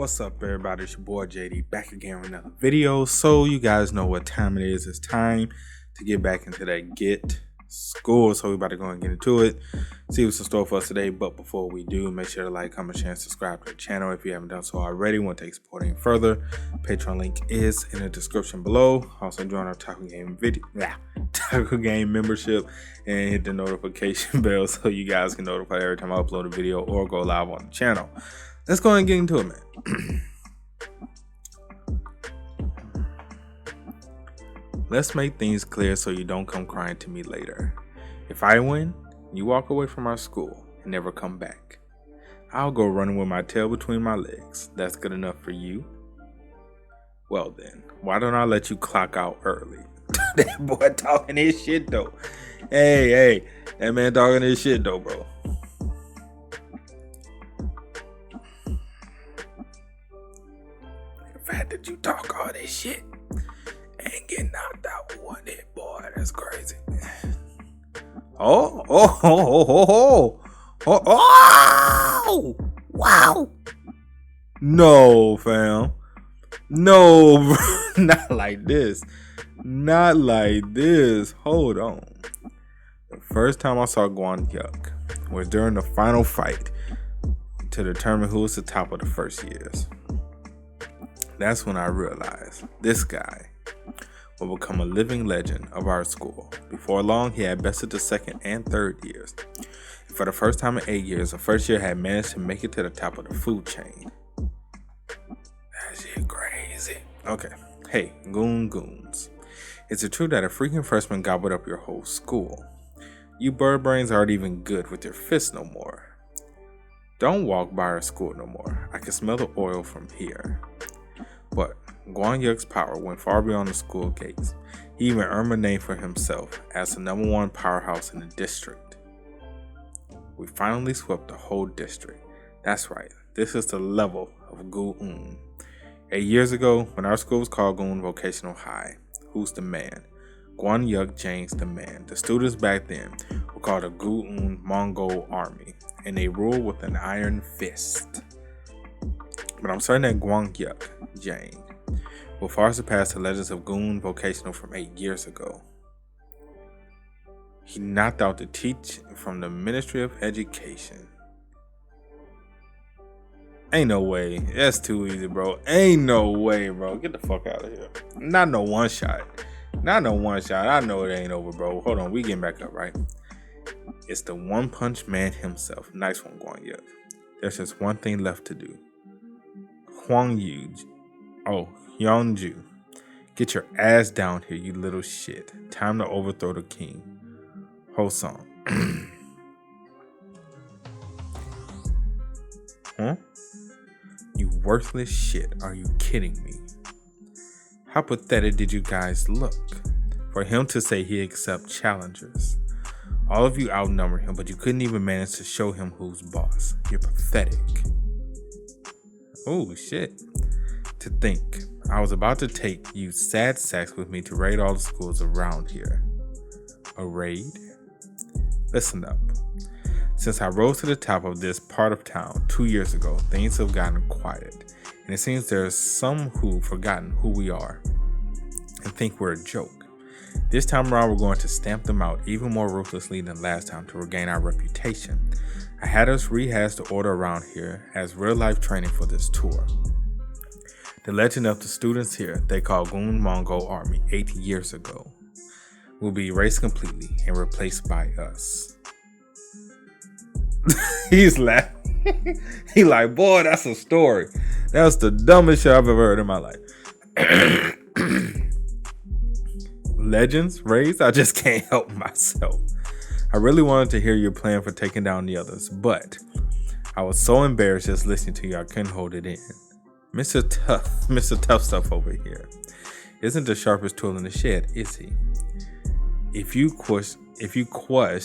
What's up, everybody? It's your boy JD back again with another video. So you guys know what time it is. It's time to get back into that Get School. So we about to go and get into it. See what's in store for us today. But before we do, make sure to like, comment, share, and subscribe to the channel if you haven't done so already. Want to take support any further? Patreon link is in the description below. Also join our Taco Game membership and hit the notification bell so you guys can notify every time I upload a video or go live on the channel. Let's go ahead and get into it, man. Let's make things clear so you don't come crying to me later. If I win, you walk away from our school and never come back. I'll go running with my tail between my legs. That's good enough for you? Well then, why don't I let you clock out early? That boy talking his shit though. Hey, that man talking his shit though, bro. The fact that you talk all this shit and get knocked out with one hit, boy, that's crazy. Oh, wow. No, fam. No, not like this. Not like this. Hold on. The first time I saw Guan Yuck was during the final fight to determine who was the top of the first years. That's when I realized this guy will become a living legend of our school. Before long, he had bested the second and third years. And for the first time in 8 years, the first year had managed to make it to the top of the food chain. That shit crazy. Okay. Hey, goons. Is it true that a freaking freshman gobbled up your whole school? You bird brains aren't even good with your fists no more. Don't walk by our school no more. I can smell the oil from here. But Guan Yuck's power went far beyond the school gates. He even earned a name for himself as the #1 powerhouse in the district. We finally swept the whole district. That's right, this is the level of Gu-Un. 8 years ago, when our school was called Gu-Un Vocational High, who's the man? Guan Yuck James the man. The students back then were called the Gu-Un Mongol Army, and they ruled with an iron fist. But I'm certain that Guan Yuck Jang will far surpass the legends of Gu-Un Vocational from 8 years ago. He knocked out the teach from the Ministry of Education. Ain't no way. That's too easy, bro. Ain't no way, bro. Get the fuck out of here. Not no one shot. I know it ain't over, bro. Hold on. We getting back up, right? It's the One Punch Man himself. Nice one, Guan Yuck. There's just one thing left to do. Hyunju, get your ass down here, you little shit. Time to overthrow the king. Hosong. Huh? You worthless shit. Are you kidding me? How pathetic did you guys look? For him to say he accepts challengers. All of you outnumber him, but you couldn't even manage to show him who's boss. You're pathetic. Oh shit. To think, I was about to take you sad sacks with me to raid all the schools around here. A raid? Listen up. Since I rose to the top of this part of town 2 years ago, things have gotten quiet, and it seems there's some who've forgotten who we are and think we're a joke. This time around, we're going to stamp them out even more ruthlessly than last time to regain our reputation. I had us rehash the order around here as real-life training for this tour. The legend of the students here, they call Gu-Un Mongol Army 8 years ago, will be erased completely and replaced by us. He's laughing. He like, boy, that's a story. That's the dumbest shit I've ever heard in my life. Legends raised? I just can't help myself. I really wanted to hear your plan for taking down the others, but I was so embarrassed just listening to you, I couldn't hold it in. Mr. Tough Stuff over here isn't the sharpest tool in the shed, is he? If you quash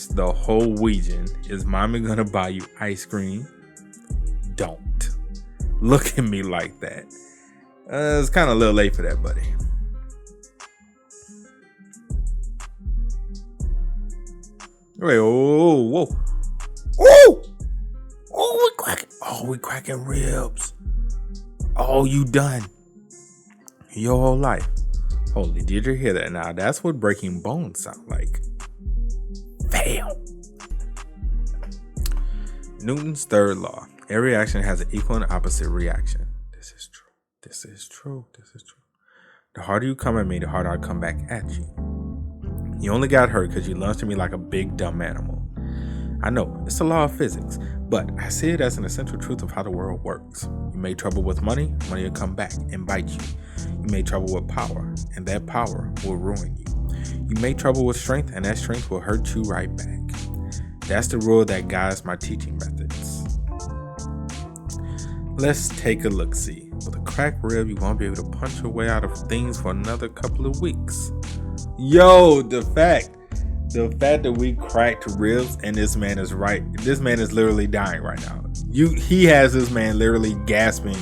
the whole region, is mommy gonna buy you ice cream? Don't look at me like that. It's kind of a little late for that, buddy. Wait, whoa. Oh, we cracking ribs. all you done your whole life. Holy, did you hear that? Now that's what breaking bones sound like. Fail. Newton's third law. Every action has an equal and opposite reaction. This is true. This is true. This is true. The harder you come at me, the harder I come back at you. You only got hurt because you lunged at me like a big dumb animal. I know, it's the law of physics, but I see it as an essential truth of how the world works. You made trouble with money, money will come back and bite you. You made trouble with power, and that power will ruin you. You made trouble with strength, and that strength will hurt you right back. That's the rule that guides my teaching methods. Let's take a look-see. With a cracked rib, you won't be able to punch your way out of things for another couple of weeks. Yo, the fact that we cracked ribs and this man is right. This man is literally dying right now. He has this man literally gasping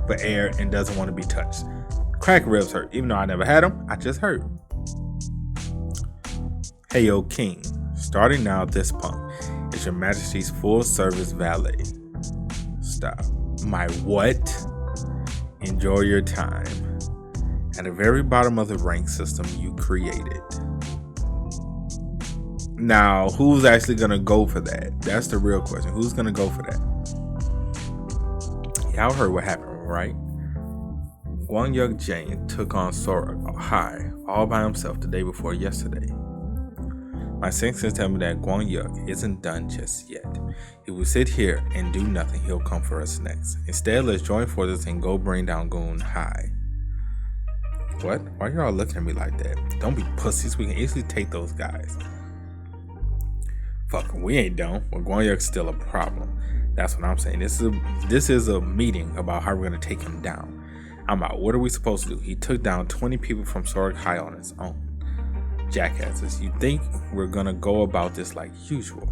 for air and doesn't want to be touched. Cracked ribs hurt. Even though I never had them, I just heard. Hey yo, King. Starting now, this punk is your Majesty's full service valet. Stop. My what? Enjoy your time. At the very bottom of the rank system you created. Now, who's actually going to go for that? That's the real question. Who's going to go for that? Y'all heard what happened, right? Gwang-Yuk Jang took on Sorok High all by himself the day before yesterday. My senses tell me that Gwang-Yuk isn't done just yet. If we sit here and do nothing, he'll come for us next. Instead, let's join forces and go bring down Goon High. What? Why are y'all looking at me like that? Don't be pussies. We can easily take those guys. Fuck, we ain't done. But Gwang-Yuk's still a problem. That's what I'm saying. This is a meeting about how we're gonna take him down. I'm out. What are we supposed to do? He took down 20 people from Sorok High on his own. Jackasses. You think we're gonna go about this like usual?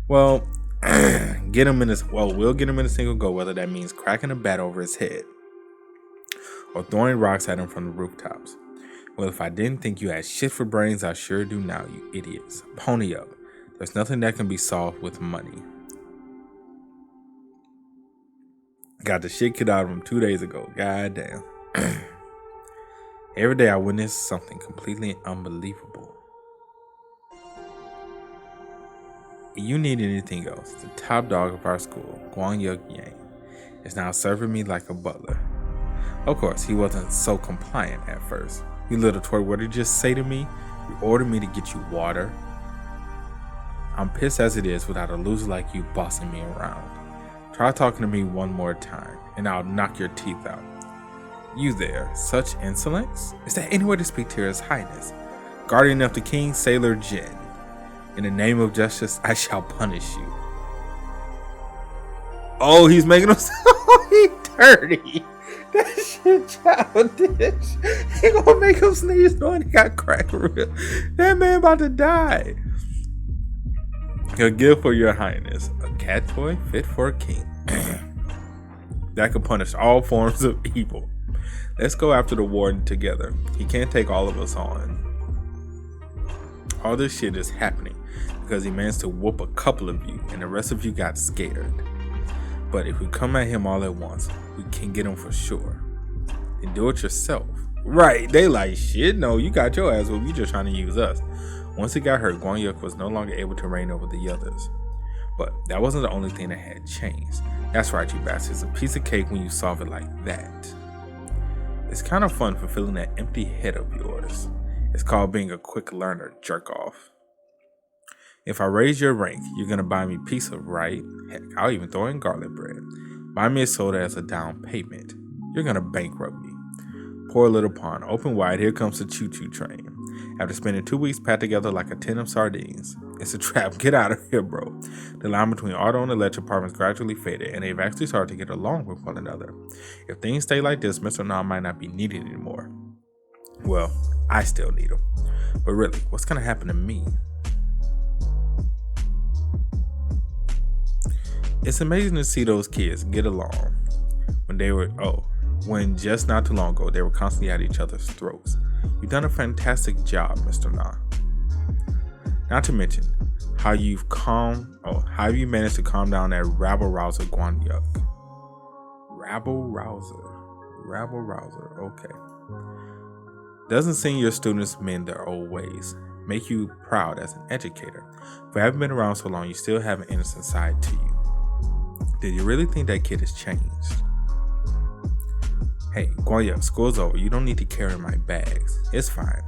Well, we'll get him in a single go, whether that means cracking a bat over his head or throwing rocks at him from the rooftops. Well, if I didn't think you had shit for brains, I sure do now, you idiots. Pony up. There's nothing that can be solved with money. Got the shit kicked out of him 2 days ago. God damn. Every day I witness something completely unbelievable. If you need anything else, the top dog of our school, Gwang-Yuk Yang, is now serving me like a butler. Of course, he wasn't so compliant at first. You little twerp, what did you just say to me? You ordered me to get you water. I'm pissed as it is without a loser like you bossing me around. Try talking to me one more time, and I'll knock your teeth out. You there, such insolence? Is there any way to speak to His Highness? Guardian of the King, Sailor Jin. In the name of justice, I shall punish you. Oh, he's making him he dirty. That shit childish. He gonna make him sneeze knowing he got cracked rib. That man about to die. A gift for your highness. A cat toy fit for a king. That could punish all forms of evil. Let's go after the warden together. He can't take all of us on. All this shit is happening because he managed to whoop a couple of you and the rest of you got scared. But if we come at him all at once, we can get him for sure. And do it yourself. Right, they like, shit, no, you got your ass whooped. You just trying to use us. Once he got hurt, Gwang-Yuk was no longer able to reign over the others. But that wasn't the only thing that had changed. That's right, you bastards. A piece of cake when you solve it like that. It's kind of fun fulfilling that empty head of yours. It's called being a quick learner, jerk off. If I raise your rank, you're gonna buy me pizza, right? Heck, I'll even throw in garlic bread. Buy me a soda as a down payment. You're gonna bankrupt me. Poor little pond, open wide, here comes the choo-choo train. After spending 2 weeks packed together like a tin of sardines. It's a trap, get out of here, bro. The line between Otto and the Ledge apartments gradually faded, and they've actually started to get along with one another. If things stay like this, Mr. Na might not be needed anymore. Well, I still need him. But really, what's gonna happen to me? It's amazing to see those kids get along when just not too long ago they were constantly at each other's throats. You've done a fantastic job, Mr. Na. Not to mention how you managed to calm down that rabble-rouser Gwang-Yuk. Rabble-rouser. Rabble rouser. Okay. Doesn't seeing your students mend their old ways make you proud as an educator? For having been around so long, you still have an innocent side to you. Did you really think that kid has changed? Hey, Guanyuk, school's over. You don't need to carry my bags. It's fine.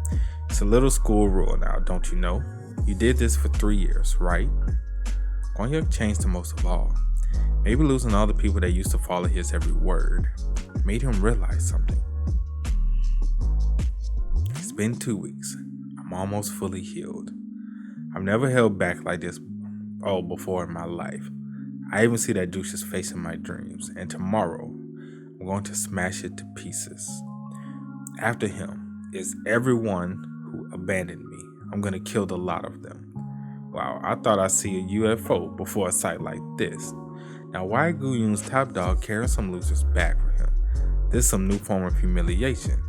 It's a little school rule now, don't you know? You did this for 3 years, right? Guanyuk changed the most of all. Maybe losing all the people that used to follow his every word made him realize something. It's been 2 weeks. I'm almost fully healed. I've never held back like this before in my life. I even see that douche's face in my dreams, and tomorrow I'm going to smash it to pieces. After him is everyone who abandoned me. I'm going to kill the lot of them. Wow, I thought I'd see a UFO before a sight like this. Now why Guyun's top dog carrying some losers back for him? This is some new form of humiliation.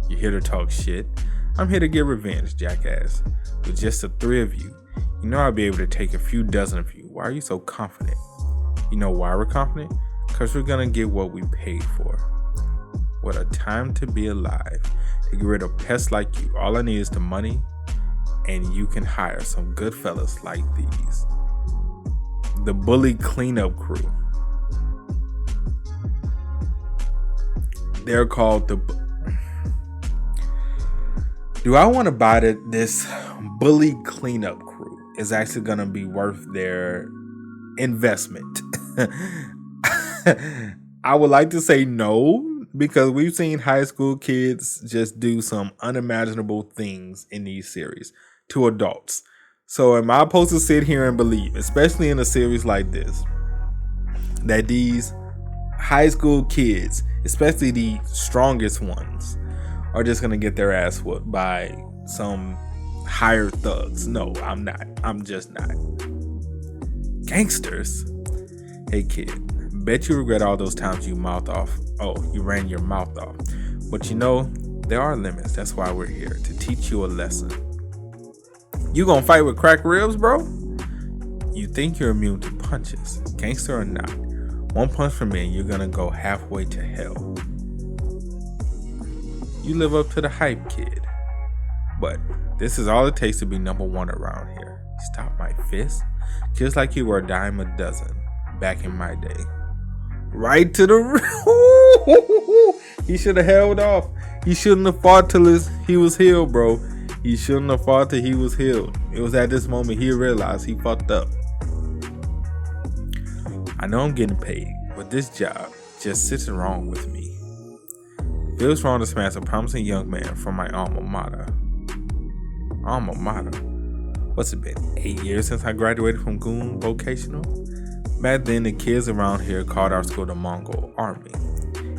You're here to talk shit. I'm here to get revenge, jackass. With just the 3 of you, you know I'll be able to take a few dozen of you. Why are you so confident? You know why we're confident? Because we're going to get what we paid for. What a time to be alive. To get rid of pests like you. All I need is the money, and you can hire some good fellas like these. The bully cleanup crew. They're called the... Do I want to buy that this bully cleanup crew is actually going to be worth their investment? I would like to say no, because we've seen high school kids just do some unimaginable things in these series to adults. So am I supposed to sit here and believe, especially in a series like this, that these high school kids, especially the strongest ones, are just going to get their ass whooped by some hired thugs? No, I'm not. I'm just not. Gangsters? Hey kid, bet you regret all those times you you ran your mouth off. But you know, there are limits. That's why we're here, to teach you a lesson. You gonna fight with cracked ribs, bro? You think you're immune to punches, gangster or not. One punch from me and you're gonna go halfway to hell. You live up to the hype, kid. But this is all it takes to be number 1 around here. Stop my fist? Just like you were a dime a dozen back in my day. Right to the... He should have held off. He shouldn't have fought till he was healed, bro. He shouldn't have fought till he was healed. It was at this moment he realized he fucked up. I know I'm getting paid, but this job just sits wrong with me. Feels wrong to smash a promising young man from my alma mater. Alma mater? What's it been? 8 years since I graduated from Goon Vocational? Back then, the kids around here called our school the Mongol Army.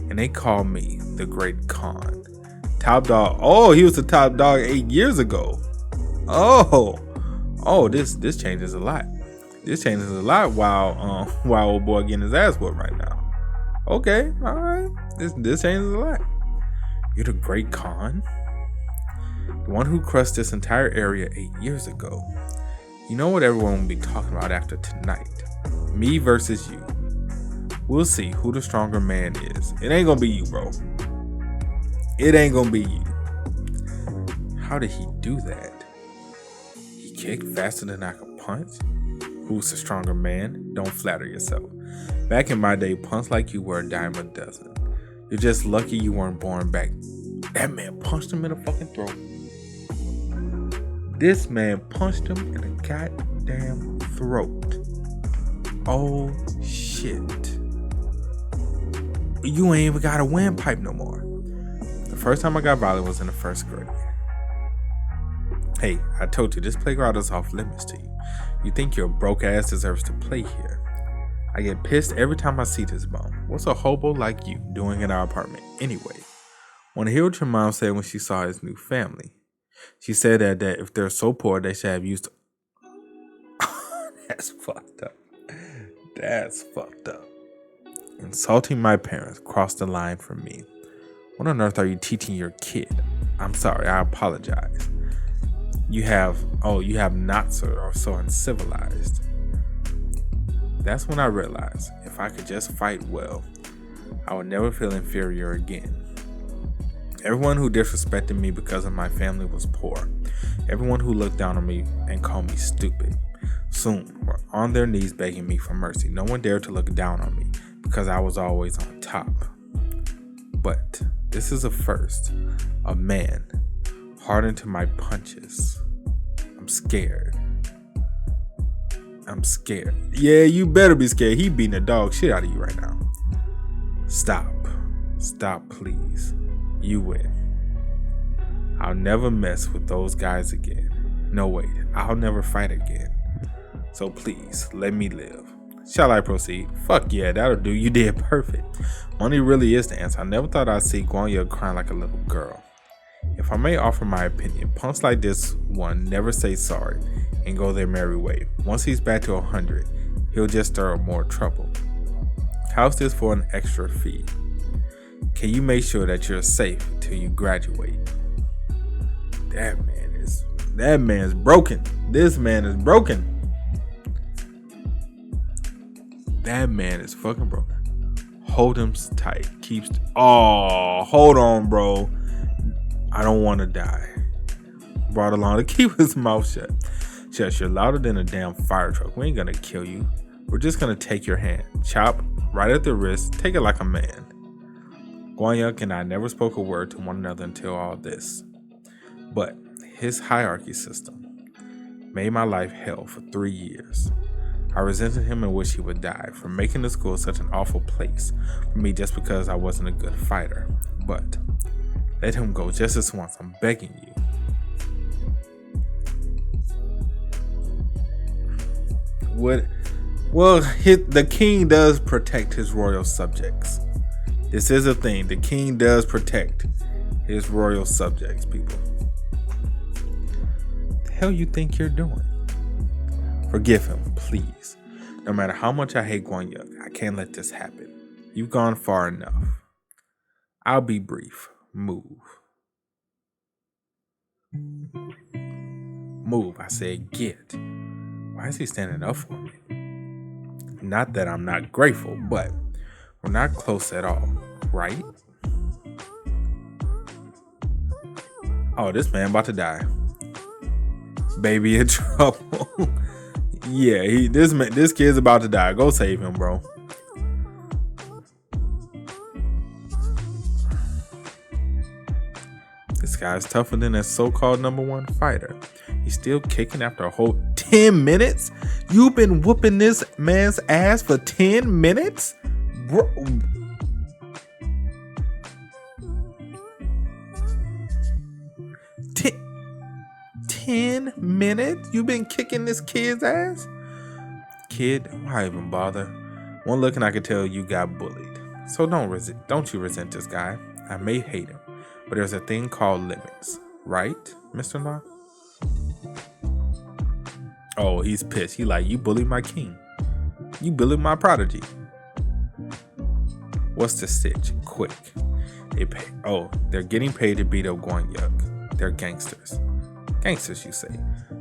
And they called me the Great Khan. Top dog. Oh, he was the top dog 8 years ago. Oh, this changes a lot. This changes a lot while old boy getting his ass whooped right now. Okay, all right. This changes a lot. You're the Great Khan? The one who crushed this entire area 8 years ago. You know what everyone will be talking about after tonight. Me versus you. We'll see who the stronger man is. It ain't gonna be you, bro. It ain't gonna be you. How did he do that? He kicked faster than I could punch? Who's the stronger man? Don't flatter yourself. Back in my day, punch like you were a dime a dozen. You're just lucky you weren't born back. That man punched him in the fucking throat. This man punched him in the goddamn throat. Oh shit. You ain't even got a windpipe no more. The first time I got violent was in the 1st grade. Hey, I told you, this playground is off limits to you. You think your broke ass deserves to play here. I get pissed every time I see this bum. What's a hobo like you doing in our apartment anyway? Want to hear what your mom said when she saw his new family? She said that if they're so poor, they should have used... That's fucked up. That's fucked up. Insulting my parents crossed the line for me. What on earth are you teaching your kid? I'm sorry, I apologize. You have not so uncivilized. That's when I realized if I could just fight well, I would never feel inferior again. Everyone who disrespected me because of my family was poor. Everyone who looked down on me and called me stupid soon were on their knees begging me for mercy. No one dared to look down on me because I was always on top. But this is a first. A man hardened to my punches. I'm scared. Yeah, you better be scared. He beating the dog shit out of you right now. Stop, please. You win. I'll never mess with those guys again. No, wait, I'll never fight again. So please, let me live. Shall I proceed? Fuck yeah, that'll do. You did perfect. Money really is the answer. I never thought I'd see Guan Yu crying like a little girl. If I may offer my opinion, punks like this one never say sorry and go their merry way. Once he's back to 100, he'll just stir up more trouble. How's this for an extra fee? Can you make sure that you're safe till you graduate? That man's broken. This man is broken. That man is fucking broken. Hold him tight. Hold on, bro. I don't want to die. Brought along to keep his mouth shut. Shush, you're louder than a damn fire truck. We ain't gonna kill you. We're just gonna take your hand. Chop right at the wrist. Take it like a man. Guan Yu and I never spoke a word to one another until all this. But his hierarchy system made my life hell for 3 years. I resented him and wished he would die for making the school such an awful place for me just because I wasn't a good fighter. But let him go just this once, I'm begging you. The king does protect his royal subjects. This is a thing. The king does protect his royal subjects, people. What the hell you think you're doing? Forgive him, please. No matter how much I hate Guan Yu, I can't let this happen. You've gone far enough. I'll be brief. Move. Move, I said get. Why is he standing up for me? Not that I'm not grateful, but we're not close at all, right? Oh, this man about to die. Baby in trouble. Yeah, this kid's about to die. Go save him, bro. This guy's tougher than a so-called #1 fighter. He's still kicking after a whole 10 minutes? You've been whooping this man's ass for 10 minutes? Bro. 10 minutes? You've been kicking this kid's ass? Kid, why even bother? One look and I could tell you got bullied. So don't you resent this guy. I may hate him, but there's a thing called limits. Right, Mr. Law? Oh, he's pissed. He like, you bullied my king. You bullied my prodigy. What's the stitch? Quick. They're getting paid to beat up Guan Yu. They're gangsters. Gangsters, you say?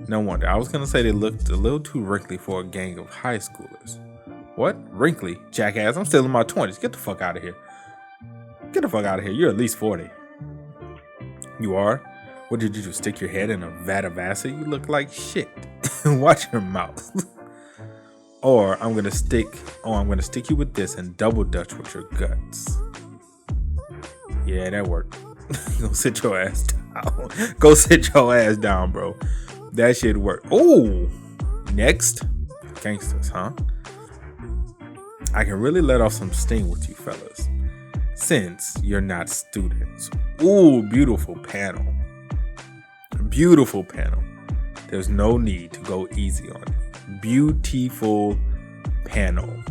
No wonder. I was going to say they looked a little too wrinkly for a gang of high schoolers. What? Wrinkly? Jackass, I'm still in my 20s. Get the fuck out of here. Get the fuck out of here. You're at least 40. You are? What did you do? Stick your head in a vat of acid? You look like shit. Watch your mouth. Or I'm gonna stick you with this and double dutch with your guts. Yeah, that worked. Go sit your ass down. Go sit your ass down, bro. That shit worked. Oh, next. Gangsters, huh? I can really let off some steam with you fellas, since you're not students. Ooh, beautiful panel. Beautiful panel. There's no need to go easy on it. Beautiful panel.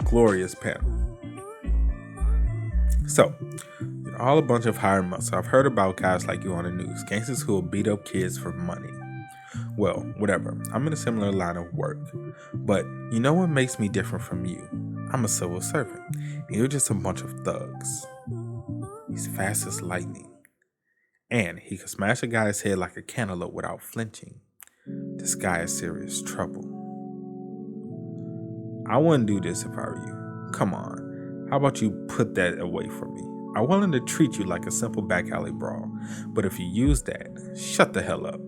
Glorious panel. So, you're all a bunch of hired muscle. I've heard about guys like you on the news. Gangsters who will beat up kids for money. Well, whatever. I'm in a similar line of work. But you know what makes me different from you? I'm a civil servant. And you're just a bunch of thugs. He's fast as lightning. And he could smash a guy's head like a cantaloupe without flinching. This guy is serious trouble. I wouldn't do this if I were you. Come on. How about you put that away from me? I'm willing to treat you like a simple back alley brawl, but if you use that, shut the hell up.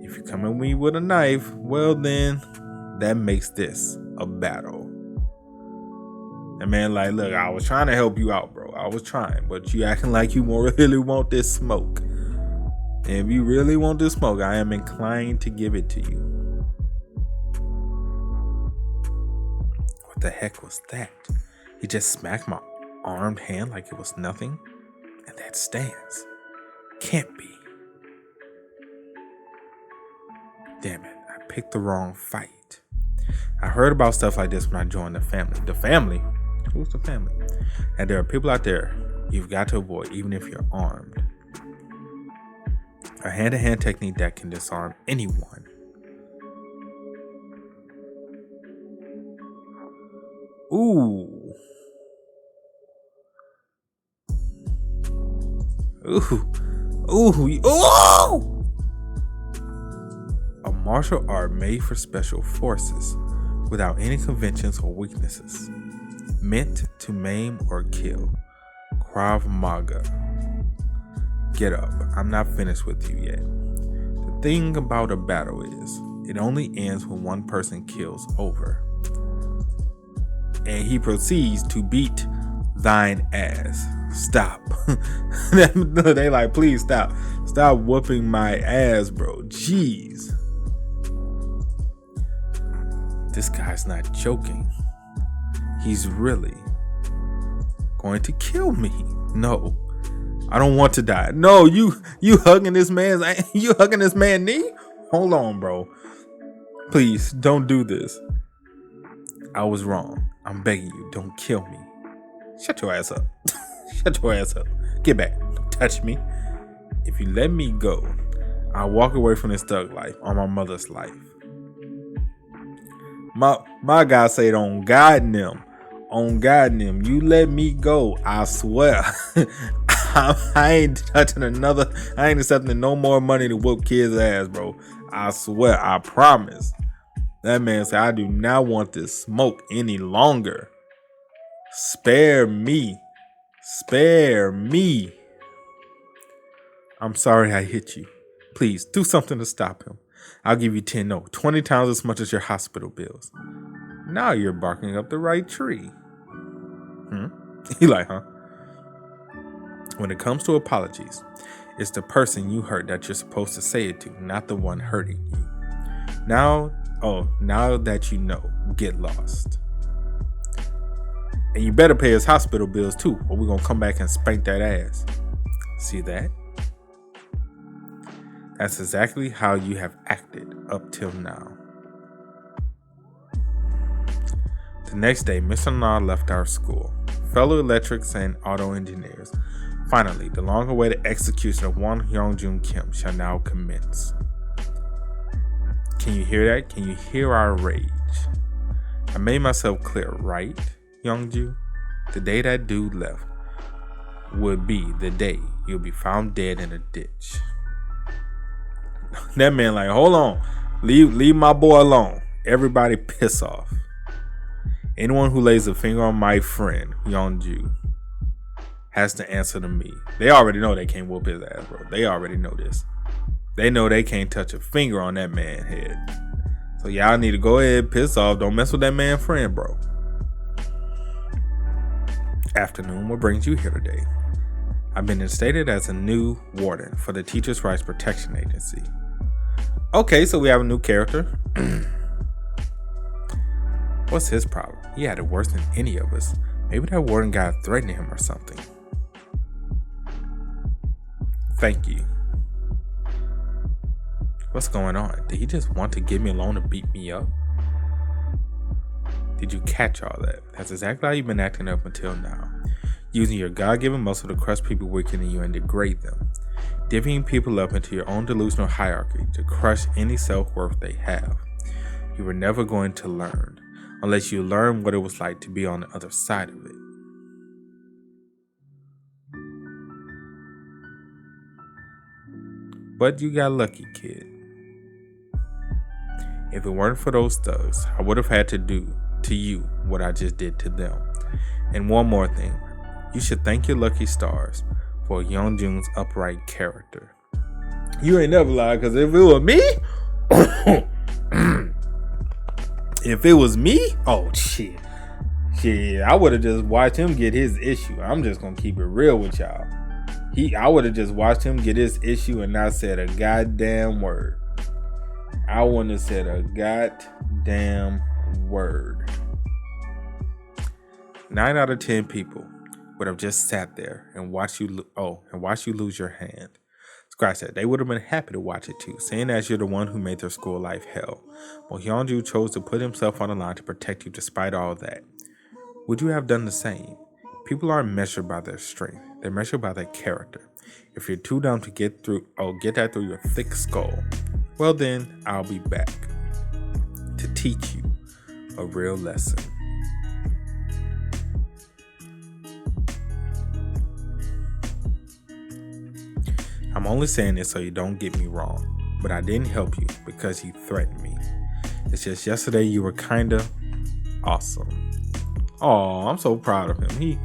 If you come at me with a knife, well then, that makes this a battle. And man, like, look, I was trying to help you out, bro. I was trying, but you acting like you really want this smoke. And if you really want this smoke, I am inclined to give it to you. What the heck was that? He just smacked my armed hand like it was nothing? And that stands. Can't be. Damn it, I picked the wrong fight. I heard about stuff like this when I joined the family. The family? Who's the family? And there are people out there you've got to avoid even if you're armed. A hand-to-hand technique that can disarm anyone. Ooh. Ooh. Ooh. Ooh. A martial art made for special forces without any conventions or weaknesses. Meant to maim or kill. Krav Maga. Get up. I'm not finished with you yet. The thing about a battle is, it only ends when one person kills over. And he proceeds to beat thine ass. Stop. They like, please stop. Stop whooping my ass, bro. Jeez. This guy's not joking. He's really going to kill me. No. I don't want to die. No, you hugging this man's knee? Hold on, bro. Please don't do this. I was wrong. I'm begging you, don't kill me. Shut your ass up. Shut your ass up. Get back. Don't touch me. If you let me go, I'll walk away from this thug life on my mother's life. My guy said on God and them. On God and them. You let me go, I swear. I ain't accepting no more money to whoop kids' ass, bro. I swear, I promise. That man said, I do not want this smoke any longer. Spare me. Spare me. I'm sorry I hit you. Please, do something to stop him. I'll give you 20 times as much as your hospital bills. Now you're barking up the right tree. He like, huh? When it comes to apologies, it's the person you hurt that you're supposed to say it to, not the one hurting you. Now that you know, get lost. And you better pay his hospital bills too, or we're gonna come back and spank that ass. See that? That's exactly how you have acted up till now. The next day, Mr. Na left our school. Fellow electrics and auto engineers. Finally, the long-awaited execution of Won Young-Joon Kim shall now commence. Can you hear that? Can you hear our rage? I made myself clear, right, Young-Ju? The day that dude left would be the day you'll be found dead in a ditch. That man like, hold on. Leave my boy alone. Everybody piss off. Anyone who lays a finger on my friend, Young-Ju, has to answer to me. They already know they can't whoop his ass, bro. They already know this. They know they can't touch a finger on that man's head. So y'all need to go ahead, piss off. Don't mess with that man's friend, bro. Afternoon, what brings you here today? I've been instated as a new warden for the Teachers' Rights Protection Agency. Okay, so we have a new character. What's his problem? He had it worse than any of us. Maybe that warden guy threatening him or something. Thank you. What's going on? Did he just want to give me alone to beat me up? Did you catch all that? That's exactly how you've been acting up until now. Using your God-given muscle to crush people weaker than you and degrade them. Divvying people up into your own delusional hierarchy to crush any self-worth they have. You were never going to learn, unless you learn what it was like to be on the other side of it. But you got lucky, kid. If it weren't for those thugs, I would have had to do to you what I just did to them. And one more thing. You should thank your lucky stars for Yeonjung's upright character. You ain't never lied, because if it was me, oh shit. I would have just watched him get his issue. I'm just gonna keep it real with y'all. I would have just watched him get his issue and not said a goddamn word. I wouldn't have said a goddamn word. 9 out of 10 people would have just sat there and watched you lose your hand. Scratch that. They would have been happy to watch it too, saying as you're the one who made their school life hell. Well, Hyunju chose to put himself on the line to protect you despite all that. Would you have done the same? People aren't measured by their strength. They're measured by their character. If you're too dumb to get that through your thick skull, well then, I'll be back to teach you a real lesson. I'm only saying this so you don't get me wrong, but I didn't help you because he threatened me. It's just yesterday you were kinda awesome. Oh, I'm so proud of him.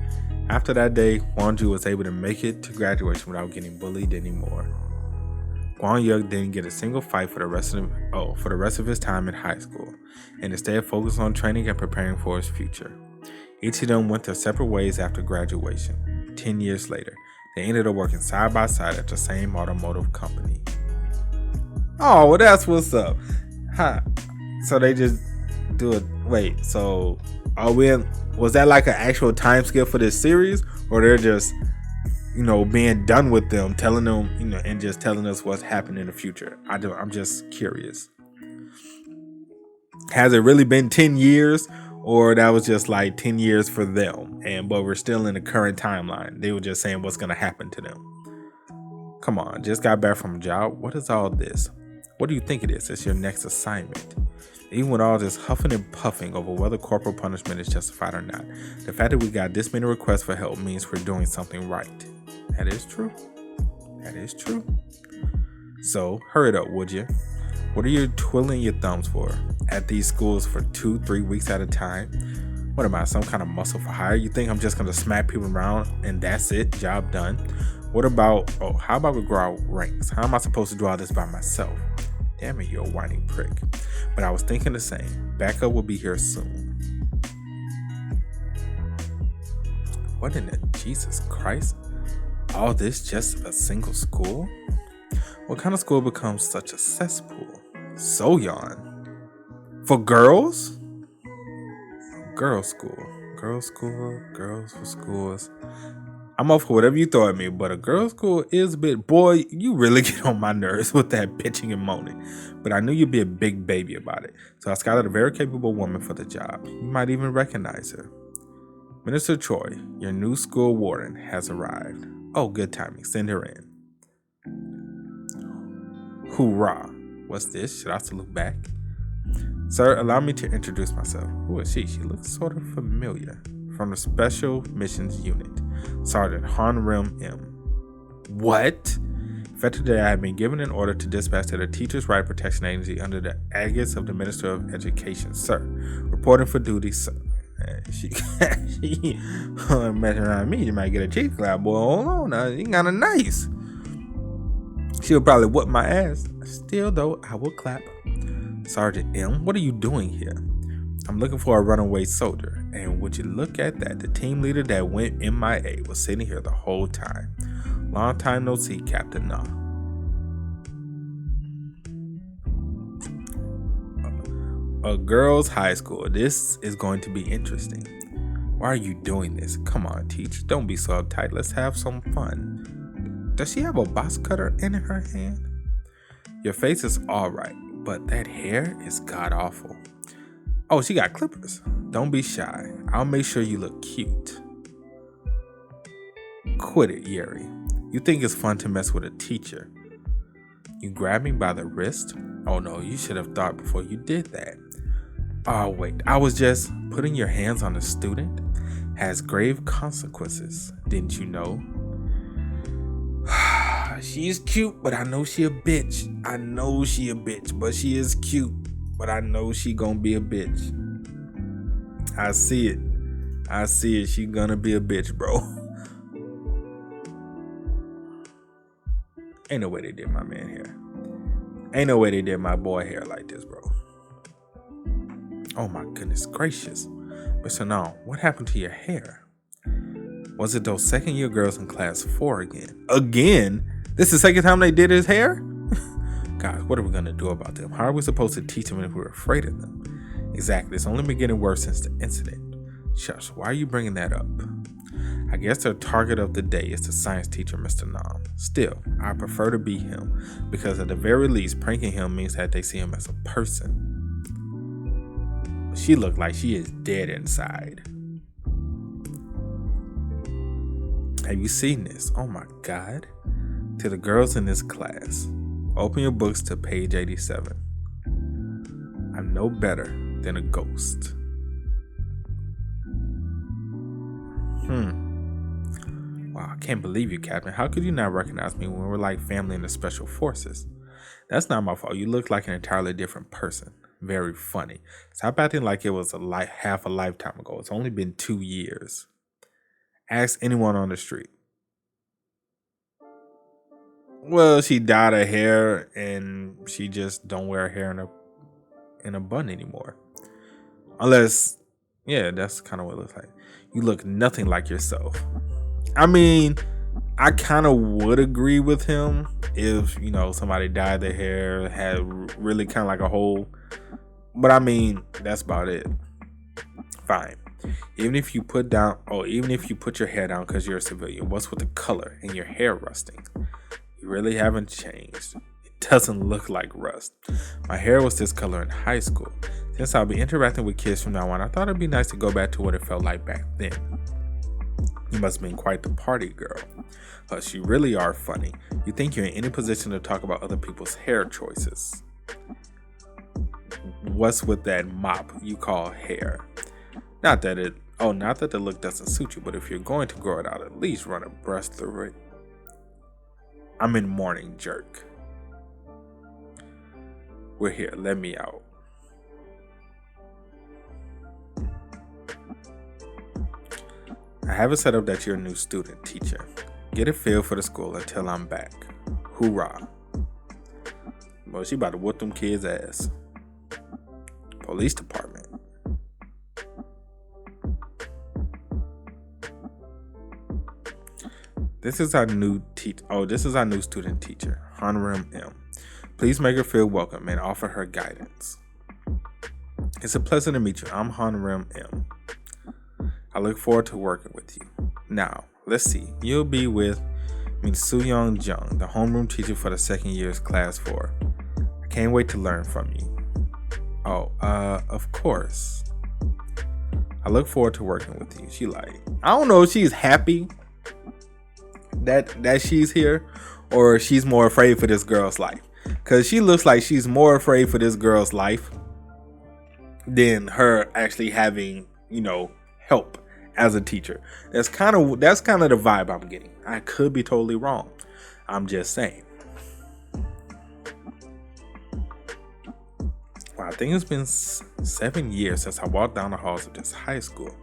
After that day, Wonju was able to make it to graduation without getting bullied anymore. Kwon Yuk didn't get a single fight for the rest of his time in high school, and instead focused on training and preparing for his future. Each of them went their separate ways after graduation. 10 years later, they ended up working side by side at the same automotive company. Oh, well, that's what's up. Huh. So they just do it. Wait, so was that like an actual time skip for this series? Or they're just, being done with them, telling them, and just telling us what's happening in the future? I'm just curious. Has it really been 10 years? Or that was just like 10 years for them, but we're still in the current timeline. They were just saying what's going to happen to them. Come on, just got back from a job. What is all this? What do you think it is? It's your next assignment. Even with all this huffing and puffing over whether corporal punishment is justified or not, the fact that we got this many requests for help means we're doing something right. That is true. That is true. So, hurry it up, would you? What are you twiddling your thumbs for? At these schools for 2-3 weeks at a time? What am I, some kind of muscle for hire? You think I'm just going to smack people around and that's it? Job done? How about we grow our ranks? How am I supposed to do all this by myself? Damn it, you're a whiny prick. But I was thinking the same. Backup will be here soon. What in the Jesus Christ? All this just a single school? What kind of school becomes such a cesspool? Soyeon. For girls? Girls school. Girls for schools. I'm up for whatever you throw at me, but a girls' school is a bit... Boy, you really get on my nerves with that bitching and moaning. But I knew you'd be a big baby about it. So I scouted a very capable woman for the job. You might even recognize her. Minister Choi, your new school warden, has arrived. Oh, good timing. Send her in. Hoorah. What's this? Should I salute back? Sir, allow me to introduce myself. Who is she? She looks sort of familiar. From the Special Missions Unit. Sergeant Hanrim M. What? Effective today, I have been given an order to dispatch to the Teachers' Right Protection Agency under the aegis of the Minister of Education, sir. Reporting for duty, sir. She messing around me, you might get a cheek clap, boy. Hold on now, you kinda nice. She'll probably whoop my ass. Still though, I will clap. Sergeant M, what are you doing here? I'm looking for a runaway soldier, and would you look at that? The team leader that went MIA was sitting here the whole time. Long time no see, Captain Na. A girls' high school. This is going to be interesting. Why are you doing this? Come on, Teach. Don't be so uptight. Let's have some fun. Does she have a box cutter in her hand? Your face is alright, but that hair is god-awful. Oh, she got clippers. Don't be shy. I'll make sure you look cute. Quit it, Yeri. You think it's fun to mess with a teacher. You grab me by the wrist? Oh no, you should have thought before you did that. Oh wait, I was just putting your hands on a student has grave consequences. Didn't you know? She's cute, but I know she a bitch. But she is cute. But I know she gonna be a bitch. I see it. I see it. She gonna be a bitch, bro. Ain't no way they did my man hair. Ain't no way they did my boy hair like this, bro. Oh my goodness gracious. Mr. Nam, what happened to your hair? Was it those second year girls in class 4 again? Again? This is the second time they did his hair? God, what are we gonna do about them? How are we supposed to teach them if we're afraid of them? Exactly, it's only been getting worse since the incident. Shush, why are you bringing that up? I guess their target of the day is the science teacher, Mr. Nam. Still, I prefer to be him, because at the very least, pranking him means that they see him as a person. She looked like she is dead inside. Have you seen this? Oh my God. To the girls in this class, open your books to page 87. I'm no better than a ghost. Wow, I can't believe you, Captain. How could you not recognize me when we're like family in the special forces? That's not my fault. You look like an entirely different person. Very funny. Stop acting like it was half a lifetime ago. It's only been 2 years. Ask anyone on the street. Well, she dyed her hair and she just don't wear her hair in a bun anymore. Unless, yeah, that's kind of what it looks like. You look nothing like yourself. I mean, I kind of would agree with him if, somebody dyed their hair, had really kind of like a whole, but I mean, that's about it. Fine. Even if you put your hair down because you're a civilian, what's with the color and your hair rusting? You really haven't changed. It doesn't look like rust. My hair was this color in high school. Since I'll be interacting with kids from now on, I thought it'd be nice to go back to what it felt like back then. You must have been quite the party girl. Plus, you really are funny. You think you're in any position to talk about other people's hair choices. What's with that mop you call hair? Not that the look doesn't suit you, but if you're going to grow it out, at least run a brush through it. I'm in mourning, jerk. We're here. Let me out. I have it set up that you're a new student, teacher. Get a feel for the school until I'm back. Hoorah. Well, she about to whoop them kids' ass. Police department. This is our new student teacher, Hanrim M. Please make her feel welcome and offer her guidance. It's a pleasure to meet you. I'm Hanrim M. I look forward to working with you. Now, let's see. You'll be with Soo-young Jung, the homeroom teacher for the second year's class 4. I can't wait to learn from you. Oh, of course. I look forward to working with you. She like, I don't know if she's happy that she's here or she's more afraid for this girl's life. Because she looks like she's more afraid for this girl's life than her actually having, help as a teacher. That's kind of the vibe I'm getting. I could be totally wrong. I'm just saying. Wow, I think it's been 7 years since I walked down the halls of this high school.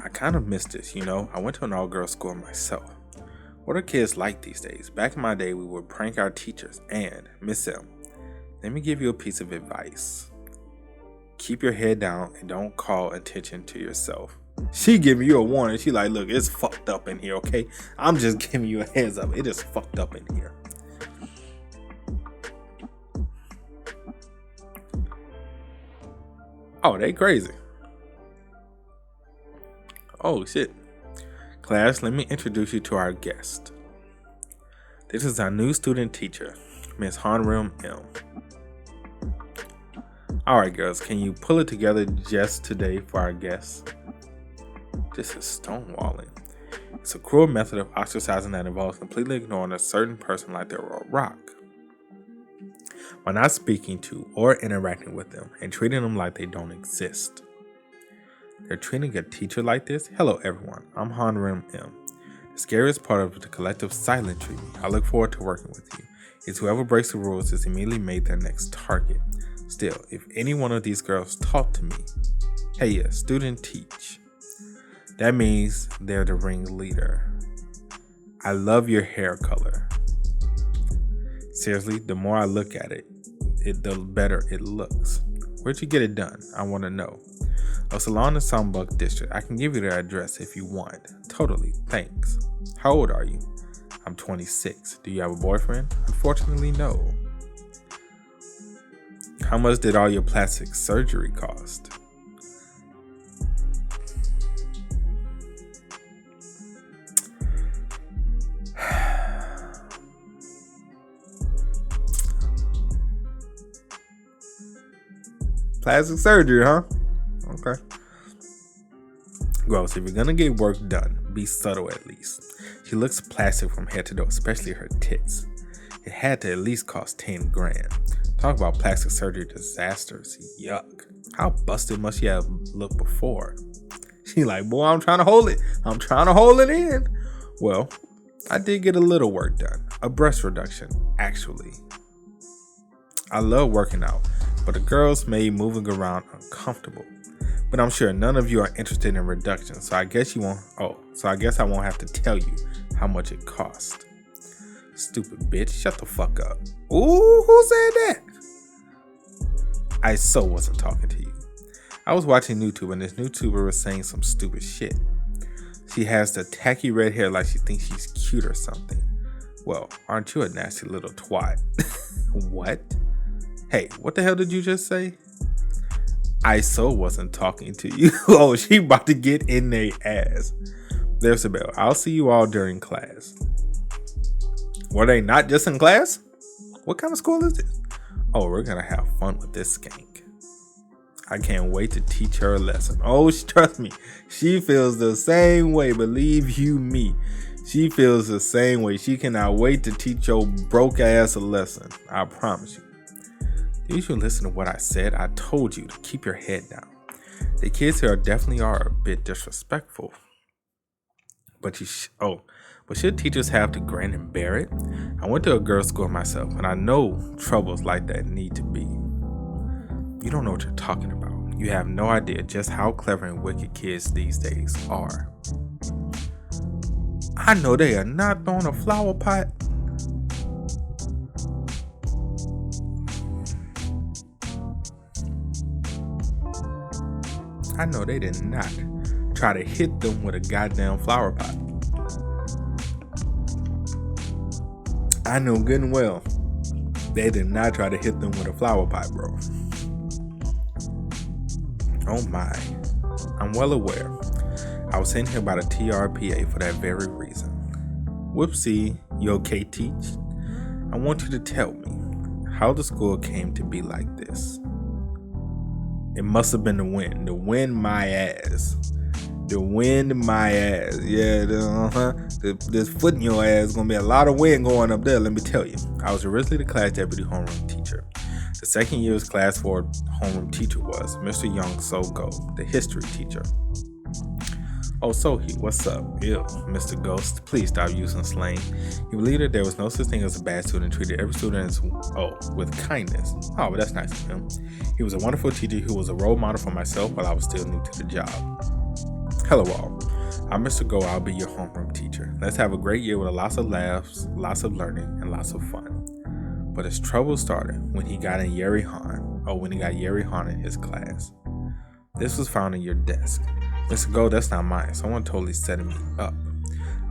I kind of missed this, I went to an all-girls school myself. What are kids like these days? Back in my day, we would prank our teachers. And, Miss M, let me give you a piece of advice. Keep your head down and don't call attention to yourself. She giving you a warning. She like, look, it's fucked up in here, okay? I'm just giving you a heads up. It is fucked up in here. Oh, they crazy. Oh, shit. Class, let me introduce you to our guest. This is our new student teacher, Miss Hanrim M. Alright, girls, can you pull it together just today for our guests? This is stonewalling. It's a cruel method of ostracizing that involves completely ignoring a certain person like they were a rock, by not speaking to or interacting with them and treating them like they don't exist. They're treating a teacher like this? Hello everyone, I'm Hanrim M. The scariest part of the collective silent treatment I look forward to working with you is whoever breaks the rules is immediately made their next target. Still, if any one of these girls talk to me, hey, student teach. That means they're the ringleader. I love your hair color. Seriously, the more I look at it, the better it looks. Where'd you get it done? I want to know. A salon in Songbuck District. I can give you their address if you want. Totally, thanks. How old are you? I'm 26. Do you have a boyfriend? Unfortunately, no. How much did all your plastic surgery cost? Plastic surgery, huh? Okay. Gross. If you're gonna get work done, be subtle at least. She looks plastic from head to toe, especially her tits. It had to at least cost 10 grand. Talk about plastic surgery disasters. Yuck. How busted must she have looked before? She like, boy, I'm trying to hold it. I'm trying to hold it in. Well, I did get a little work done. A breast reduction, actually. I love working out, but the girls made moving around uncomfortable. But I'm sure none of you are interested in reduction, so I guess I won't have to tell you how much it cost. Stupid bitch, shut the fuck up. Ooh, who said that? I so wasn't talking to you. I was watching YouTube and this YouTuber was saying some stupid shit. She has the tacky red hair like she thinks she's cute or something. Well, aren't you a nasty little twat? What? Hey, what the hell did you just say? I so wasn't talking to you. Oh, she about to get in their ass. There's a bell. I'll see you all during class. Were they not just in class? What kind of school is this? Oh, we're gonna have fun with this skank. I can't wait to teach her a lesson. Oh, trust me, she feels the same way. Believe you me, she feels the same way. She cannot wait to teach your broke ass a lesson. I promise you. Did you listen to what I said? I told you to keep your head down. The kids here definitely are a bit disrespectful. But should teachers have to grin and bear it? I went to a girls' school myself, and I know troubles like that need to be. You don't know what you're talking about. You have no idea just how clever and wicked kids these days are. I know they are not throwing a flower pot. I know they did not try to hit them with a goddamn flower pot. I know good and well they did not try to hit them with a flower pot, bro. Oh my. I'm well aware. I was sent here by the TRPA for that very reason. Whoopsie, you okay, Teach? I want you to tell me how the school came to be like this. It must have been the wind. The wind my ass. The wind my ass. Yeah, this foot in your ass gonna be a lot of wind going up there, let me tell you. I was originally the class deputy homeroom teacher. The second year's class 4 homeroom teacher was Mr. Young So-Go, the history teacher. Oh, Sohi, what's up? Ew, Mr. Ghost, please stop using slang. He believed that there was no such thing as a bad student, treated every student with kindness. Oh, but that's nice of him. He was a wonderful teacher who was a role model for myself while I was still new to the job. Hello all, I'm Mr. Go, I'll be your homeroom teacher. Let's have a great year with lots of laughs, lots of learning, and lots of fun. But his trouble started when he got Yeri Han in his class. This was found in your desk. Mr. Go, that's not mine. Someone totally set me up.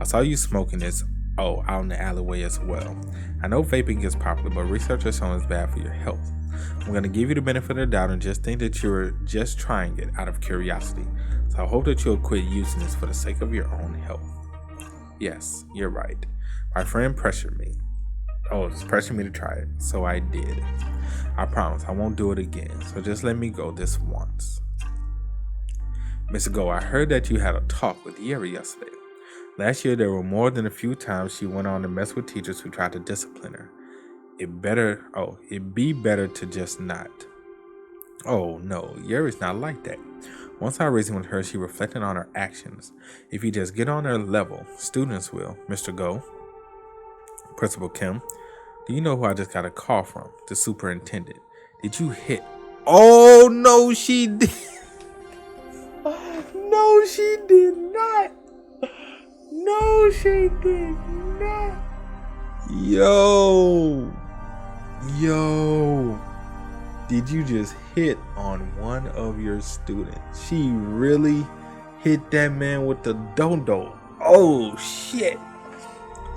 I saw you smoking this, out in the alleyway as well. I know vaping is popular, but research has shown it's bad for your health. I'm going to give you the benefit of the doubt and just think that you're just trying it out of curiosity. So I hope that you'll quit using this for the sake of your own health. Yes, you're right. My friend pressured me. Just pressured me to try it. So I did. I promise I won't do it again. So just let me go this once. Mr. Go, I heard that you had a talk with Yeri yesterday. Last year, there were more than a few times she went on to mess with teachers who tried to discipline her. It'd be better to just not. Oh, no, Yeri's not like that. Once I reasoned with her, she reflected on her actions. If you just get on her level, students will. Mr. Go, Principal Kim, do you know who I just got a call from? The superintendent. Did you hit? Oh, no, she did. No, she did not. No, she did not. Yo. Did you just hit on one of your students? She really hit that man with the dodo. Oh, shit.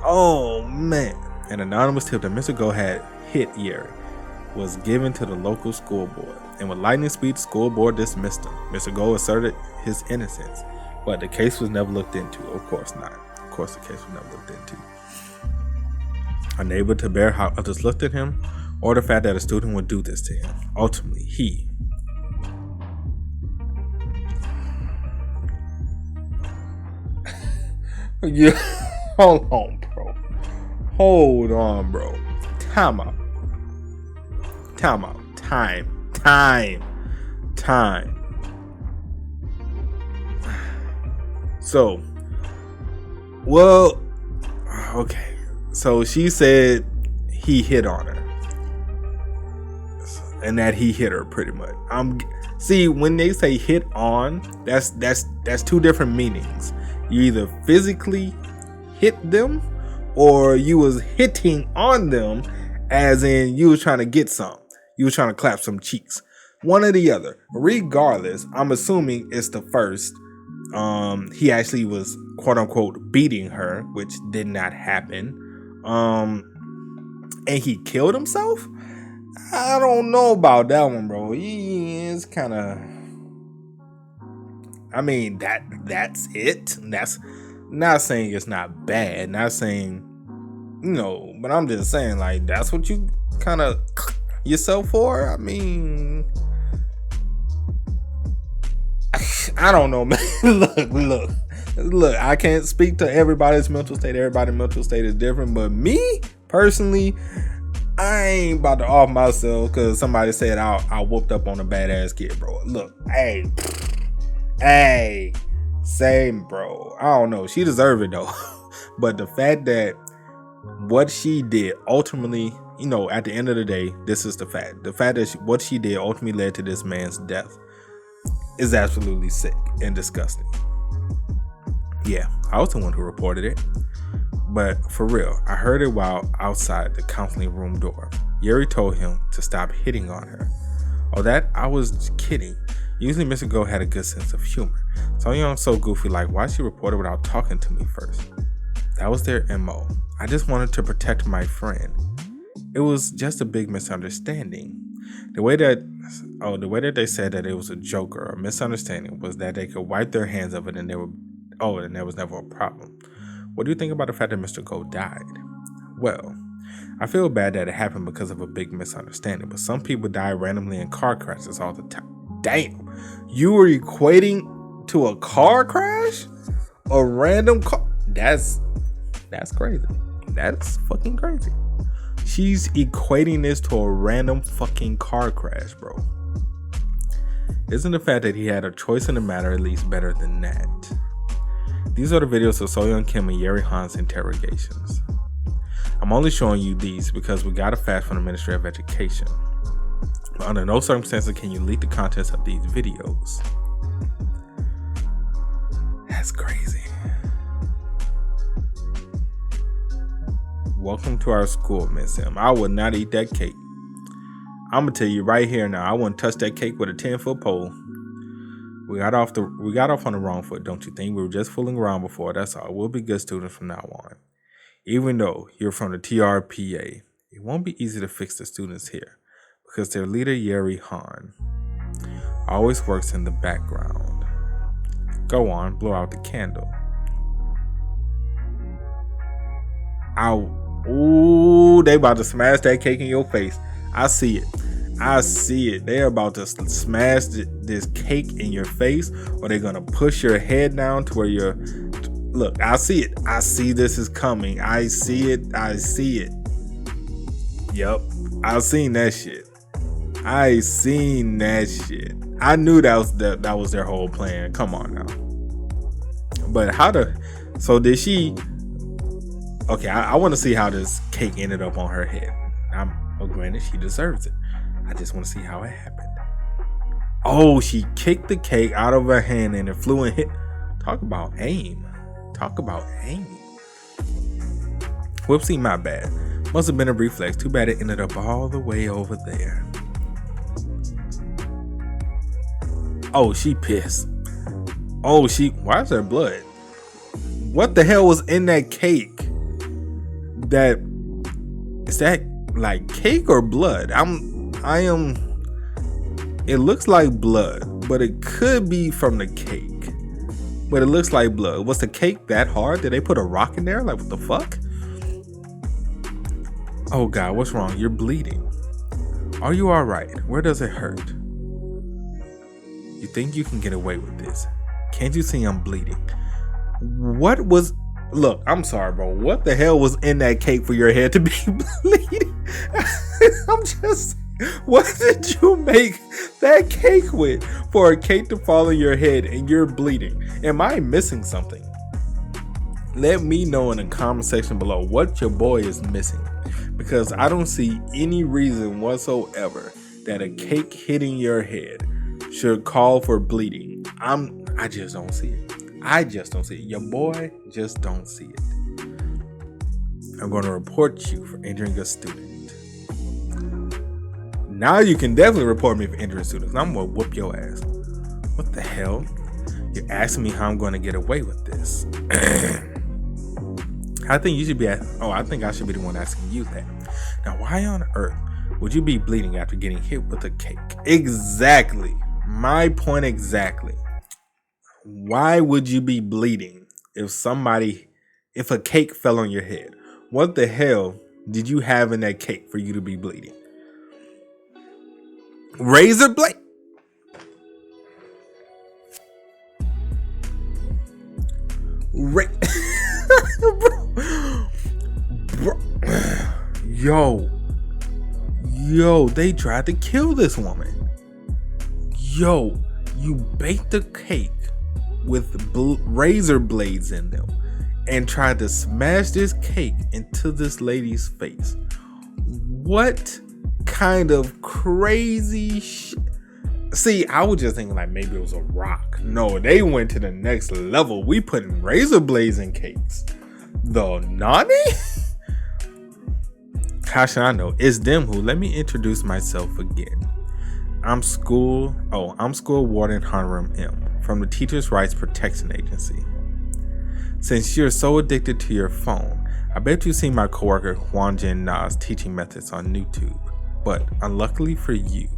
Oh, man. An anonymous tip that Mr. Go had hit Yeri was given to the local school board, and with lightning speed, the school board dismissed him. Mr. Go asserted his innocence, but the case was never looked into. Of course not. Of course, the case was never looked into. Unable to bear how others looked at him, or the fact that a student would do this to him. Ultimately, he yeah. Hold on, bro. Time out. So, well, okay. So she said he hit on her, and that he hit her pretty much. See, when they say hit on, that's two different meanings. You either physically hit them, or you was hitting on them, as in you was trying to get some. You was trying to clap some cheeks. One or the other. Regardless, I'm assuming it's the first. He actually was quote unquote beating her, which did not happen. And he killed himself? I don't know about that one, bro. He is kind of, I mean, that's it. That's not saying it's not bad. Not saying, but I'm just saying, like, that's what you kind of yourself for. I mean, I don't know, man. Look, I can't speak to everybody's mental state. Everybody's mental state is different, but me personally, I ain't about to off myself because somebody said I whooped up on a badass kid, bro. Look, hey, same, bro. I don't know. She deserved it though. But the fact that what she did ultimately, at the end of the day, this is the fact. The fact that what she did ultimately led to this man's death is absolutely sick and disgusting. Yeah, I was the one who reported it. But for real, I heard it while outside the counseling room door. Yeri told him to stop hitting on her. Oh, that? I was kidding. Usually Mr. Go had a good sense of humor. So so goofy, like, why she reported without talking to me first? That was their MO. I just wanted to protect my friend. It was just a big misunderstanding. The way that they said that it was a joke or a misunderstanding was that they could wipe their hands of it and there was never a problem. What do you think about the fact that Mr. Go died? Well, I feel bad that it happened because of a big misunderstanding, but some people die randomly in car crashes all the time. Damn, you were equating to a car crash? A random car? That's crazy. That's fucking crazy. She's equating this to a random fucking car crash, bro. Isn't the fact that he had a choice in the matter at least better than that? These are the videos of Soyeon Kim and Yeri Han's interrogations. I'm only showing you these because we got a fax from the Ministry of Education. But under no circumstances can you leak the contents of these videos. That's crazy. Welcome to our school, Miss M. I would not eat that cake. I'm gonna tell you right here now, I wouldn't touch that cake with a 10-foot pole. We got off on the wrong foot, don't you think? We were just fooling around before, that's all. We'll be good students from now on. Even though you're from the TRPA, it won't be easy to fix the students here because their leader, Yeri Han, always works in the background. Go on, blow out the candle. Ow. Ooh, they about to smash that cake in your face. I see it. They're about to smash this cake in your face, or they're gonna push your head down to where you're. Look, I see it. I see this is coming. I see it. Yep, I've seen that shit. I knew that was their whole plan. Come on now. But so did she? Okay, I want to see how this cake ended up on her head. Granted, she deserves it. I just want to see how it happened. Oh, she kicked the cake out of her hand and it flew and hit. Talk about aim. Talk about aim. Whoopsie, my bad. Must have been a reflex. Too bad it ended up all the way over there. Oh, she pissed. Oh, why is there blood? What the hell was in that cake? Is that like cake or blood? It looks like blood, but it could be from the cake. But it looks like blood. Was the cake that hard? Did they put a rock in there? Like, what the fuck? Oh God, what's wrong? You're bleeding. Are you alright? Where does it hurt? You think you can get away with this? Can't you see I'm bleeding? Look, I'm sorry, bro. What the hell was in that cake for your head to be bleeding? What did you make that cake with for a cake to fall on your head and you're bleeding? Am I missing something? Let me know in the comment section below what your boy is missing, because I don't see any reason whatsoever that a cake hitting your head should call for bleeding. I just don't see it. I just don't see it. Your boy just don't see it. I'm going to report you for injuring a student. Now you can definitely report me for injuring students. I'm going to whoop your ass. What the hell? You're asking me how I'm going to get away with this. I think you should be I think I should be the one asking you that. Now, why on earth would you be bleeding after getting hit with a cake? Exactly. My point exactly. Why would you be bleeding if a cake fell on your head? What the hell did you have in that cake for you to be bleeding? Razor blade? Bro. Yo, they tried to kill this woman. Yo, you baked the cake with razor blades in them and tried to smash this cake into this lady's face. What kind of crazy shit? See, I was just thinking like maybe it was a rock. No, they went to the next level. We putting razor blades in cakes. The Nani? How should I know? It's them who. Let me introduce myself again. I'm school warden Hanram M from the Teachers' Rights Protection Agency. Since you're so addicted to your phone, I bet you've seen my coworker Hwanjin Na's teaching methods on YouTube. But unluckily for you,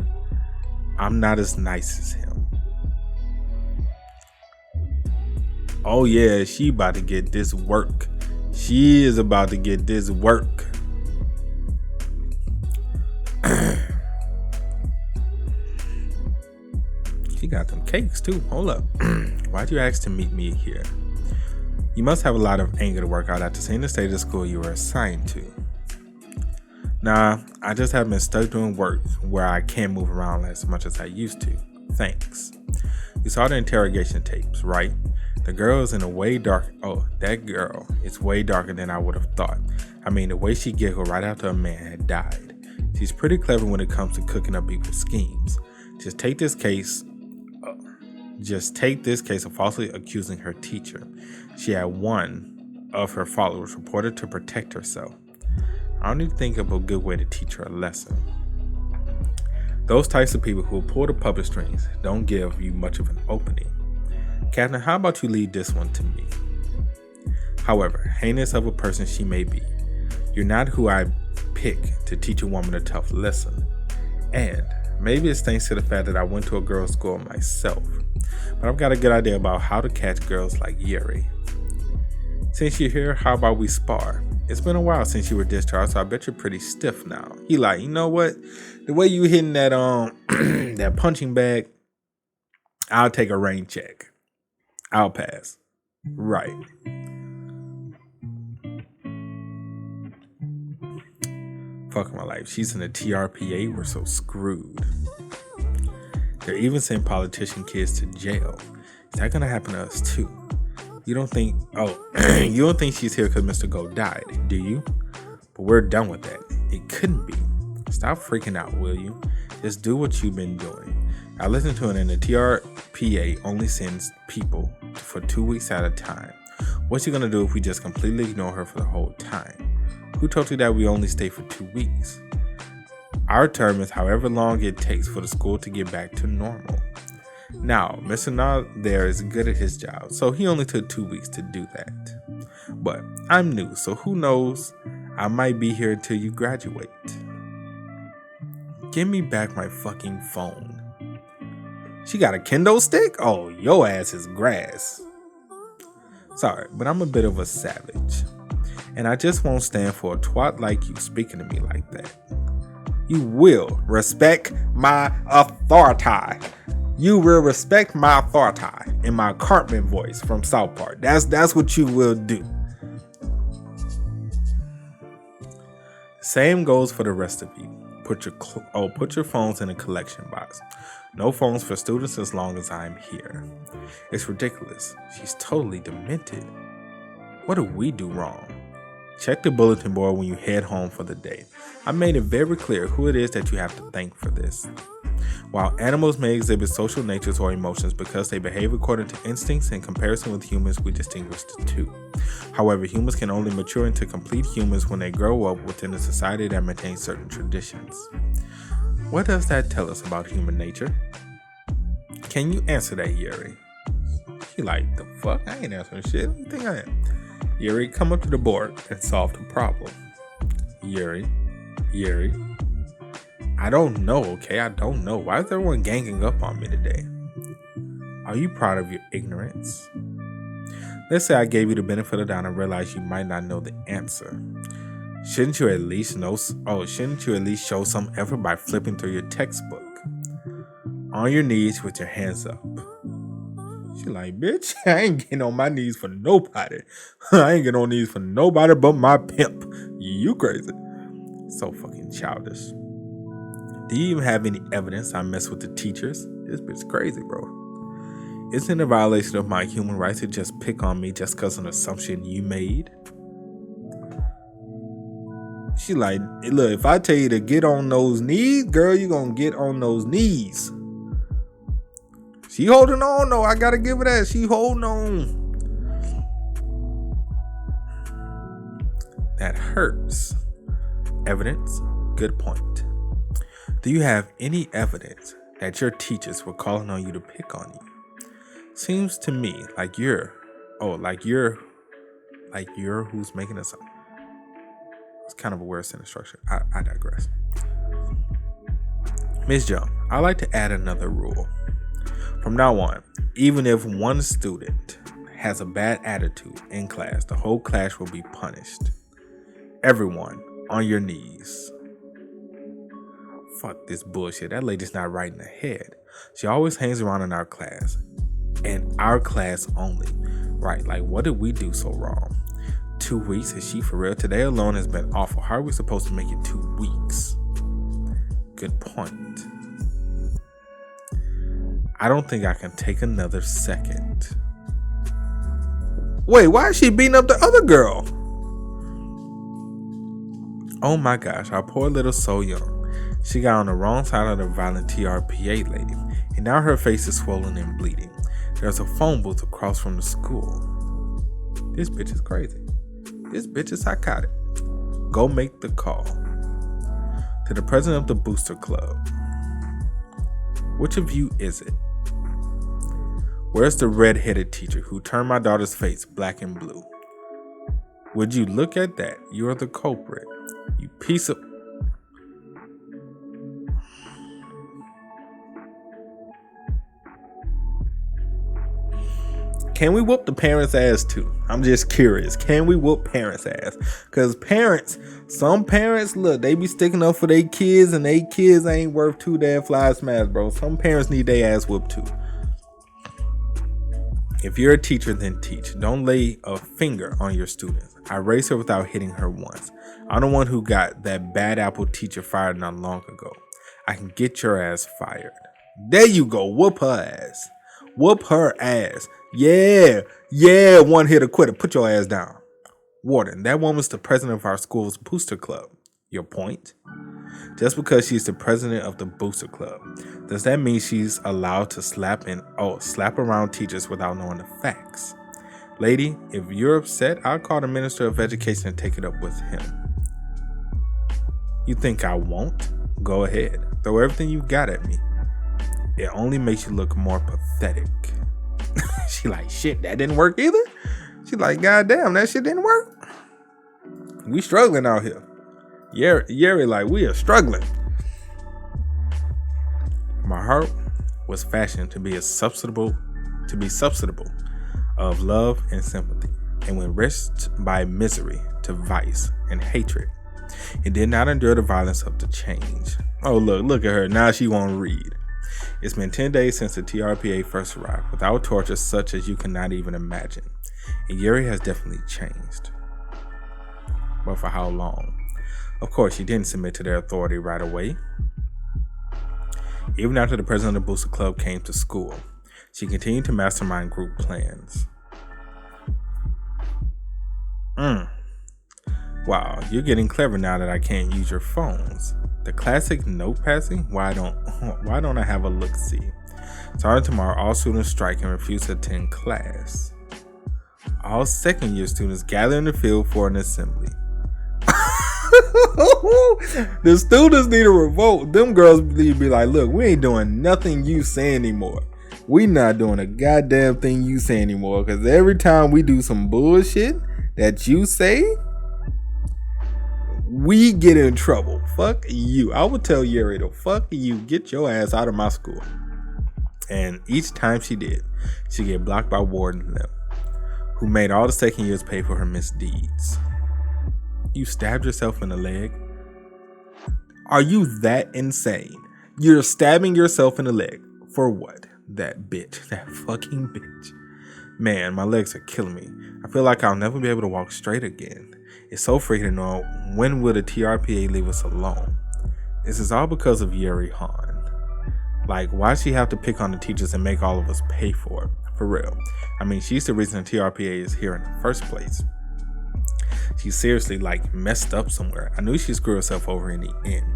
I'm not as nice as him. Oh yeah, she about to get this work. She is about to get this work. She got them cakes too. Hold up. Why'd you ask to meet me here? You must have a lot of anger to work out after seeing the state of school you were assigned to. Nah, I just have been stuck doing work where I can't move around as much as I used to. Thanks. You saw the interrogation tapes, right? The girl is in a way dark. Oh, that girl is way darker than I would have thought. I mean, the way she giggled right after a man had died. She's pretty clever when it comes to cooking up people's schemes. Just take this case of falsely accusing her teacher. She had one of her followers reported to protect herself. I don't need to think of a good way to teach her a lesson. Those types of people who pull the puppet strings don't give you much of an opening. Captain, how about you leave this one to me? However, heinous of a person she may be, you're not who I pick to teach a woman a tough lesson. And maybe it's thanks to the fact that I went to a girls' school myself, but I've got a good idea about how to catch girls like Yuri. Since you're here, how about we spar? It's been a while since you were discharged, so I bet you're pretty stiff now. He like, you know what? The way you hitting that that punching bag, I'll take a rain check. I'll pass. Right. Fuck my life. She's in the TRPA. We're so screwed. They're even sending politician kids to jail. Is that gonna happen to us too? You don't think she's here because Mr. Gold died, do you? But we're done with that. It couldn't be. Stop freaking out, will you? Just do what you've been doing. I listened to it, and the TRPA only sends people for 2 weeks at a time. What's she gonna do if we just completely ignore her for the whole time? Who told you that we only stay for 2 weeks? Our term is however long it takes for the school to get back to normal. Now, Mr. Na there is good at his job, so he only took 2 weeks to do that. But I'm new, so who knows? I might be here until you graduate. Give me back my fucking phone. She got a kendo stick? Oh, your ass is grass. Sorry, but I'm a bit of a savage. And I just won't stand for a twat like you speaking to me like that. You will respect my authority. You will respect my authority in my Cartman voice from South Park. That's what you will do. Same goes for the rest of you. Put your phones in a collection box. No phones for students as long as I'm here. It's ridiculous. She's totally demented. What do we do wrong? Check the bulletin board when you head home for the day. I made it very clear who it is that you have to thank for this. While animals may exhibit social natures or emotions because they behave according to instincts, in comparison with humans, we distinguish the two. However, humans can only mature into complete humans when they grow up within a society that maintains certain traditions. What does that tell us about human nature? Can you answer that, Yuri? She like, the fuck? I ain't answering shit. What do you think I am? Yuri, come up to the board and solve the problem. Yuri. I don't know, okay? I don't know. Why is everyone ganging up on me today? Are you proud of your ignorance? Let's say I gave you the benefit of the doubt and realized you might not know the answer. Shouldn't you at least show some effort by flipping through your textbook? On your knees with your hands up. She like, bitch, I ain't getting on my knees for nobody. I ain't getting on knees for nobody but my pimp. You crazy. So fucking childish. Do you even have any evidence I mess with the teachers? This bitch crazy, bro. Isn't it a violation of my human rights to just pick on me just because of an assumption you made? She like, look, if I tell you to get on those knees, girl, you gonna get on those knees. She holding on though. I gotta give her that. She holding on. That hurts. Evidence? Good point. Do you have any evidence that your teachers were calling on you to pick on you? Seems to me like you're who's making this up. It's kind of a weird sentence structure. I digress. Ms. Young, I'd like to add another rule. From now on, even if one student has a bad attitude in class, the whole class will be punished. Everyone on your knees. Fuck this bullshit. That lady's not right in the head. She always hangs around in our class. And our class only. Right, like what did we do so wrong? 2 weeks? Is she for real? Today alone has been awful. How are we supposed to make it 2 weeks? Good point. I don't think I can take another second. Wait, why is she beating up the other girl? Oh my gosh, our poor little So Young. She got on the wrong side of the violent TRPA lady, and now her face is swollen and bleeding. There's a phone booth across from the school. This bitch is crazy. This bitch is psychotic. Go make the call. To the president of the Booster Club. Which of you is it? Where's the red-headed teacher who turned my daughter's face black and blue? Would you look at that? You're the culprit. You piece of... Can we whoop the parents' ass too? I'm just curious. Can we whoop parents' ass? Because some parents, look, they be sticking up for their kids and their kids ain't worth two damn fly smash, bro. Some parents need their ass whooped too. If you're a teacher, then teach. Don't lay a finger on your students. I raised her without hitting her once. I'm the one who got that bad apple teacher fired not long ago. I can get your ass fired. There you go. Whoop her ass. Whoop her ass. Yeah, one hitter quitter. Put your ass down. Warden, that woman's the president of our school's booster club. Your point? Just because she's the president of the Booster Club, does that mean she's allowed to slap around teachers without knowing the facts? Lady, if you're upset, I'll call the Minister of Education and take it up with him. You think I won't? Go ahead. Throw everything you got at me. It only makes you look more pathetic. She like, shit, that didn't work either? She like, God damn, that shit didn't work? We struggling out here. Yeri like, we are struggling. My heart was fashioned to be substitutable of love and sympathy, and when wrenched by misery to vice and hatred, it did not endure the violence of the change. Oh, look at her. Now she won't read. It's been 10 days since the TRPA first arrived, without torture such as you cannot even imagine. And Yuri has definitely changed. But for how long? Of course, she didn't submit to their authority right away. Even after the president of the Booster Club came to school, she continued to mastermind group plans. Wow, you're getting clever now that I can't use your phones. The classic note passing? Why don't I have a look-see? Starting tomorrow, all students strike and refuse to attend class. All second-year students gather in the field for an assembly. The students need to revolt. Them girls need to be like, look, we ain't doing nothing you say anymore. We not doing a goddamn thing you say anymore. Because every time we do some bullshit that you say, we get in trouble. Fuck you. I would tell Yuri to fuck you. Get your ass out of my school. And each time she did, she get blocked by Warden and them, who made all the second years pay for her misdeeds. You stabbed yourself in the leg? Are you that insane? You're stabbing yourself in the leg. For what? That bitch. That fucking bitch. Man, my legs are killing me. I feel like I'll never be able to walk straight again. It's so freaking to know, when will the TRPA leave us alone? This is all because of Yuri Han. Like, why she have to pick on the teachers and make all of us pay for it? For real. I mean, she's the reason the TRPA is here in the first place. She seriously, like, messed up somewhere. I knew she'd screw herself over in the end.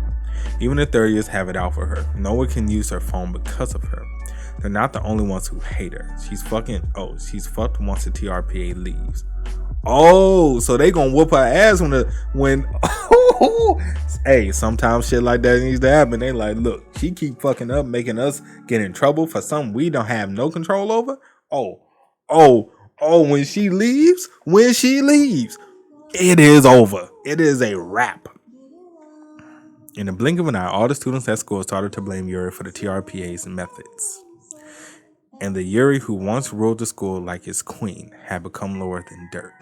Even the third years have it out for her. No one can use her phone because of her. They're not the only ones who hate her. She's fucked once the TRPA leaves. Oh, so they gonna whoop her ass hey, sometimes shit like that needs to happen. They like, look, she keep fucking up, making us get in trouble for something we don't have no control over. When she leaves, it is over. It is a wrap. In the blink of an eye, all the students at school started to blame Yuri for the TRPA's methods. And the Yuri who once ruled the school like his queen had become lower than dirt.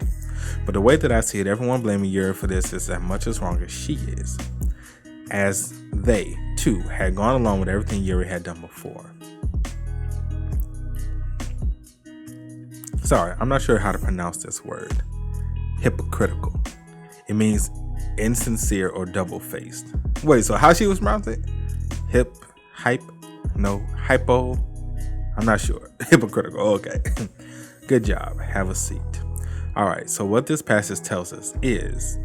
But the way that I see it, everyone blaming Yuri for this is as much as wrong as she is, as they, too, had gone along with everything Yuri had done before. Sorry, I'm not sure how to pronounce this word. Hypocritical. It means insincere or double-faced. Wait, so how she was pronounced it? Hypo? I'm not sure. Hypocritical. Okay. Good job. Have a seat. All right. So what this passage tells us is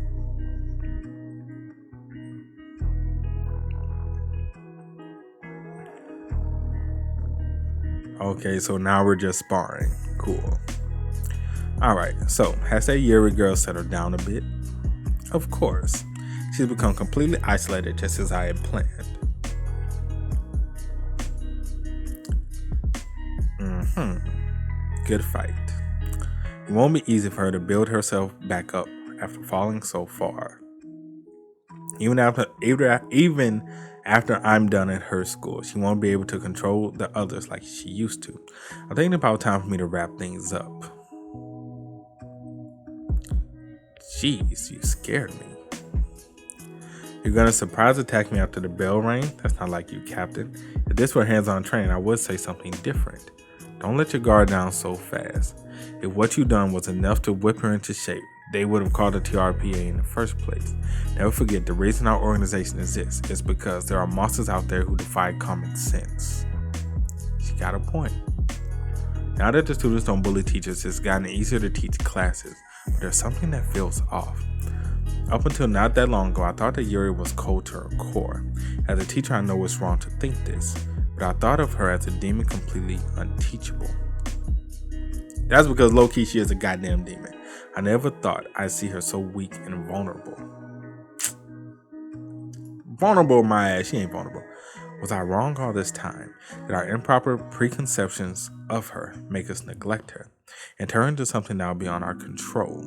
okay. So now we're just sparring. Cool. All right. So has that Yuri girl settled down a bit? Of course. She's become completely isolated, just as I had planned. Good fight. It won't be easy for her to build herself back up after falling so far. Even after I'm done at her school, she won't be able to control the others like she used to. I think it's about time for me to wrap things up. Jeez, you scared me. You're gonna surprise attack me after the bell rang? That's not like you, Captain. If this were hands-on training, I would say something different. Don't let your guard down so fast. If what you done was enough to whip her into shape, they would have called the TRPA in the first place. Never forget, the reason our organization exists is because there are monsters out there who defy common sense. She got a point. Now that the students don't bully teachers, it's gotten easier to teach classes, but there's something that feels off. Up until not that long ago, I thought that Yuri was cold to her core. As a teacher, I know it's wrong to think this, but I thought of her as a demon completely unteachable. That's because low-key she is a goddamn demon. I never thought I'd see her so weak and vulnerable. Vulnerable, my ass. She ain't vulnerable. Was I wrong all this time? Did our improper preconceptions of her make us neglect her and turn into something now beyond our control?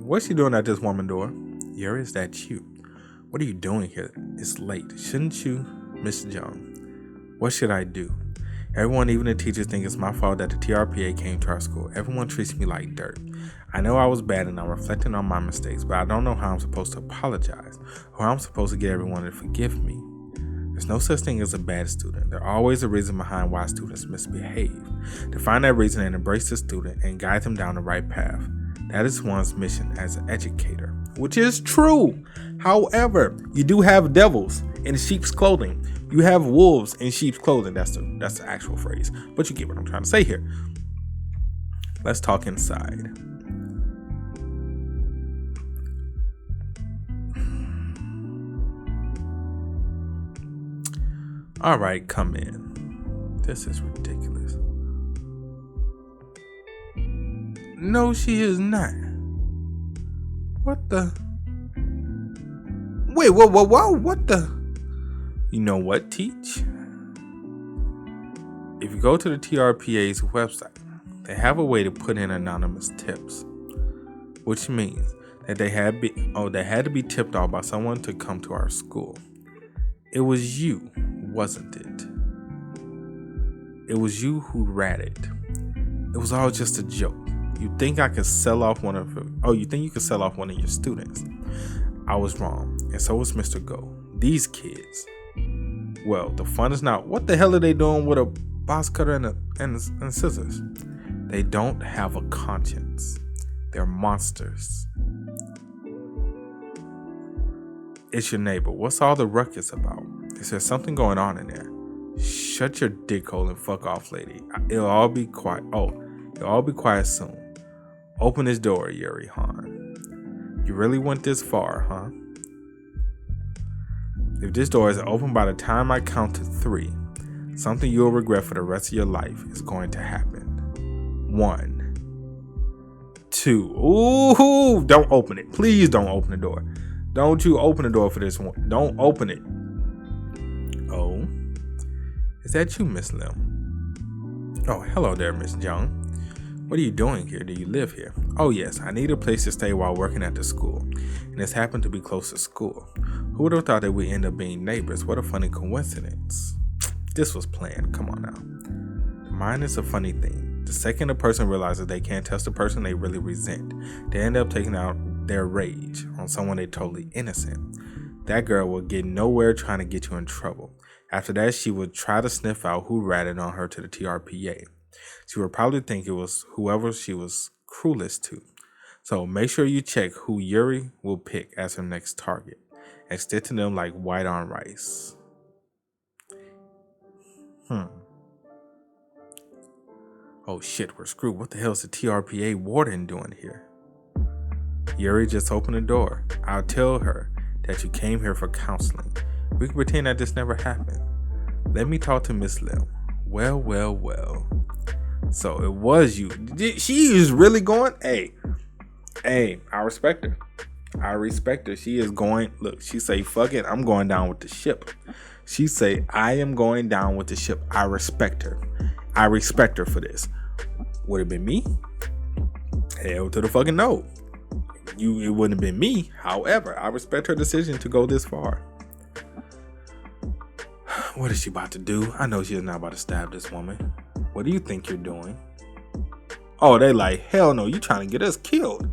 What's she doing at this woman door? Yuri, is that you? What are you doing here? It's late. Shouldn't you, Miss Young? What should I do? Everyone, even the teachers, think it's my fault that the TRPA came to our school. Everyone treats me like dirt. I know I was bad and I'm reflecting on my mistakes, but I don't know how I'm supposed to apologize or how I'm supposed to get everyone to forgive me. There's no such thing as a bad student. There's always a reason behind why students misbehave. To find that reason and embrace the student and guide them down the right path. That is one's mission as an educator, which is true. However, you do have devils in sheep's clothing. You have wolves in sheep's clothing. That's the actual phrase. But you get what I'm trying to say here. Let's talk inside. All right, come in. This is ridiculous. No, she is not. What the? Wait, whoa, what the? You know what, Teach? If you go to the TRPA's website, they have a way to put in anonymous tips, which means that they had to be tipped off by someone to come to our school. It was you, wasn't it? It was you who ratted. It was all just a joke. You think I could sell off one of you think you could sell off one of your students? I was wrong, and so was Mr. Go. These kids. Well, the fun is not. What the hell are they doing with a box cutter and scissors? They don't have a conscience. They're monsters. It's your neighbor. What's all the ruckus about? Is there something going on in there? Shut your dick hole and fuck off, lady. It'll all be quiet. It'll all be quiet soon. Open this door, Yuri Han. You really went this far, huh? If this door isn't open by the time I count to 3, something you'll regret for the rest of your life is going to happen. 1, 2. Ooh, don't open it. Please don't open the door. Don't you open the door for this one. Don't open it. Oh, is that you, Miss Lim? Oh, hello there, Miss Young. What are you doing here? Do you live here? Oh yes, I need a place to stay while working at the school, and it's happened to be close to school. Who would have thought that we'd end up being neighbors? What a funny coincidence. This was planned. Come on now. The mind is a funny thing. The second a person realizes they can't trust the person they really resent, they end up taking out their rage on someone they totally innocent. That girl will get nowhere trying to get you in trouble. After that, she would try to sniff out who ratted on her to the TRPA. She would probably think it was whoever she was cruelest to. So make sure you check who Yuri will pick as her next target and stick to them like white on rice. Oh shit, we're screwed. What the hell is the TRPA warden doing here? Yuri, just open the door. I'll tell her that you came here for counseling. We can pretend that this never happened. Let me talk to Miss Lim. Well. So it was you. She is really going. Hey, I respect her. She is going. Look, she say, fuck it, I'm going down with the ship. She say, I am going down with the ship. I respect her. I respect her for this. Would it have been me? Hell to the fucking no. It wouldn't have been me. However, I respect her decision to go this far. What is she about to do? I know she is not about to stab this woman. What do you think you're doing? Oh, they like, hell no, you trying to get us killed.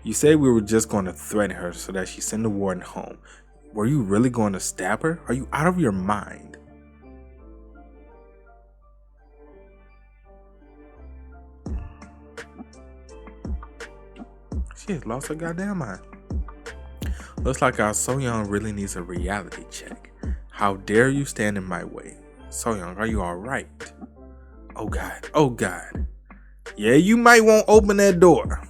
You said we were just going to threaten her so that she send the warden home. Were you really going to stab her? Are you out of your mind? She has lost her goddamn mind. Looks like our So Young really needs a reality check. How dare you stand in my way? Soyoung, are you alright? Oh God. Oh God. Yeah, you might want to open that door.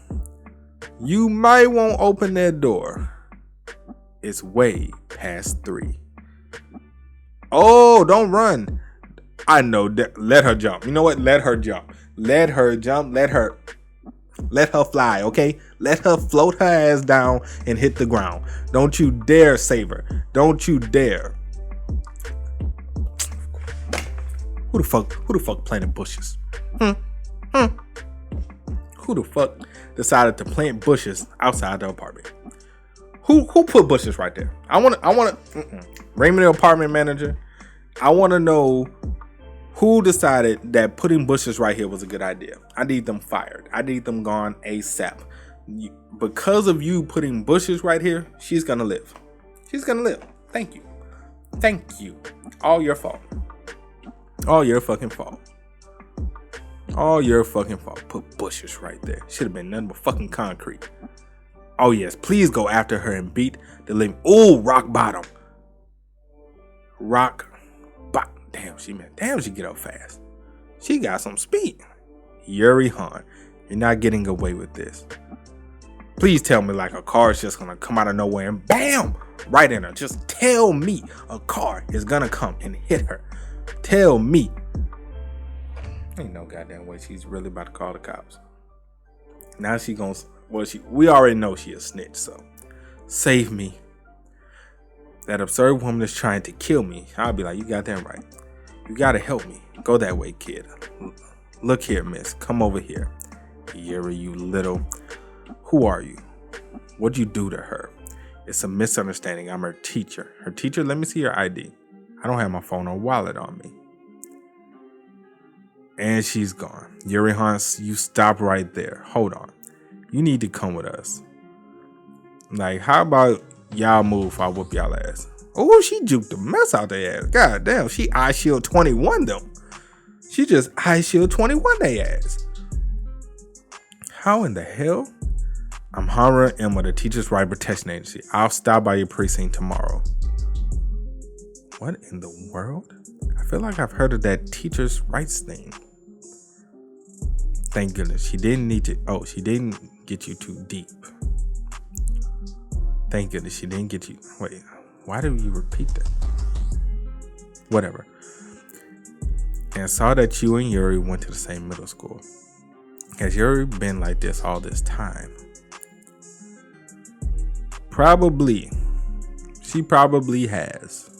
You might want to open that door. It's way past 3. Oh, don't run. I know that. Let her jump. You know what? Let her jump. Let her jump. Let her fly, okay? Let her float her ass down and hit the ground. Don't you dare save her. Don't you dare. Who the fuck planted bushes? Who the fuck decided to plant bushes outside the apartment? Who put bushes right there? I want to Raymond, the apartment manager. I want to know who decided that putting bushes right here was a good idea. I need them fired. I need them gone ASAP. Because of you putting bushes right here, she's gonna live. She's gonna live. Thank you. Thank you. All your fault. All your fucking fault. All your fucking fault. Put bushes right there. Should have been nothing but fucking concrete. Oh yes, please go after her and beat the living. Oh, rock bottom. Rock bottom. Damn, she get up fast. She got some speed. Yuri Han, you're not getting away with this. Please tell me like a car is just gonna come out of nowhere and bam, right in her. Just tell me a car is gonna come and hit her. Tell me. Ain't no goddamn way she's really about to call the cops. Now she gonna, we already know she a snitch, so save me. That absurd woman is trying to kill me. I'll be like, you goddamn right. You gotta help me. Go that way, kid. Look here, miss. Come over here. Yuri, you little. Who are you? What'd you do to her? It's a misunderstanding. I'm her teacher. Her teacher? Let me see your ID. I don't have my phone or wallet on me. And she's gone. Yuri Hans, you stop right there. Hold on. You need to come with us. Like, how about y'all move? I'll whoop y'all ass. Oh, she juked the mess out their ass. God damn, she Eye Shield 21 them. She just Eye Shield 21 their ass. How in the hell? I'm Hara Emma, the Teachers' Right Protection Agency. I'll stop by your precinct tomorrow. What in the world? I feel like I've heard of that teachers' rights thing. Thank goodness. She didn't need to. Oh, she didn't get you too deep. Thank goodness she didn't get you. Wait, why do you repeat that? Whatever. And saw that you and Yuri went to the same middle school. Has Yuri been like this all this time? Probably. She probably has.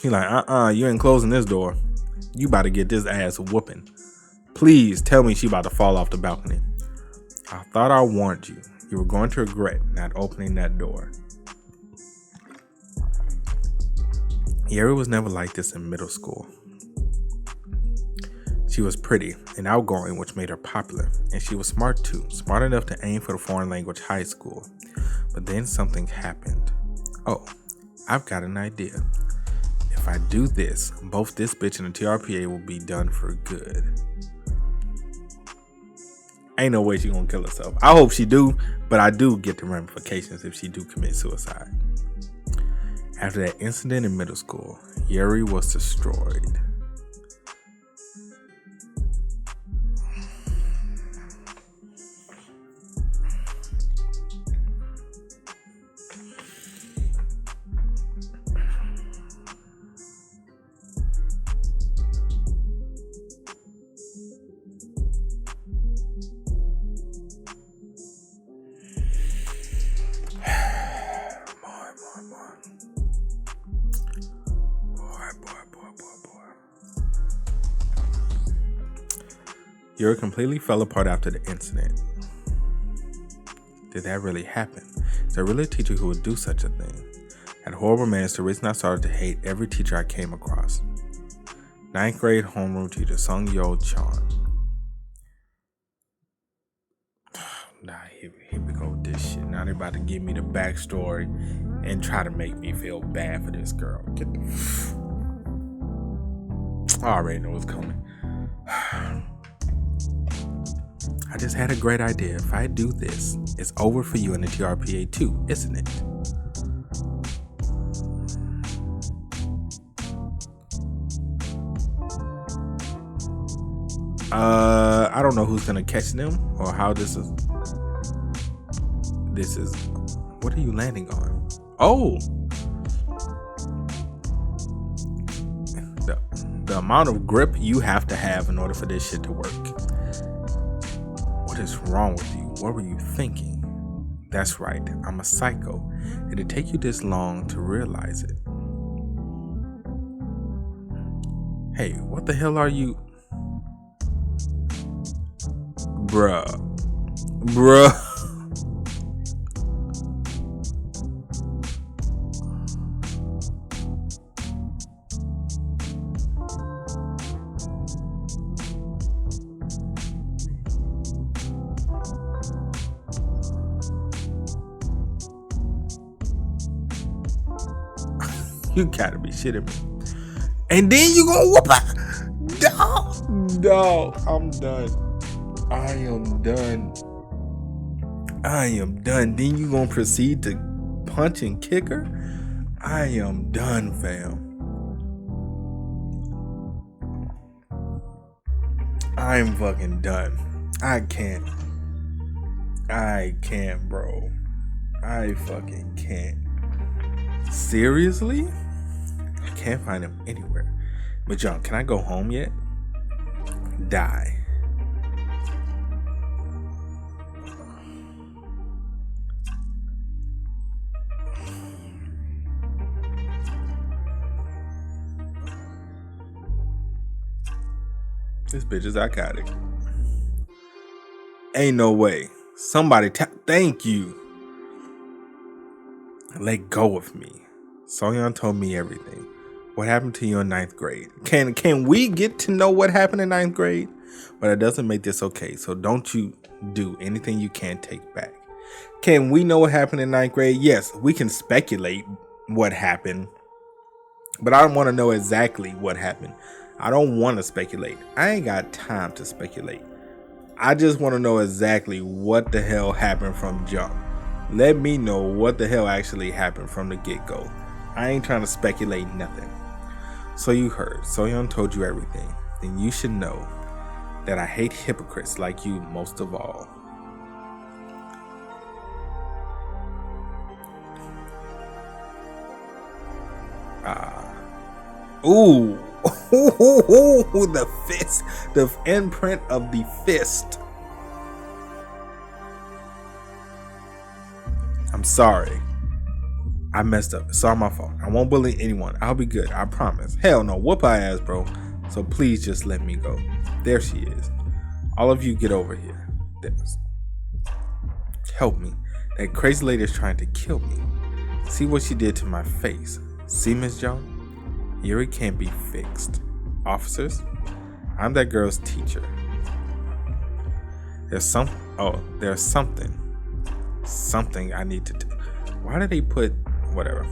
He like, you ain't closing this door. You about to get this ass whooping. Please tell me she about to fall off the balcony. I thought I warned you. You were going to regret not opening that door. Yuri was never like this in middle school. She was pretty and outgoing, which made her popular, and she was smart too, smart enough to aim for the foreign language high school. But then something happened. Oh, I've got an idea. If I do this, both this bitch and the TRPA will be done for good. Ain't no way she gonna kill herself. I hope she do, but I do get the ramifications if she do commit suicide. After that incident in middle school, Yuri was destroyed. Yuri completely fell apart after the incident. Did that really happen? Is there really a teacher who would do such a thing? That horrible man is the reason I started to hate every teacher I came across. 9th grade homeroom teacher Sung Yo Chan. Nah, here we go with this shit. Now they're about to give me the backstory and try to make me feel bad for this girl. Get the I already know what's coming. I just had a great idea. If I do this, it's over for you and the TRPA too, isn't it? I don't know who's gonna catch them or how this is. What are you landing on? Oh, the amount of grip you have to have in order for this shit to work. What is wrong with you? What were you thinking? That's right, I'm a psycho. Did it take you this long to realize it? Hey, what the hell are you? Bruh. You gotta be shitting me. And then you gonna whoop her? No, I'm done. I am done. Then you gonna proceed to punch and kick her? I am done, fam. I'm fucking done. I can't, bro. I fucking can't. Seriously? I can't find him anywhere. But John, can I go home yet? Die. This bitch is psychotic. Ain't no way. Somebody thank you. Let go of me. Soyeon told me everything. What happened to you in 9th grade? Can we get to know what happened in 9th grade? But it doesn't make this okay. So don't you do anything you can't take back. Can we know what happened in 9th grade? Yes, we can speculate what happened. But I don't want to know exactly what happened. I don't want to speculate. I ain't got time to speculate. I just want to know exactly what the hell happened from jump. Let me know what the hell actually happened from the get-go. I ain't trying to speculate nothing. So you heard. Soyeon told you everything. Then you should know that I hate hypocrites like you most of all. Ooh. The fist. The imprint of the fist. I'm sorry. I messed up. It's all my fault. I won't bully anyone. I'll be good. I promise. Hell no. Whoop her ass, bro. So please just let me go. There she is. All of you get over here. Help me. That crazy lady is trying to kill me. See what she did to my face. See, Miss Jones? Yuri can't be fixed. Officers, I'm that girl's teacher. There's something I need to do. Why did they put whatever?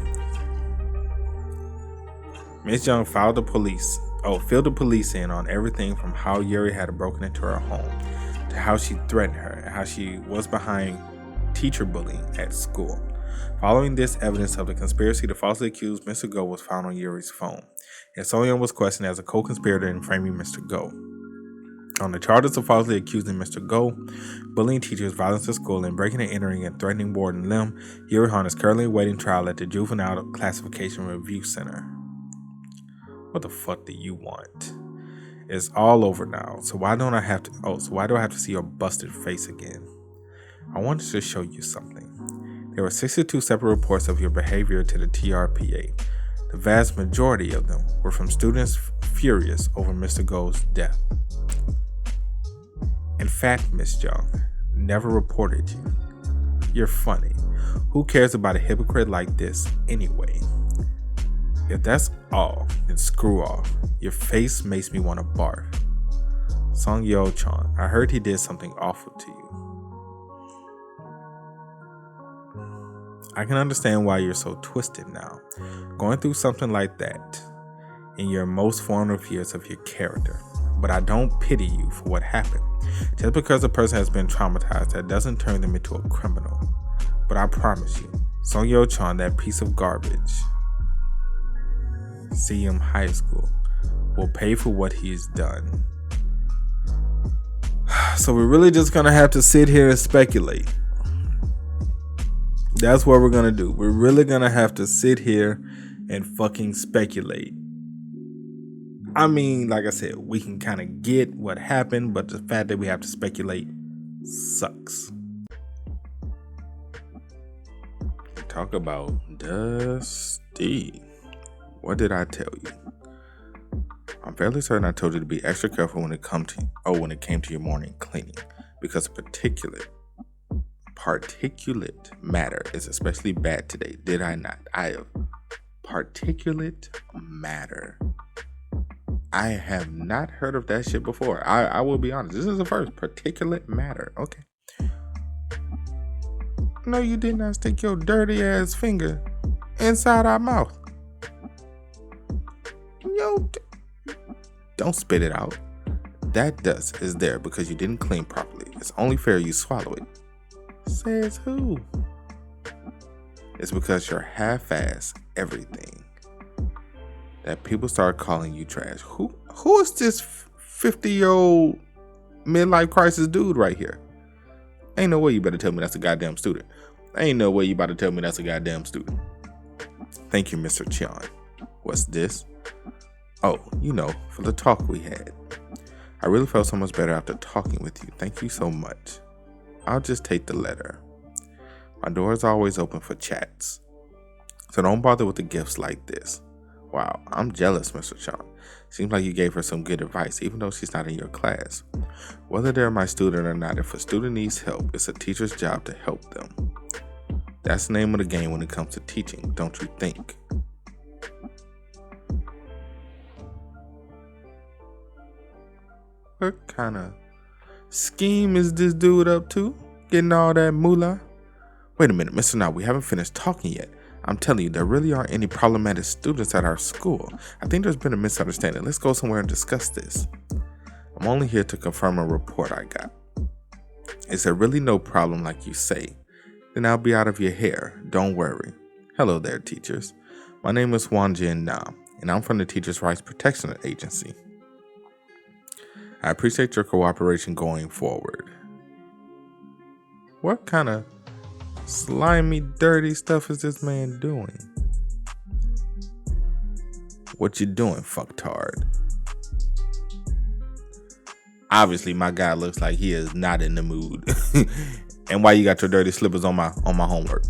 Miss Young filled the police in on everything from how Yuri had broken into her home to how she threatened her and how she was behind teacher bullying at school. Following this, evidence of the conspiracy to falsely accuse Mr. Go was found on Yuri's phone, and Soyeon was questioned as a co-conspirator in framing Mr. Go. On the charges of falsely accusing Mr. Go, bullying teachers, violence at school, and breaking and entering and threatening Warden Lim, Yuri Han is currently awaiting trial at the Juvenile Classification Review Center. What the fuck do you want? It's all over now, so why do I have to see your busted face again? I wanted to show you something. There were 62 separate reports of your behavior to the TRPA. The vast majority of them were from students furious over Mr. Go's death. In fact, Miss Young never reported you. You're funny. Who cares about a hypocrite like this anyway? If that's all, then screw off. Your face makes me want to barf. Song Yo-chan, I heard he did something awful to you. I can understand why you're so twisted now, going through something like that in your most formative years of your character. But I don't pity you for what happened. Just because a person has been traumatized, that doesn't turn them into a criminal. But I promise you, Song Yo-chan, that piece of garbage, CM High School, will pay for what he's done. So we're really just gonna have to sit here and speculate. That's what we're gonna do. We're really gonna have to sit here and fucking speculate. I mean, like I said, we can kind of get what happened, but the fact that we have to speculate sucks. Talk about Dusty. What did I tell you? I'm fairly certain I told you to be extra careful when it came to your morning cleaning, because particulate matter is especially bad today. Did I not? Particulate matter. I have not heard of that shit before. I will be honest. This is the first. Particulate matter. Okay. No, you did not stick your dirty ass finger inside our mouth. Yo, don't spit it out. That dust is there because you didn't clean properly. It's only fair you swallow it. Says who? It's because you're half-ass everything that people start calling you trash. Who is this 50-year-old midlife crisis dude right here? Ain't no way you better tell me that's a goddamn student. Ain't no way you about to tell me that's a goddamn student. Thank you, Mr. Chion. What's this? Oh, for the talk we had. I really felt so much better after talking with you. Thank you so much. I'll just take the letter. My door is always open for chats, so don't bother with the gifts like this. Wow, I'm jealous, Mr. Chion. Seems like you gave her some good advice, even though she's not in your class. Whether they're my student or not, if a student needs help, it's a teacher's job to help them. That's the name of the game when it comes to teaching, don't you think? What kind of scheme is this dude up to? Getting all that moolah? Wait a minute, Mr. Now, we haven't finished talking yet. I'm telling you, there really aren't any problematic students at our school. I think there's been a misunderstanding. Let's go somewhere and discuss this. I'm only here to confirm a report I got. Is there really no problem like you say? Then I'll be out of your hair. Don't worry. Hello there, teachers. My name is Wan Jin Na, and I'm from the Teachers' Rights Protection Agency. I appreciate your cooperation going forward. What kind of slimy, dirty stuff is this man doing? What you doing, fucktard? Obviously, my guy looks like he is not in the mood. And why you got your dirty slippers on my homework?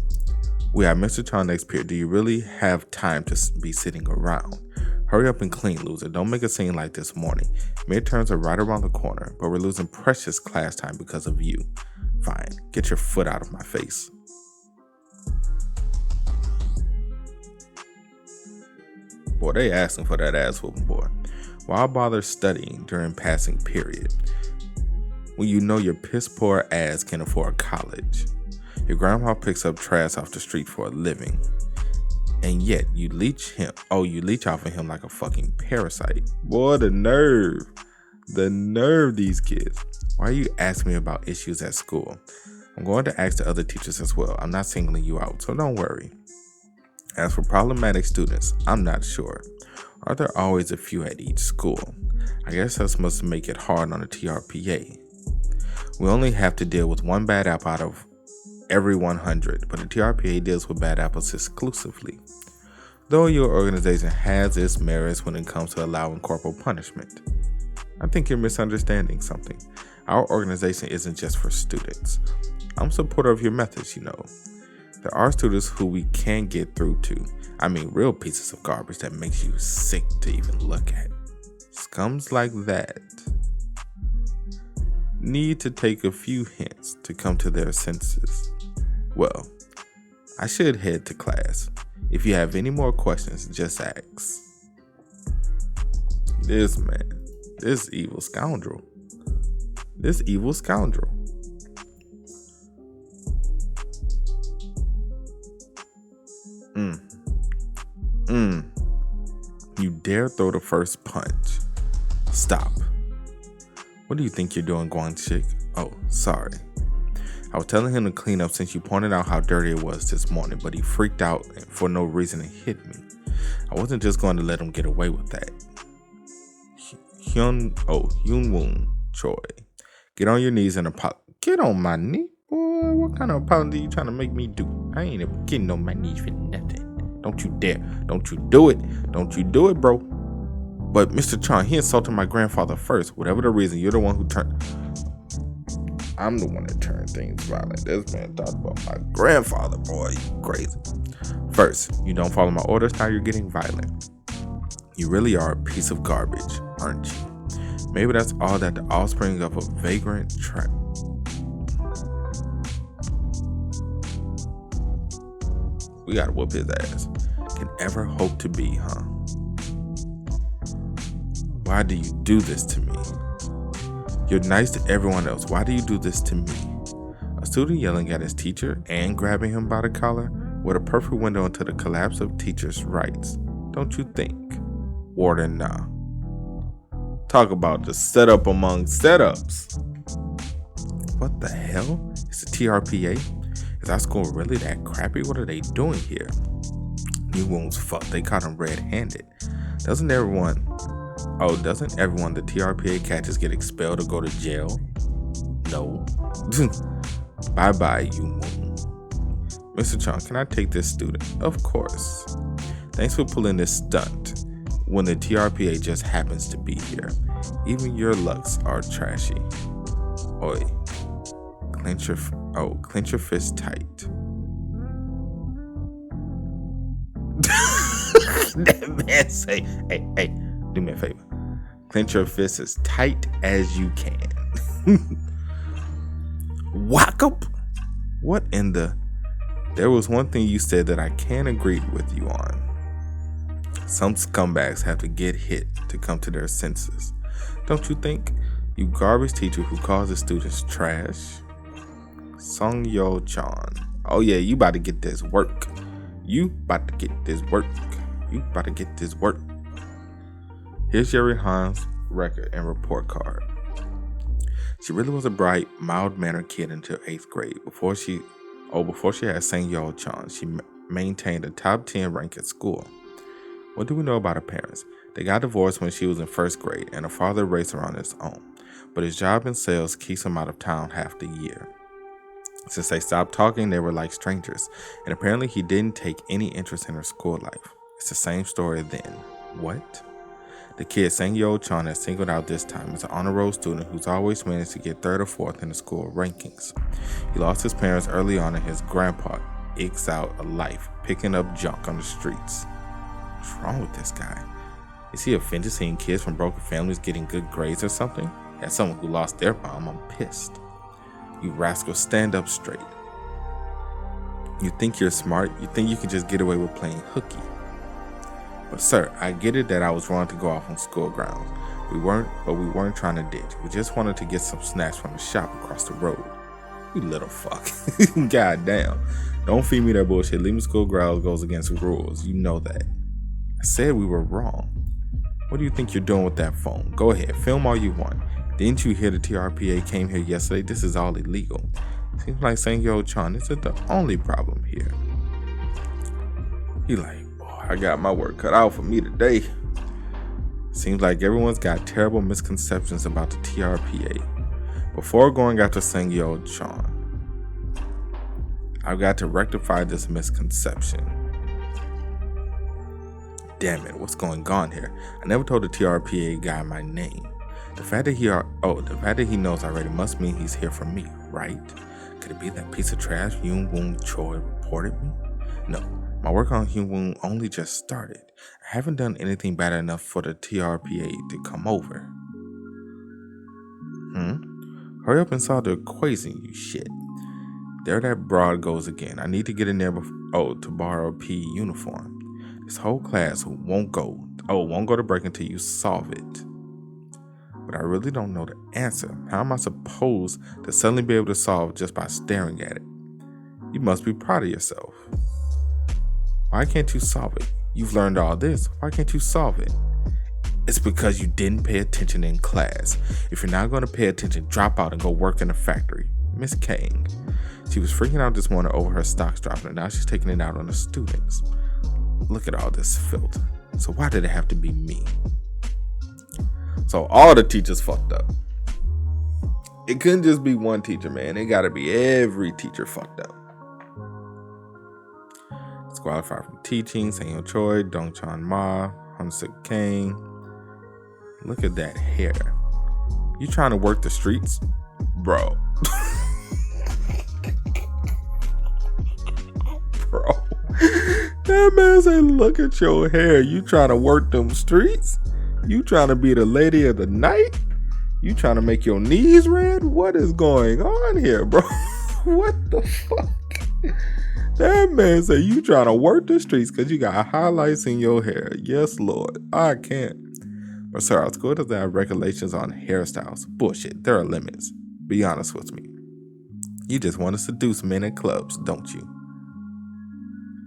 We have Mr. Chon next period. Do you really have time to be sitting around? Hurry up and clean, loser. Don't make a scene like this morning. Midterms are right around the corner, but we're losing precious class time because of you. Fine, get your foot out of my face. Boy, they asking for that ass whooping, boy. Why bother studying during passing period when you know your piss poor ass can afford college? Your grandma picks up trash off the street for a living, and yet you leech off of him like a fucking parasite. Boy, the nerve these kids. Why are you asking me about issues at school? I'm going to ask the other teachers as well. I'm not singling you out, so don't worry. As for problematic students, I'm not sure. Are there always a few at each school? I guess that must make it hard on the TRPA. We only have to deal with one bad apple out of every 100, but the TRPA deals with bad apples exclusively. Though your organization has its merits when it comes to allowing corporal punishment. I think you're misunderstanding something. Our organization isn't just for students. I'm a supporter of your methods, There are students who we can't get through to. I mean, real pieces of garbage that makes you sick to even look at. Scums like that need to take a few hints to come to their senses. Well, I should head to class. If you have any more questions, just ask. This man, this evil scoundrel. You dare throw the first punch. Stop. What do you think you're doing, Guan Chick? Oh, sorry. I was telling him to clean up since you pointed out how dirty it was this morning, but he freaked out and for no reason and hit me. I wasn't just going to let him get away with that. Hyun Woon Choi. Get on your knees and apologize. Get on my knee? Boy, what kind of apology you trying to make me do? I ain't ever getting on my knees for nothing. Don't you dare. Don't you do it. Don't you do it, bro. But Mr. Chan, he insulted my grandfather first. Whatever the reason, you're the one who turned. I'm the one that turned things violent. This man talked about my grandfather, boy. You crazy. First, you don't follow my orders, now you're getting violent. You really are a piece of garbage, aren't you? Maybe that's all that the offspring of a vagrant we gotta whoop his ass. Can ever hope to be, huh? Why do you do this to me? You're nice to everyone else. Why do you do this to me? A student yelling at his teacher and grabbing him by the collar with a perfect window into the collapse of teachers' rights. Don't you think? Warden, nah. Talk about the setup among setups. What the hell? Is the TRPA? Is our school really that crappy? What are they doing here? New Wound's fucked. They caught him red-handed. Doesn't everyone the TRPA catches get expelled or go to jail? No. Bye-bye, Yu Moon. Mr. Chong, can I take this student? Of course. Thanks for pulling this stunt when the TRPA just happens to be here. Even your lucks are trashy. Oi. Clench your fist tight. That man say, hey, do me a favor. Clench your fist as tight as you can. Whack up. What in the... There was one thing you said that I can't agree with you on. Some scumbags have to get hit to come to their senses. Don't you think? You garbage teacher who calls the students trash. Sung Yo Chan. Oh yeah, you about to get this work. You about to get this work. Here's Yuri Han's record and report card. She really was a bright, mild-mannered kid until 8th grade. Before she had Sang Yo Chan, she maintained a top 10 rank at school. What do we know about her parents? They got divorced when she was in 1st grade, and her father raised her on his own. But his job in sales keeps him out of town half the year. Since they stopped talking, they were like strangers, and apparently he didn't take any interest in her school life. It's the same story then. What? The kid Sang Yo Chan has singled out this time as an honor roll student who's always managed to get 3rd or 4th in the school rankings. He lost his parents early on, and his grandpa ekes out a life picking up junk on the streets. What's wrong with this guy? Is he offended seeing kids from broken families getting good grades or something? As someone who lost their mom, I'm pissed. You rascal, stand up straight. You think you're smart? You think you can just get away with playing hooky? But sir, I get it that I was wrong to go off on school grounds. We weren't trying to ditch. We just wanted to get some snacks from the shop across the road. You little fuck. God damn. Don't feed me that bullshit. Leaving school grounds goes against the rules. You know that. I said we were wrong. What do you think you're doing with that phone? Go ahead, film all you want. Didn't you hear the TRPA came here yesterday? This is all illegal. Seems like Sang Yo Chan isn't the only problem here. He like, boy, I got my work cut out for me today. Seems like everyone's got terrible misconceptions about the TRPA. Before going after Sang Yo Chan, I've got to rectify this misconception. Damn it, what's going on here? I never told the TRPA guy my name. The fact that he knows already must mean he's here for me, right? Could it be that piece of trash Hyun Woon Choi reported me? No, my work on Hyun Woon only just started. I haven't done anything bad enough for the TRPA to come over. Hurry up and solve the equation, you shit. There that broad goes again. I need to get in there to borrow a PE uniform. This whole class won't go to break until you solve it. But I really don't know the answer. How am I supposed to suddenly be able to solve just by staring at it? You must be proud of yourself. Why can't you solve it? You've learned all this. Why can't you solve it? It's because you didn't pay attention in class. If you're not going to pay attention, drop out and go work in the factory. Miss Kang. She was freaking out this morning over her stocks dropping, and now she's taking it out on the students. Look at all this filth. So why did it have to be me? So all the teachers fucked up. It couldn't just be one teacher, man. It gotta be every teacher fucked up. Disqualified from teaching, Sang-Yeon Choi, Dong-chan Ma, Hyun-Suk Kang. Look at that hair. You trying to work the streets? Bro. Bro. That man said, look at your hair. You trying to work them streets? You trying to be the lady of the night? You trying to make your knees red? What is going on here, bro? What the fuck? That man said, you trying to work the streets because you got highlights in your hair. Yes, Lord. I can't. But sir, our school doesn't have regulations on hairstyles. Bullshit. There are limits. Be honest with me. You just want to seduce men at clubs, don't you?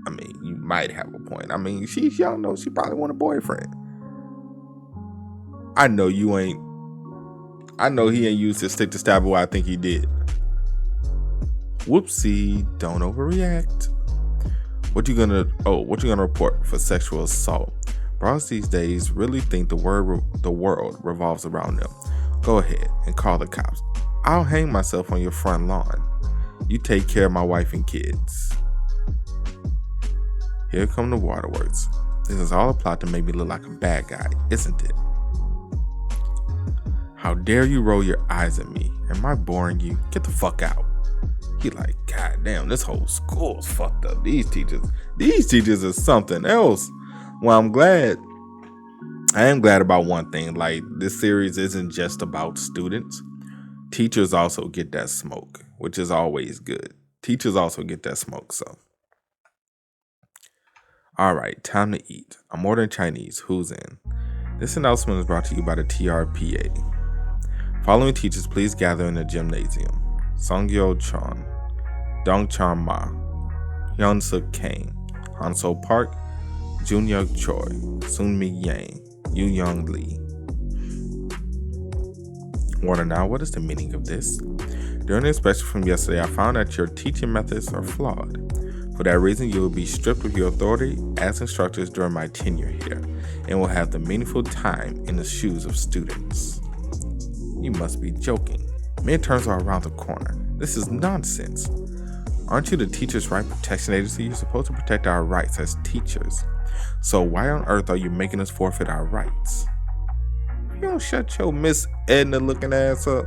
I mean, you might have a point. I mean, she's young though. She probably want a boyfriend. I know you ain't. I know he ain't used his stick to stab what I think he did. Whoopsie, don't overreact. What you gonna report for sexual assault? Bros these days really think the world revolves around them. Go ahead and call the cops. I'll hang myself on your front lawn. You take care of my wife and kids. Here come the waterworks. This is all a plot to make me look like a bad guy, isn't it? How dare you roll your eyes at me? Am I boring you? Get the fuck out. He like, God damn, this whole school's fucked up. These teachers is something else. Well, I am glad about one thing. Like, this series isn't just about students. Teachers also get that smoke, which is always good. Teachers also get that smoke, so. All right, time to eat. I'm ordering Chinese. Who's in? This announcement is brought to you by the TRPA. Following teachers, please gather in the gymnasium. Sang-Yeon Choi, Dong-chan Ma, Hyun-Suk Kang, Han-So Park, Jun-Young Choi, Sun-Mi Yang, Yu-Young Lee. Wonder now, what is the meaning of this? During the inspection from yesterday, I found that your teaching methods are flawed. For that reason, you will be stripped of your authority as instructors during my tenure here, and will have the meaningful time in the shoes of students. You must be joking. Midterms are around the corner. This is nonsense. Aren't you the Teachers' Right Protection Agency? You're supposed to protect our rights as teachers. So why on earth are you making us forfeit our rights? You don't shut your Miss Edna looking ass up.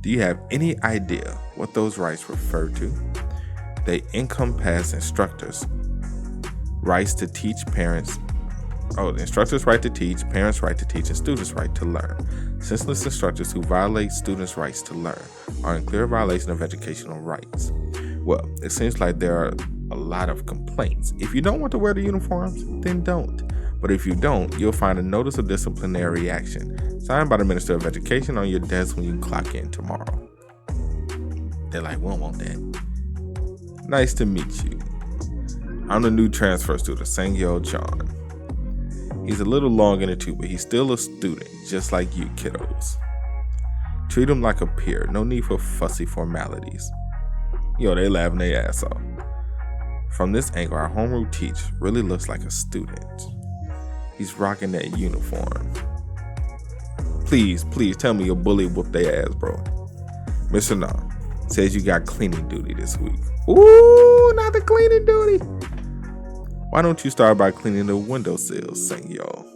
Do you have any idea what those rights refer to? They encompass instructors' rights to teach, the instructors' right to teach, parents' right to teach, and students' right to learn. Senseless instructors who violate students' rights to learn are in clear violation of educational rights. Well, it seems like there are a lot of complaints. If you don't want to wear the uniforms, then don't. But if you don't, you'll find a notice of disciplinary action signed by the Minister of Education on your desk when you clock in tomorrow. They're like, we don't want that. Nice to meet you. I'm the new transfer student, Sang-Yeon Choi. He's a little long in the tooth, but he's still a student, just like you kiddos. Treat him like a peer. No need for fussy formalities. They laughing their ass off. From this angle, our homeroom teacher really looks like a student. He's rocking that uniform. Please tell me your bully whooped their ass, bro. Mr. Nam says you got cleaning duty this week. Ooh, not the cleaning duty. Why don't you start by cleaning the windowsills, Sang-Yeon?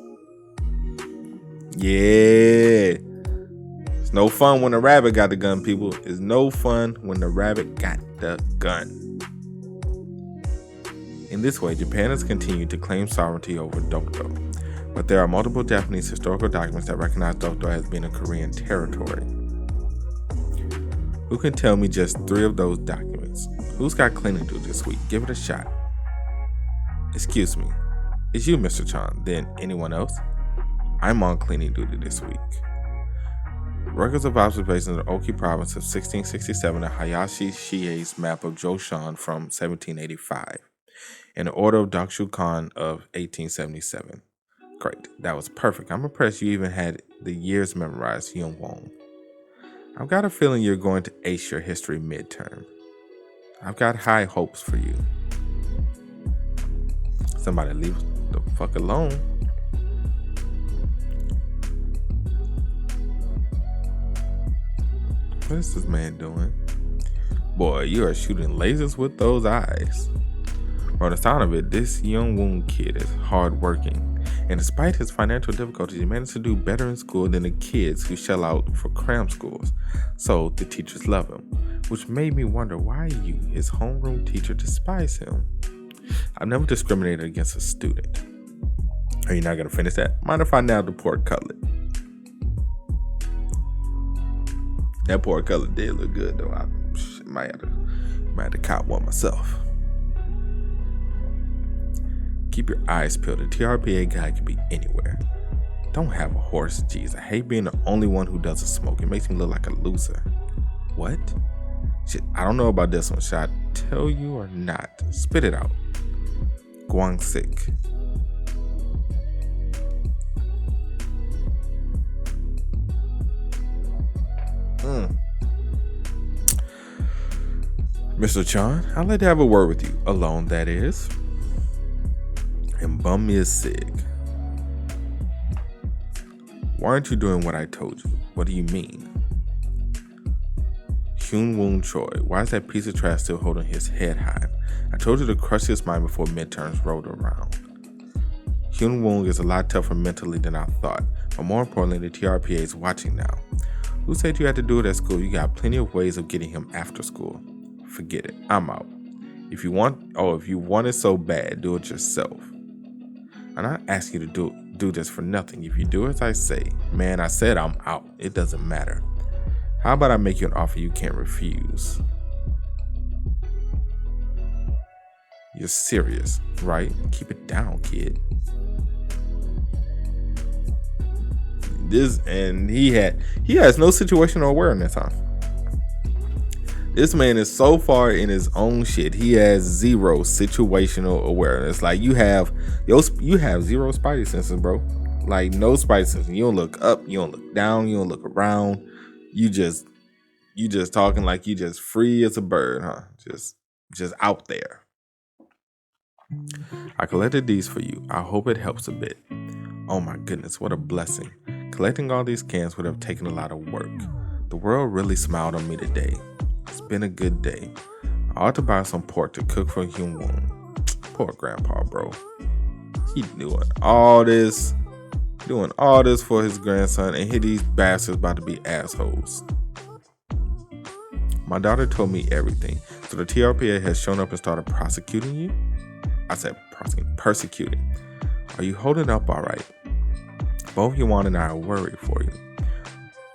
Yeah. It's no fun when the rabbit got the gun, people. It's no fun when the rabbit got the gun. In this way, Japan has continued to claim sovereignty over Dokdo. But there are multiple Japanese historical documents that recognize Dokdo as being a Korean territory. Who can tell me just 3 of those documents? Who's got cleaning duty this week? Give it a shot. Excuse me. It's you, Mr. Chan. Then anyone else? I'm on cleaning duty this week. Records of observations in the Oki province of 1667 and Hayashi Shie's map of Joshan from 1785. And the order of Dakshu Khan of 1877. Great. That was perfect. I'm impressed you even had the years memorized, Yun Wong. I've got a feeling you're going to ace your history midterm. I've got high hopes for you. Somebody leave the fuck alone. What is this man doing? Boy, you are shooting lasers with those eyes. From the sound of it, this Young Woon kid is hardworking, and despite his financial difficulties, he managed to do better in school than the kids who shell out for cram schools. So the teachers love him, which made me wonder why you, his homeroom teacher, despise him. I've never discriminated against a student. Are you not gonna finish that? Mind if I now the pork cutlet? That pork cutlet did look good though. I might have to cop one myself. Keep your eyes peeled. The TRPA guy could be anywhere. Don't have a horse. Jeez, I hate being the only one who doesn't smoke. It makes me look like a loser. What? Shit, I don't know about this one. Should I tell you or not? Spit it out. Guangsik. Mr. Chan, I'd like to have a word with you. Alone, that is. And bum me a cig. Why aren't you doing what I told you? What do you mean? Hyun Woon Choi, why is that piece of trash still holding his head high? I told you to crush his mind before midterms rolled around. Hyun Woon is a lot tougher mentally than I thought, but more importantly, the TRPA is watching now. Who said you had to do it at school? You got plenty of ways of getting him after school. Forget it. I'm out. If you want it so bad, do it yourself. I'm not asking you to do this for nothing. If you do as I say, man, I said I'm out. It doesn't matter. How about I make you an offer you can't refuse? You're serious, right? Keep it down, kid. He has no situational awareness, huh? This man is so far in his own shit. He has zero situational awareness. Like you have zero spidey senses, bro. Like no spidey senses. You don't look up, you don't look down, you don't look around. You just talking like you just free as a bird, huh? Just out there. I collected these for you. I hope it helps a bit. Oh my goodness, what a blessing. Collecting all these cans would have taken a lot of work. The world really smiled on me today. It's been a good day. I ought to buy some pork to cook for Hyun Woon. Poor grandpa, bro. He doing all this for his grandson, and here these bastards about to be assholes. My daughter told me everything. So the TRPA has shown up and started prosecuting you? I said persecuting. Are you holding up all right? Both Yuan and I are worried for you.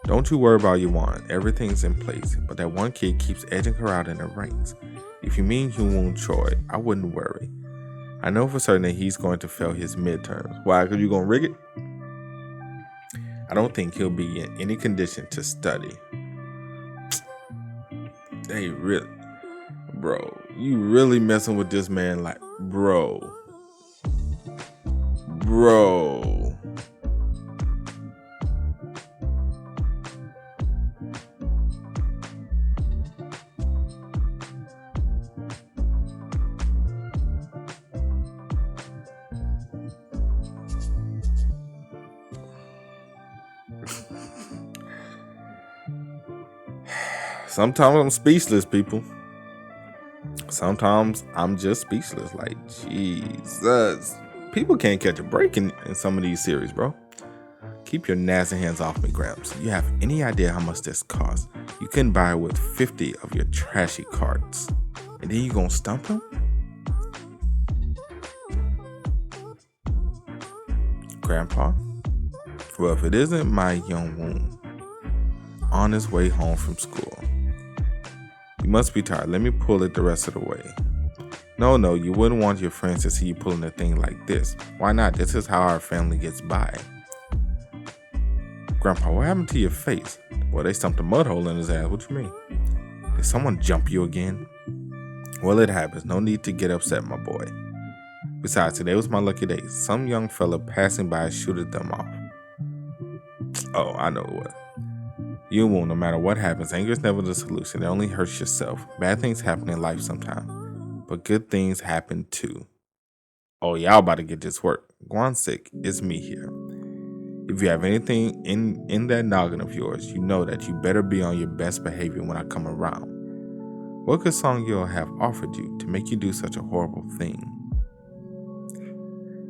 Don't you worry about Yuan. Everything's in place. But that one kid keeps edging her out in the ranks. If you mean Hyun Woon Choi, I wouldn't worry. I know for certain that he's going to fail his midterms. Why? Because you going to rig it? I don't think he'll be in any condition to study. They really... Bro, you really messing with this man like... Bro. Sometimes I'm speechless, people. Sometimes I'm just speechless. Like, Jesus. People can't catch a break in some of these series, bro. Keep your nasty hands off me, Gramps. You have any idea how much this costs? You couldn't buy it with 50 of your trashy cards. And then you gonna stump him? Grandpa? Well, if it isn't my Young Woon on his way home from school. You must be tired. Let me pull it the rest of the way. No, you wouldn't want your friends to see you pulling a thing like this. Why not? This is how our family gets by. Grandpa, what happened to your face? Well, they stumped a mud hole in his ass. What you mean? Did someone jump you again? Well, it happens. No need to get upset, my boy. Besides, today was my lucky day. Some young fella passing by shooted them off. Oh, I know what. You won't, no matter what happens. Anger is never the solution. It only hurts yourself. Bad things happen in life sometimes, but good things happen too. Oh, y'all about to get this work. Guansik, it's me here. If you have anything in that noggin of yours, you know that you better be on your best behavior when I come around. What could Song-yeol have offered you to make you do such a horrible thing?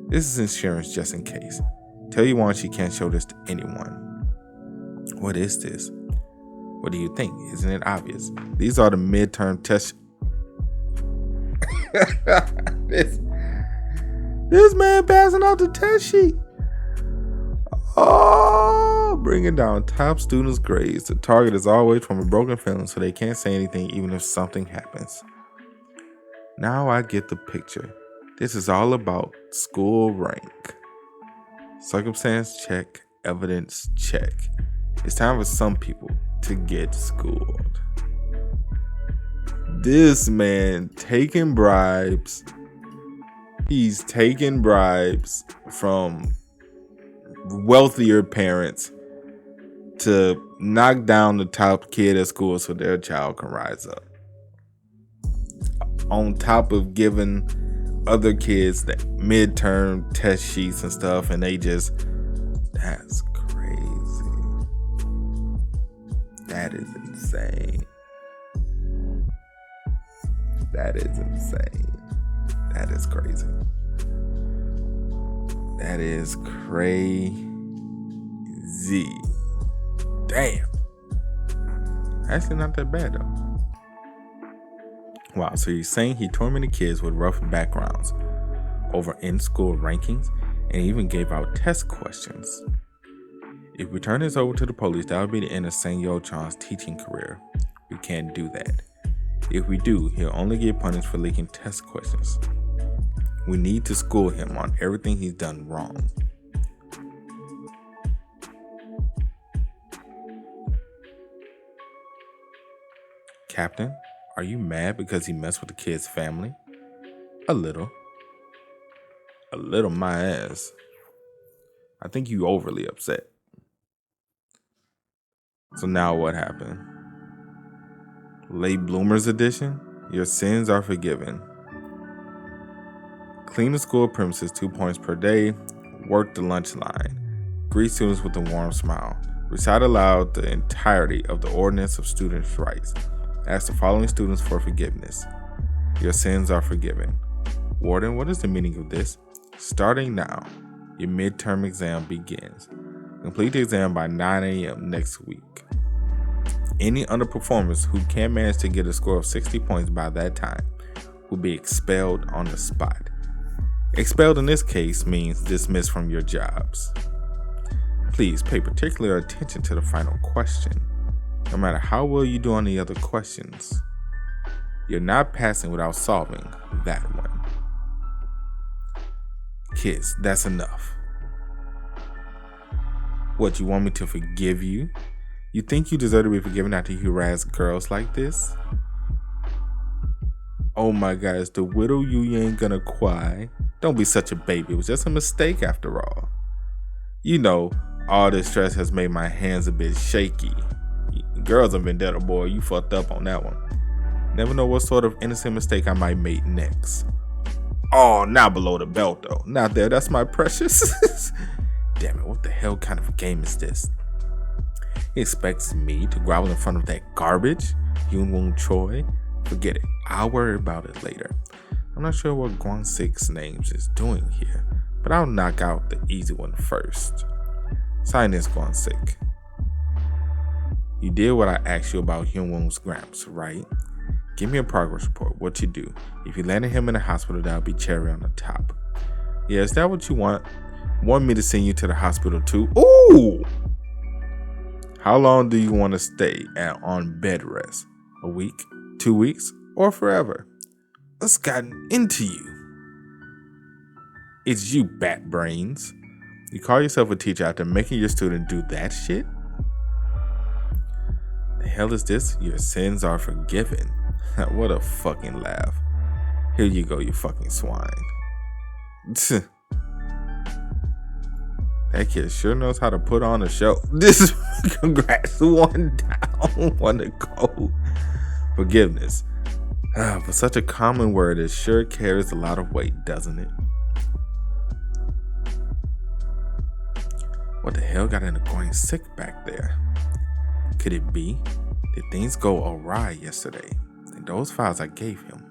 This is insurance just in case. Tell you once you can't show this to anyone. What is this? What do you think? Isn't it obvious? These are the midterm tests. This man passing out the test sheet. Oh, bringing down top students' grades. The target is always from a broken family, so they can't say anything even if something happens. Now I get the picture. This is all about school rank. Circumstance check, evidence check. It's time for some people to get schooled. This man taking bribes. He's taking bribes from wealthier parents to knock down the top kid at school so their child can rise up. On top of giving other kids the midterm test sheets and stuff, and that's crazy. That is insane. That is insane. That is crazy. That is crazy. Damn. Actually not that bad though. Wow, so you're saying he tormented kids with rough backgrounds over in-school rankings and even gave out test questions. If we turn this over to the police, that would be the end of Sang-yeol Chon's teaching career. We can't do that. If we do, he'll only get punished for leaking test questions. We need to school him on everything he's done wrong. Captain, are you mad because he messed with the kid's family? A little. A little my ass. I think you overly upset. So now what happened? Late Bloomers edition? Your sins are forgiven. Clean the school premises 2 points per day. Work the lunch line. Greet students with a warm smile. Recite aloud the entirety of the Ordinance of Students' Rights. Ask the following students for forgiveness. Your sins are forgiven. Warden, what is the meaning of this? Starting now, your midterm exam begins. Complete the exam by 9 a.m. next week. Any underperformers who can't manage to get a score of 60 points by that time will be expelled on the spot. Expelled in this case means dismissed from your jobs. Please pay particular attention to the final question. No matter how well you do on the other questions, you're not passing without solving that one. Kids, that's enough. What, you want me to forgive you? You think you deserve to be forgiven after you harass girls like this? Oh my God, is the widow you ain't gonna cry? Don't be such a baby. It was just a mistake after all. You know, all this stress has made my hands a bit shaky. Girls have been dead, boy. You fucked up on that one. Never know what sort of innocent mistake I might make next. Oh, now below the belt though. Not there. That's my precious. Damn it, what the hell kind of game is this? He expects me to grovel in front of that garbage? Hyunwoo Choi? Forget it. I'll worry about it later. I'm not sure what Gwang-sik's names is doing here, but I'll knock out the easy one first. Sign this, Gwang-sik. You did what I asked you about Hyunwoo's gramps, right? Give me a progress report. What you do. If you landed him in the hospital, that'll be cherry on the top. Yeah, is that what you want? Want me to send you to the hospital too? Ooh! How long do you want to stay on bed rest? A week? 2 weeks? Or forever? What's gotten into you? It's you, bat brains. You call yourself a teacher after making your student do that shit? The hell is this? Your sins are forgiven. What a fucking laugh. Here you go, you fucking swine. That kid sure knows how to put on a show. This is congrats. One down, one to go. Forgiveness. For such a common word, it sure carries a lot of weight, doesn't it? What the hell got into going sick back there? Could it be? Did things go awry yesterday? And those files I gave him.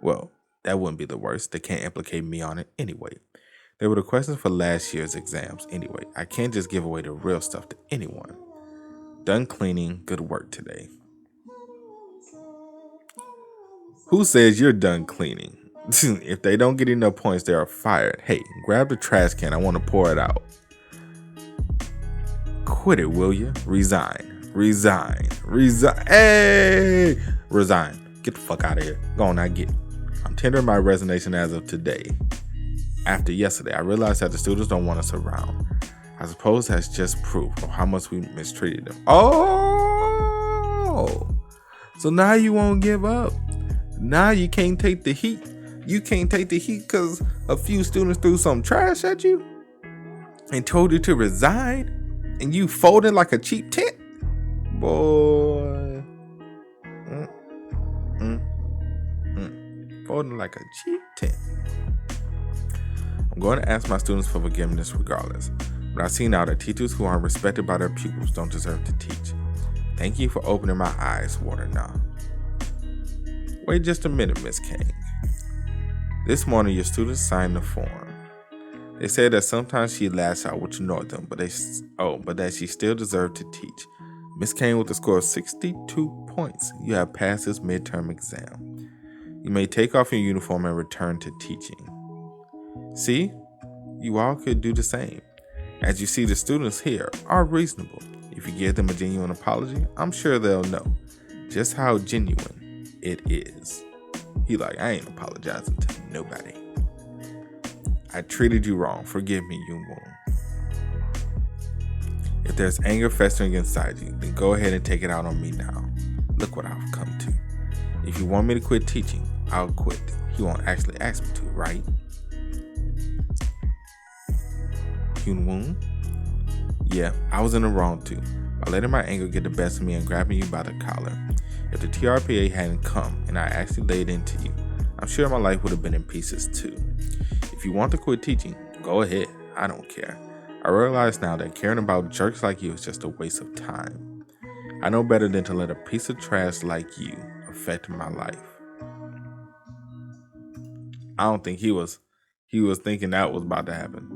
Well, that wouldn't be the worst. They can't implicate me on it anyway. They were the questions for last year's exams anyway. I can't just give away the real stuff to anyone. Done cleaning. Good work today. Who says you're done cleaning? If they don't get enough points, they are fired. Hey, grab the trash can. I want to pour it out. Quit it, will you? Resign. Hey! Resign. Get the fuck out of here. Go on, I get it. I'm tendering my resignation as of today. After yesterday, I realized that the students don't want us around. I suppose that's just proof of how much we mistreated them. Oh! So now you won't give up. Now you can't take the heat. You can't take the heat because a few students threw some trash at you and told you to resign, and you folded like a cheap tent? Boy. Folding like a cheap tent. I'm going to ask my students for forgiveness regardless, but I see now that teachers who aren't respected by their pupils don't deserve to teach. Thank you for opening my eyes, Waternaw. Wait just a minute, Miss King. This morning, your students signed the form. They said that sometimes she laughs out, which annoyed them, but that she still deserved to teach. Miss Kane with a score of 62 points. You have passed this midterm exam. You may take off your uniform and return to teaching. See, you all could do the same. As you see, the students here are reasonable. If you give them a genuine apology, I'm sure they'll know just how genuine it is. He like, I ain't apologizing to nobody. I treated you wrong. Forgive me, Yoon-won. If there's anger festering inside you, then go ahead and take it out on me now. Look what I've come to. If you want me to quit teaching, I'll quit. You won't actually ask me to, right? Yoon-won? Yeah, I was in the wrong too, by letting my anger get the best of me and grabbing you by the collar. If the TRPA hadn't come and I actually laid into you, I'm sure my life would have been in pieces too. If you want to quit teaching, go ahead. I don't care. I realize now that caring about jerks like you is just a waste of time. I know better than to let a piece of trash like you affect my life. I don't think he was thinking that was about to happen.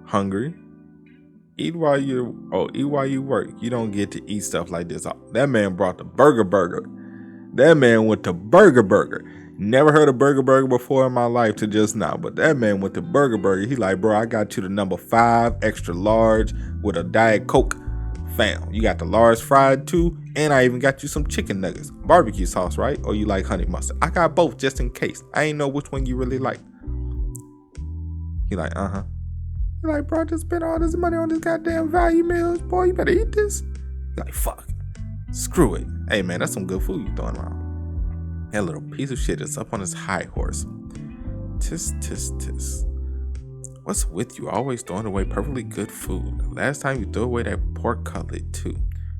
Hungry? Eat while you work. You don't get to eat stuff like this. That man brought the burger. That man went to burger. Never heard of burger before in my life to just now, but that man went to burger. He like, bro, I got you the number 5 extra large with a Diet Coke. Fam, you got the large fried too, and I even got you some chicken nuggets. Barbecue sauce, right? Or you like honey mustard? I got both just in case. I ain't know which one you really like. He like, uh-huh. He like, bro, I just spent all this money on this goddamn value meals. Boy, you better eat this. He like, fuck. Screw it. Hey, man, that's some good food you throwing around. That little piece of shit is up on his high horse. Tis. What's with you always throwing away perfectly good food? Last time you threw away that pork cutlet, too.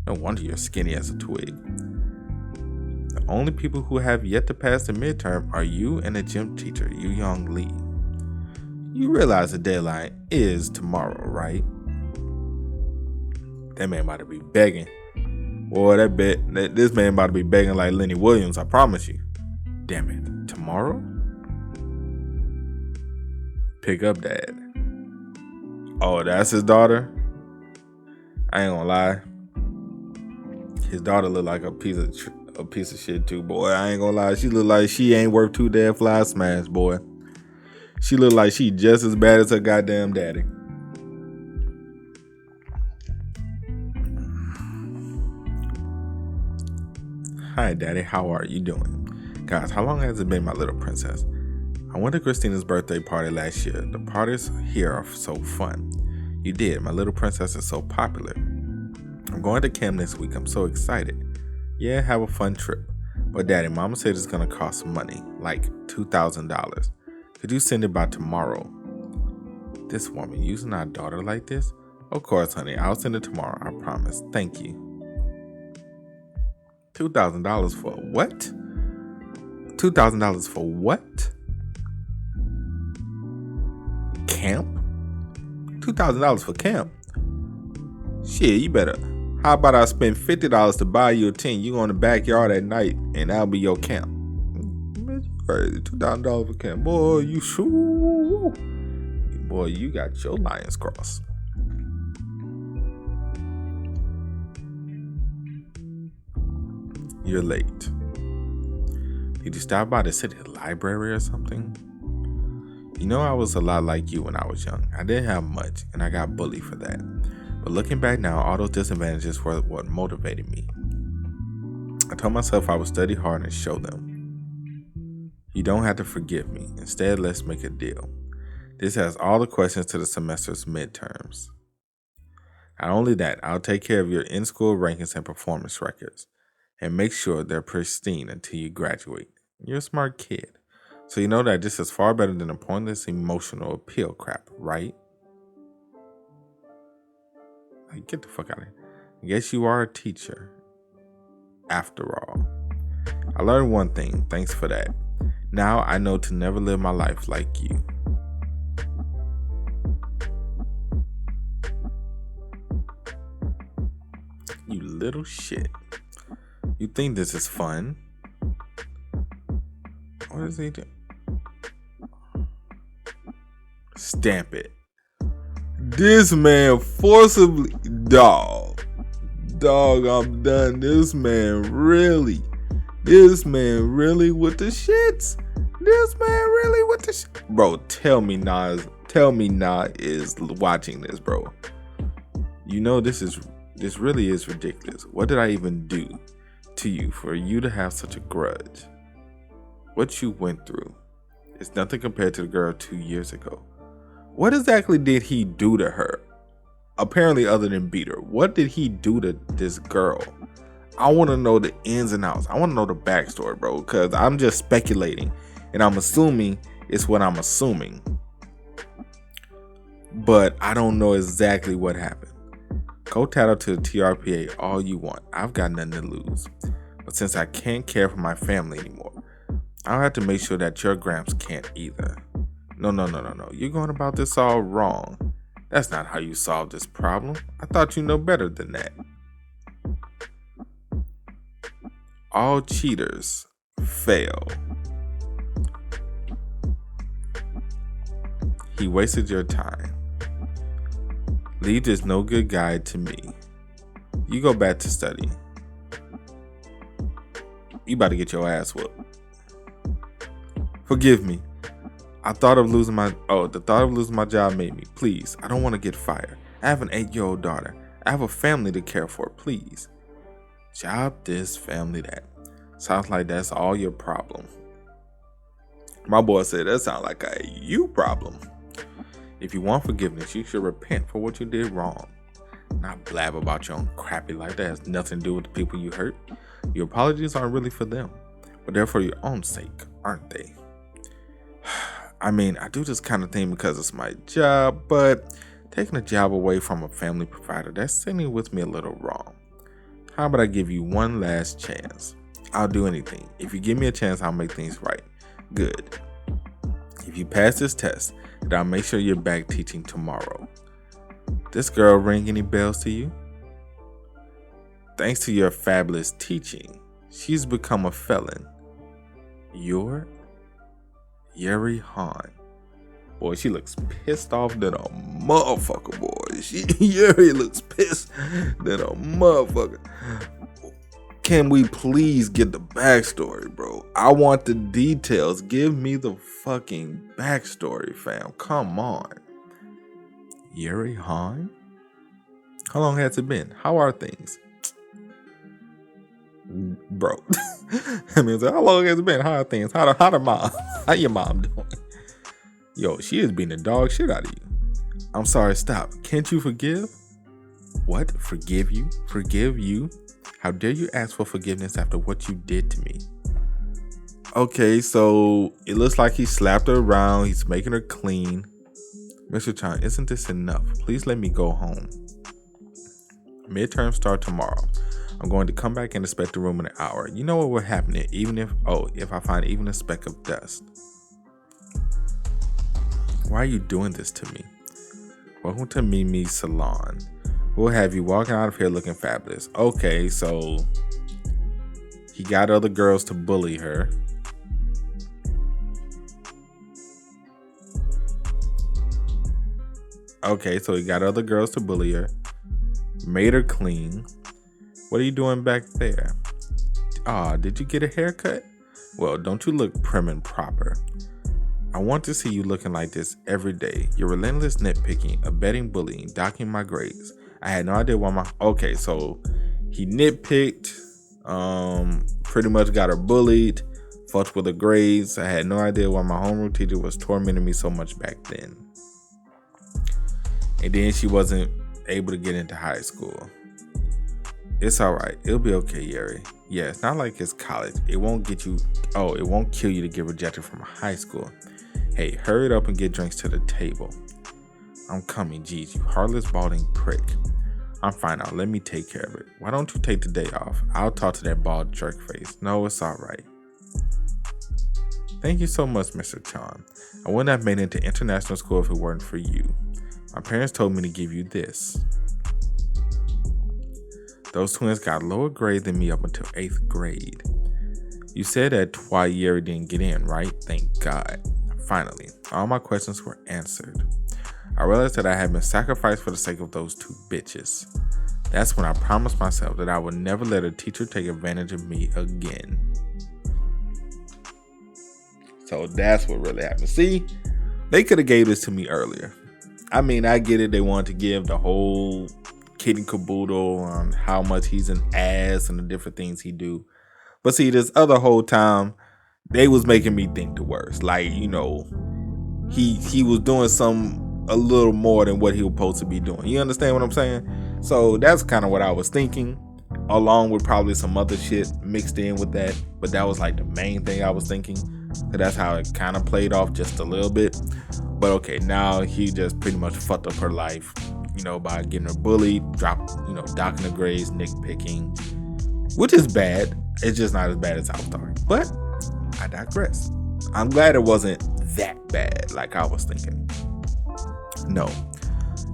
No wonder you're skinny as a twig. The only people who have yet to pass the midterm are you and the gym teacher, Yu Young Lee. You realize the deadline is tomorrow, right? That man about to be begging. Boy, this man about to be begging like Lenny Williams, I promise you. Damn it, tomorrow? Pick up dad. Oh, that's his daughter? I ain't gonna lie. His daughter look like a piece of shit too, boy. I ain't gonna lie. She look like she ain't worth 2 damn fly smash, boy. She look like she just as bad as her goddamn daddy. Hi, Daddy. How are you doing? Guys, how long has it been, my little princess? I went to Christina's birthday party last year. The parties here are so fun. You did. My little princess is so popular. I'm going to camp next week. I'm so excited. Yeah, have a fun trip. But Daddy, Mama said it's going to cost money, like $2,000. Could you send it by tomorrow? This woman using our daughter like this? Of course, honey. I'll send it tomorrow. I promise. Thank you. $2,000 for what? $2,000 for what? Camp? $2,000 for camp. Shit, you better. How about I spend $50 to buy you a tent? You go in the backyard at night, and that'll be your camp. Man, you crazy. $2,000 for camp, boy. You sure? Boy, you got your lions crossed. You're late. Did you stop by the city library or something? You know, I was a lot like you when I was young. I didn't have much, and I got bullied for that. But looking back now, all those disadvantages were what motivated me. I told myself I would study hard and show them. You don't have to forgive me. Instead, let's make a deal. This has all the questions to the semester's midterms. Not only that, I'll take care of your in-school rankings and performance records, and make sure they're pristine until you graduate. You're a smart kid, so you know that this is far better than the pointless emotional appeal crap, right? Like, get the fuck out of here. I guess you are a teacher. After all, I learned one thing. Thanks for that. Now I know to never live my life like you. You little shit. You think this is fun? What is he doing? Stamp it. This man forcibly, dog, I'm done. This man really with the shits. Bro, tell me Nas is watching this, bro. You know this really is ridiculous. What did I even do to you for you to have such a grudge? What you went through is nothing compared to the girl 2 years ago. What exactly did he do to her? Apparently, other than beat her. What did he do to this girl? I want to know the ins and outs. I want to know the backstory, bro, because I'm just speculating, and I'm assuming it's what I'm assuming. But I don't know exactly what happened. Go tattle to the TRPA all you want. I've got nothing to lose. But since I can't care for my family anymore, I'll have to make sure that your Gramps can't either. No. You're going about this all wrong. That's not how you solve this problem. I thought you know better than that. All cheaters fail. He wasted your time. Leave this no good guide to me. You go back to study. You about to get your ass whooped. Forgive me. The thought of losing my job made me. Please, I don't want to get fired. I have an 8-year-old daughter. I have a family to care for. Please. Job this, family that. Sounds like that's all your problem. My boy said that sounds like a you problem. If you want forgiveness, you should repent for what you did wrong. Not blab about your own crappy life that has nothing to do with the people you hurt. Your apologies aren't really for them, but they're for your own sake, aren't they? I mean, I do this kind of thing because it's my job, but taking a job away from a family provider, that's sitting with me a little wrong. How about I give you one last chance? I'll do anything. If you give me a chance, I'll make things right. Good. If you pass this test, then I'll make sure you're back teaching tomorrow. This girl ring any bells to you? Thanks to your fabulous teaching, she's become a felon. You're Yeri Han. Boy, she looks pissed off than a motherfucker, boy. Yeri looks pissed than a motherfucker. Can we please get the backstory, bro? I want the details. Give me the fucking backstory, fam. Come on. Yeri Han? How long has it been? How are things? Bro. I mean, how long has it been? How are things? How your mom doing? Yo, she is beating the dog shit out of you. I'm sorry, stop. Can't you forgive? What? Forgive you? Forgive you? How dare you ask for forgiveness after what you did to me? Okay, so it looks like he slapped her around. He's making her clean. Mr. Chan, isn't this enough? Please let me go home. Midterms start tomorrow. I'm going to come back and inspect the room in an hour. You know what will happen even if I find even a speck of dust. Why are you doing this to me? Welcome to Mimi's Salon. We'll have you walking out of here looking fabulous. Okay, so he got other girls to bully her. Okay, so he got other girls to bully her. Made her clean. What are you doing back there? Did you get a haircut? Well, don't you look prim and proper? I want to see you looking like this every day. You're relentless nitpicking, abetting bullying, docking my grades. I had no idea why Okay, so he nitpicked, pretty much got her bullied, fucked with her grades. I had no idea why my homeroom teacher was tormenting me so much back then. And then she wasn't able to get into high school. It's alright. It'll be okay, Yuri. Yeah, it's not like it's college. It won't kill you to get rejected from high school. Hey, hurry it up and get drinks to the table. I'm coming, geez, you heartless balding prick. I'm fine now. Let me take care of it. Why don't you take the day off? I'll talk to that bald jerk face. No, it's alright. Thank you so much, Mr. Chan. I wouldn't have made it to international school if it weren't for you. My parents told me to give you this. Those twins got lower grade than me up until 8th grade. You said that why Yuri didn't get in, right? Thank God. Finally, all my questions were answered. I realized that I had been sacrificed for the sake of those two bitches. That's when I promised myself that I would never let a teacher take advantage of me again. So that's what really happened. See, they could have gave this to me earlier. I mean, I get it. They wanted to give the whole kid and caboodle on how much he's an ass and the different things he do. But see, this other whole time, they was making me think the worst. Like, you know, he was doing a little more than what he was supposed to be doing. You understand what I'm saying? So that's kind of what I was thinking, along with probably some other shit mixed in with that. But that was like the main thing I was thinking. So that's how it kind of played off just a little bit. But okay, now he just pretty much fucked up her life, you know, by getting her bullied, docking her grades, nitpicking, which is bad. It's just not as bad as I was talking. But I digress. I'm glad it wasn't that bad like I was thinking. No,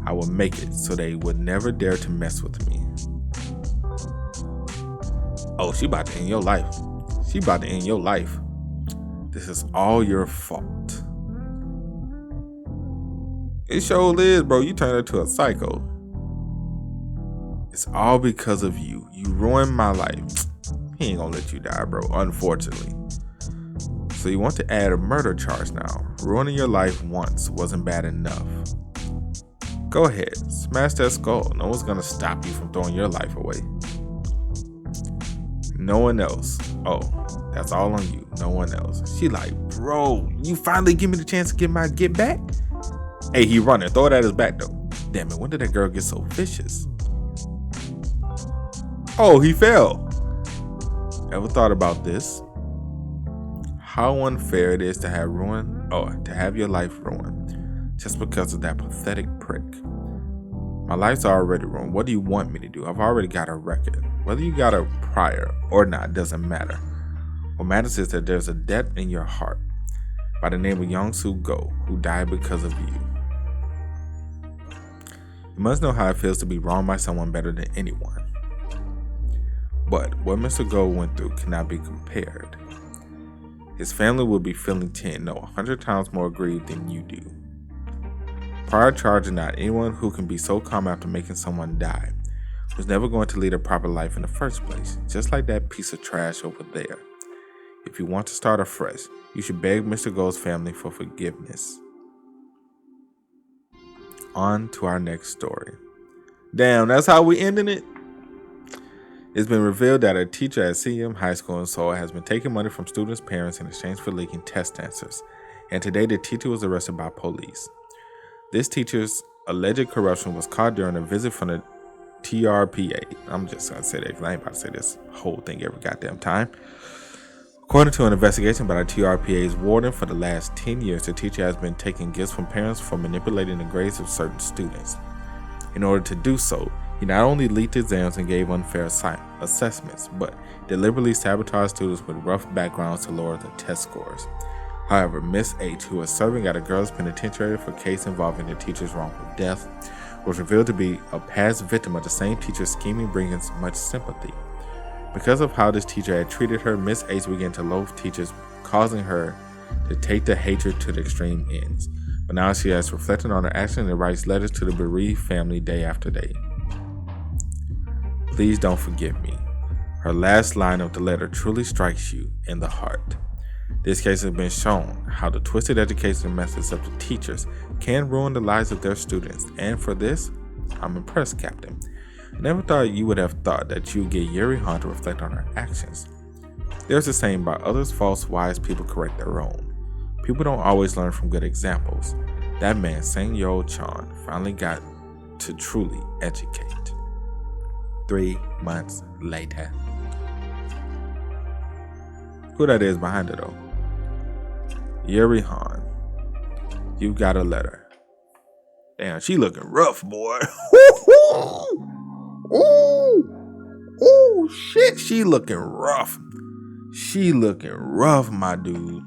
I will make it so they would never dare to mess with me. Oh, she about to end your life. She about to end your life. This is all your fault. It sure is, bro. You turned her to a psycho. It's all because of you. You ruined my life. He ain't gonna let you die, bro, unfortunately. So you want to add a murder charge now. Ruining your life once wasn't bad enough. Go ahead, smash that skull. No one's gonna stop you from throwing your life away. No one else. Oh, that's all on you. No one else. She like, bro, you finally give me the chance to get my get back? Hey, he running. Throw it at his back though. Damn it, when did that girl get so vicious? Oh, he fell. Ever thought about this? How unfair it is to have your life ruined just because of that pathetic prick. My life's already ruined. What do you want me to do? I've already got a record. Whether you got a prior or not doesn't matter. What matters is that there's a debt in your heart by the name of Young-Soo Go, who died because of you. You must know how it feels to be wronged by someone better than anyone. But what Mr. Go went through cannot be compared. His family will be feeling 100 times more grieved than you do. Prior charge is not anyone who can be so calm after making someone die was never going to lead a proper life in the first place, just like that piece of trash over there. If you want to start afresh, you should beg Mr. Go's family for forgiveness. On to our next story. Damn, that's how we ending it? It's been revealed that a teacher at CM High School in Seoul has been taking money from students' parents in exchange for leaking test answers, and today the teacher was arrested by police. This teacher's alleged corruption was caught during a visit from the TRPA. I'm just going to say that because I ain't about to say this whole thing every goddamn time. According to an investigation by the TRPA's warden, for the last 10 years, the teacher has been taking gifts from parents for manipulating the grades of certain students. In order to do so, he not only leaked exams and gave unfair assessments, but deliberately sabotaged students with rough backgrounds to lower the test scores. However, Miss H, who was serving at a girls' penitentiary for a case involving the teacher's wrongful death, was revealed to be a past victim of the same teacher's scheming, bringing much sympathy. Because of how this teacher had treated her, Miss H began to loathe teachers, causing her to take the hatred to the extreme ends. But now she has reflected on her action and writes letters to the bereaved family day after day. Please don't forgive me. Her last line of the letter truly strikes you in the heart. This case has been shown how the twisted education methods of the teachers can ruin the lives of their students, and for this, I'm impressed, Captain. I never thought you would have thought that you would get Yuri Han to reflect on her actions. There's a saying about others' faults, wise people correct their own. People don't always learn from good examples. That man, Sang Yo Chan, finally got to truly educate. 3 months later. Who that is behind it though? Yuri Han. You got a letter. Damn, she looking rough, boy. Ooh, shit, she looking rough. She looking rough, my dude.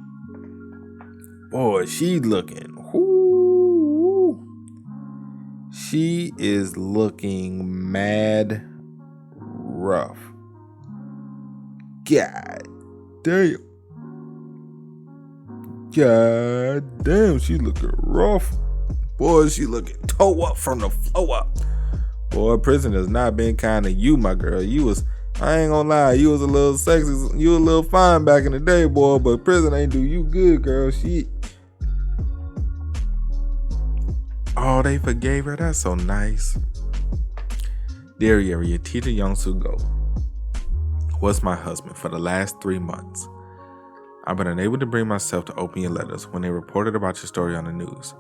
Boy, she looking. Ooh. She is looking mad rough. God damn. God damn, she looking rough. Boy, she looking toe up from the floor up. Boy, prison has not been kind to you, my girl. I ain't gonna lie, you was a little sexy, you was a little fine back in the day, boy, but prison ain't do you good, girl. Oh, they forgave her? That's so nice. Dear Yuri, your teacher Young-Soo Go was my husband for the last 3 months. I've been unable to bring myself to open your letters when they reported about your story on the news.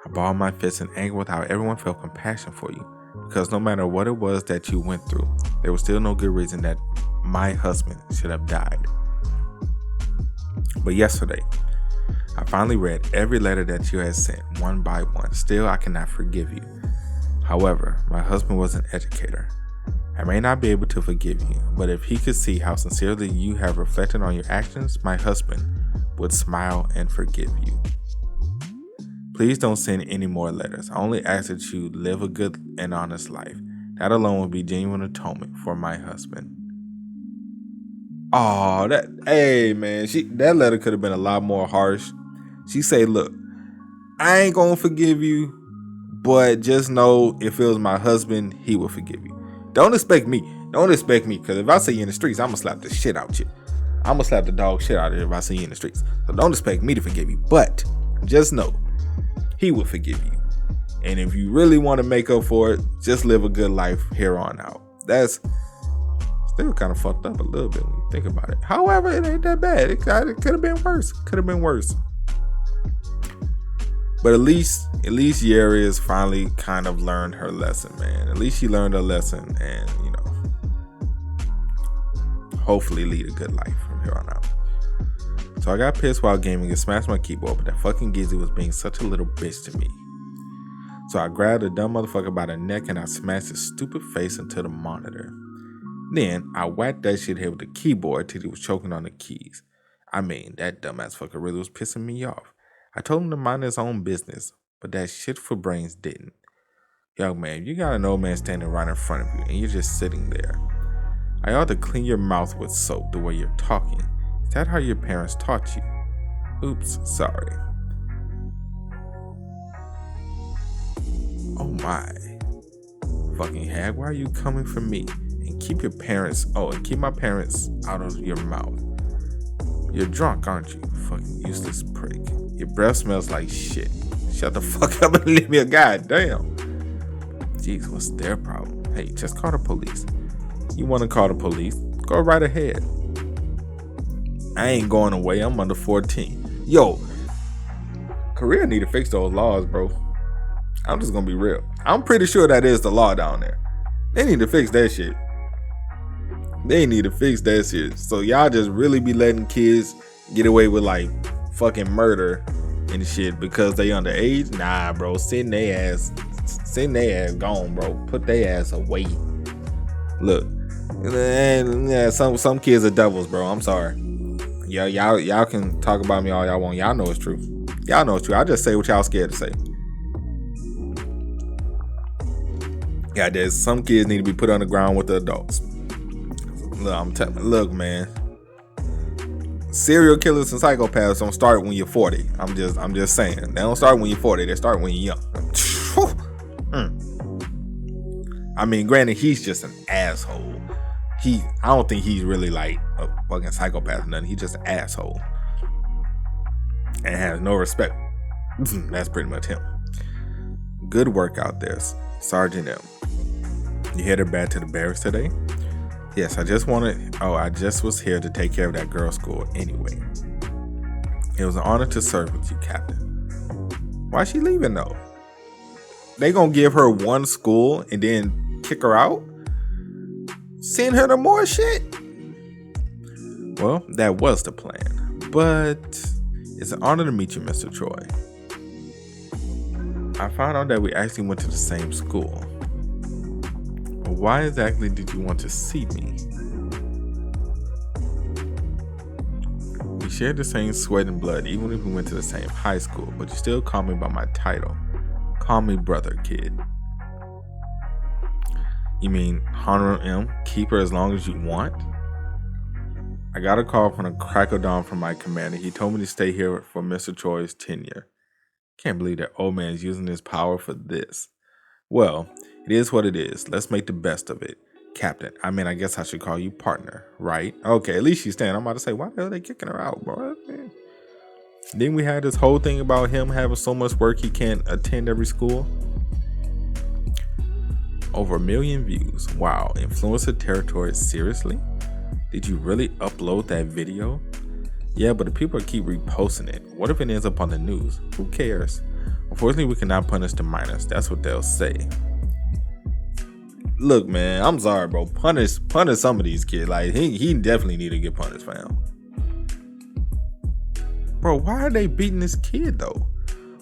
I balled my fists in anger with how everyone felt compassion for you, because no matter what it was that you went through, there was still no good reason that my husband should have died. But yesterday, I finally read every letter that you had sent, one by one. Still, I cannot forgive you. However, my husband was an educator. I may not be able to forgive you, but if he could see how sincerely you have reflected on your actions, my husband would smile and forgive you. Please don't send any more letters. I only ask that you live a good and honest life. That alone would be genuine atonement for my husband. Oh, hey man, that letter could have been a lot more harsh. She say, look, I ain't gonna forgive you, but just know if it was my husband, he would forgive you. Don't expect me, because if I see you in the streets, I'm gonna slap the shit out you. I'm gonna slap the dog shit out of you if I see you in the streets. So don't expect me to forgive you, but just know he will forgive you. And if you really want to make up for it, just live a good life here on out. That's still kind of fucked up a little bit when you think about it. However, it ain't that bad. It could have been worse. But at least Yuri has finally kind of learned her lesson, man. At least she learned her lesson and, hopefully lead a good life from here on out. So I got pissed while gaming and smashed my keyboard, but that fucking Gizzy was being such a little bitch to me. So I grabbed the dumb motherfucker by the neck and I smashed his stupid face into the monitor. Then I whacked that shit head with the keyboard till he was choking on the keys. I mean, that dumbass fucker really was pissing me off. I told him to mind his own business, but that shit for brains didn't. Young man, you got an old man standing right in front of you and you're just sitting there. I ought to clean your mouth with soap the way you're talking. Is that how your parents taught you? Oops, sorry. Oh my. Fucking hag, why are you coming for me? And keep my parents out of your mouth. You're drunk, aren't you? Fucking useless prick. Your breath smells like shit. Shut the fuck up and leave me a goddamn. Jeez, what's their problem? Hey, just call the police. You want to call the police? Go right ahead. I ain't going away. I'm under 14. Yo, Korea need to fix those laws, bro. I'm just gonna be real. I'm pretty sure that is the law down there. They need to fix that shit. So y'all just really be letting kids get away with like fucking murder and shit because they underage? Nah, bro. Send their ass gone, bro. Put their ass away. Look, yeah, some kids are devils, bro. I'm sorry. Yeah, y'all can talk about me all y'all want. Y'all know it's true. Y'all know it's true. I just say what y'all scared to say. Yeah, there's some kids need to be put on the ground with the adults. Look, man. Serial killers and psychopaths don't start when you're 40. I'm just saying. They don't start when you're 40. They start when you're young. I mean, granted, he's just an asshole. I don't think he's really like a fucking psychopath or nothing. He's just an asshole. And has no respect. That's pretty much him. Good work out there, Sergeant M. You headed back to the barracks today? Yes, I just was here to take care of that girl's school anyway. It was an honor to serve with you, Captain. Why's she leaving though? They gonna give her one school and then kick her out? Send her to more shit? Well, that was the plan. But it's an honor to meet you, Mr. Troy. I found out that we actually went to the same school. Why exactly did you want to see me? We shared the same sweat and blood, even if we went to the same high school, but you still call me by my title. Call me brother, kid. You mean Honorable M, keep her as long as you want? I got a call from the crack of dawn from my commander. He told me to stay here for Mr. Troy's tenure. Can't believe that old man is using his power for this. Well, it is what it is. Let's make the best of it. Captain, I mean, I guess I should call you partner, right? Okay, at least she's staying. I'm about to say, why the hell are they kicking her out, bro? Man. Then we had this whole thing about him having so much work he can't attend every school. Over 1 million views. Wow, influencer territory, seriously? Did you really upload that video? Yeah, but the people keep reposting it. What if it ends up on the news? Who cares? Unfortunately, we cannot punish the minors. That's what they'll say. Look, man, I'm sorry, bro. Punish some of these kids. Like, he definitely need to get punished, fam. Bro, why are they beating this kid, though?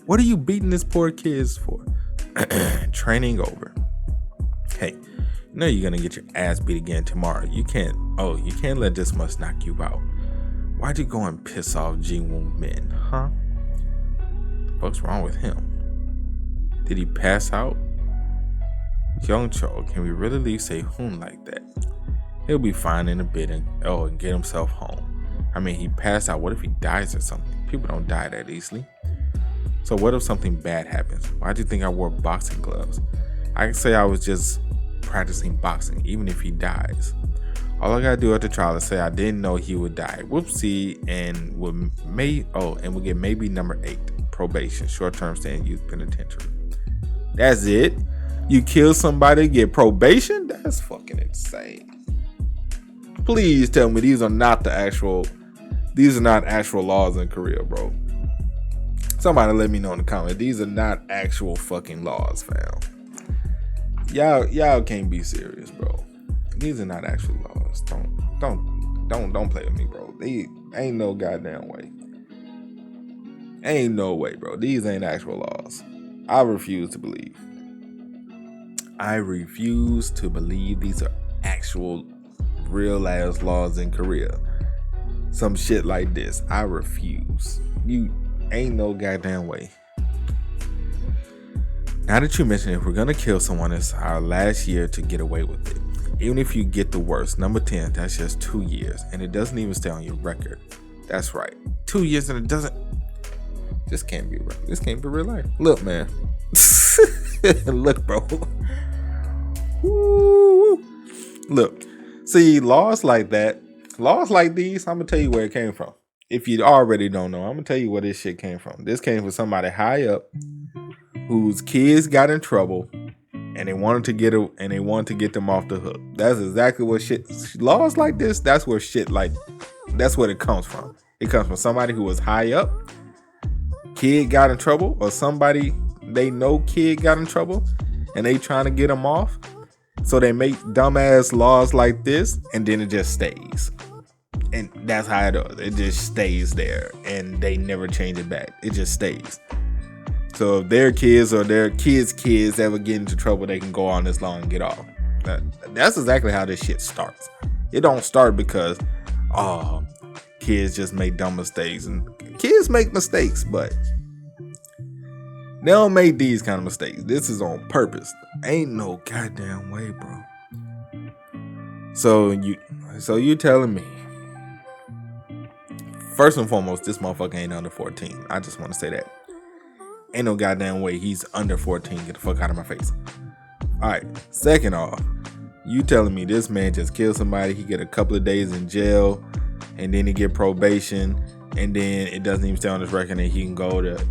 What are you beating this poor kids for? Training over. Hey, you know you're gonna get your ass beat again tomorrow. You can't let this much knock you out. Why'd you go and piss off Ji-Woon Min, huh? What's wrong with him? Did he pass out? Young Cho, can we really leave Se-Hoon like that? He'll be fine in a bit and get himself home. I mean, he passed out. What if he dies or something? People don't die that easily. So what if something bad happens? Why'd you think I wore boxing gloves? I can say I was just practicing boxing, even if he dies. All I gotta do at the trial is say I didn't know he would die. Whoopsie, and we'll get maybe number 8, probation, short-term stay in youth penitentiary. That's it? You kill somebody, get probation? That's fucking insane. Please tell me these are not actual laws in Korea, bro. Somebody let me know in the comments. These are not actual fucking laws, fam. Y'all can't be serious, bro. These are not actual laws. Don't play with me, bro. Ain't no goddamn way. Ain't no way, bro. These ain't actual laws. I refuse to believe. These are actual real ass laws in Korea. Some shit like this. I refuse. You ain't no goddamn way. Now that you mention it, if we're gonna kill someone, it's our last year to get away with it. Even if you get the worst, number 10, that's just 2 years, and it doesn't even stay on your record. That's right, 2 years and it doesn't. This can't be real. This can't be real life. Look, man. Look, bro. Woo. Look, see, laws like that, laws like these, I'm gonna tell you where it came from. If you already don't know, I'm gonna tell you where this shit came from. This came from somebody high up whose kids got in trouble and they wanted to get them off the hook. That's exactly what laws like this, that's where it comes from. It comes from somebody who was high up, kid got in trouble, or somebody they know kid got in trouble and they trying to get them off. So they make dumbass laws like this, and then it just stays. And that's how it does. It just stays there, and they never change it back. It just stays. So if their kids or their kids ever get into trouble, they can go on this law and get off. That's exactly how this shit starts. It don't start because, kids just make dumb mistakes. And kids make mistakes, but they don't make these kind of mistakes. This is on purpose. Ain't no goddamn way, bro. So you telling me, first and foremost, this motherfucker ain't under 14. I just want to say that. Ain't no goddamn way he's under 14. Get the fuck out of my face. All right. Second off, you telling me this man just killed somebody, he get a couple of days in jail, and then he get probation, and then it doesn't even stay on his record, and he can go to,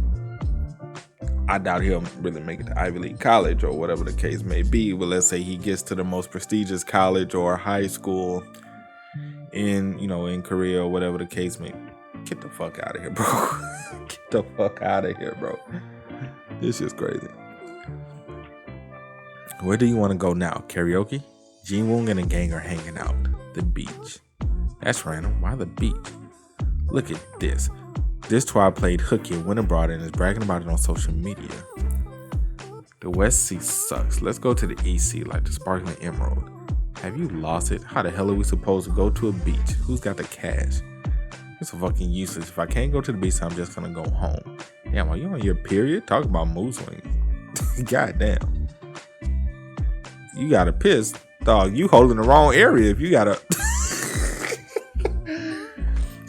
I doubt he'll really make it to Ivy League college or whatever the case may be, but let's say he gets to the most prestigious college or high school in Korea or whatever the case may be. Get the fuck out of here, bro. Get the fuck out of here, bro. This is crazy. Where do you want to go now? Karaoke? Jinwoong and a gang are hanging out. The beach. That's random. Why the beach? Look at this. This twat played hooky and went abroad and is bragging about it on social media. The West Sea sucks. Let's go to the East Sea like the sparkling emerald. Have you lost it? How the hell are we supposed to go to a beach? Who's got the cash? It's fucking useless. If I can't go to the beach, I'm just gonna go home. Damn, are you on your period? Talk about mood swings. Goddamn. You gotta piss. Dog, you holding the wrong area if you gotta.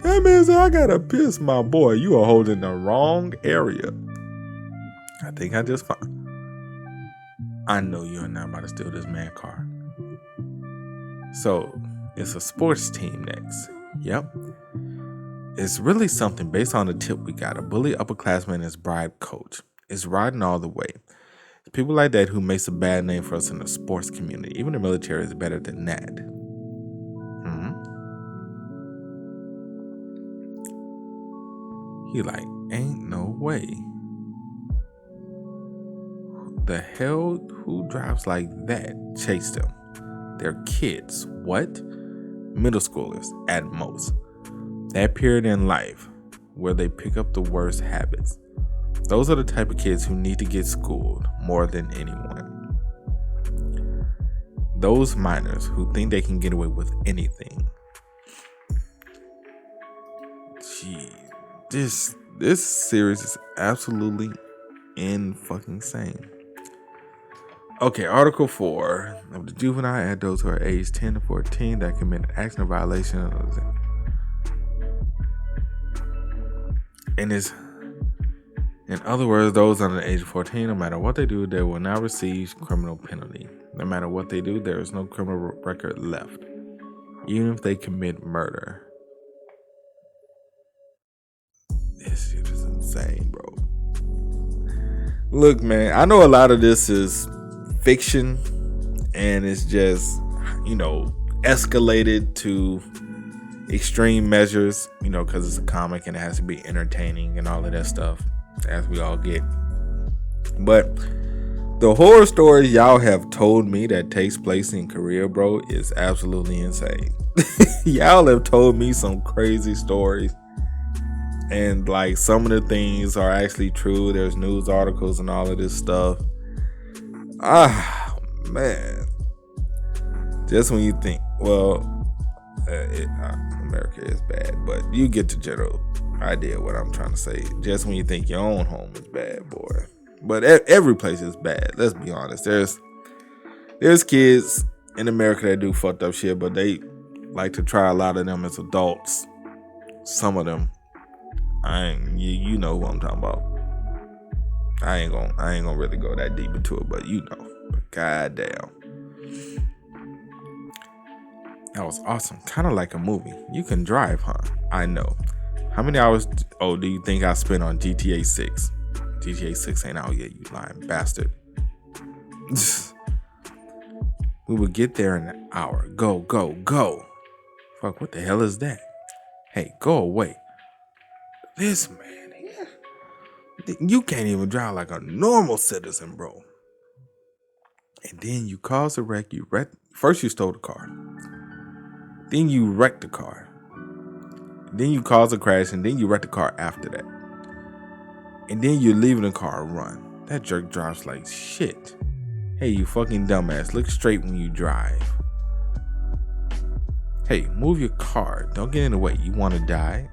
That man said, I gotta piss, my boy. You are holding the wrong area. I think I just found. I know you're not about to steal this man car. So, it's a sports team next. Yep. It's really something based on the tip we got. A bully upperclassman is bribe coach. It's riding all the way. It's people like that who makes a bad name for us in the sports community. Even the military is better than that. He like, ain't no way. The hell? Who drives like that? Chase them. They're kids. What? Middle schoolers at most. That period in life where they pick up the worst habits. Those are the type of kids who need to get schooled more than anyone. Those minors who think they can get away with anything. Gee, this series is absolutely insane. Okay, Article 4 of the Juvenile Adults who are aged 10 to 14 that commit an act or violation of the in other words, those under the age of 14, no matter what they do, they will not receive criminal penalty. No matter what they do, there is no criminal record left, even if they commit murder. This shit is insane, bro. Look, man, I know a lot of this is fiction and it's just, escalated to extreme measures, because it's a comic and it has to be entertaining and all of that stuff, as we all get. But the horror stories y'all have told me that takes place in Korea, bro, is absolutely insane. Y'all have told me some crazy stories. And like some of the things are actually true. There's news articles and all of this stuff. Man. Just when you think, America is bad, but you get the general idea of what I'm trying to say. Just when you think your own home is bad, boy. But every place is bad. Let's be honest. There's kids in America that do fucked up shit, but they like to try a lot of them as adults. Some of them, you know who I'm talking about. I ain't gonna really go that deep into it, but you know. But goddamn. That was awesome. Kind of like a movie. You can drive, huh? I know. How many hours do you think I spent on GTA 6? GTA 6 ain't out yet, you lying bastard. We would get there in an hour. Go, go, go. Fuck, what the hell is that? Hey, go away. This man here. You can't even drive like a normal citizen, bro. And then you cause a wreck. First you stole the car. Then you wreck the car. Then you cause a crash, and then you wreck the car after that. And then you're leaving the car and run. That jerk drives like shit. Hey, you fucking dumbass, look straight when you drive. Hey, move your car. Don't get in the way. You want to die?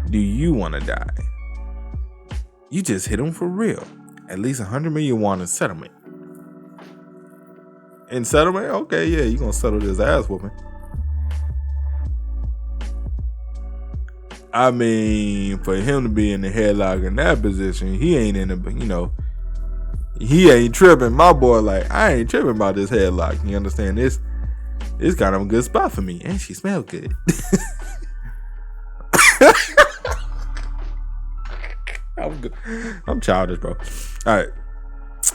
Do you want to die? You just hit him for real. At least 100 million won in settlement. In settlement? Okay, yeah, you gonna settle this ass whooping. I mean, for him to be in the headlock in that position, he ain't in the, he ain't tripping. My boy, like, I ain't tripping about this headlock. You understand? This kind of a good spot for me. And she smelled good. I'm childish, bro. All right.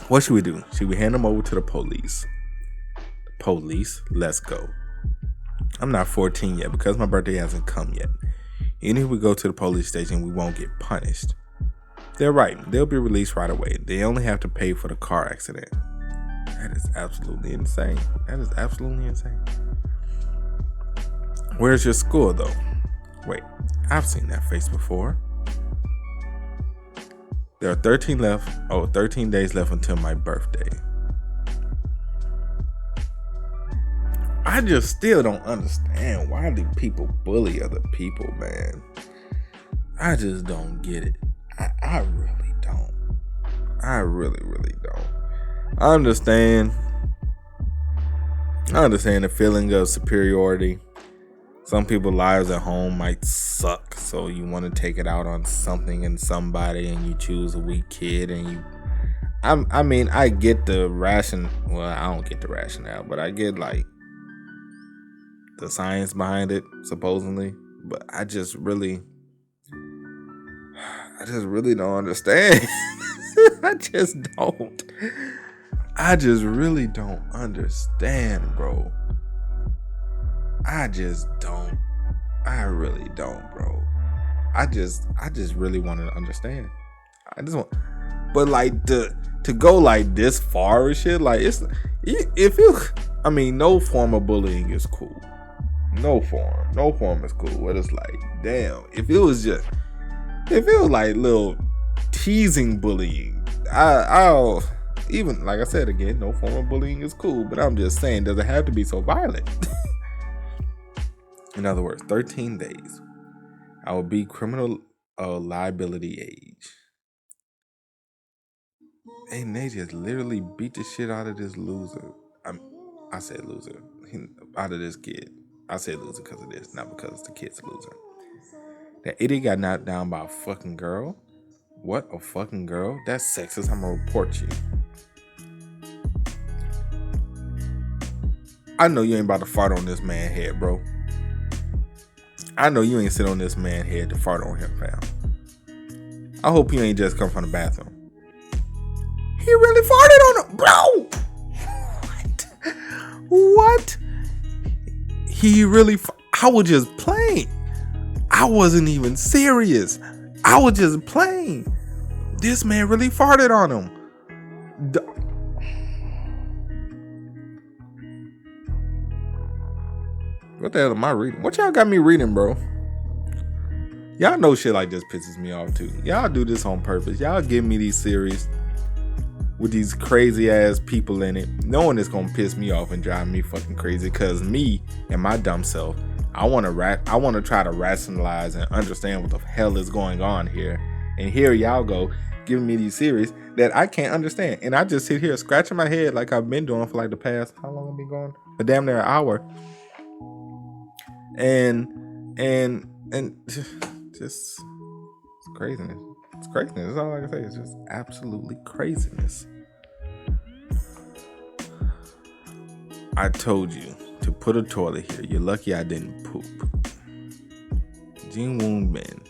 What should we do? Should we hand him over to the police? The police? Let's go. I'm not 14 yet because my birthday hasn't come yet. Even if we go to the police station, we won't get punished. They're right. They'll be released right away. They only have to pay for the car accident. That is absolutely insane. That is absolutely insane. Where's your school, though? Wait, I've seen that face before. There are 13 days left until my birthday. I just still don't understand why do people bully other people, man. I just don't get it. I really don't. I really don't. I understand the feeling of superiority. Some people's lives at home might suck, so you want to take it out on something and somebody, and you choose a weak kid, and I get the well, I don't get the rationale, but I get like the science behind it, supposedly, but I just really don't understand. I just really don't understand, bro. I really don't, bro. I just really want to understand. But like to go like this far and shit, like no form of bullying is cool. No form is cool. But it's like, damn, if it was like little teasing bullying, I'll even, like I said again, no form of bullying is cool. But I'm just saying, does it have to be so violent? In other words, 13 days. I will be criminal liability age. And they just literally beat the shit out of this loser. I said loser. Out of this kid. I said loser because of this, not because the kid's a loser. That idiot got knocked down by a fucking girl. What, a fucking girl? That's sexist. I'm gonna report you. I know you ain't about to fart on this man's head, bro. I know you ain't sit on this man's head to fart on him, fam. I hope you ain't just come from the bathroom. He really farted on him, bro. What? He really? I was just playing. I wasn't even serious. I was just playing. This man really farted on him. What the hell am I reading? What y'all got me reading, bro? Y'all know shit like this pisses me off too. Y'all do this on purpose. Y'all give me these series with these crazy ass people in it, knowing it's gonna piss me off and drive me fucking crazy. Cause me and my dumb self, I want to try to rationalize and understand what the hell is going on here. And here y'all go giving me these series that I can't understand. And I just sit here scratching my head like I've been doing for like the past, how long have I been going? A damn near an hour. And just it's craziness. It's craziness. That's all I can say. It's just absolutely craziness. I told you to put a toilet here. You're lucky I didn't poop. Jin Woon Min.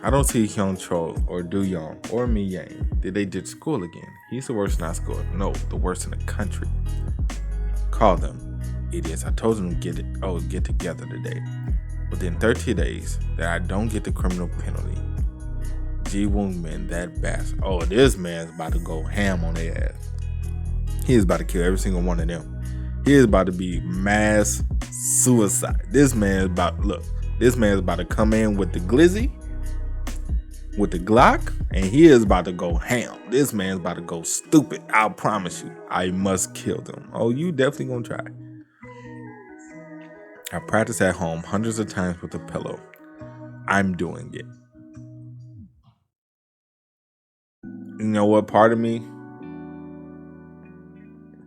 I don't see Hyun Chol or Do Young or Mi Yang. Did they ditch school again? He's the worst in our school. No, the worst in the country. Call them. Idiots. I told them to get together today. Within 30 days that I don't get the criminal penalty. Ji Woon Min, that bastard. Oh, this man's about to go ham on their ass. He is about to kill every single one of them. He is about to be mass suicide. This man's about to come in with the glizzy, with the Glock, and he is about to go ham. This man's about to go stupid. I'll promise you. I must kill them. Oh, you definitely gonna try. I practice at home hundreds of times with a pillow. I'm doing it. You know what? Part of me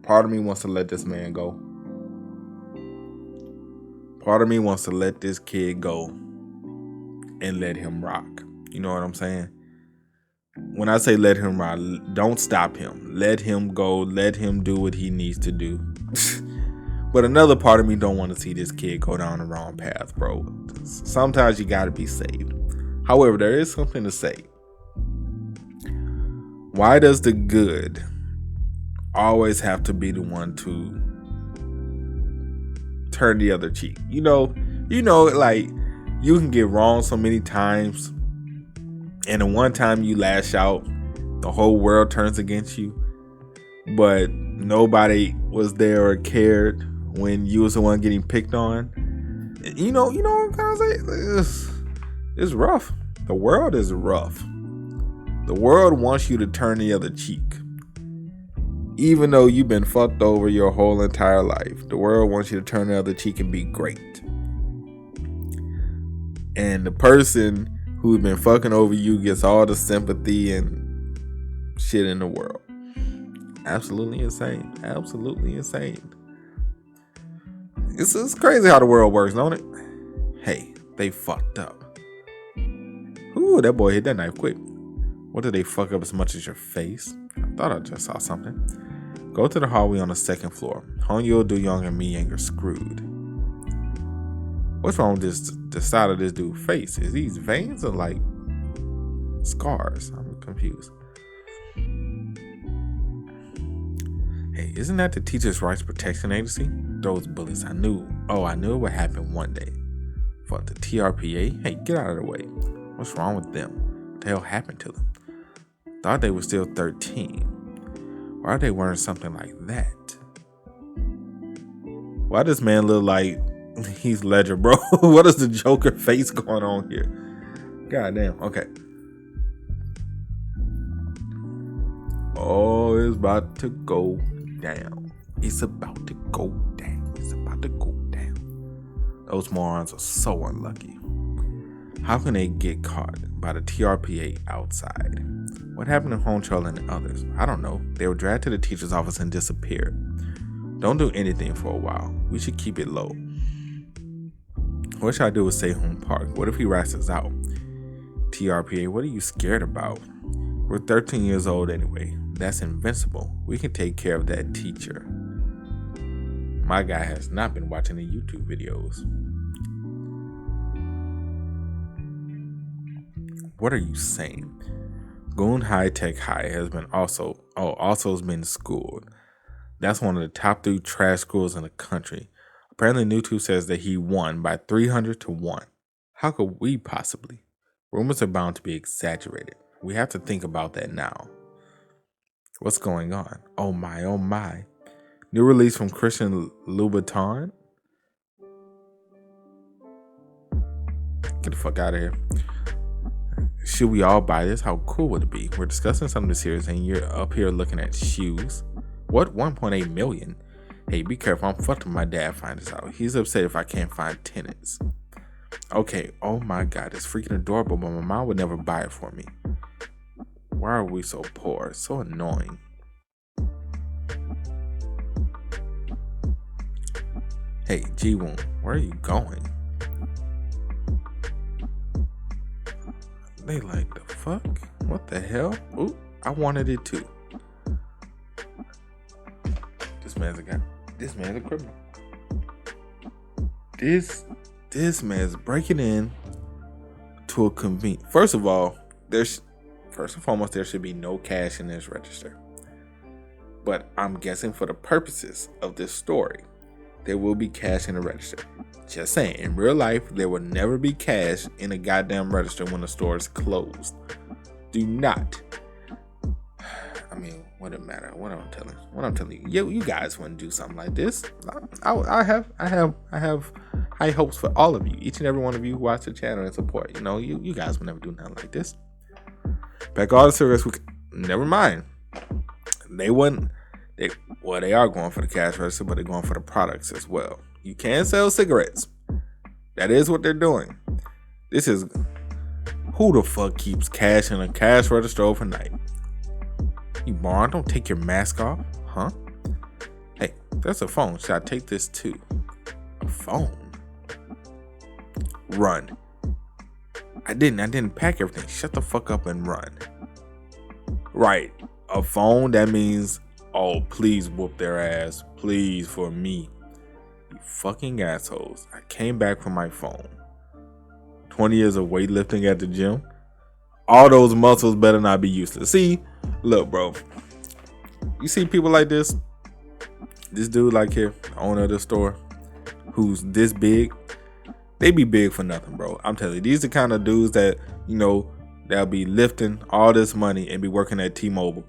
wants to let this man go. Part of me wants to let this kid go and let him rock. You know what I'm saying? When I say let him rock, don't stop him. Let him go. Let him do what he needs to do. But another part of me don't want to see this kid go down the wrong path, bro. Sometimes you gotta be saved. However, there is something to say. Why does the good always have to be the one to turn the other cheek? You know, like you can get wrong so many times, and the one time you lash out, the whole world turns against you. But nobody was there or cared when you was the one getting picked on. You know what I'm kind of saying? It's rough. The world is rough. The world wants you to turn the other cheek. Even though you've been fucked over your whole entire life, the world wants you to turn the other cheek and be great. And the person who's been fucking over you gets all the sympathy and shit in the world. Absolutely insane. Absolutely insane. It's crazy how the world works, don't it? Hey, they fucked up. Ooh, that boy hit that knife quick. What did they fuck up as much as your face? I thought I just saw something. Go to the hallway on the second floor. Honyeo, Do-young, and me, and you're screwed. What's wrong with the side of this dude's face? Is these veins or like scars? I'm confused. Hey, isn't that the Teachers' Rights Protection Agency? Those bullies, I knew it would happen one day. Fuck the TRPA? Hey, get out of the way. What's wrong with them? What the hell happened to them? Thought they were still 13. Why are they wearing something like that? Why does man look like Heath Ledger, bro? What is the Joker face going on here? God damn. Okay. Oh, it's about to go down. It's about to go down. It's about to go down. Those morons are so unlucky. How can they get caught by the TRPA outside? What happened to Honcho and the others? I don't know. They were dragged to the teacher's office and disappeared. Don't do anything for a while. We should keep it low. What should I do with Sehun Park? What if he rats us out? TRPA, what are you scared about? We're 13 years old anyway. That's invincible. We can take care of that teacher. My guy has not been watching the YouTube videos. What are you saying? Goon High Tech High has been also has been schooled. That's one of the top 3 trash schools in the country. Apparently, YouTube says that he won by 300 to 1. How could we possibly? Rumors are bound to be exaggerated. We have to think about that now. What's going on? Oh my, oh my. New release from Christian Louboutin? Get the fuck out of here. Should we all buy this? How cool would it be? We're discussing something serious and you're up here looking at shoes. What? 1.8 million? Hey, be careful. I'm fucked with my dad find this out. He's upset if I can't find tenants. Okay. Oh my god, it's freaking adorable, but my mom would never buy it for me. Why are we so poor? It's so annoying. Hey, Ji-woon, where are you going? They like, the fuck? What the hell? Ooh, I wanted it too. This man's a criminal. This man's breaking in to a convenience. First and foremost, there should be no cash in this register. But I'm guessing for the purposes of this story, there will be cash in the register. Just saying, in real life, there will never be cash in a goddamn register when the store is closed. Do not. I mean, what it matter? What I'm telling you, you guys wouldn't do something like this. I have high hopes for all of you, each and every one of you who watch the channel and support. You know, you guys would never do nothing like this. Back all the cigarettes, never mind. They wouldn't. They are going for the cash register, but they're going for the products as well. You can sell cigarettes. That is what they're doing. This is who the fuck keeps cash in a cash register overnight? You moron, don't take your mask off, huh? Hey, that's a phone. Should I take this too? A phone? Run. I didn't pack everything. Shut the fuck up and run. Right. A phone, that means, oh, please whoop their ass. Please, for me. You fucking assholes. I came back from my phone. 20 years of weightlifting at the gym. All those muscles better not be useless. See, look, bro. You see people like this? This dude like here, the owner of the store, who's this big. They be big for nothing, bro. I'm telling you, these are the kind of dudes that, you know, they'll be lifting all this money and be working at T-Mobile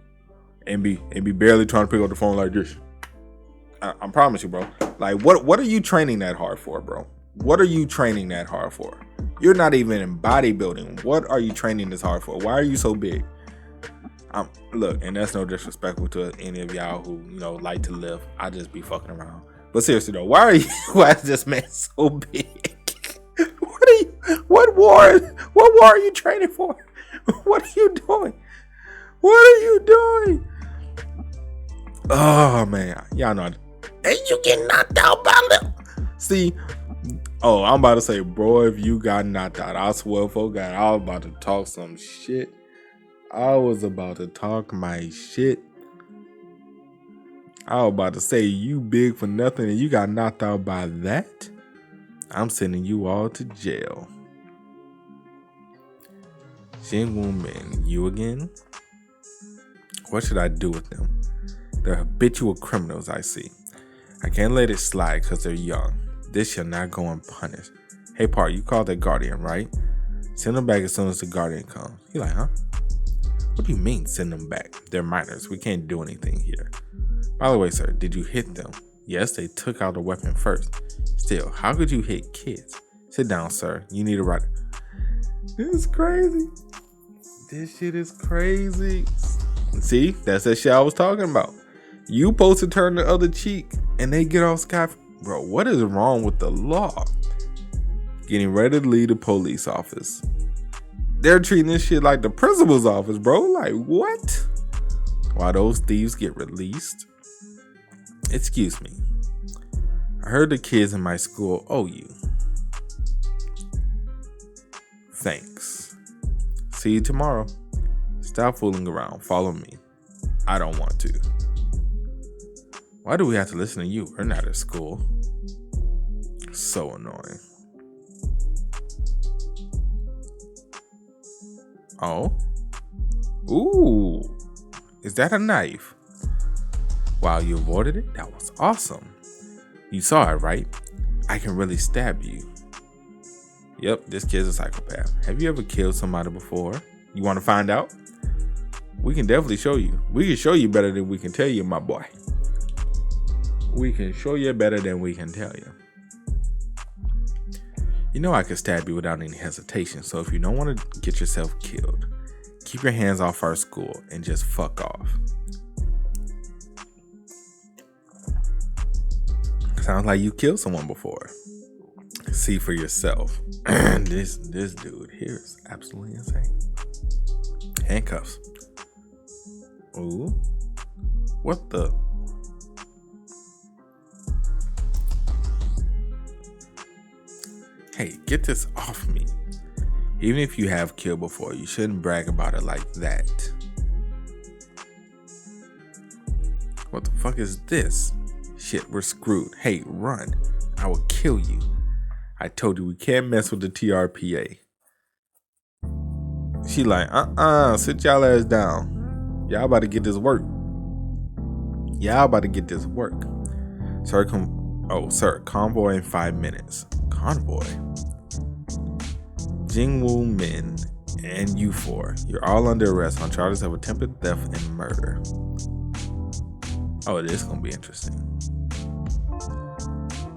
and be barely trying to pick up the phone like this. I promise you, bro. Like, what are you training that hard for, bro? What are you training that hard for? You're not even in bodybuilding. What are you training this hard for? Why are you so big? Look, and that's no disrespectful to any of y'all who, you know, like to lift. I just be fucking around. But seriously though, why is this man so big? What war are you training for? What are you doing? What are you doing? Oh man, y'all know. And you get knocked out by them. See, oh, I'm about to say, bro, if you got knocked out, I swear, folks, I was about to talk some shit. I was about to talk my shit. I was about to say, you big for nothing and you got knocked out by that? I'm sending you all to jail. Jingwoo Min, you again? What should I do with them? They're habitual criminals, I see. I can't let it slide because they're young. This shall not go unpunished. Hey, Park, you called that guardian, right? Send them back as soon as the guardian comes. You like, huh? What do you mean, send them back? They're minors. We can't do anything here. By the way, sir, did you hit them? Yes, they took out a weapon first. Still, how could you hit kids? Sit down, sir. You need a right. This is crazy. This shit is crazy. See, that's that shit I was talking about. You supposed to turn the other cheek and they get off scot. Bro, what is wrong with the law? Getting ready to leave the police office. They're treating this shit like the principal's office, bro. Like, what? While those thieves get released. Excuse me. I heard the kids in my school owe you. Thanks. See you tomorrow. Stop fooling around. Follow me. I don't want to. Why do we have to listen to you? We're not at school. So annoying. Oh? Ooh. Is that a knife? Wow, you avoided it? That was awesome. You saw it, right? I can really stab you. Yep, this kid's a psychopath. Have you ever killed somebody before? You want to find out? We can definitely show you. We can show you better than we can tell you, my boy. We can show you better than we can tell you. You know I can stab you without any hesitation, so if you don't want to get yourself killed, keep your hands off our school and just fuck off. Sounds like you killed someone before. See for yourself. This dude here is absolutely insane. Handcuffs. Ooh. What the? Hey, get this off me. Even if you have killed before, you shouldn't brag about it like that. What the fuck is this? Shit, we're screwed. Hey, run. I will kill you. I told you we can't mess with the TRPA. She like, sit y'all ass down. Y'all about to get this work. Sir, convoy in 5 minutes. Convoy? Jingwoo Min and you four, you're all under arrest on charges of attempted theft and murder. Oh, this is gonna be interesting.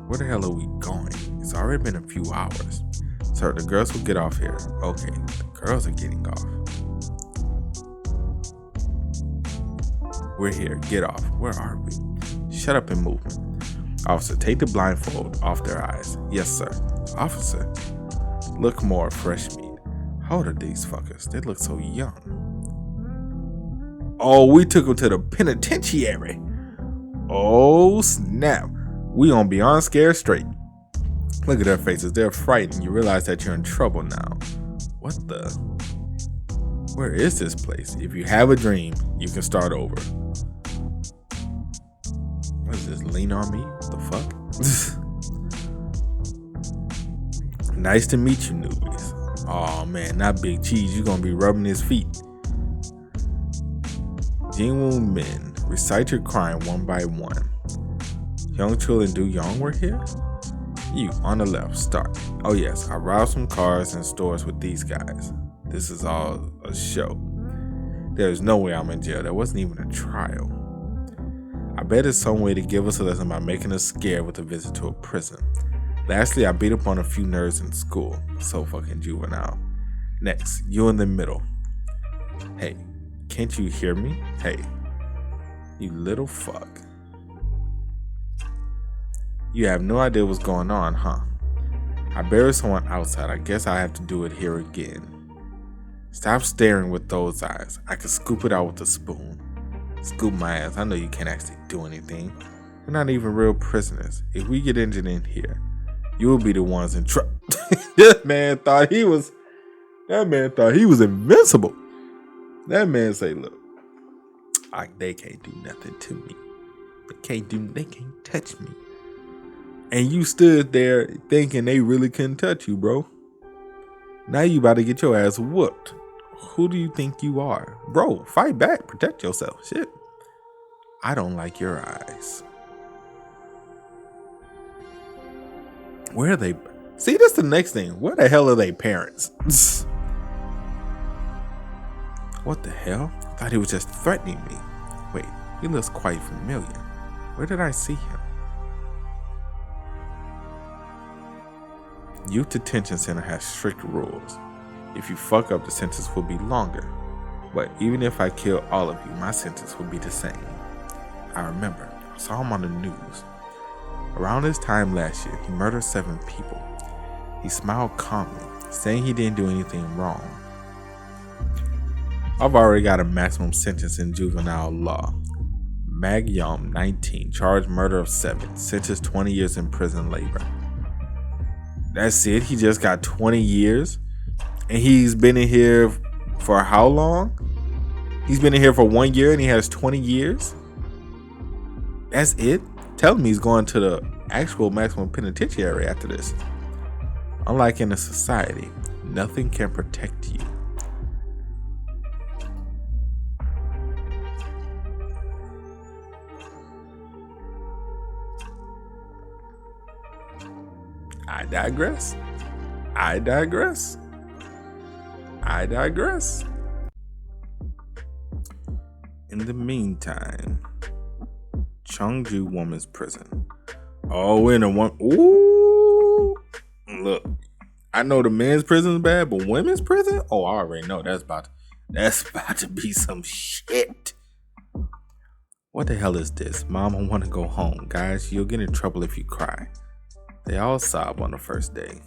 Where the hell are we going? It's already been a few hours. Sir, the girls will get off here. Okay, the girls are getting off. We're here. Get off. Where are we? Shut up and move. Officer, take the blindfold off their eyes. Yes, sir. Officer, look more fresh meat. How old are these fuckers? They look so young. Oh, we took them to the penitentiary. Oh, snap. We on Beyond Scared Straight. Look at their faces. They're frightened. You realize that you're in trouble now. What the? Where is this place? If you have a dream, you can start over. What is this? Lean on me? What the fuck? Nice to meet you, newbies. Oh man, not Big Cheese. You're gonna be rubbing his feet. Genuine men, recite your crime one by one. Young children do young work here? You, on the left, start. Oh yes, I robbed some cars and stores with these guys. This is all a show. There's no way I'm in jail. There wasn't even a trial. I bet it's some way to give us a lesson by making us scared with a visit to a prison. Lastly, I beat up on a few nerds in school. So fucking juvenile. Next, you in the middle. Hey, can't you hear me? Hey, you little fuck. You have no idea what's going on, huh? I buried someone outside. I guess I have to do it here again. Stop staring with those eyes. I can scoop it out with a spoon. Scoop my ass. I know you can't actually do anything. We're not even real prisoners. If we get injured in here, you will be the ones in trouble. That man thought he was invincible. That man say, look, they can't do nothing to me. They can't touch me. And you stood there thinking they really couldn't touch you, bro. Now you about to get your ass whooped. Who do you think you are? Bro, fight back. Protect yourself. Shit. I don't like your eyes. Where are they? See, that's the next thing. Where the hell are they parents? What the hell? I thought he was just threatening me. Wait, he looks quite familiar. Where did I see him? Youth Detention Center has strict rules. If you fuck up, the sentence will be longer. But even if I kill all of you, my sentence will be the same. I remember, I saw him on the news. Around this time last year, he murdered 7 people. He smiled calmly, saying he didn't do anything wrong. I've already got a maximum sentence in juvenile law. Mag Yom, 19, charged murder of 7, sentenced 20 years in prison labor. That's it? He just got 20 years? And he's been in here for how long? He's been in here for 1 year and he has 20 years? That's it? Tell me he's going to the actual maximum penitentiary after this. Unlike in a society, nothing can protect you. I digress. In the meantime, Cheongju Women's Prison. Oh, we're in a one. Ooh, look, I know the men's prison is bad, but women's prison? Oh, I already know that's about to be some shit. What the hell is this? Mom, I want to go home. Guys, you'll get in trouble if you cry. They all sob on the first day.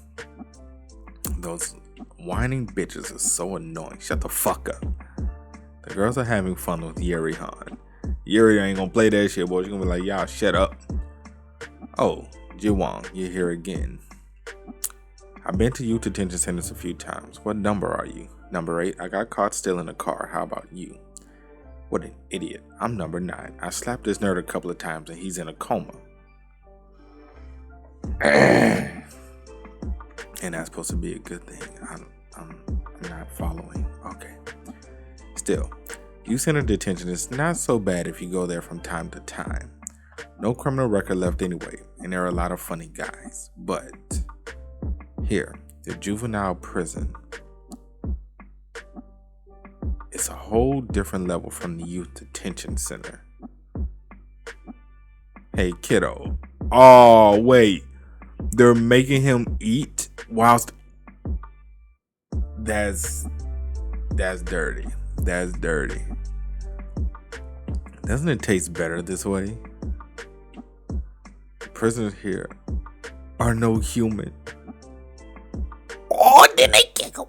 Those whining bitches are so annoying. Shut the fuck up. The girls are having fun with Yeri Han. Yeri ain't gonna play that shit, boy. She's gonna be like, y'all shut up. Oh, Jiwon, you're here again. I've been to youth detention centers a few times. What number are you? Number 8. I got caught stealing a car. How about you? What an idiot. I'm number 9. I slapped this nerd a couple of times and he's in a coma. And that's supposed to be a good thing. I'm not following. Okay. Still, youth center detention is not so bad if you go there from time to time. No criminal record left anyway, and there are a lot of funny guys. But here, the juvenile prison, it's a whole different level from the youth detention center. Hey, kiddo. Oh, wait. They're making him eat whilst... That's dirty. That's dirty. Doesn't it taste better this way? prisoners here are no human. Oh, then they kick him.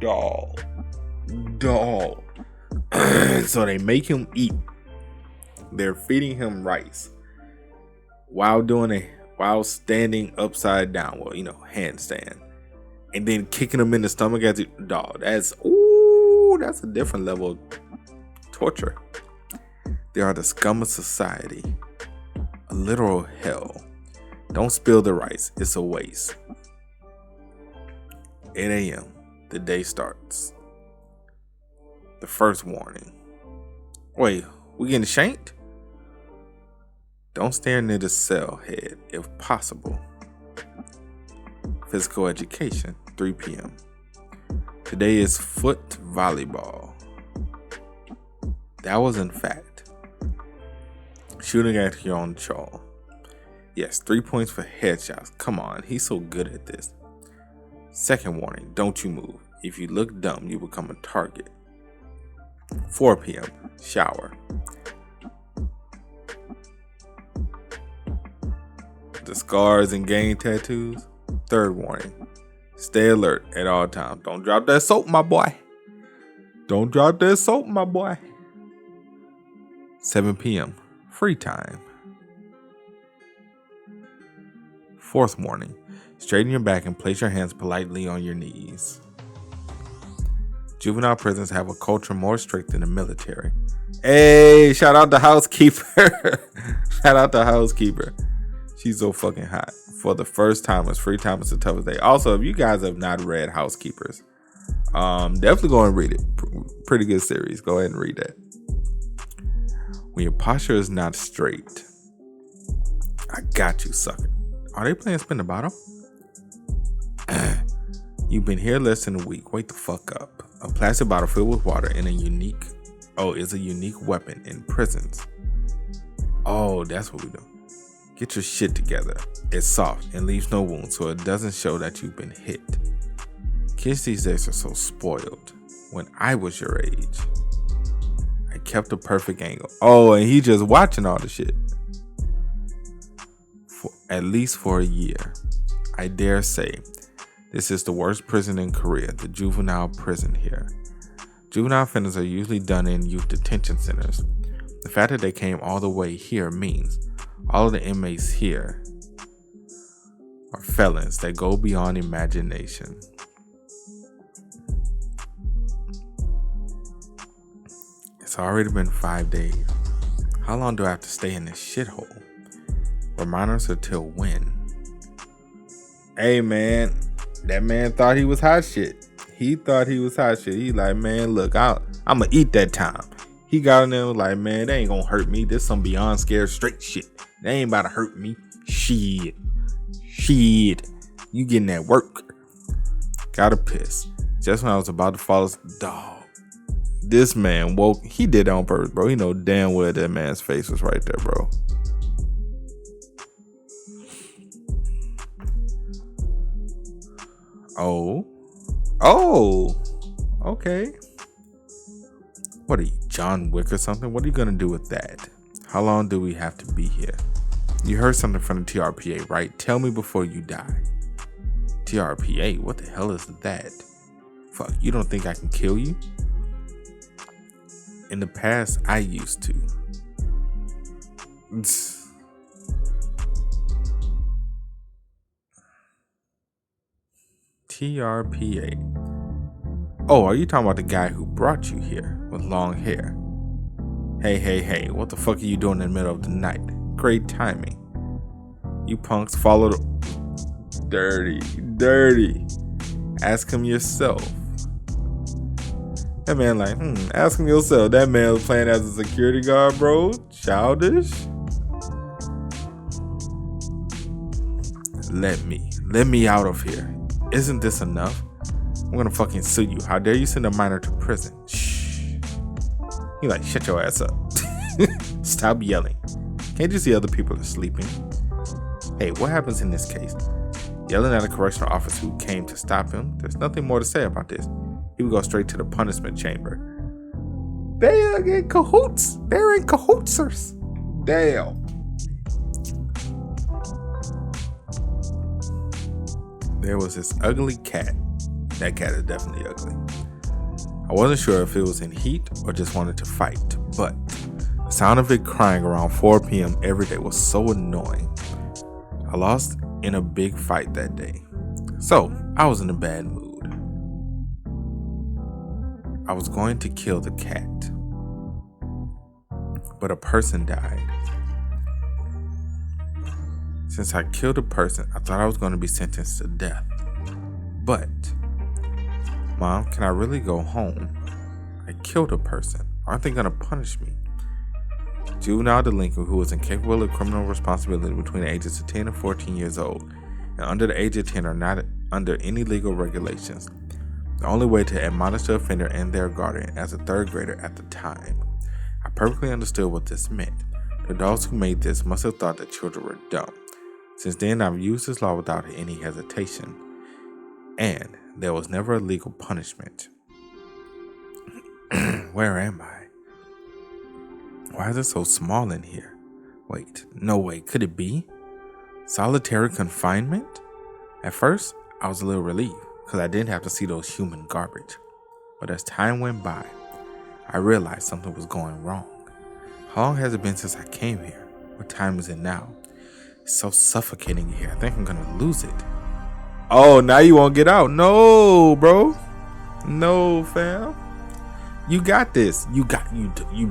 Oh, dog. So they make him eat. They're feeding him rice while standing upside down. Well, handstand, and then kicking him in the stomach as dog. That's a different level of torture. They are the scum of society, a literal hell. Don't spill the rice; it's a waste. 8 a.m. The day starts. The first warning. Wait, we getting shanked? Don't stare near the cell head if possible. Physical education, 3 p.m. Today is foot volleyball. That was in fact shooting at your own chaw. Yes, 3 points for headshots. Come on, he's so good at this. Second warning, don't you move. If you look dumb, you become a target. 4 p.m. Shower. The scars and gang tattoos. Third warning. Stay alert at all times. Don't drop that soap, my boy. Don't drop that soap, my boy. 7 p.m. Free time. Fourth warning. Straighten your back and place your hands politely on your knees. Juvenile prisons have a culture more strict than the military. Hey, shout out to housekeeper. Shout out to housekeeper. She's so fucking hot. For the first timers, free time is the toughest day. Also, if you guys have not read Housekeepers, definitely go and read it. Pretty good series. Go ahead and read that. When your posture is not straight, I got you, sucker. Are they playing Spin the Bottle? You've been here less than a week. Wake the fuck up. A plastic bottle filled with water is a unique weapon in prisons. Oh, that's what we do. Get your shit together. It's soft and leaves no wounds, so it doesn't show that you've been hit. Kids these days are so spoiled. When I was your age, I kept a perfect angle. Oh, and he just watching all the shit. For at least for a year. I dare say, this is the worst prison in Korea, the juvenile prison here. Juvenile offenders are usually done in youth detention centers. The fact that they came all the way here means all of the inmates here are felons that go beyond imagination. It's already been 5 days. How long do I have to stay in this shithole? Remind us until when? Hey man, that man thought he was hot shit. He thought he was hot shit. He like, man, look, I'ma eat that time. He got in there and was like, man, they ain't gonna hurt me. This some beyond scared straight shit. They ain't about to hurt me. Shit. You getting that work. Gotta piss. Just when I was about to fall asleep, dog. This man woke. He did it on purpose, bro. He know damn well that man's face was right there, bro. Oh. Okay. What are you, John Wick or something? What are you gonna do with that? How long do we have to be here? You heard something from the TRPA, right? Tell me before you die. TRPA? What the hell is that? Fuck, you don't think I can kill you? In the past, I used to. TRPA. Oh, are you talking about the guy who brought you here with long hair? Hey, what the fuck are you doing in the middle of the night? Great timing. You punks followed. Dirty. Ask him yourself. That man like, ask him yourself. That man was playing as a security guard, bro. Childish. Let me out of here. Isn't this enough? I'm gonna fucking sue you. How dare you send a minor to prison? Shh. He like, shut your ass up. Stop yelling. Can't you see other people are sleeping? Hey, what happens in this case? Yelling at a correctional officer who came to stop him. There's nothing more to say about this. He would go straight to the punishment chamber. They are in cahoots. They're in cahootsers. Damn. there was this ugly cat. That cat is definitely ugly. I wasn't sure if it was in heat or just wanted to fight, but the sound of it crying around 4 p.m. every day was so annoying. I lost in a big fight that day, so I was in a bad mood. I was going to kill the cat, but a person died. Since I killed a person, I thought I was going to be sentenced to death. But, Mom, can I really go home? I killed a person. Aren't they going to punish me? Juvenile delinquent who was incapable of criminal responsibility between the ages of 10 and 14 years old and under the age of 10 are not under any legal regulations. The only way to admonish the offender and their guardian as a third grader at the time. I perfectly understood what this meant. The adults who made this must have thought that children were dumb. Since then, I've used this law without any hesitation, and there was never a legal punishment. Where am I? Why is it so small in here? Wait, no way, could it be? Solitary confinement? At first, I was a little relieved, because I didn't have to see those human garbage. But as time went by, I realized something was going wrong. How long has it been since I came here? What time is it now? It's so suffocating here. I think I'm gonna lose it. Oh, now you won't get out. No, bro. No, fam. You got this. You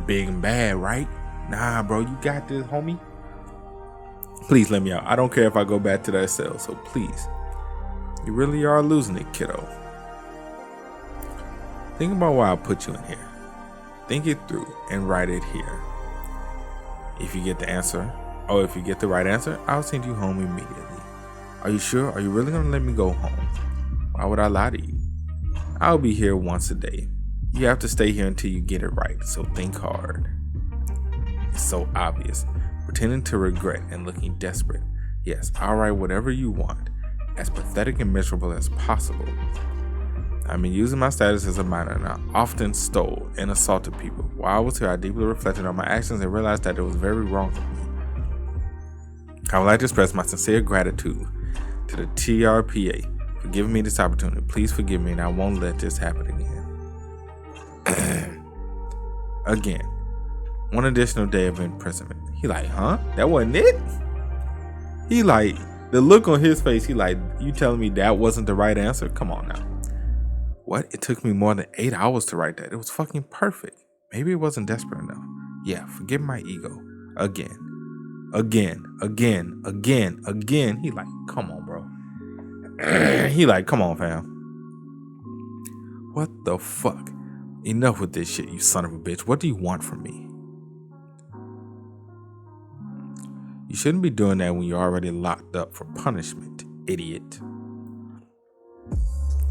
big and bad, right? Nah, bro, you got this, homie. Please let me out. I don't care if I go back to that cell, so please. You really are losing it, kiddo. Think about why I put you in here. Think it through and write it here. If you get the right answer, I'll send you home immediately. Are you sure? Are you really gonna let me go home? Why would I lie to you? I'll be here once a day. You have to stay here until you get it right, so think hard. It's so obvious. Pretending to regret and looking desperate. Yes, I'll write whatever you want. As pathetic and miserable as possible. I've been using my status as a minor and I often stole and assaulted people. While I was here, I deeply reflected on my actions and realized that it was very wrong of me. I would like to express my sincere gratitude to the TRPA for giving me this opportunity. Please forgive me and I won't let this happen again. Again, one additional day of imprisonment. He like, huh? That wasn't it? He like, the look on his face, he like, you telling me that wasn't the right answer? Come on now. What? It took me more than 8 hours to write that. It was fucking perfect. Maybe it wasn't desperate enough. Yeah, forgive my ego. Again. He like, come on, bro. He like, come on, fam. What the fuck? Enough with this shit, you son of a bitch. What do you want from me? You shouldn't be doing that when you're already locked up for punishment, idiot.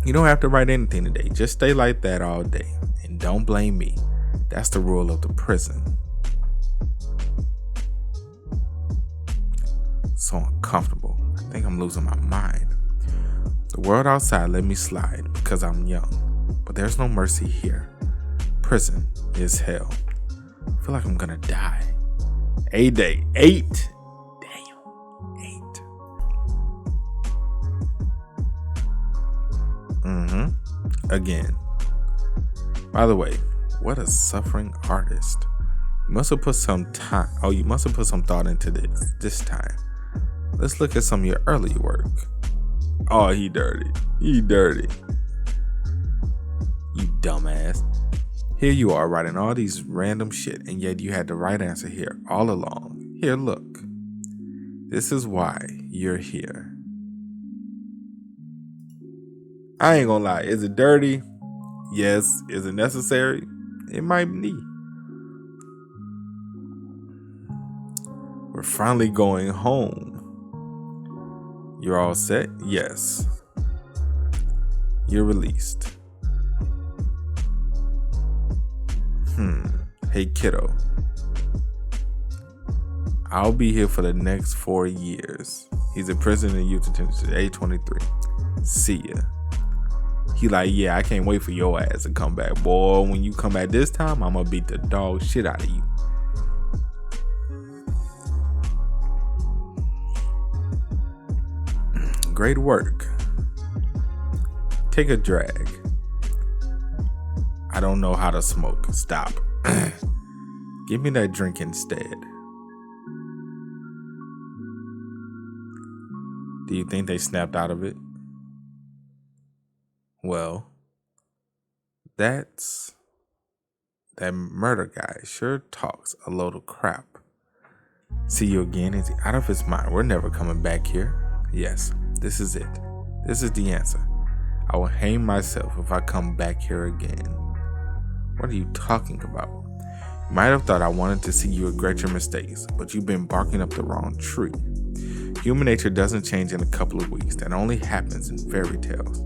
You don't have to write anything today. Just stay like that all day. And don't blame me. That's the rule of the prison. So uncomfortable. I think I'm losing my mind. The world outside let me slide because I'm young. But there's no mercy here. Prison is hell. I feel like I'm gonna die. 8 days. 8. Again. By the way, what a suffering artist. You must have put some time. Oh, you must have put some thought into this time. Let's look at some of your early work. Oh, he dirty. You dumbass. Here you are writing all these random shit, and yet you had the right answer here all along. Here, look. This is why you're here. I ain't gonna lie. Is it dirty? Yes. Is it necessary? It might be. We're finally going home. You're all set? Yes. You're released. Hey, kiddo. I'll be here for the next 4 years. He's in prison in youth detention, age 23. See ya. He like, yeah, I can't wait for your ass to come back. Boy, when you come back this time, I'm gonna beat the dog shit out of you. Great work. Take a drag. I don't know how to smoke. Stop. Give me that drink instead. Do you think they snapped out of it? Well, that murder guy sure talks a load of crap. See you again? Is he out of his mind? We're never coming back here. Yes, this is it. This is the answer. I will hang myself if I come back here again. What are you talking about? You might have thought I wanted to see you regret your mistakes, but you've been barking up the wrong tree. Human nature doesn't change in a couple of weeks. That only happens in fairy tales.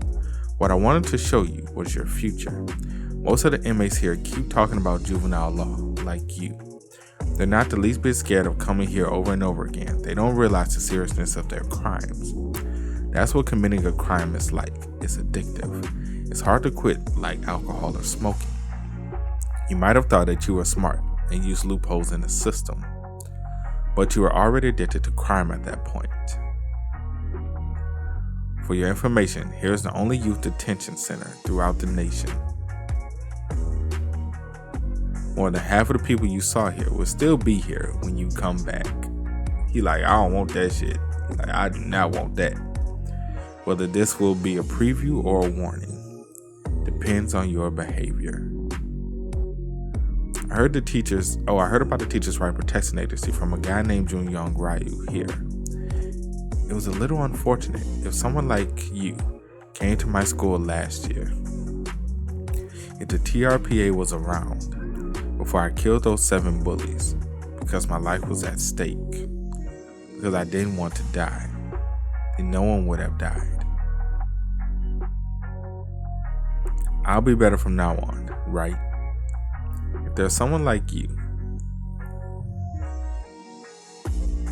What I wanted to show you was your future. Most of the inmates here keep talking about juvenile law, like you. They're not the least bit scared of coming here over and over again. They don't realize the seriousness of their crimes. That's what committing a crime is like. It's addictive. It's hard to quit like alcohol or smoking. You might have thought that you were smart and used loopholes in the system, but you were already addicted to crime at that point. For your information, here's the only youth detention center throughout the nation. More than half of the people you saw here will still be here when you come back. He like, I don't want that shit. Like, I do not want that. Whether this will be a preview or a warning depends on your behavior. I heard about the teachers' right protection agency from a guy named Junyoung Ryu here. It was a little unfortunate. If someone like you came to my school last year, if the TRPA was around before I killed those 7 bullies, because my life was at stake, because I didn't want to die, then no one would have died. I'll be better from now on, right? If there's someone like you,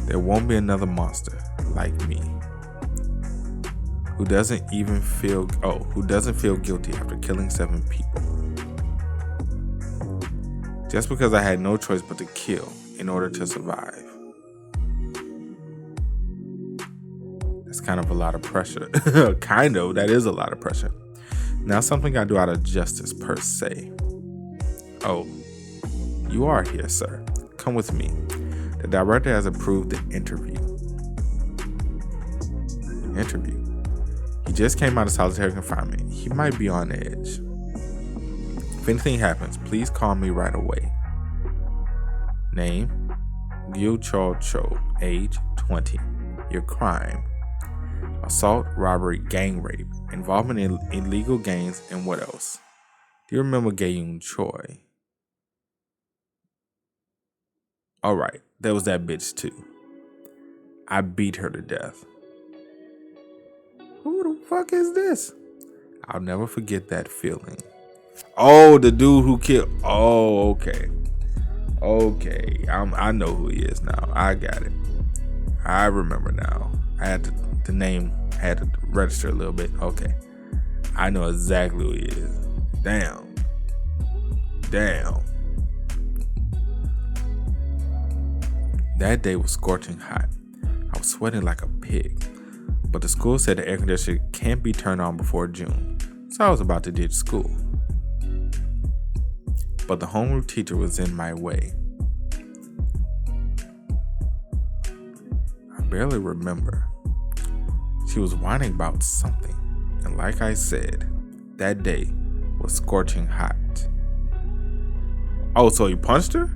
there won't be another monster like me who doesn't feel guilty after killing 7 people. Just because I had no choice but to kill in order to survive. That's kind of a lot of pressure. That is a lot of pressure. Not something I do out of justice per se. Oh, you are here, sir. Come with me. The director has approved the interview. He just came out of solitary confinement. He might be on edge. If anything happens, please call me right away. Name, Gyu Cho Cho, age 20. Your crime, assault, robbery, gang rape, involvement in illegal gangs, and what else? Do you remember Gaeyoung Choi? Alright, there was that bitch too. I beat her to death. Who the fuck is this? I'll never forget that feeling. Oh, the dude who killed. Oh, okay. I know who he is now. I got it. I remember now. I had the name had to register a little bit. Okay. I know exactly who he is. Damn. That day was scorching hot. I was sweating like a pig. But the school said the air conditioner can't be turned on before June. So I was about to ditch school. But the homeroom teacher was in my way. I barely remember. She was whining about something. And like I said, that day was scorching hot. Oh, so you punched her?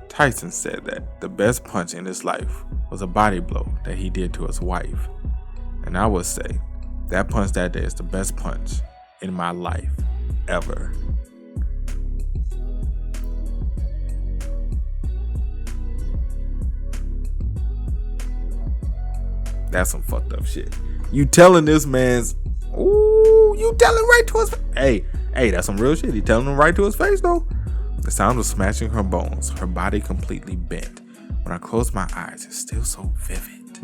Tyson said that the best punch in his life was a body blow that he did to his wife. And I would say that punch that day is the best punch in my life ever. That's some fucked up shit. You telling this man's, ooh, you telling right to his face. Hey, that's some real shit. You telling him right to his face though. The sound was smashing her bones, her body completely bent. When I closed my eyes, it's still so vivid.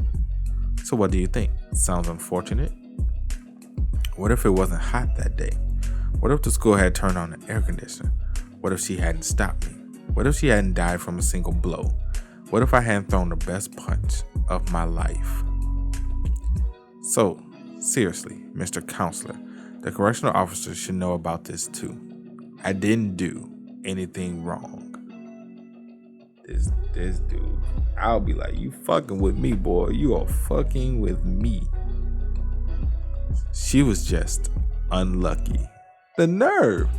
So what do you think? Sounds unfortunate? What if it wasn't hot that day? What if the school had turned on the air conditioner? What if she hadn't stopped me? What if she hadn't died from a single blow? What if I hadn't thrown the best punch of my life? So, Seriously, Mr. Counselor, the correctional officer should know about this too. I didn't do anything wrong. This dude, I'll be like, you fucking with me, boy. You are fucking with me. She was just unlucky. The nerve.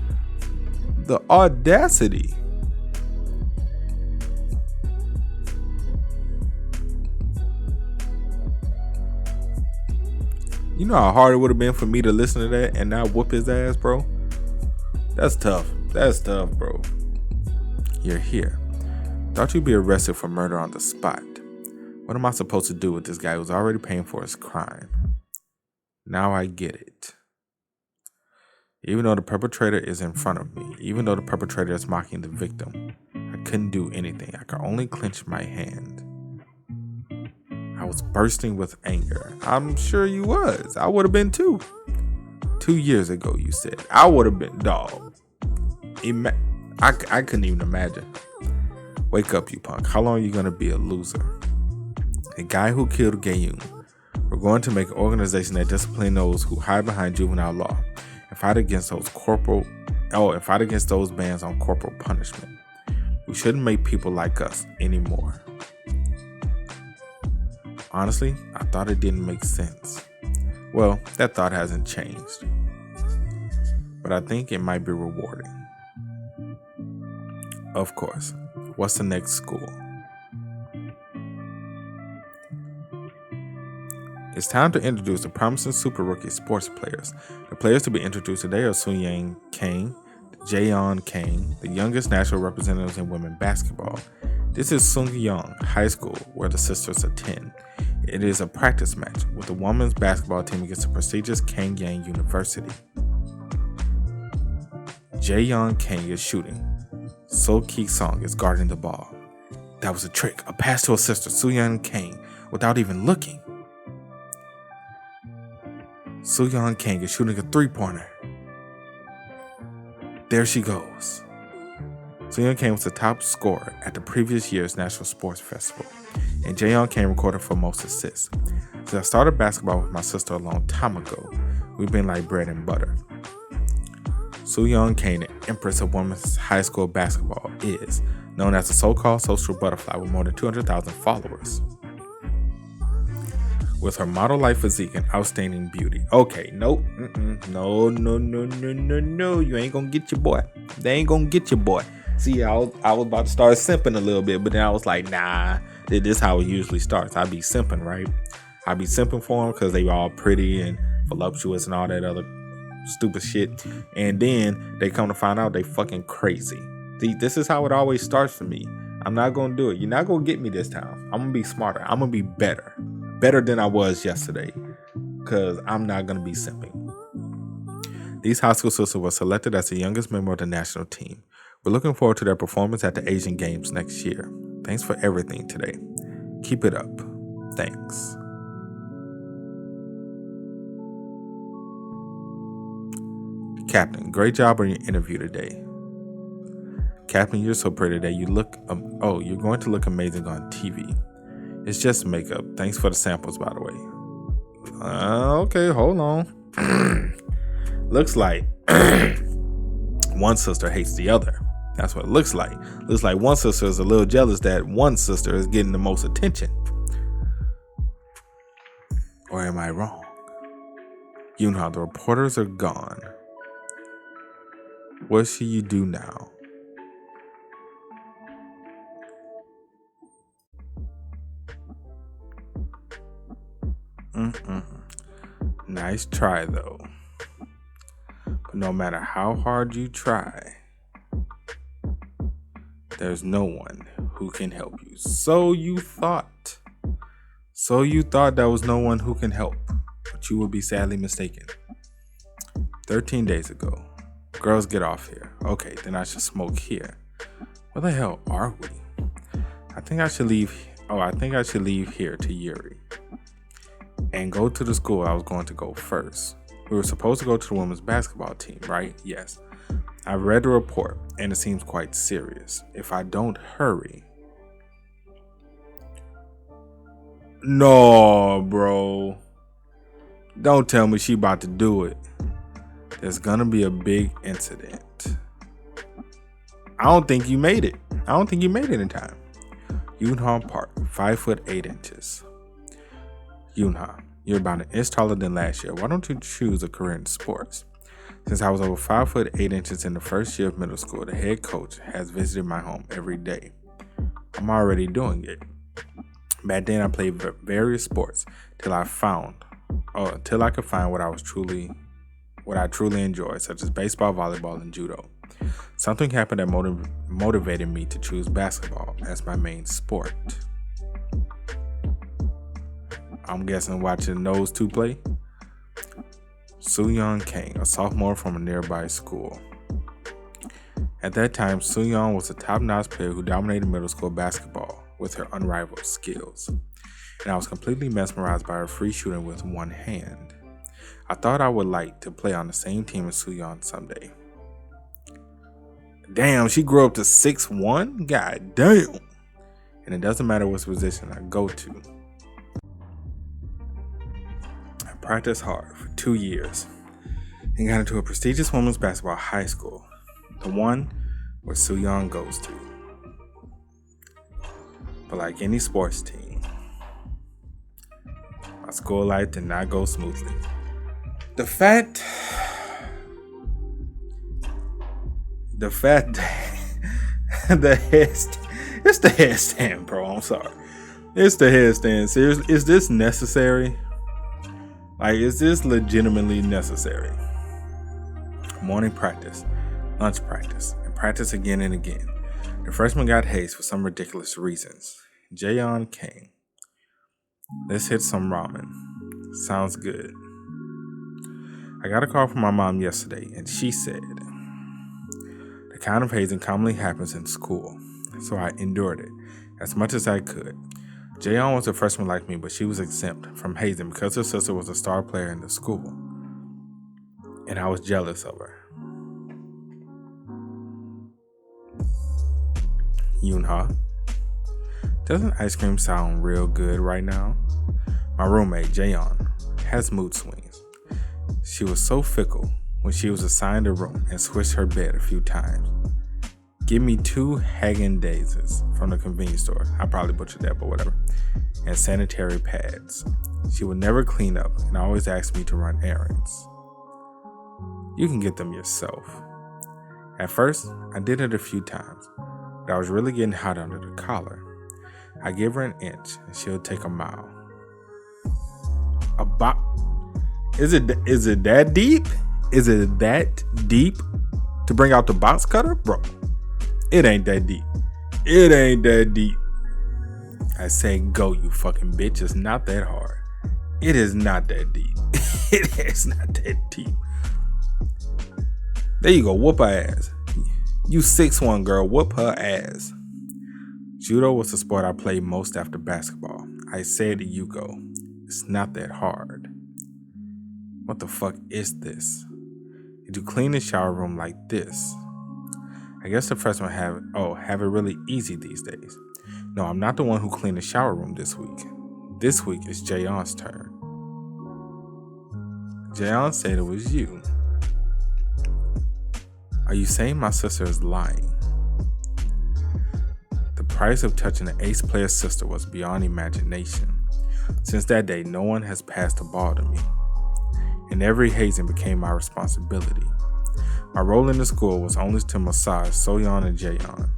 The audacity. You know how hard it would have been for me to listen to that and not whoop his ass, bro? That's tough. That's tough, bro. You're here. Thought you'd be arrested for murder on the spot. What am I supposed to do with this guy who's already paying for his crime? Now I get it. Even though the perpetrator is in front of me, even though the perpetrator is mocking the victim, I couldn't do anything. I could only clench my hand. I was bursting with anger. I'm sure you was. I would have been too. 2 years ago, you said. I would have been, dog. I couldn't even imagine. Wake up, you punk. How long are you going to be a loser? The guy who killed Gayun. We're going to make an organization that disciplines those who hide behind juvenile law and fight against those bans on corporal punishment. We shouldn't make people like us anymore. Honestly, I thought it didn't make sense. Well, that thought hasn't changed. But I think it might be rewarding. Of course. What's the next school? It's time to introduce the promising super rookie sports players. The players to be introduced today are Sooyoung Kang, Jaeyeon Kang, the youngest national representatives in women's basketball. This is Sooyoung High School, where the sisters attend. It is a practice match with the women's basketball team against the prestigious Kangyang University. Jaeyeon Kang is shooting. So Ki-sung is guarding the ball. That was a trick, a pass to her sister, Sooyoung Kang, without even looking. Sooyoung Kang is shooting a three-pointer. There she goes. Sooyoung Kang was the top scorer at the previous year's National Sports Festival, and Jaeyeon Kang recorded for most assists. Since I started basketball with my sister a long time ago, we've been like bread and butter. Sooyoung Kang, the empress of women's high school basketball, is known as the so-called social butterfly with more than 200,000 followers. With her model-like physique and outstanding beauty. Okay, nope. No. You ain't gonna get your boy. They ain't gonna get your boy. See, I was about to start simping a little bit, but then I was like, nah, this is how it usually starts. I be simping, right? I be simping for them because they all pretty and voluptuous and all that other stupid shit. And then they come to find out they fucking crazy. See, this is how it always starts for me. I'm not gonna do it. You're not gonna get me this time. I'm gonna be smarter. I'm gonna be better than I was yesterday, because I'm not gonna be simping. These high school sisters were selected as the youngest member of the national team. We're looking forward to their performance at the Asian Games next year. Thanks for everything today. Keep it up. Thanks. Captain, great job on your interview today. Captain, you're so pretty today. You're going to look amazing on TV. It's just makeup. Thanks for the samples, by the way. Okay, hold on. Looks like one sister hates the other. That's what it looks like. Looks like one sister is a little jealous that one sister is getting the most attention. Or am I wrong? You know how the reporters are gone. What should you do now? Nice try, though. But no matter how hard you try, there's no one who can help you. So you thought there was no one who can help, but you will be sadly mistaken. 13 days ago. Girls, get off here. Okay, then I should smoke here. Where the hell are we? I think I should leave here to Yuri and go to the school I was going to go first. We were supposed to go to the women's basketball team, right? Yes. I've read the report and it seems quite serious. If I don't hurry. No, bro. Don't tell me she about to do it. There's gonna be a big incident. I don't think you made it. I don't think you made it in time. Yoonha Park, 5'8". Yoonha, you're about an inch taller than last year. Why don't you choose a career in sports? Since I was over 5'8" in the first year of middle school, the head coach has visited my home every day. I'm already doing it. Back then, I played various sports till I could find what I truly enjoy, such as baseball, volleyball, and judo. Something happened that motivated me to choose basketball as my main sport. I'm guessing watching those two play. Sooyeon Kang, a sophomore from a nearby school. At that time, Sooyeon was a top-notch player who dominated middle school basketball with her unrivaled skills, and I was completely mesmerized by her free shooting with one hand. I thought I would like to play on the same team as Sooyeon someday. Damn, she grew up to 6'1"? God damn. And it doesn't matter which position I go to. I practiced hard for 2 years and got into a prestigious women's basketball high school, the one where Sooyeon goes to. But like any sports team, my school life did not go smoothly. The fact that it's the headstand, bro. I'm sorry. It's the headstand. Seriously, is this necessary? Like, is this legitimately necessary? Morning practice, lunch practice, and practice again and again. The freshman got hazed for some ridiculous reasons. Jaeon Kang. Let's hit some ramen. Sounds good. I got a call from my mom yesterday, and she said, the kind of hazing commonly happens in school, so I endured it as much as I could. Jaeon was a freshman like me, but she was exempt from hazing because her sister was a star player in the school, and I was jealous of her. Yoonha, doesn't ice cream sound real good right now? My roommate, Jaeon, has mood swings. She was so fickle when she was assigned a room and switched her bed a few times. Give me 2 Häagen-Dazs from the convenience store. I probably butchered that, but whatever. And sanitary pads. She would never clean up and always asked me to run errands. You can get them yourself. At first, I did it a few times, but I was really getting hot under the collar. I give her an inch and she'll take a mile. Is it that deep? Is it that deep to bring out the box cutter? Bro, it ain't that deep. It ain't that deep. I say go, you fucking bitch. It's not that hard. It is not that deep. It is not that deep. There you go. Whoop her ass. You 6'1", girl. Whoop her ass. Judo was the sport I played most after basketball. I said to Yuko, it's not that hard. What the fuck is this? Did you clean the shower room like this? I guess the freshmen have it really easy these days. No, I'm not the one who cleaned the shower room this week. This week is Jaeon's turn. Jaeon said it was you. Are you saying my sister is lying? The price of touching an ace player's sister was beyond imagination. Since that day, no one has passed the ball to me, and every hazing became my responsibility. My role in the school was only to massage Sooyeon and Jaeon.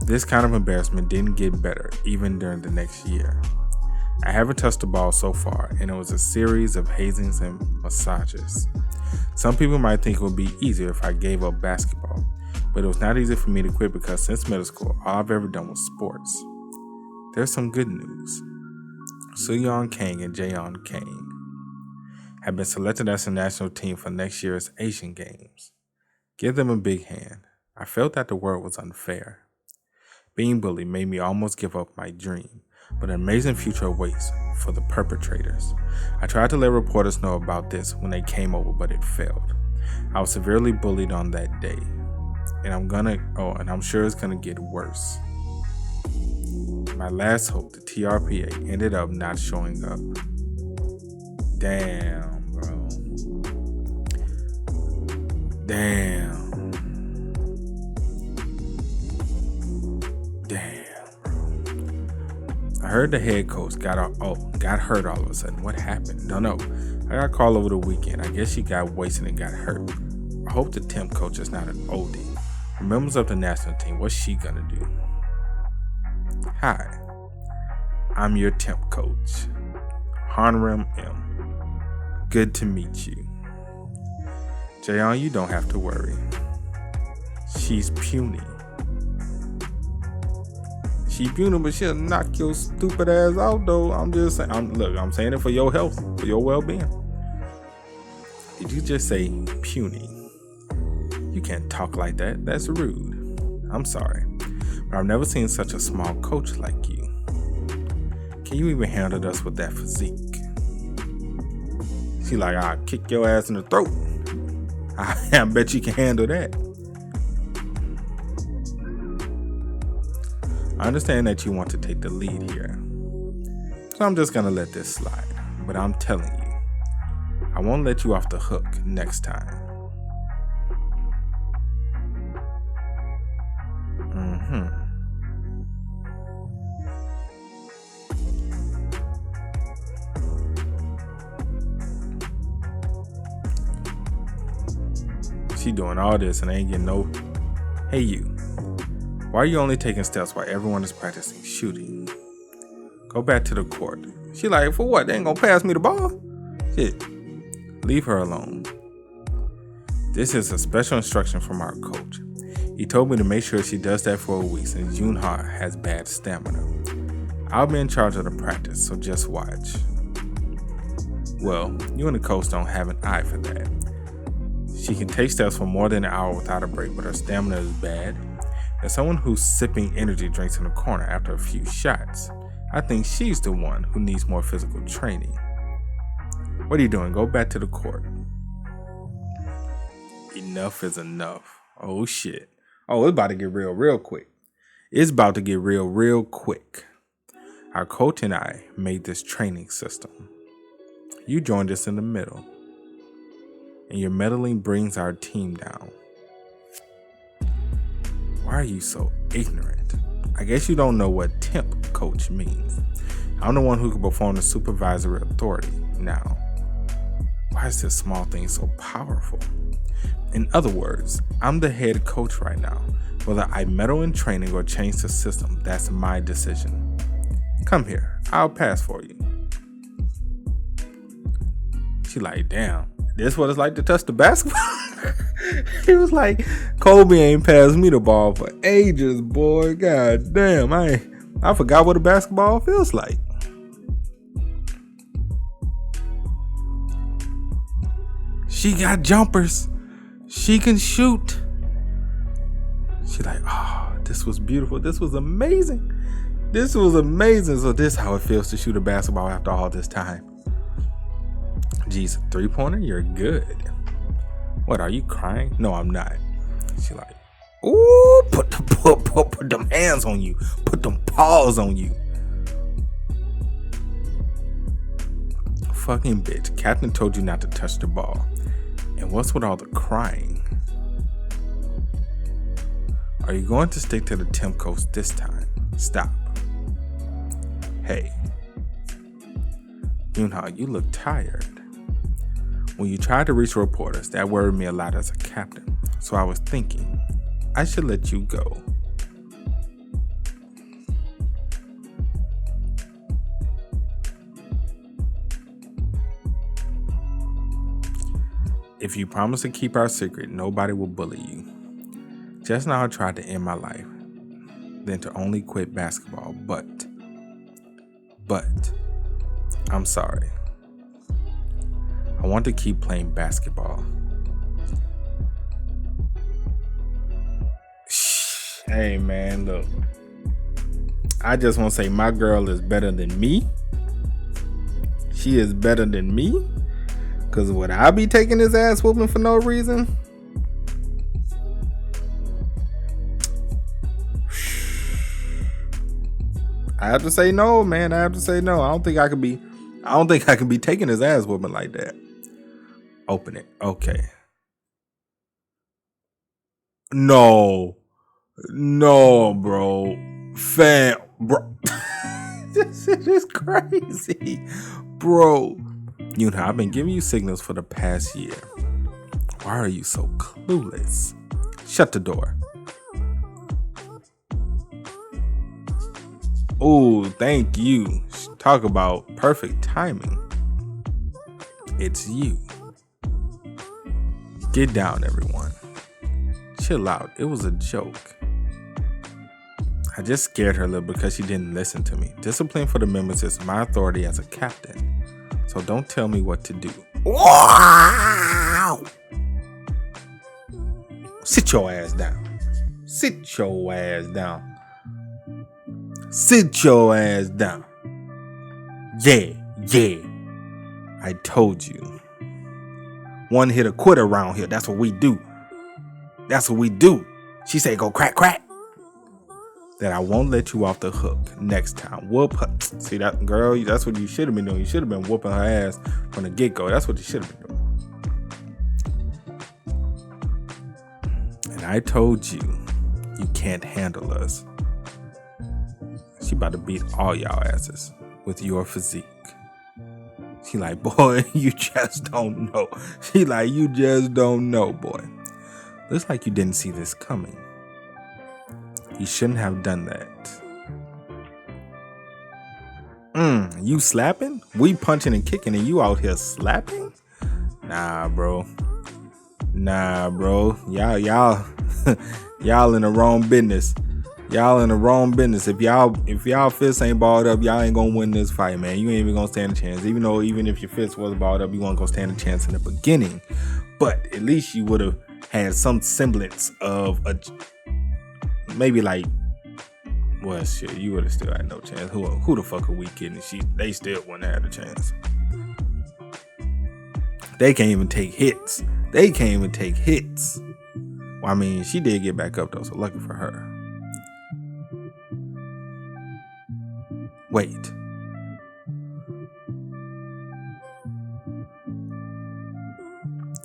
This kind of embarrassment didn't get better even during the next year. I haven't touched the ball so far, and it was a series of hazings and massages. Some people might think it would be easier if I gave up basketball, but it was not easy for me to quit because since middle school, all I've ever done was sports. There's some good news. Sooyeon Kang and Jaeon Kang have been selected as the national team for next year's Asian Games. Give them a big hand. I felt that the world was unfair. Being bullied made me almost give up my dream, but an amazing future awaits for the perpetrators. I tried to let reporters know about this when they came over, but it failed. I was severely bullied on that day, and I'm sure it's gonna get worse. My last hope, the TRPA, ended up not showing up. Damn, bro. Damn. I heard the head coach got hurt all of a sudden. What happened? Don't know. I got a call over the weekend. I guess she got wasted and got hurt. I hope the temp coach is not an oldie. For members of the national team, what's she gonna do? Hi, I'm your temp coach, Hanram M. Good to meet you. Jayon, you don't have to worry. She's puny. She puny, but she'll knock your stupid ass out, though. I'm just saying. I'm saying it for your health, for your well-being. Did you just say puny? You can't talk like that. That's rude. I'm sorry, but I've never seen such a small coach like you. Can you even handle us with that physique? She like, I'll kick your ass in the throat. I bet you can handle that. I understand that you want to take the lead here, so I'm just gonna let this slide. But I'm telling you, I won't let you off the hook next time. She doing all this and ain't getting no. Hey you, why are you only taking steps while everyone is practicing shooting? Go back to the court. She like, for what? They ain't gonna pass me the ball? Shit. Leave her alone. This is a special instruction from our coach. He told me to make sure she does that for a week since Junha has bad stamina. I'll be in charge of the practice, so just watch. Well, you and the coach don't have an eye for that. She can take steps for more than an hour without a break, but her stamina is bad. As someone who's sipping energy drinks in the corner after a few shots, I think she's the one who needs more physical training. What are you doing? Go back to the court. Enough is enough. Oh shit. Oh, it's about to get real quick. It's about to get real quick. Our coach and I made this training system. You joined us in the middle. And your meddling brings our team down. Why are you so ignorant? I guess you don't know what temp coach means. I'm the one who can perform the supervisory authority now. Why is this small thing so powerful? In other words, I'm the head coach right now. Whether I meddle in training or change the system, that's my decision. Come here, I'll pass for you. She like, damn, this what it's like to touch the basketball? He was like, Kobe ain't passed me the ball for ages, boy. God damn, I forgot what a basketball feels like. She got jumpers. She can shoot. She like, oh, this was beautiful. This was amazing. This was amazing. So this is how it feels to shoot a basketball after all this time. Geez, 3-pointer? You're good. What, are you crying? No, I'm not. She like, ooh, put them hands on you. Put them paws on you. Fucking bitch. Captain told you not to touch the ball. And what's with all the crying? Are you going to stick to the temp coach this time? Stop. Hey. Junha, you look tired. When you tried to reach reporters, that worried me a lot as a captain. So I was thinking, I should let you go. If you promise to keep our secret, nobody will bully you. Just now I tried to end my life, then to only quit basketball, but I'm sorry. I want to keep playing basketball. Hey man, look. I just want to say my girl is better than me. She is better than me. Cause would I be taking his ass whooping for no reason? I have to say no, man. I have to say no. I don't think I could be I don't think I can be taking his ass whooping like that. Open it. Okay. No, bro. Fam, bro. This shit is crazy, bro. You know, I've been giving you signals for the past year. Why are you so clueless? Shut the door. Oh, thank you. Talk about perfect timing. It's you. Get down, everyone. Chill out. It was a joke. I just scared her a little because she didn't listen to me. Discipline for the members is my authority as a captain. So don't tell me what to do. Wow! Sit your ass down. Sit your ass down. Sit your ass down. Yeah. I told you. One hit a quitter around here. That's what we do. She said go crack. That I won't let you off the hook next time. Whoop her. See that, girl? That's what you should have been doing. You should have been whooping her ass from the get-go. That's what you should have been doing. And I told you, you can't handle us. She about to beat all y'all asses with your physique. She like, boy, you just don't know. She like, you just don't know, boy. Looks like you didn't see this coming. You shouldn't have done that. You slapping? We punching and kicking and you out here slapping? Nah, bro. Y'all y'all in the wrong business. If y'all fists ain't balled up, y'all ain't gonna win this fight, man. You ain't even gonna stand a chance. Even if your fist was balled up, you weren't gonna stand a chance in the beginning. But at least you would have had some semblance of a maybe like, well, shit, you would have still had no chance. Who the fuck are we kidding? They still wouldn't have had a chance. They can't even take hits. Well, I mean, she did get back up though, so lucky for her. Wait.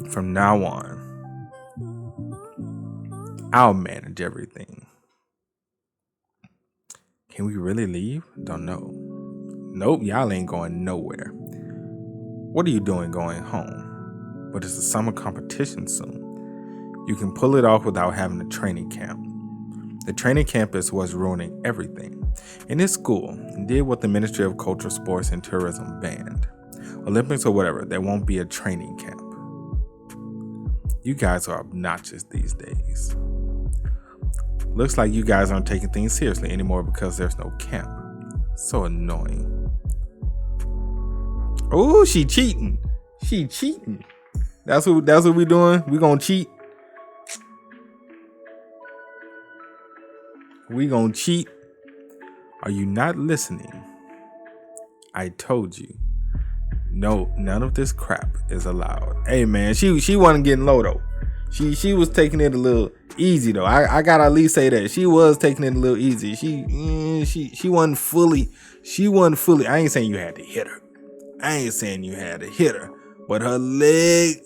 From now on, I'll manage everything. Can we really leave? Don't know. Nope, y'all ain't going nowhere. What are you doing going home? But it's a summer competition soon. You can pull it off without having a training camp. The training camp is what's ruining everything. In this school, did what the Ministry of Culture, Sports, and Tourism banned. Olympics or whatever, there won't be a training camp. You guys are obnoxious these days. Looks like you guys aren't taking things seriously anymore because there's no camp. So annoying. Oh, she cheating. That's what we doing. We gonna cheat. Are you not listening? I told you. No, none of this crap is allowed. Hey man, she wasn't getting low though. She was taking it a little easy though. I gotta at least say that she was taking it a little easy. She wasn't fully. I ain't saying you had to hit her. But her leg.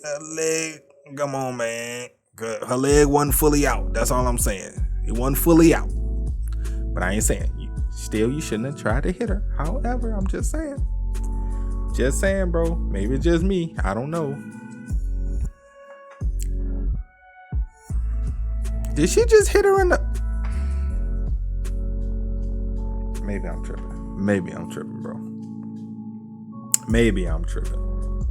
Come on, man. Her leg wasn't fully out. That's all I'm saying. It wasn't fully out. But I ain't saying you shouldn't have tried to hit her. However, I'm just saying. Bro. Maybe it's just me. I don't know. Did she just hit her in the... Maybe I'm tripping, bro. Maybe I'm tripping.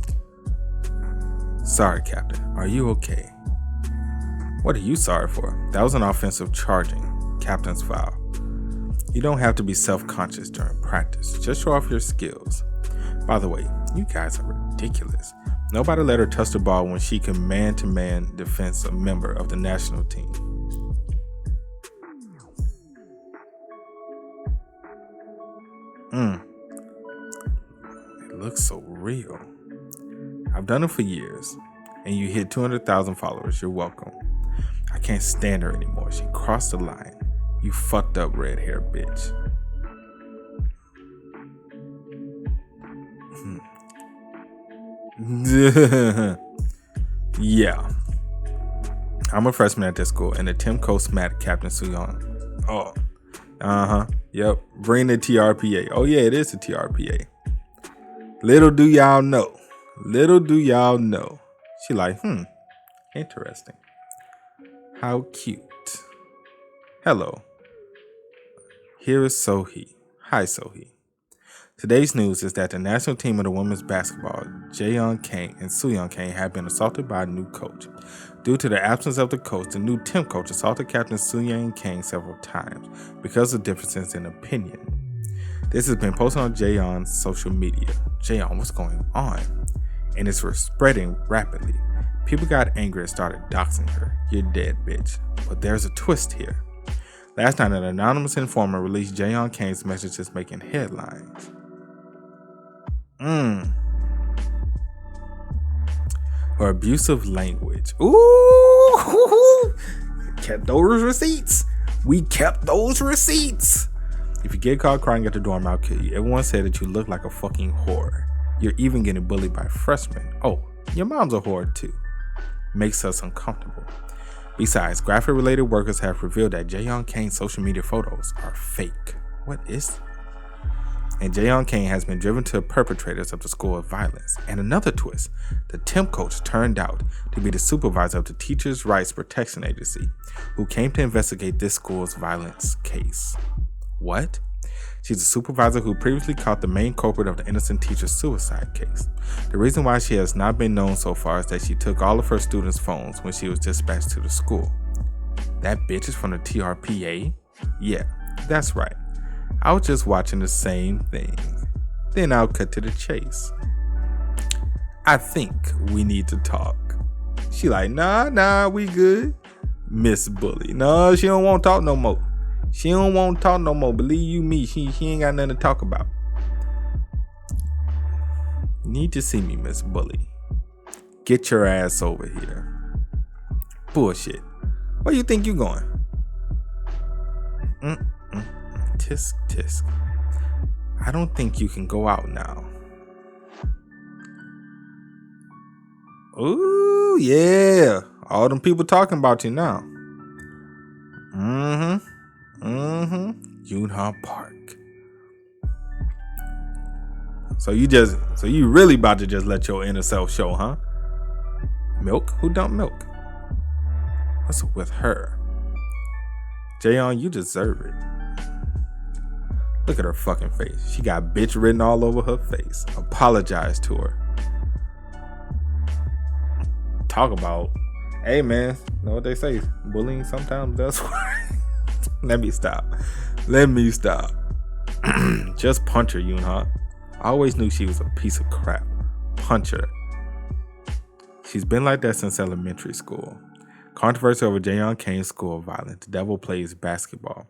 Sorry, Captain. Are you okay? What are you sorry for? That was an offensive charging. Captain's foul. You don't have to be self-conscious during practice. Just show off your skills. By the way, you guys are ridiculous. Nobody let her touch the ball when she can man-to-man defense a member of the national team. It looks so real. I've done it for years, and you hit 200,000 followers. You're welcome. I can't stand her anymore. She crossed the line. You fucked up red hair bitch. Yeah. I'm a freshman at this school, and the Tim coach smacked Captain Suyoung. Oh, yep. Bring the TRPA. Oh yeah, it is the TRPA. Little do y'all know. Little do y'all know. She like, interesting. How cute. Hello. Here is Sohee. Hi, Sohee. Today's news is that the national team of the women's basketball, Jaeyoung Kang and Sooyoung Kang, have been assaulted by a new coach. Due to the absence of the coach, the new Tim coach assaulted Captain Sooyoung Kang several times because of differences in opinion. This has been posted on Jaeyoung's social media. Jaeyoung, what's going on? And it's spreading rapidly. People got angry and started doxing her. You're dead, bitch. But there's a twist here. Last night, an anonymous informer released Jaeyoung Kang's messages making headlines. Her abusive language. Ooh! Kept those receipts. We kept those receipts. If you get caught crying at the dorm, I'll kill you. Everyone said that you look like a fucking whore. You're even getting bullied by freshmen. Oh, your mom's a whore too. Makes us uncomfortable. Besides, graphic-related workers have revealed that Jaeyoung Kang's social media photos are fake. What is? And Jaeyoung Kang has been driven to perpetrators of the school of violence. And another twist, the Tim coach turned out to be the supervisor of the Teachers' Rights Protection Agency, who came to investigate this school's violence case. What? She's a supervisor who previously caught the main culprit of the innocent teacher's suicide case. The reason why she has not been known so far is that she took all of her students' phones when she was dispatched to the school. That bitch is from the TRPA? Yeah, that's right. I was just watching the same thing. Then I'll cut to the chase. I think we need to talk. She like, nah, we good. Miss Bully. No, she don't want to talk no more. She don't want to talk no more. Believe you me, she ain't got nothing to talk about. You need to see me, Miss Bully. Get your ass over here. Bullshit. Where you think you going? Tisk, tisk. I don't think you can go out now. Ooh, yeah. All them people talking about you now. Yunha Park. So you really about to just let your inner self show, huh? Milk? Who dumped milk? What's up with her? Jaeyoung, you deserve it. Look at her fucking face. She got bitch written all over her face. Apologize to her. Talk about, hey man, know what they say? Bullying sometimes does work. Let me stop. Just punch her, Yunha. I always knew she was a piece of crap. Punch her. She's been like that since elementary school. Controversy over Jaeyoung Kang's school of violence. The devil plays basketball.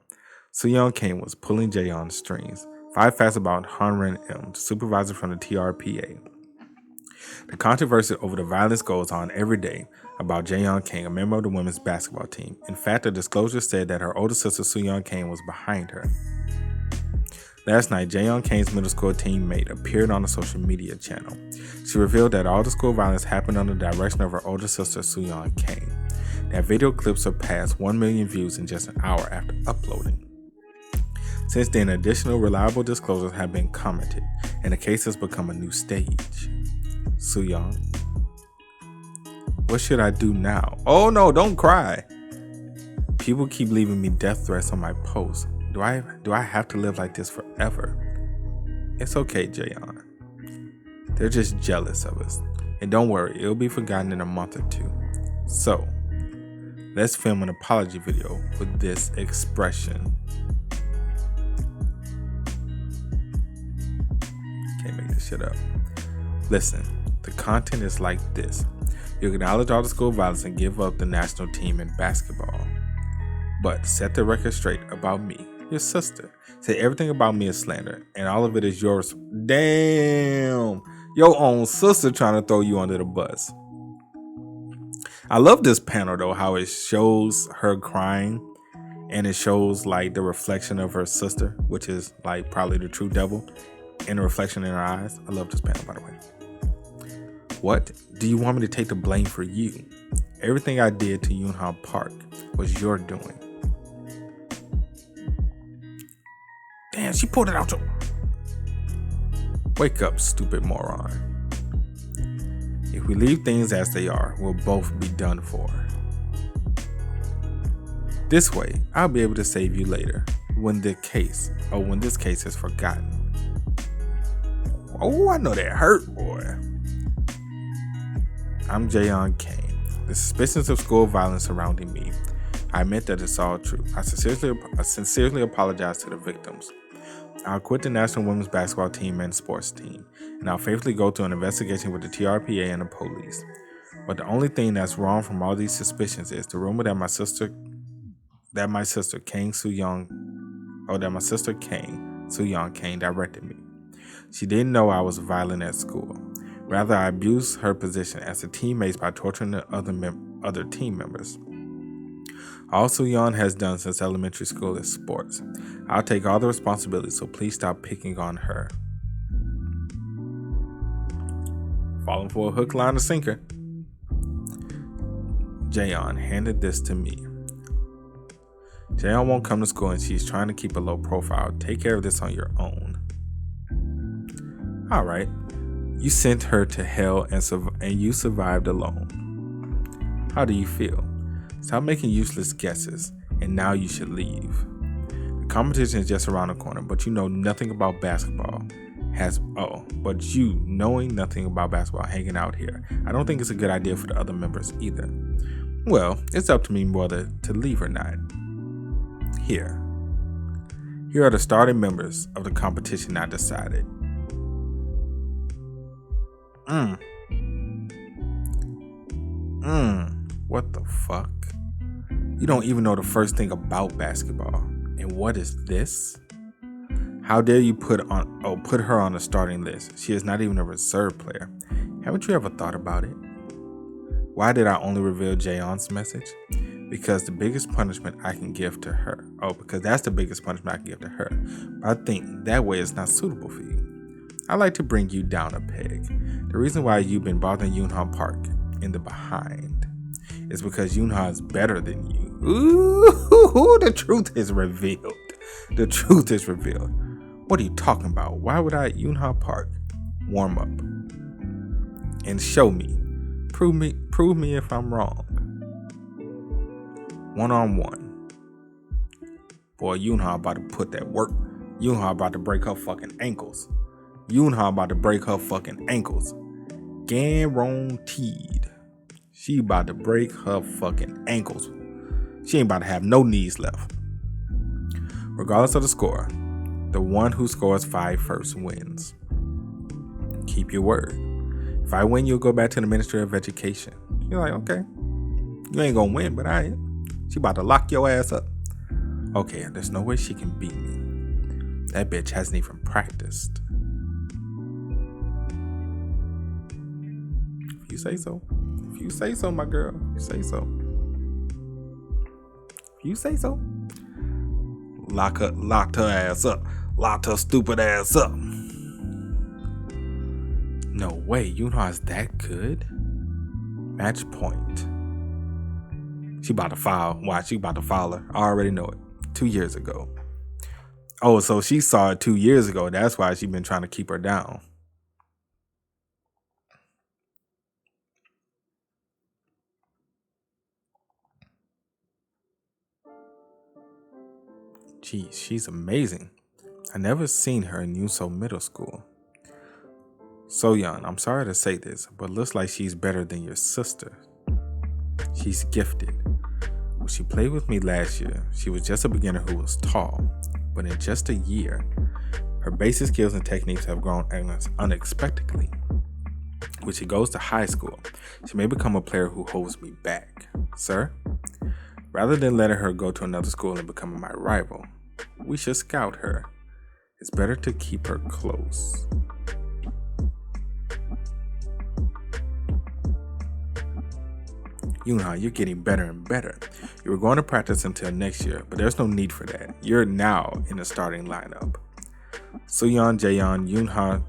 Sooyoung Kang was pulling Jaeyoung's strings. 5 facts about Hanren M, the supervisor from the TRPA. The controversy over the violence goes on every day about Jaeyoung Kang, a member of the women's basketball team. In fact, the disclosure said that her older sister Sooyoung Kang was behind her. Last night, Jaeyoung Kang's middle school teammate appeared on a social media channel. She revealed that all the school violence happened under the direction of her older sister Sooyoung Kang. That video clip surpassed 1 million views in just an hour after uploading. Since then, additional reliable disclosures have been commented, and the case has become a new stage. Sooyoung, what should I do now? Oh no, don't cry. People keep leaving me death threats on my posts. Do I have to live like this forever? It's okay, Jaeyoung. They're just jealous of us. And don't worry, it'll be forgotten in a month or 2. So, let's film an apology video with this expression. Can't make this shit up. Listen, the content is like this. You acknowledge all the school violence and give up the national team in basketball. But set the record straight about me, your sister. Say everything about me is slander, and all of it is yours. Damn! Your own sister trying to throw you under the bus. I love this panel though, how it shows her crying, and it shows like the reflection of her sister, which is like probably the true devil, and the reflection in her eyes. I love this panel, by the way. What? Do you want me to take the blame for you? Everything I did to Yunha Park was your doing. Damn, she pulled it out. Wake up, stupid moron. If we leave things as they are, we'll both be done for. This way, I'll be able to save you later when this case is forgotten. Oh, I know that hurt, boy. I'm Jayon Kane. The suspicions of school violence surrounding me. I admit that it's all true. I sincerely apologize to the victims. I'll quit the National Women's Basketball Team and Sports Team, and I'll faithfully go to an investigation with the TRPA and the police. But the only thing that's wrong from all these suspicions is the rumor that my sister Kang Soo-young Kane directed me. She didn't know I was violent at school. Rather, I abused her position as a teammate by torturing the other team members. All Soo-young has done since elementary school is sports. I'll take all the responsibility, so please stop picking on her. Falling for a hook, line, and sinker. Jayon handed this to me. Jayon won't come to school and she's trying to keep a low profile. Take care of this on your own. Alright. You sent her to hell and you survived alone. How do you feel? Stop making useless guesses, and now you should leave. The competition is just around the corner, but you know nothing about basketball. Knowing nothing about basketball hanging out here, I don't think it's a good idea for the other members either. Well, it's up to me whether to leave or not. Here are the starting members of the competition I decided. What the fuck? You don't even know the first thing about basketball. And what is this? How dare you put her on the starting list? She is not even a reserve player. Haven't you ever thought about it? Why did I only reveal Jayon's message? Because the biggest punishment I can give to her. Because that's the biggest punishment I can give to her. But I think that way it's not suitable for you. I like to bring you down a peg. The reason why you've been bothering Yunha Park in the behind is because Yunha is better than you. Ooh, the truth is revealed. The truth is revealed. What are you talking about? Why would I, Yunha Park, warm up and show me? Prove me if I'm wrong. 1-on-1. Boy, Yunha about to put that work. Yunha about to break her fucking ankles. Guaranteed. She about to break her fucking ankles. She ain't about to have no knees left. Regardless of the score, the one who scores 5 first wins. Keep your word. If I win, you'll go back to the Ministry of Education. You're like, okay. You ain't gonna win, but I am. She about to lock your ass up. Okay, there's no way she can beat me. That bitch hasn't even practiced. If you say so. If you say so, my girl. If you say so. If you say so. Locked her ass up. Locked her stupid ass up. No way, Yunha's that good? Match point. She about to foul. Why? She about to foul her. I already know it. 2 years ago. Oh, so she saw it 2 years ago. That's why she been trying to keep her down. Geez, she's amazing. I never seen her in Yuso Middle School. So-young, I'm sorry to say this, but looks like she's better than your sister. She's gifted. When she played with me last year, she was just a beginner who was tall, but in just a year, her basic skills and techniques have grown unexpectedly. When she goes to high school, she may become a player who holds me back. Sir, rather than letting her go to another school and become my rival, we should scout her. It's better to keep her close. Yunha, you're getting better and better. You were going to practice until next year, but there's no need for that. You're now in the starting lineup. Soo-young, Jayon, Yunha,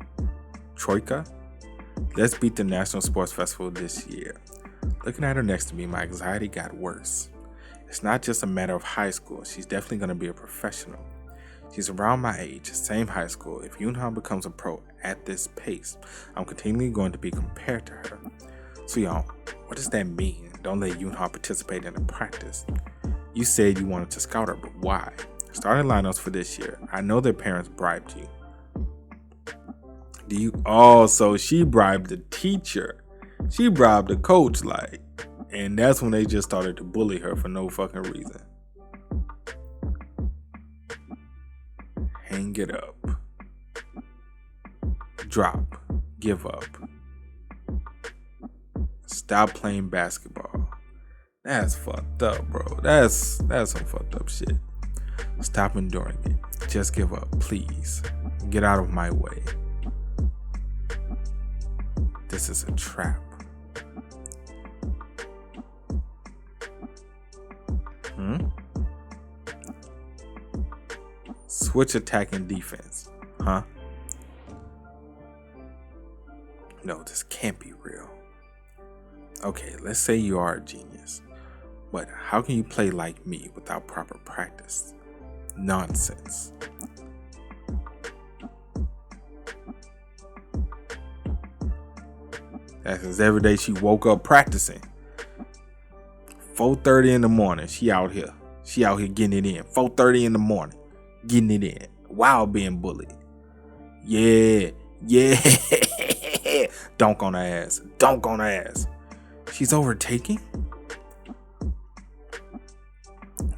Troika, Let's beat the National Sports Festival this year. Looking at her next to me, my anxiety got worse. It's not just a matter of high school. She's definitely going to be a professional. She's around my age, same high school. If Yoonhan becomes a pro at this pace, I'm continually going to be compared to her. So y'all, what does that mean? Don't let Yoonhan participate in the practice. You said you wanted to scout her, but why? Starting lineups for this year. I know their parents bribed you. So she bribed the teacher. She bribed the coach, and that's when they just started to bully her for no fucking reason. Hang it up. Drop. Give up. Stop playing basketball. That's fucked up, bro. That's some fucked up shit. Stop enduring it. Just give up, please. Get out of my way. This is a trap. Switch attack and defense. Huh? No, this can't be real. Okay, let's say you are a genius. But how can you play like me without proper practice? Nonsense. That's because every day she woke up practicing. 4:30 in the morning, she out here. She out here getting it in. 4:30 in the morning, getting it in while being bullied. Yeah. Dunk on her ass. She's overtaking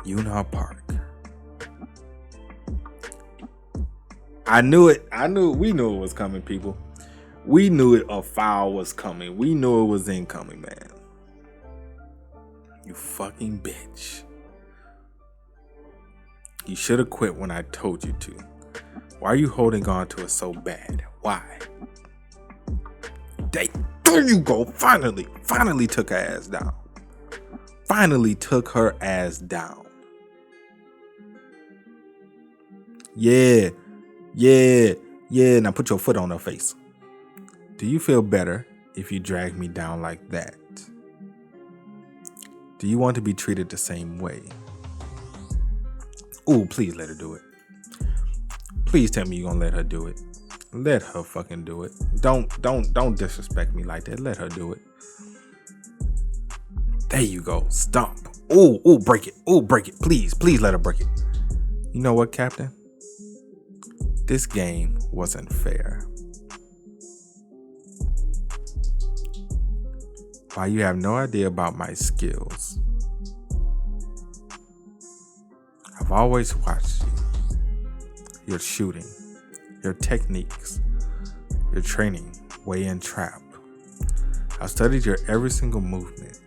Yoonhan Park. I knew it. We knew it was coming, people. We knew a foul was coming. We knew it was incoming, man. You fucking bitch. You should have quit when I told you to. Why are you holding on to it so bad? Why? There you go. Finally took her ass down. Yeah. Now put your foot on her face. Do you feel better if you drag me down like that? Do you want to be treated the same way? Ooh, please let her do it. Please tell me you're gonna let her do it. Let her fucking do it. Don't disrespect me like that. Let her do it. There you go. Stomp. Ooh, break it. Please let her break it. You know what, Captain? This game wasn't fair. Why you have no idea about my skills? I've always watched you. Your shooting, your techniques, your training, weigh in trap. I've studied your every single movement.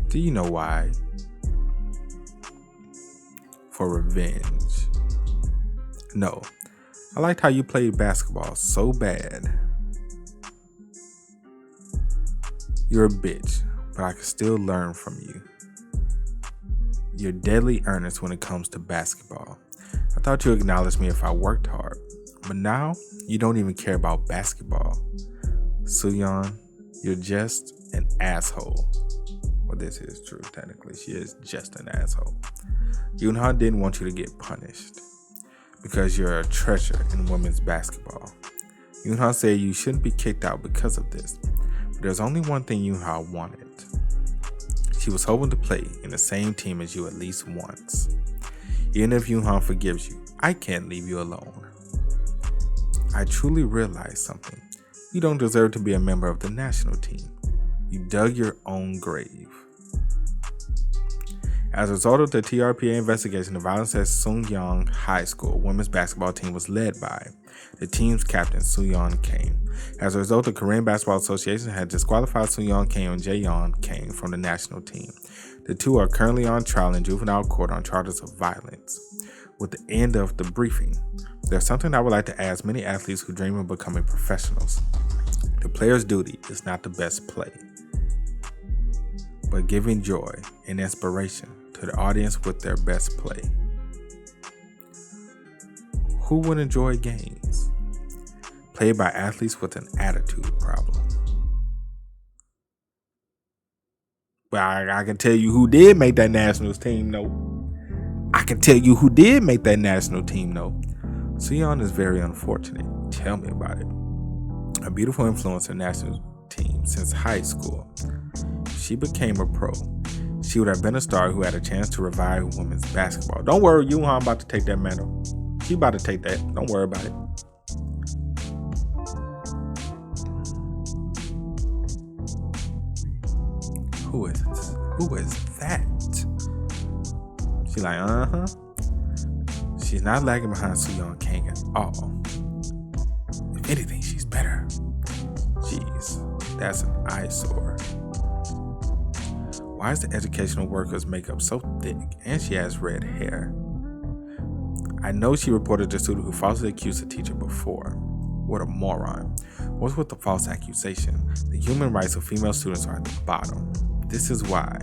Do you know why? For revenge. No, I liked how you played basketball so bad. You're a bitch, but I can still learn from you. You're deadly earnest when it comes to basketball. I thought you acknowledged me if I worked hard, but now you don't even care about basketball. Sooyeon, you're just an asshole. Well, this is true, technically. She is just an asshole. Yoonhan didn't want you to get punished because you're a treasure in women's basketball. Yoonhan said you shouldn't be kicked out because of this. But there's only one thing Yoonhan wanted. She was hoping to play in the same team as you at least once. Even if Yoonhan forgives you, I can't leave you alone. I truly realized something. You don't deserve to be a member of the national team. You dug your own grave. As a result of the TRPA investigation, the violence at Sungyang High School women's basketball team was led by the team's captain, Sooyeon Kang. As a result, the Korean Basketball Association had disqualified Sooyeon Kang and Jaeyeon Kang from the national team. The two are currently on trial in juvenile court on charges of violence. With the end of the briefing, there's something I would like to ask many athletes who dream of becoming professionals. The player's duty is not the best play, but giving joy and inspiration to the audience with their best play. Who would enjoy games? played by athletes with an attitude problem. Well, I can tell you who did make that national team, though. Sion is very unfortunate. Tell me about it. A beautiful influence in national team since high school. She became a pro. She would have been a star who had a chance to revive women's basketball. Don't worry, Yuhan about to take that mantle. She about to take that. Don't worry about it. Who is that? She like, She's not lagging behind Sooyoung Kang at all. If anything, she's better. Jeez, that's an eyesore. Why is the educational worker's makeup so thick and she has red hair? I know she reported the student who falsely accused the teacher before. What a moron. What's with the false accusation? The human rights of female students are at the bottom. This is why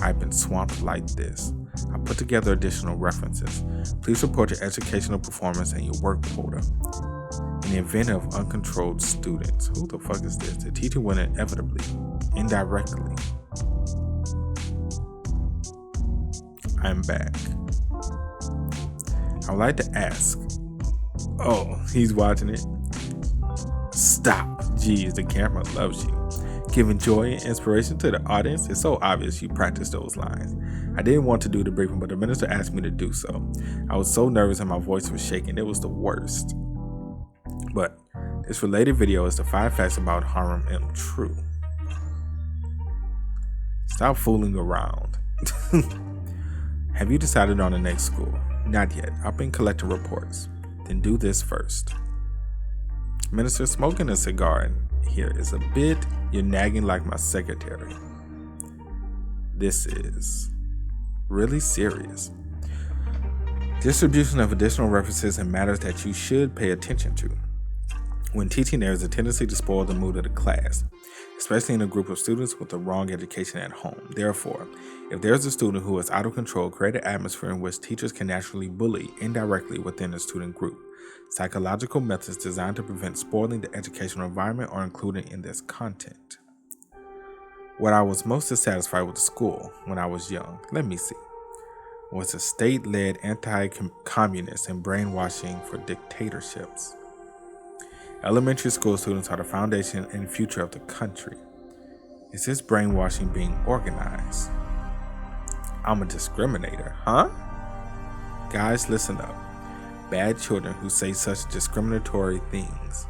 I've been swamped like this. I put together additional references. Please report your educational performance and your work quota. In the event of uncontrolled students, who the fuck is this? The teacher will inevitably, indirectly. I'm back. I would like to ask. Oh, he's watching it. Stop. Jeez, the camera loves you. Giving joy and inspiration to the audience. It's so obvious you practice those lines. I didn't want to do the briefing, but the minister asked me to do so. I was so nervous and my voice was shaking. It was the worst. But this related video is the 5 facts about Harlem M. True. Stop fooling around. Have you decided on the next school? Not yet. I've been collecting reports. Then do this first. Minister, smoking a cigar in here is a bit, you're nagging like my secretary. This is really serious. Distribution of additional references and matters that you should pay attention to. When teaching, there is a tendency to spoil the mood of the class, especially in a group of students with the wrong education at home. Therefore, if there is a student who is out of control, create an atmosphere in which teachers can naturally bully indirectly within the student group. Psychological methods designed to prevent spoiling the educational environment are included in this content. What I was most dissatisfied with the school when I was young, let me see, was a state-led anti-communist and brainwashing for dictatorships. Elementary school students are the foundation and future of the country. Is this brainwashing being organized? I'm a discriminator, huh? Guys, listen up. Bad children who say such discriminatory things.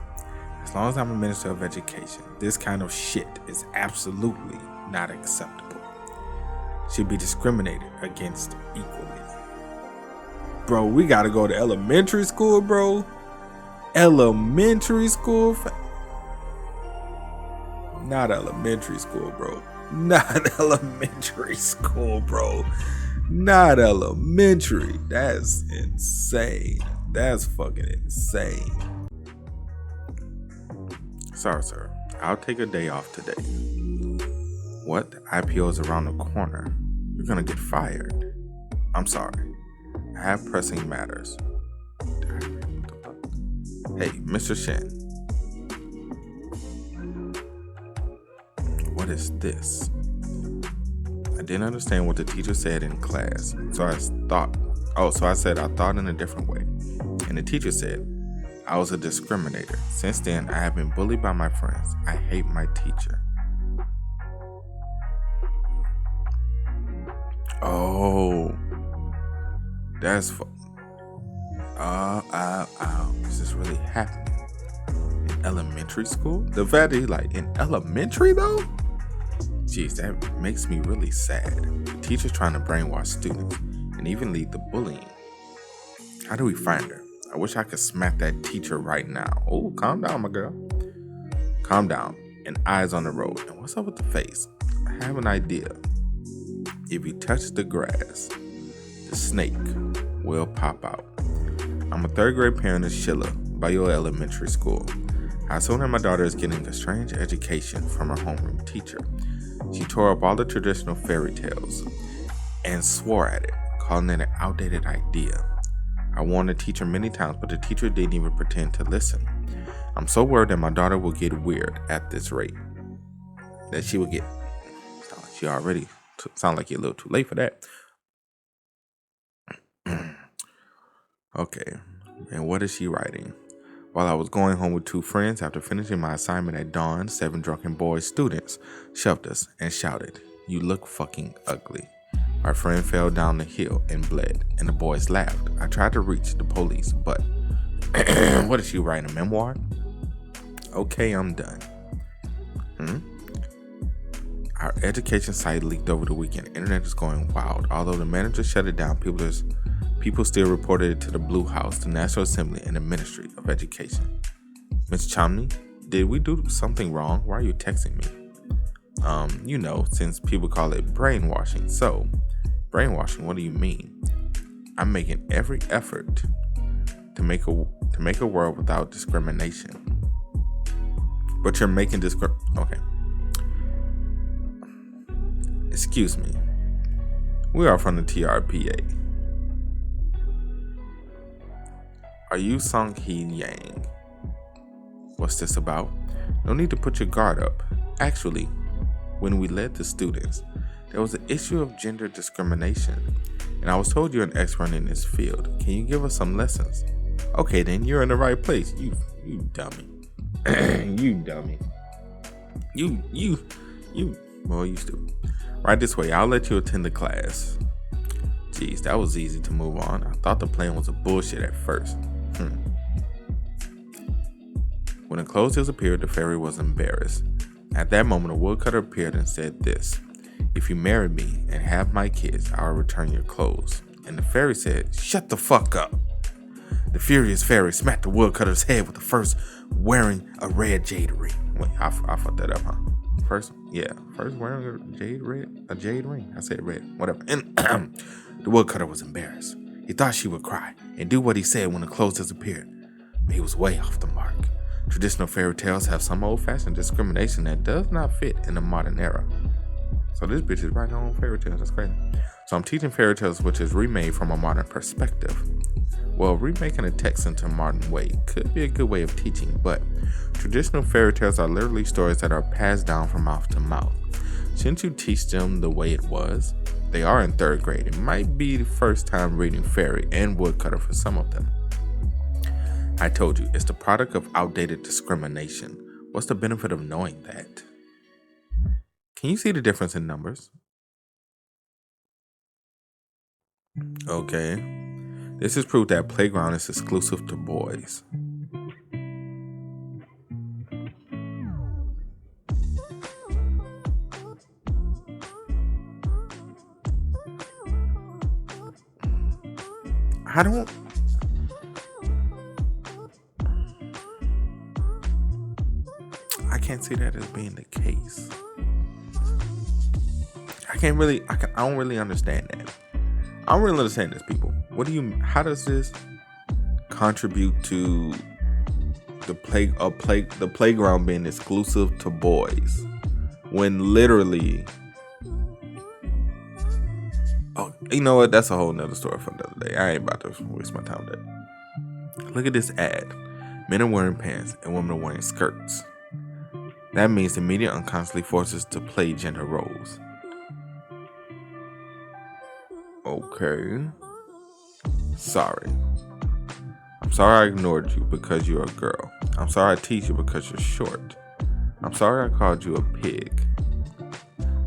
As long as I'm a minister of education, this kind of shit is absolutely not acceptable. Should be discriminated against equally. Bro, we gotta go to elementary school, bro. Elementary school? Not elementary school, bro. Not elementary school, bro. Not elementary. That's insane. That's fucking insane. Sorry, sir. I'll take a day off today. What? The IPO is around the corner. You're gonna get fired. I'm sorry. I have pressing matters. Hey, Mr. Shen. What is this? I didn't understand what the teacher said in class, so I said I thought in a different way. And the teacher said, I was a discriminator. Since then, I have been bullied by my friends. I hate my teacher. Oh, that's is this really happening in elementary school? The fact that he's like in elementary though? Jeez, that makes me really sad. The teacher's trying to brainwash students and even lead the bullying. How do we find her? I wish I could smack that teacher right now. Oh, calm down, my girl. Calm down. And eyes on the road. And what's up with the face? I have an idea. If you touch the grass, the snake will pop out. I'm a 3rd grade parent of Sheila by your elementary school. I assume that my daughter is getting a strange education from her homeroom teacher. She tore up all the traditional fairy tales and swore at it, calling it an outdated idea. I warned the teacher many times, but the teacher didn't even pretend to listen. I'm so worried that my daughter will get weird at this rate. That she will get... She already... Sound like you're a little too late for that. Okay. And what is she writing? While I was going home with 2 friends, after finishing my assignment at dawn, 7 drunken boys, students, shoved us and shouted, "You look fucking ugly." My friend fell down the hill and bled, and the boys laughed. I tried to reach the police, but... What is she writing, a memoir? Okay, I'm done. Our education site leaked over the weekend. Internet is going wild. Although the manager shut it down, people still reported it to the Blue House, the National Assembly, and the Ministry of Education. Ms. Chomney, did we do something wrong? Why are you texting me? Since people call it brainwashing. So, brainwashing, what do you mean? I'm making every effort to make a world without discrimination. But you're making okay. Excuse me. We are from the TRPA. Are you Song Hee Yang? What's this about? No need to put your guard up. Actually, when we led the students, there was an issue of gender discrimination, and I was told you're an expert in this field. Can you give us some lessons? Okay, then you're in the right place. You dummy. You dummy. Well, you stupid. Right this way. I'll let you attend the class. Jeez, that was easy to move on. I thought the plan was a bullshit at first. When the clothes appeared, the fairy was embarrassed. At that moment, a woodcutter appeared and said this: "If you marry me and have my kids, I'll return your clothes." And the fairy said, "Shut the fuck up." The furious fairy smacked the woodcutter's head with the first wearing a red jade ring. Wait, I fucked that up, huh? First wearing a jade ring. I said red, whatever. And the woodcutter was embarrassed. He thought she would cry and do what he said when the clothes disappeared, but he was way off the mark. Traditional fairy tales have some old-fashioned discrimination that does not fit in the modern era. So this bitch is writing her own fairy tales. That's crazy. So I'm teaching fairy tales which is remade from a modern perspective. Well, remaking a text into a modern way could be a good way of teaching, but traditional fairy tales are literally stories that are passed down from mouth to mouth. Shouldn't you teach them the way it was? They are in 3rd grade. It might be the first time reading fairy and woodcutter for some of them. I told you, it's the product of outdated discrimination. What's the benefit of knowing that? Can you see the difference in numbers? Okay. This is proof that playground is exclusive to boys. I can't see that as being the case. I don't really understand that. I don't really understand this, people. How does this contribute to the playground being exclusive to boys? When literally, oh, you know what? That's a whole nother story for another day. I ain't about to waste my time with that. Look at this ad. Men are wearing pants and women are wearing skirts. That means the media unconsciously forces us to play gender roles. Okay. Sorry. I'm sorry I ignored you because you're a girl. I'm sorry I teased you because you're short. I'm sorry I called you a pig.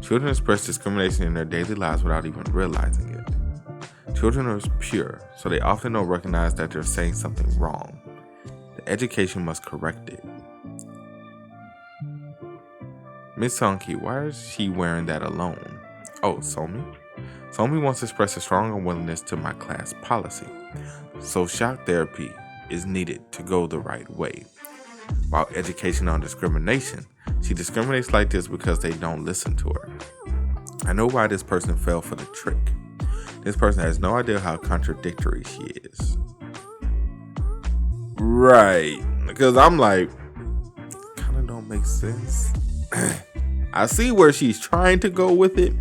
Children express discrimination in their daily lives without even realizing it. Children are pure, so they often don't recognize that they're saying something wrong. The education must correct it. Miss Songki, why is she wearing that alone? Oh, Somi? Somi wants to express a stronger willingness to my class policy. So shock therapy is needed to go the right way. While education on discrimination, she discriminates like this because they don't listen to her. I know why this person fell for the trick. This person has no idea how contradictory she is. Right. Because I'm like, kind of don't make sense. I see where she's trying to go with it,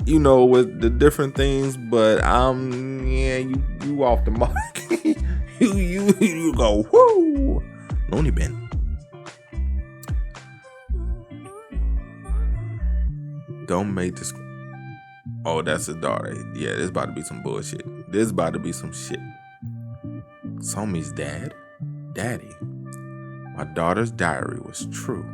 with the different things, but yeah, you off the mark. you go, whoo, loony bin. Don't make this. Oh, that's his daughter. Yeah, this about to be some bullshit. This about to be some shit. Somi's dad? Daddy. My daughter's diary was true.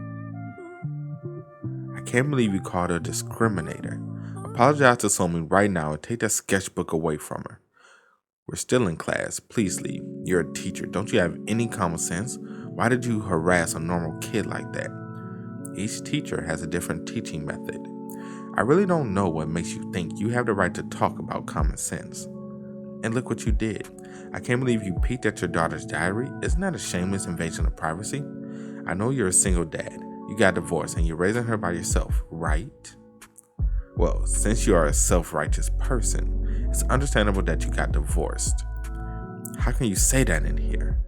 I can't believe you called her a discriminator. Apologize to Somi right now and take that sketchbook away from her. We're still in class. Please leave. You're a teacher. Don't you have any common sense? Why did you harass a normal kid like that? Each teacher has a different teaching method. I really don't know what makes you think you have the right to talk about common sense. And look what you did. I can't believe you peeked at your daughter's diary. Isn't that a shameless invasion of privacy? I know you're a single dad. You got divorced and you're raising her by yourself, right? Well, since you are a self-righteous person, it's understandable that you got divorced. How can you say that in here?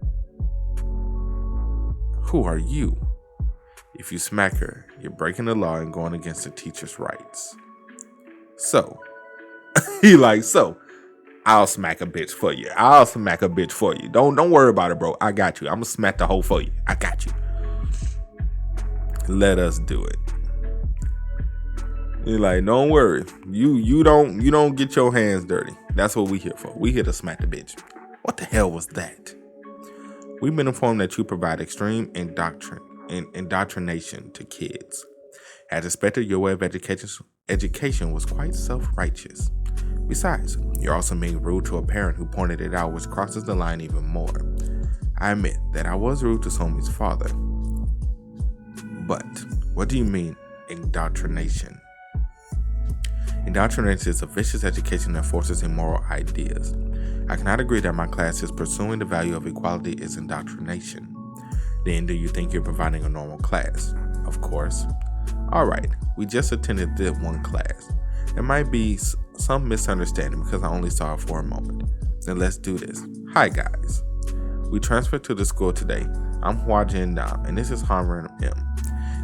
Who are you? If you smack her, you're breaking the law and going against the teacher's rights. So, I'll smack a bitch for you. Don't worry about it, bro. I got you. I'm gonna smack the hoe for you. I got you. Let us do it. You're like, don't worry. You don't get your hands dirty. That's what we here for. We here to smack the bitch. What the hell was that? We've been informed that you provide extreme indoctrination to kids. As expected, your way of education was quite self-righteous. Besides, you're also being rude to a parent who pointed it out, which crosses the line even more. I admit that I was rude to Somi's father. But what do you mean, indoctrination? Indoctrination is a vicious education that forces immoral ideas. I cannot agree that my class is pursuing the value of equality is indoctrination. Then do you think you're providing a normal class? Of course. Alright, we just attended this one class. There might be some misunderstanding because I only saw it for a moment. Then let's do this. Hi guys. We transferred to the school today. I'm Hua Jin Nam and this is Harmon M.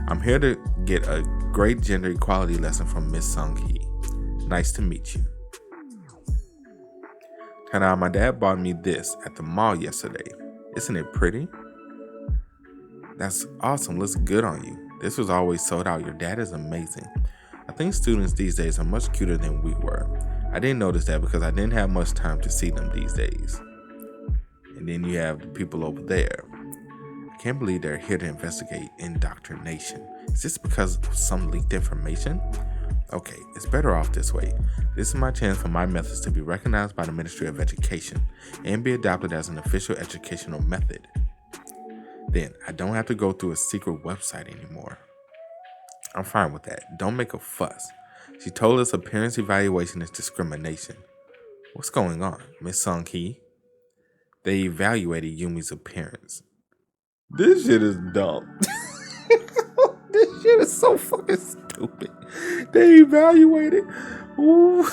I'm here to get a great gender equality lesson from Miss Sung Hee. Nice to meet you. Tada, my dad bought me this at the mall yesterday. Isn't it pretty? That's awesome. Looks good on you. This was always sold out. Your dad is amazing. I think students these days are much cuter than we were. I didn't notice that because I didn't have much time to see them these days. And then you have the people over there. I can't believe they're here to investigate indoctrination. Is this because of some leaked information? Okay, it's better off this way. This is my chance for my methods to be recognized by the Ministry of Education and be adopted as an official educational method. Then I don't have to go through a secret website anymore. I'm fine with that. Don't make a fuss. She told us appearance evaluation is discrimination. What's going on, Miss Sung Hee? They evaluated Yumi's appearance. This shit is dumb. This shit is so fucking stupid. They evaluated. Ooh,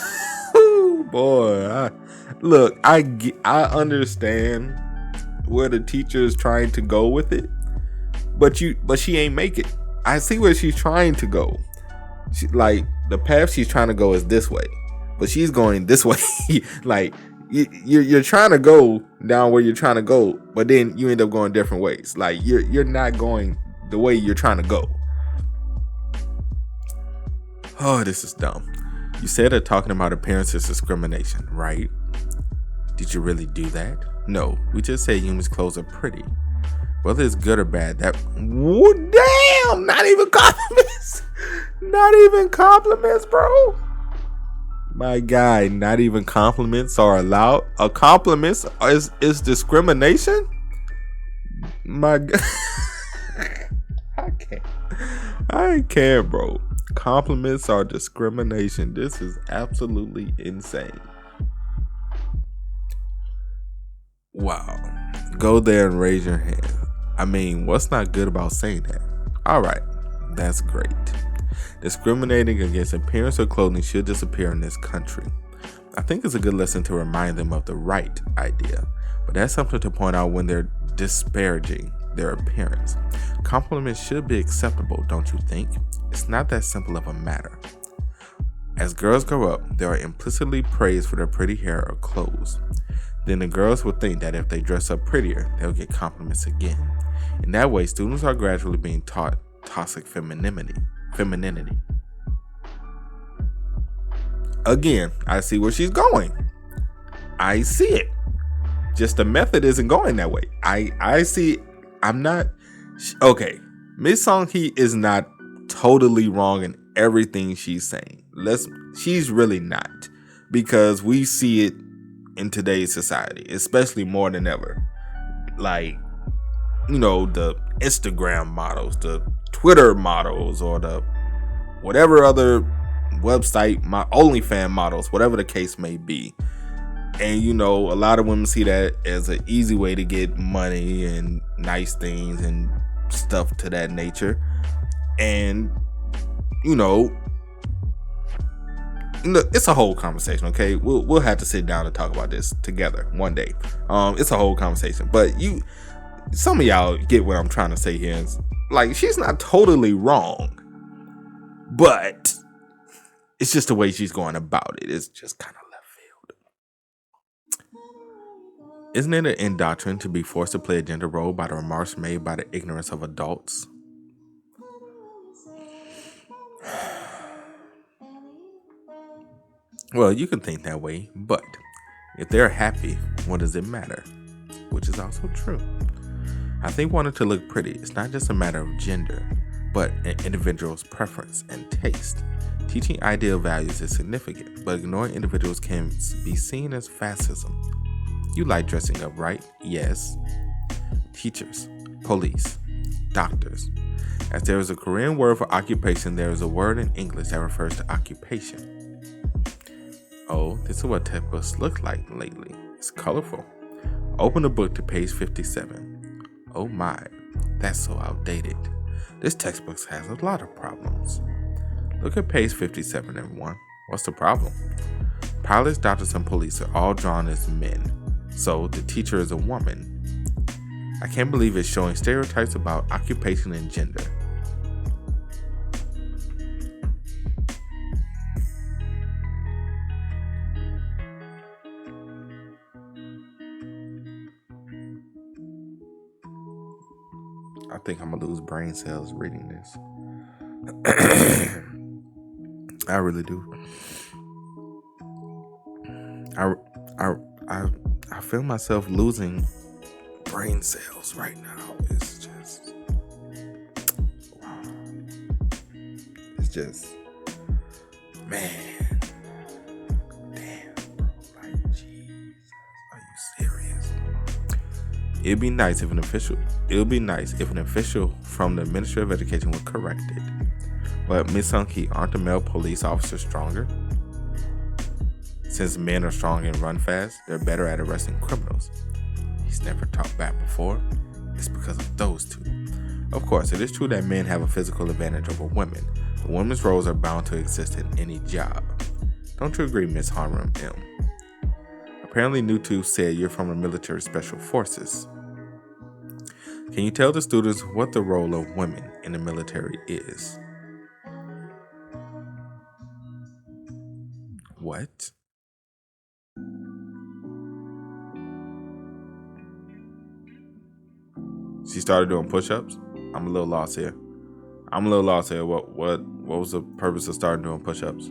boy. I understand where the teacher is trying to go with it, but she ain't make it. I see where she's trying to go. She, like, the path she's trying to go is this way, but she's going this way. Like, you're trying to go down where you're trying to go, but then you end up going different ways. Like, you're not going the way you're trying to go. Oh, this is dumb. You said that talking about appearance is discrimination, right? Did you really do that? No, we just said Yumi's clothes are pretty. Whether it's good or bad, damn, not even compliments. Not even compliments, bro. My guy, not even compliments are allowed. A compliment is discrimination? My God. I can't, bro. Compliments are discrimination. This is absolutely insane. Wow. Go there and raise your hand. I mean, what's not good about saying that? Alright, that's great. Discriminating against appearance or clothing should disappear in this country. I think it's a good lesson to remind them of the right idea, but that's something to point out when they're disparaging their appearance. Compliments should be acceptable, don't you think? It's not that simple of a matter. As girls grow up, they are implicitly praised for their pretty hair or clothes. Then the girls will think that if they dress up prettier, they'll get compliments again. In that way, students are gradually being taught toxic femininity. Again, I see where she's going. I see it. Just the method isn't going that way. I see. I'm not. Okay. Miss Song-hee is not totally wrong in everything she's saying. She's really not. Because we see it in today's society, especially more than ever. Like, the Instagram models, the Twitter models, or the whatever other website, my OnlyFans models, whatever the case may be. And, a lot of women see that as an easy way to get money and nice things and stuff to that nature. And, it's a whole conversation, okay? We'll have to sit down and talk about this together one day. It's a whole conversation. But some of y'all get what I'm trying to say here. It's like, she's not totally wrong. But it's just the way she's going about it. It's just kind of left field. Isn't it an indoctrination to be forced to play a gender role by the remarks made by the ignorance of adults? Well, you can think that way, but if they're happy, what does it matter? Which is also true. I think wanting to look pretty is not just a matter of gender, but an individual's preference and taste. Teaching ideal values is significant, but ignoring individuals can be seen as fascism. You like dressing up, right? Yes. Teachers, police, doctors. As there is a Korean word for occupation, there is a word in English that refers to occupation. Oh, this is what textbooks look like lately. It's colorful. Open the book to page 57. Oh my, that's so outdated. This textbook has a lot of problems. Look at page 57, everyone. What's the problem? Pilots, doctors, and police are all drawn as men, so the teacher is a woman. I can't believe it's showing stereotypes about occupation and gender. I think I'm gonna lose brain cells reading this. I really do. I feel myself losing brain cells right now. It's just, man. Damn, bro. Like, Jesus, are you serious? It'd be nice if an official from the Ministry of Education would correct it. But Miss Sung-hee, aren't the male police officers stronger? Since men are strong and run fast, they're better at arresting criminals. He's never taught that before. It's because of those two. Of course, it is true that men have a physical advantage over women, but women's roles are bound to exist in any job. Don't you agree, Miss Harmon M? Apparently, Nutu said you're from the military special forces. Can you tell the students what the role of women in the military is? What? She started doing push-ups? I'm a little lost here. What was the purpose of starting doing push-ups?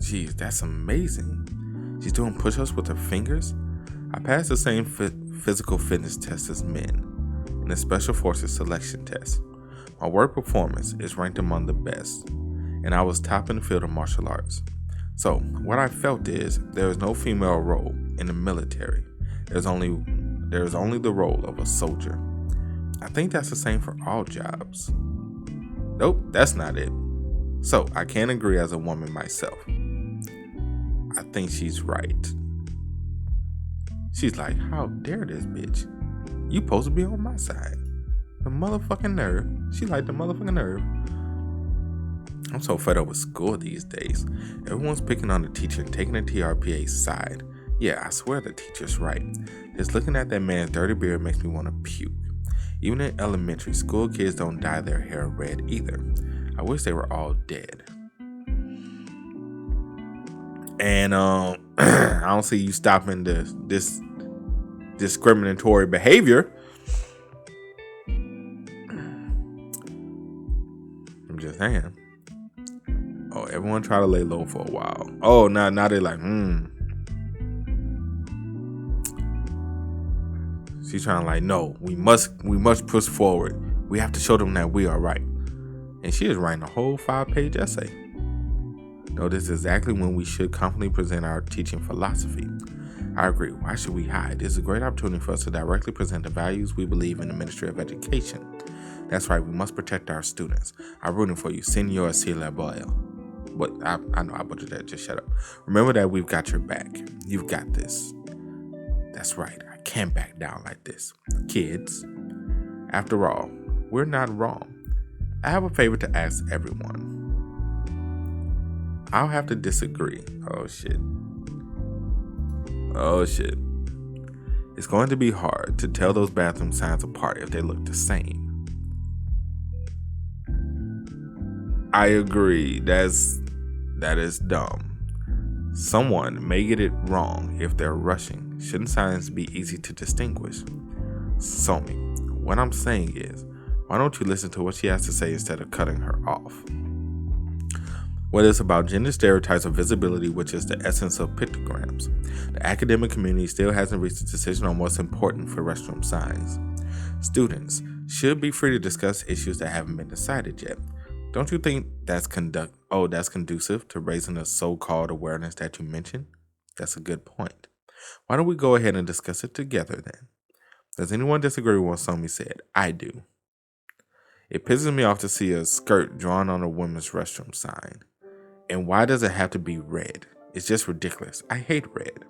Jeez, that's amazing. She's doing push-ups with her fingers? I passed the same physical fitness test as men in the Special Forces selection test. My work performance is ranked among the best, and I was top in the field of martial arts. So, what I felt is there is no female role in the military. There is only the role of a soldier. I think that's the same for all jobs. Nope, that's not it. So, I can't agree as a woman myself. I think she's right. She's like, how dare this bitch? You supposed to be on my side. The motherfucking nerve. She like the motherfucking nerve. I'm so fed up with school these days. Everyone's picking on the teacher and taking the TRPA's side. Yeah, I swear the teacher's right. Just looking at that man's dirty beard makes me want to puke. Even in elementary school, kids don't dye their hair red either. I wish they were all dead. And I don't see you stopping this discriminatory behavior. I'm just saying. Oh, everyone try to lay low for a while. Oh, now they're like, She's trying to like, no, we must push forward. We have to show them that we are right. And she is writing a whole 5-page essay. No, this is exactly when we should confidently present our teaching philosophy. I agree. Why should we hide? This is a great opportunity for us to directly present the values we believe in the Ministry of Education. That's right, we must protect our students. I'm rooting for you, Senor Boyle. But I know I butchered that, just shut up. Remember that we've got your back. You've got this. That's right, I can't back down like this. Kids, after all, we're not wrong. I have a favor to ask everyone. I'll have to disagree. Oh shit. It's going to be hard to tell those bathroom signs apart if they look the same. I agree. That is dumb. Someone may get it wrong if they're rushing. Shouldn't signs be easy to distinguish? Somi, what I'm saying is, why don't you listen to what she has to say instead of cutting her off? Whether it's about gender stereotypes or visibility, which is the essence of pictograms, the academic community still hasn't reached a decision on what's important for restroom signs. Students should be free to discuss issues that haven't been decided yet. Don't you think that's conducive to raising the so-called awareness that you mentioned? That's a good point. Why don't we go ahead and discuss it together then? Does anyone disagree with what Somi said? I do. It pisses me off to see a skirt drawn on a women's restroom sign. And why does it have to be red? It's just ridiculous. I hate red.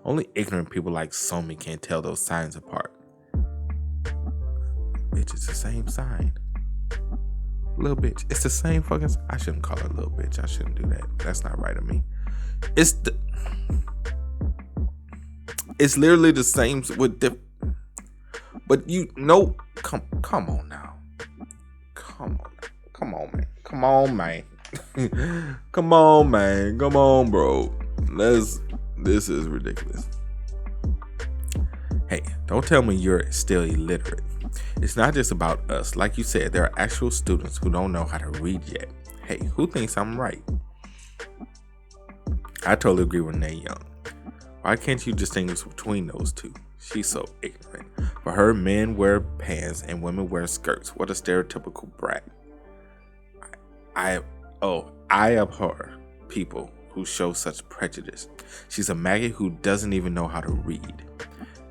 Only ignorant people like Somi can't tell those signs apart. Bitch, it's the same sign. Little bitch. It's the same fucking... I shouldn't call her little bitch. I shouldn't do that. That's not right of me. It's literally the same with but you know, come on now. Come on, man. Come on, bro. This is ridiculous. Hey, don't tell me you're still illiterate. It's not just about us. Like you said, there are actual students who don't know how to read yet. Hey, who thinks I'm right? I totally agree with Nay Young. Why can't you distinguish between those two? She's so ignorant. For her, men wear pants and women wear skirts. What a stereotypical brat. I abhor people who show such prejudice. She's a maggot who doesn't even know how to read.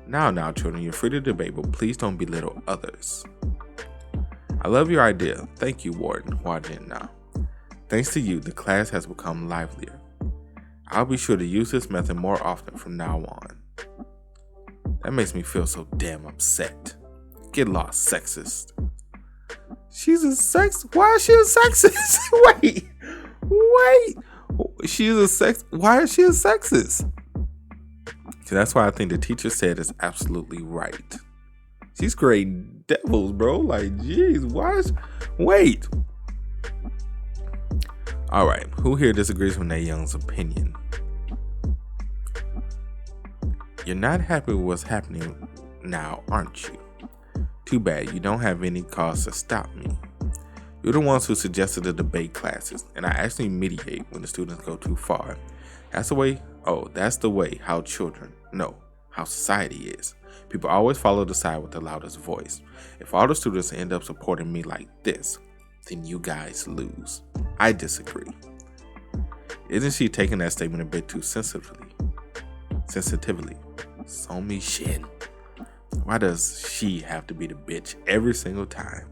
Now, children, you're free to debate, but please don't belittle others. I love your idea. Thank you, Warden Huajin now. Thanks to you, the class has become livelier. I'll be sure to use this method more often from now on. That makes me feel so damn upset. Get lost, sexist. She's a sex... Why is she a sexist? Wait. She's a sex... Why is she a sexist? See, that's why I think the teacher said is absolutely right. She's creating devils, bro. Like, jeez, wait. All right, who here disagrees with Nay Young's opinion? You're not happy with what's happening now, aren't you? Too bad, you don't have any cause to stop me. You're the ones who suggested the debate classes, and I actually mediate when the students go too far. That's the way how society is. People always follow the side with the loudest voice. If all the students end up supporting me like this, then you guys lose. I disagree. Isn't she taking that statement a bit too sensitively? Somi Shin. Why does she have to be the bitch every single time?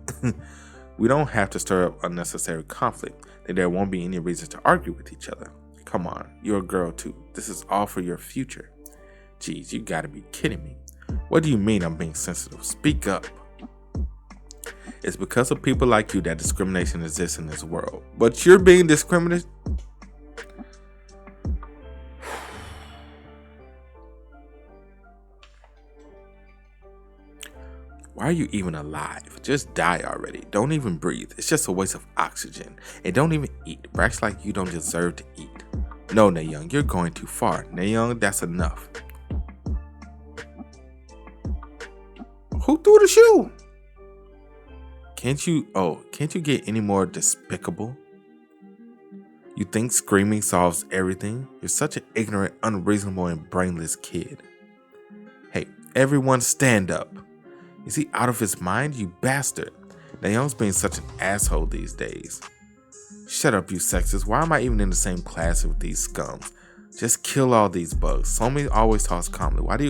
We don't have to stir up unnecessary conflict, then there won't be any reason to argue with each other. Come on, you're a girl too. This is all for your future. Geez, you gotta be kidding me. What do you mean I'm being sensitive? Speak up. It's because of people like you that discrimination exists in this world. But you're being discriminated. Why are you even alive? Just die already. Don't even breathe. It's just a waste of oxygen. And don't even eat. Brax like you don't deserve to eat. No, Nayoung, you're going too far. Nayoung, that's enough. Who threw the shoe? Can't you get any more despicable? You think screaming solves everything? You're such an ignorant, unreasonable, and brainless kid. Hey, everyone stand up. Is he out of his mind, you bastard? Nayoung's being such an asshole these days. Shut up, you sexist. Why am I even in the same class with these scums? Just kill all these bugs. Somi always talks calmly. Why do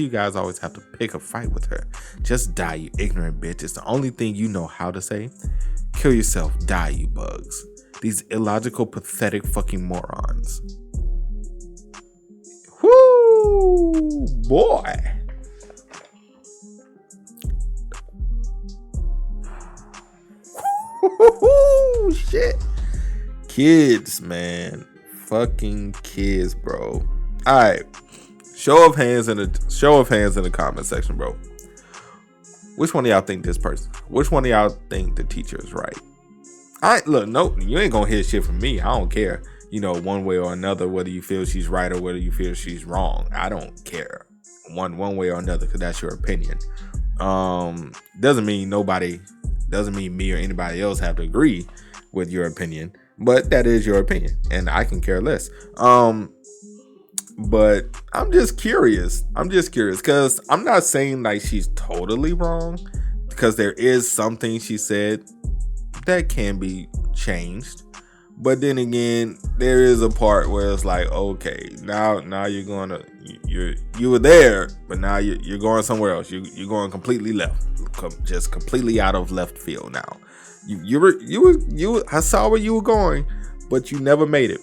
you guys always have to pick a fight with her? Just die, you ignorant bitch. It's the only thing you know how to say. Kill yourself. Die, you bugs. These illogical, pathetic fucking morons. Whoo, boy. Shit. Kids, man. Fucking kids, bro. Alright. Show of hands in the comment section, bro. Which one of y'all think this person? Which one of y'all think the teacher is right? Look, no, you ain't gonna hear shit from me. I don't care. One way or another, whether you feel she's right or whether you feel she's wrong. I don't care. One way or another, because that's your opinion. Doesn't mean me or anybody else have to agree with your opinion, but that is your opinion, and I can care less. But I'm just curious because I'm not saying like she's totally wrong, because there is something she said that can be changed. But then again, there is a part where it's like, okay, now you were there, but now you're going somewhere else. You're going completely left, just completely out of left field now. I saw where you were going, but you never made it.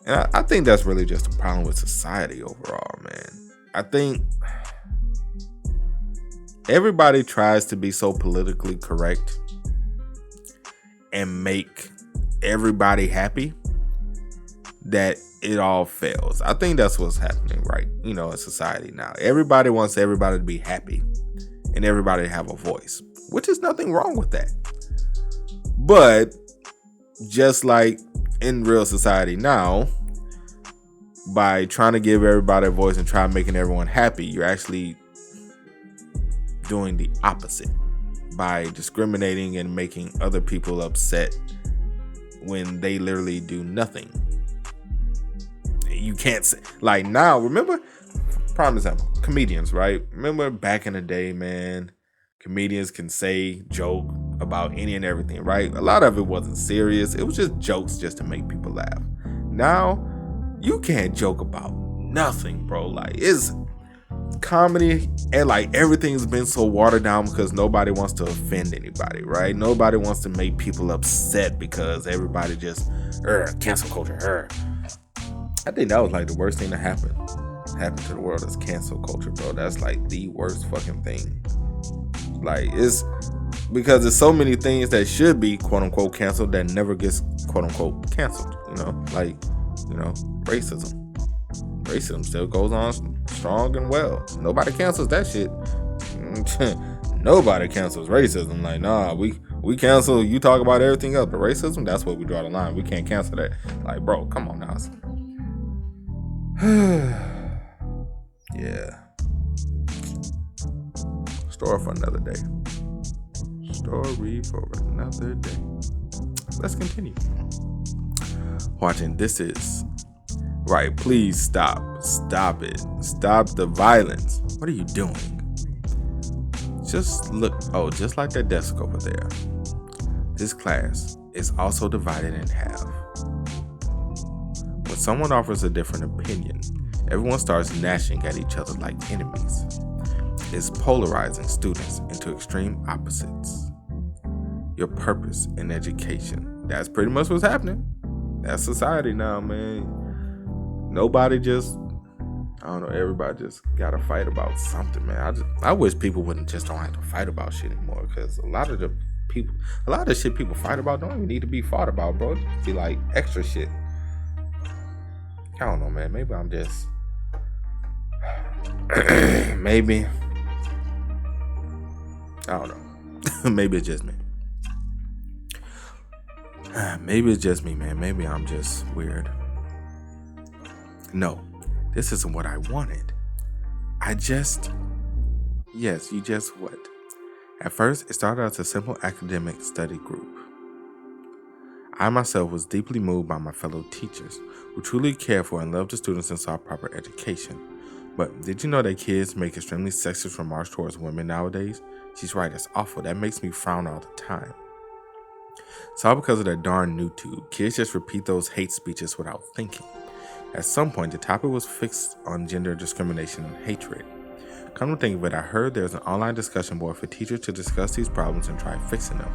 And I think that's really just a problem with society overall, man. I think everybody tries to be so politically correct and make everybody happy that it all fails. I think that's what's happening, right? In society now. Everybody wants everybody to be happy and everybody to have a voice, which is nothing wrong with that. But just like in real society now, by trying to give everybody a voice and try making everyone happy, you're actually doing the opposite by discriminating and making other people upset when they literally do nothing. You can't say, like, now, remember, prime example, comedians, right? Remember back in the day, man, comedians can joke about any and everything, right? A lot of it wasn't serious. It was just jokes just to make people laugh. Now, you can't joke about nothing, bro. Like, it's comedy, and like everything's been so watered down because nobody wants to offend anybody, right? Nobody wants to make people upset because everybody just cancel culture. I think that was like the worst thing that happened to the world is cancel culture, bro. That's like the worst fucking thing. Like, it's because there's so many things that should be quote unquote canceled that never gets quote unquote canceled. Racism still goes on strong and well. Nobody cancels that shit. Nobody cancels racism. Like, nah, we cancel, you talk about everything else, but racism, that's where we draw the line. We can't cancel that. Like, bro, come on now. Yeah. Story for another day. Let's continue. Watching, this is right. Please stop it. Stop the violence. What are you doing? Just look. Oh, just like that desk over there. This class is also divided in half. When someone offers a different opinion, everyone starts gnashing at each other like enemies. It's polarizing students into extreme opposites. Your purpose in education. That's pretty much what's happening. That's society now, man. Nobody just, I don't know, everybody just gotta fight about something, man. I wish people don't have to fight about shit anymore, because a lot of the shit people fight about don't even need to be fought about, bro. Just be like extra shit. I don't know, man. Maybe I'm just I don't know. Maybe it's just me. Maybe it's just me, man. Maybe I'm just weird. No, this isn't what I wanted. Yes, you just what? At first, it started as a simple academic study group. I myself was deeply moved by my fellow teachers, who truly cared for and loved the students and saw proper education. But did you know that kids make extremely sexist remarks towards women nowadays? She's right, it's awful. That makes me frown all the time. It's all because of that darn YouTube. Kids just repeat those hate speeches without thinking. At some point, the topic was fixed on gender discrimination and hatred. Come to think of it, I heard there's an online discussion board for teachers to discuss these problems and try fixing them.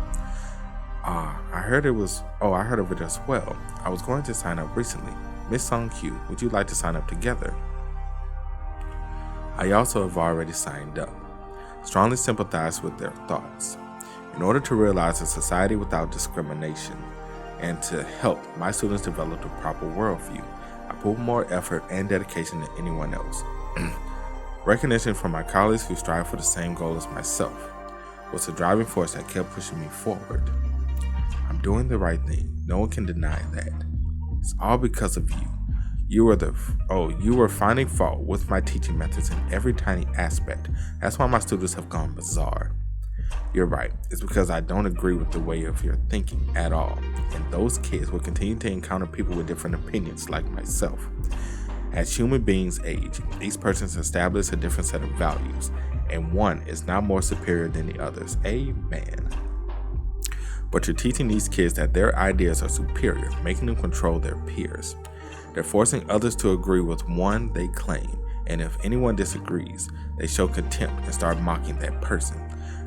I heard of it as well. I was going to sign up recently. Miss Song Q, would you like to sign up together? I also have already signed up. Strongly sympathize with their thoughts. In order to realize a society without discrimination and to help my students develop the proper worldview, I put more effort and dedication than anyone else. Recognition from my colleagues who strive for the same goal as myself was the driving force that kept pushing me forward. I'm doing the right thing. No one can deny that. It's all because of you. You were finding fault with my teaching methods in every tiny aspect. That's why my students have gone bizarre. You're right. It's because I don't agree with the way of your thinking at all. And those kids will continue to encounter people with different opinions like myself. As human beings age, each person's established a different set of values, and one is not more superior than the others. Amen. But you're teaching these kids that their ideas are superior, making them control their peers. They're forcing others to agree with one they claim, and if anyone disagrees, they show contempt and start mocking that person.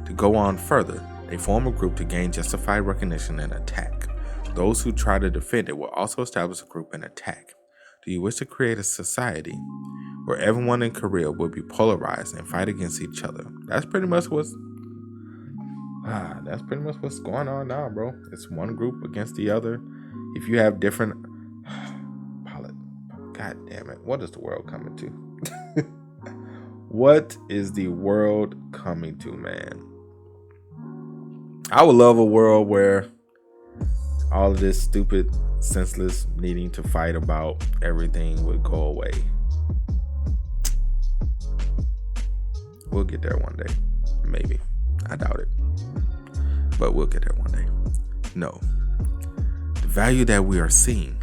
To go on further, they form a group to gain justified recognition and attack. Those who try to defend it will also establish a group and attack. Do you wish to create a society where everyone in Korea will be polarized and fight against each other? That's pretty much what's going on now, bro. It's one group against the other. If you have different God damn it. What is the world coming to? What is the world coming to, man? I would love a world where all of this stupid, senseless needing to fight about everything would go away. We'll get there one day. Maybe. I doubt it. But we'll get there one day. No. The value that we are seeing.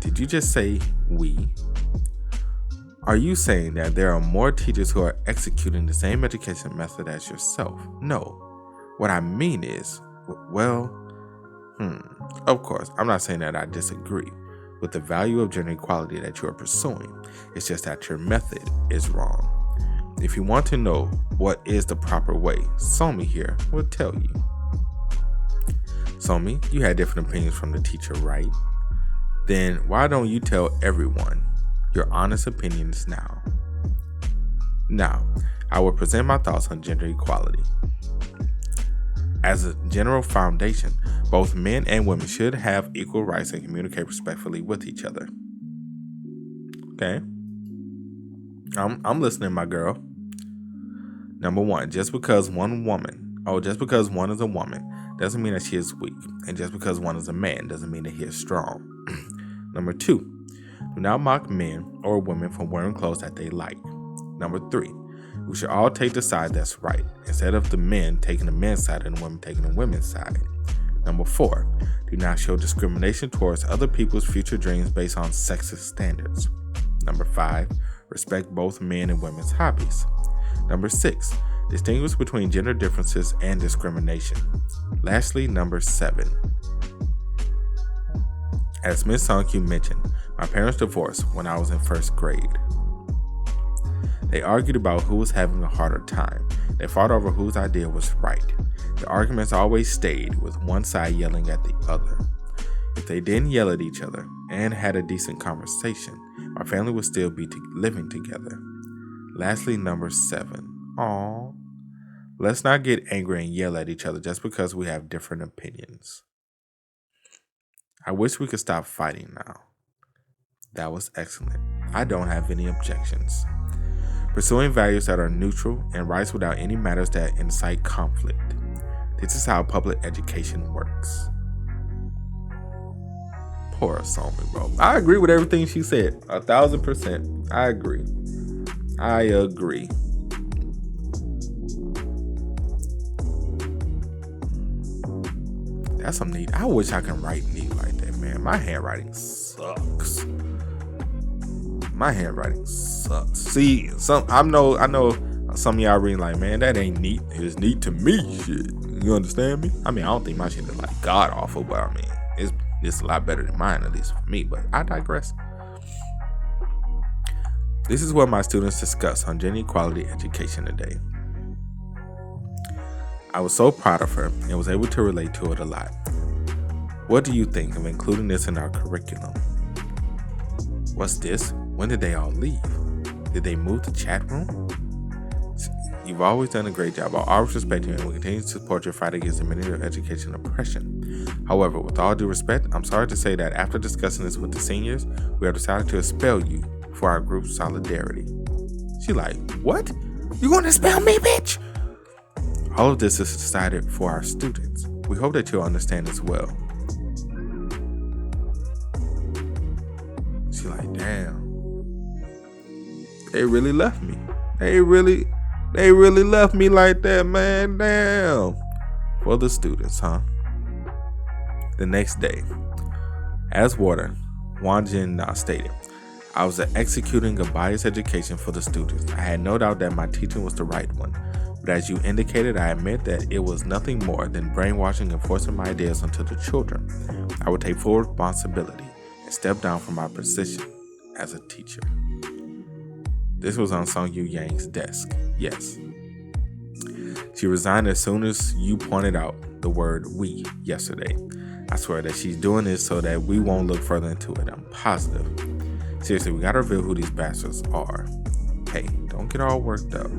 Did you just say we? Are you saying that there are more teachers who are executing the same education method as yourself? No. What I mean is, of course, I'm not saying that I disagree with the value of gender equality that you are pursuing. It's just that your method is wrong. If you want to know what is the proper way, Somi here will tell you. Somi, you had different opinions from the teacher, right? Then why don't you tell everyone your honest opinions now? Now, I will present my thoughts on gender equality. As a general foundation, both men and women should have equal rights and communicate respectfully with each other. Okay? I'm listening, my girl. Number one, just because one is a woman doesn't mean that she is weak. And just because one is a man doesn't mean that he is strong. Number two, do not mock men or women for wearing clothes that they like. Number three, we should all take the side that's right, instead of the men taking the men's side and the women taking the women's side. Number four, do not show discrimination towards other people's future dreams based on sexist standards. Number five, respect both men and women's hobbies. Number six, distinguish between gender differences and discrimination. Lastly, number seven. As Ms. Song-Kyu mentioned, my parents divorced when I was in first grade. They argued about who was having a harder time. They fought over whose idea was right. The arguments always stayed with one side yelling at the other. If they didn't yell at each other and had a decent conversation, my family would still be living together. Lastly, number seven. Aww. Let's not get angry and yell at each other just because we have different opinions. I wish we could stop fighting now. That was excellent. I don't have any objections. pursuing values that are neutral and rights without any matters that incite conflict. This is how public education works. Poor Asomi, bro. I agree with everything she said. 1,000%. I agree. That's some neat. I wish I could write neat like that, man. My handwriting sucks. See, I know some of y'all reading like, man, that ain't neat. It's neat to me, shit. You understand me? I mean, I don't think my shit is like god awful, but I mean, it's a lot better than mine, at least for me. But I digress. This is what my students discuss on gender equality education today. I was so proud of her and was able to relate to it a lot. What do you think of including this in our curriculum? What's this? When did they all leave? Did they move the chat room? You've always done a great job. I'll always respect you and will continue to support your fight against the ministry of education oppression. However, with all due respect, I'm sorry to say that after discussing this with the seniors, we have decided to expel you for our group's solidarity. She like, what? You gonna expel me, bitch? All of this is decided for our students. We hope that you'll understand as well. She like, damn. They really left me. They really left me like that, man. Damn. For the students, huh? The next day, as warden, Wanjin stated, I was executing a biased education for the students. I had no doubt that my teaching was the right one. But as you indicated, I admit that it was nothing more than brainwashing and forcing my ideas onto the children. I would take full responsibility and step down from my position as a teacher. This was on Sung Yu Yang's desk. Yes. She resigned as soon as you pointed out the word we yesterday. I swear that she's doing this so that we won't look further into it. I'm positive. Seriously, we gotta reveal who these bastards are. Hey, don't get all worked up.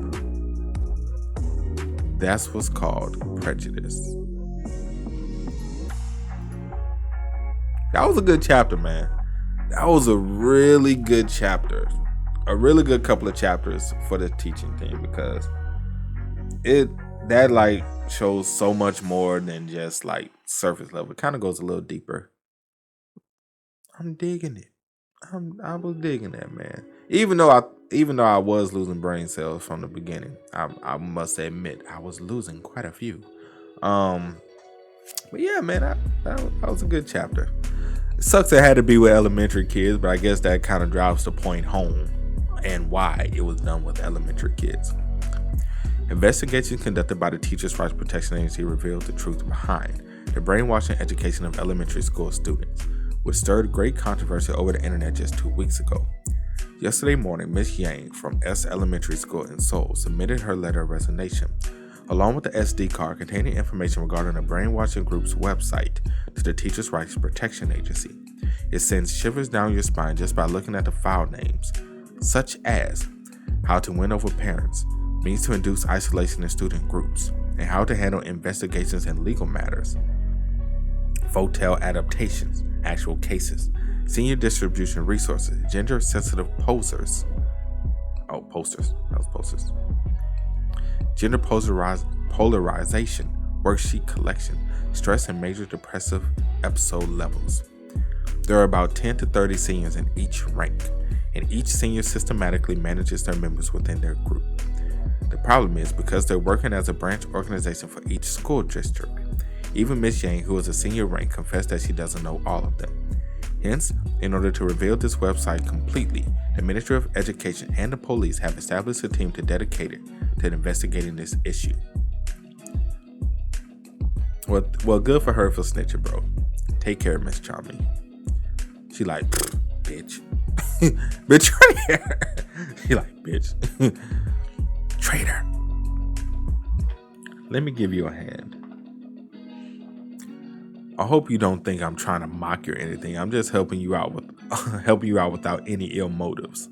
That's what's called prejudice. That was a good chapter, man. That was a really good chapter. A really good couple of chapters for the teaching team, because that like shows so much more than just like surface level. It kind of goes a little deeper. I'm digging it. I was digging that, man. Even though I was losing brain cells from the beginning, I must admit I was losing quite a few. But yeah, man, that was a good chapter. It sucks it had to be with elementary kids, but I guess that kind of drives the point home and why it was done with elementary kids. Investigations conducted by the Teachers' Rights Protection Agency revealed the truth behind the brainwashing education of elementary school students, which stirred great controversy over the internet just 2 weeks ago. Yesterday morning, Ms. Yang from S Elementary School in Seoul submitted her letter of resignation, along with the SD card containing information regarding the brainwashing group's website, to the Teachers' Rights Protection Agency. It sends shivers down your spine just by looking at the file names, such as how to win over parents, means to induce isolation in student groups, and how to handle investigations and legal matters. Fotel adaptations, actual cases, senior distribution resources, gender-sensitive posters. Gender polarization, worksheet collection, stress and major depressive episode levels. There are about 10 to 30 seniors in each rank, and each senior systematically manages their members within their group. The problem is, because they're working as a branch organization for each school district, even Ms. Yang, who is a senior rank, confessed that she doesn't know all of them. Hence, in order to reveal this website completely, the Ministry of Education and the police have established a team dedicated to investigating this issue. Well, good for her for snitching, bro. Take care, Miss Charmy. She like, bitch. Betrayer. She like, bitch. Traitor. Let me give you a hand. I hope you don't think I'm trying to mock you or anything. I'm just helping you out without any ill motives.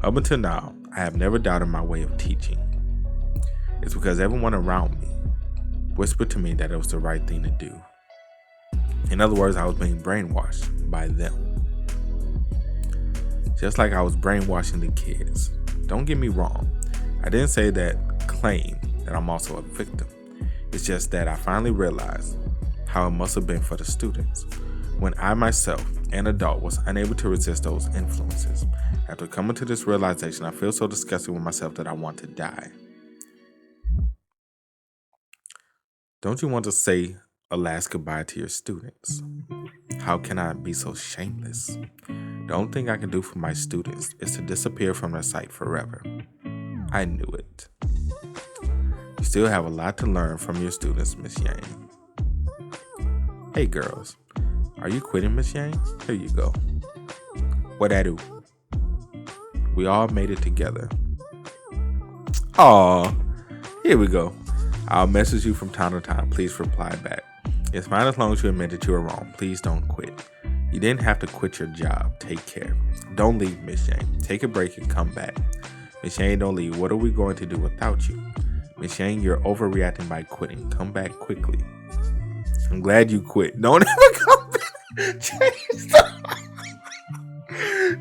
Up until now, I have never doubted my way of teaching. It's because everyone around me whispered to me that it was the right thing to do. In other words, I was being brainwashed by them. Just like I was brainwashing the kids. Don't get me wrong. I didn't say that claim that I'm also a victim. It's just that I finally realized how it must have been for the students when I myself, an adult, was unable to resist those influences. After coming to this realization, I feel so disgusted with myself that I want to die. Don't you want to say a last goodbye to your students? How can I be so shameless? The only thing I can do for my students is to disappear from their sight forever. I knew it. You still have a lot to learn from your students, Miss Yang. Hey girls, are you quitting, Miss Yang? Here you go. What I do? We all made it together. Aw, here we go. I'll message you from time to time. Please reply back. It's fine as long as you admit that you were wrong. Please don't quit. You didn't have to quit your job. Take care. Don't leave, Miss Yang. Take a break and come back. Miss Yang, don't leave. What are we going to do without you? Miss Yang, you're overreacting by quitting. Come back quickly. I'm glad you quit. Don't ever come back.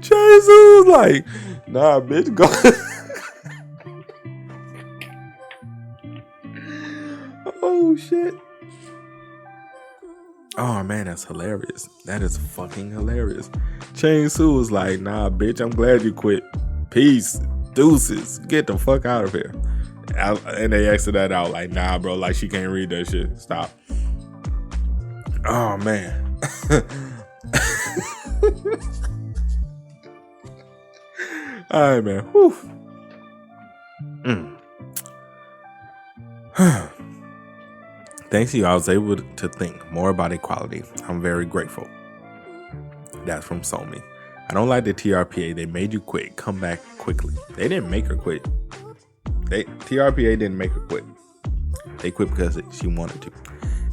Jesus was like, nah, bitch, go. Oh, shit. Oh, man, that's hilarious. That is fucking hilarious. Chain Sue was like, nah, bitch, I'm glad you quit. Peace. Deuces. Get the fuck out of here. And they exited that out like, nah, bro, like she can't read that shit. Stop. Oh, man. All right, man. Whew. Thanks to you, I was able to think more about equality. I'm very grateful. That's from Somi. I don't like the TRPA. They made you quit. Come back quickly. They didn't make her quit. TRPA didn't make her quit. They quit because she wanted to.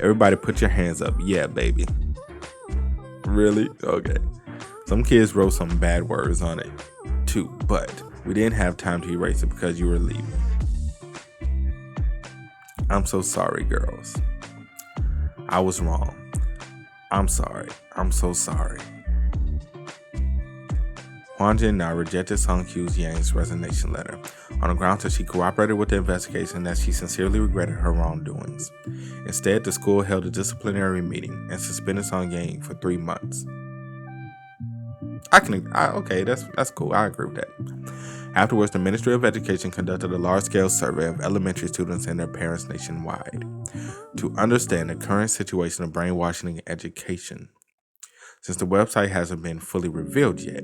Everybody put your hands up. Yeah, baby. Really? Okay. Some kids wrote some bad words on it too, but we didn't have time to erase it because you were leaving. I'm so sorry, girls. I was wrong. I'm sorry. I'm so sorry. Hwanjin now rejected Sung Kyu's Yang's resignation letter on the grounds that she cooperated with the investigation and that she sincerely regretted her wrongdoings. Instead, the school held a disciplinary meeting and suspended Sung Yang for 3 months. Okay, that's cool. I agree with that. Afterwards, the Ministry of Education conducted a large-scale survey of elementary students and their parents nationwide to understand the current situation of brainwashing in education. Since the website hasn't been fully revealed yet,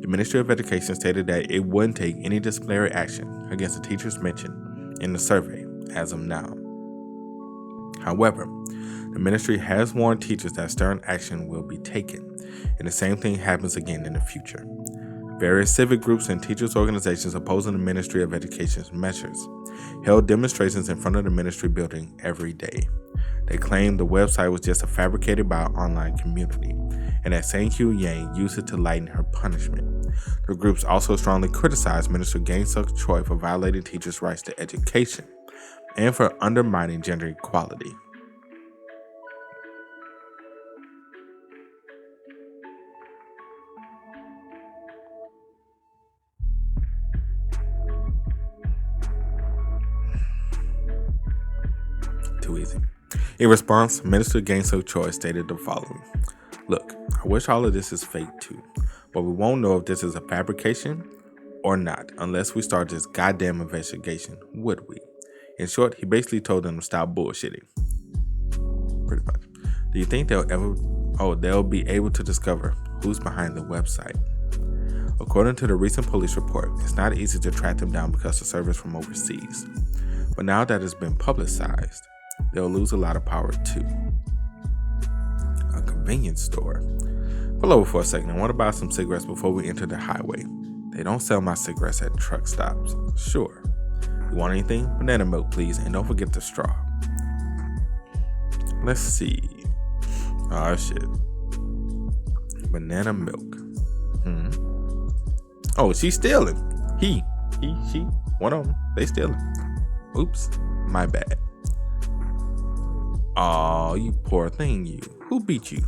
the Ministry of Education stated that it wouldn't take any disciplinary action against the teachers mentioned in the survey as of now. However, the ministry has warned teachers that stern action will be taken, and the same thing happens again in the future. Various civic groups and teachers' organizations opposing the Ministry of Education's measures held demonstrations in front of the ministry building every day. They claimed the website was just fabricated by an online community, and that Sang Kyu Yang used it to lighten her punishment. The groups also strongly criticized Minister Gang Suk Choi for violating teachers' rights to education and for undermining gender equality. Too easy. In response, Minister Gang Suk Choi stated the following. Look, I wish all of this is fake too, but we won't know if this is a fabrication or not unless we start this goddamn investigation, would we? In short, he basically told them to stop bullshitting. Pretty much. Do you think they'll be able to discover who's behind the website? According to the recent police report, it's not easy to track them down because the server's from overseas. But now that it's been publicized, they'll lose a lot of power too. A convenience store. Pull over for a second. I want to buy some cigarettes before we enter the highway. They don't sell my cigarettes at truck stops. Sure. You want anything? Banana milk, please, and don't forget the straw. Let's see. Oh, shit. Banana milk. Oh, she's stealing. He, she, one of them. They stealing. Oops, my bad. Aw, you poor thing, you. Who beat you?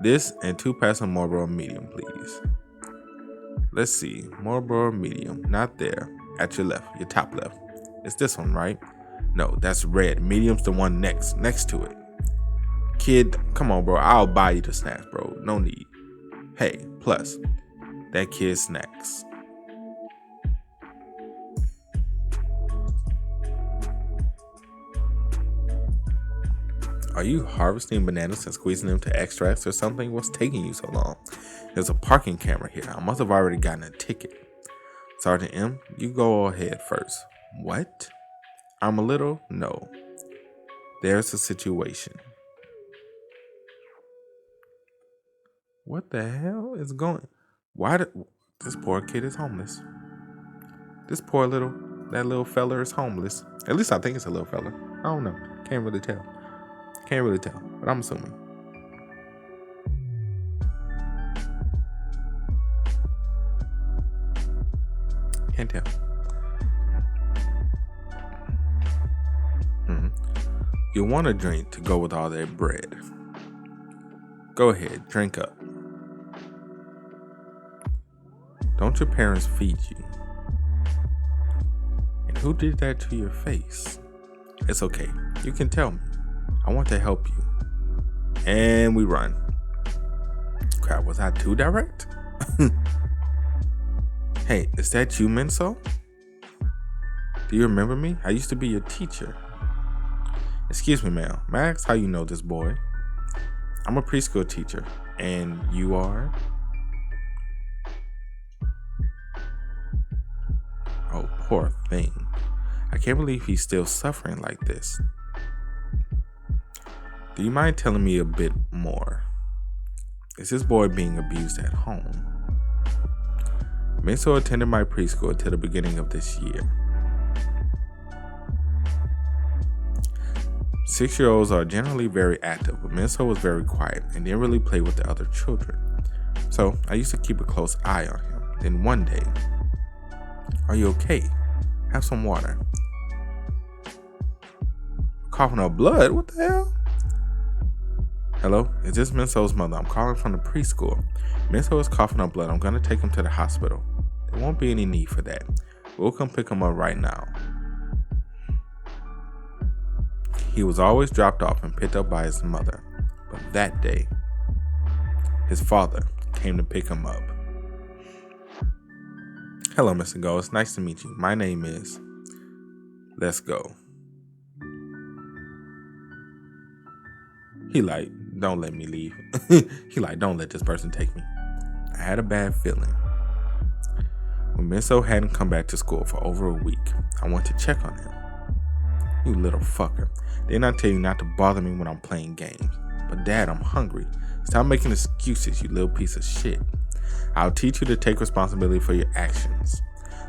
This and 2 packs of Marlboro medium, please. Let's see. Marlboro medium. Not there. At your left. Your top left. It's this one, right? No, that's red. Medium's the one next to it. Kid, come on, bro. I'll buy you the snacks, bro. No need. Hey, plus, that kid's snacks. Are you harvesting bananas and squeezing them to extracts or something? What's taking you so long? There's a parking camera here. I must have already gotten a ticket. Sergeant M, you go ahead first. What? I'm a little? No. There's a situation. What the hell is going? This poor kid is homeless. That little fella is homeless. At least I think it's a little fella. I don't know. Can't really tell, but I'm assuming. Can't tell. You'll want a drink to go with all that bread. Go ahead, drink up. Don't your parents feed you? And who did that to your face? It's okay. You can tell me. I want to help you. And we run. Crap, was I too direct? Hey, is that you, Menso? Do you remember me? I used to be your teacher. Excuse me, ma'am. May I ask how you know this boy? I'm a preschool teacher. And you are? Oh, poor thing. I can't believe he's still suffering like this. Do you mind telling me a bit more? Is this boy being abused at home? Menso attended my preschool until the beginning of this year. 6-year-olds are generally very active, but Menso was very quiet and didn't really play with the other children. So I used to keep a close eye on him. Then one day, are you okay? Have some water. Coughing up blood? What the hell? Hello? Is this Menso's mother? I'm calling from the preschool. Menso is coughing up blood. I'm going to take him to the hospital. There won't be any need for that. We'll come pick him up right now. He was always dropped off and picked up by his mother. But that day, his father came to pick him up. Hello, Mr. Go. It's nice to meet you. My name is... Let's go. He like, don't let me leave. He like, don't let this person take me. I had a bad feeling. When Menso hadn't come back to school for over a week, I went to check on him. You little fucker. Didn't I tell you not to bother me when I'm playing games? But Dad, I'm hungry. Stop making excuses, you little piece of shit. I'll teach you to take responsibility for your actions.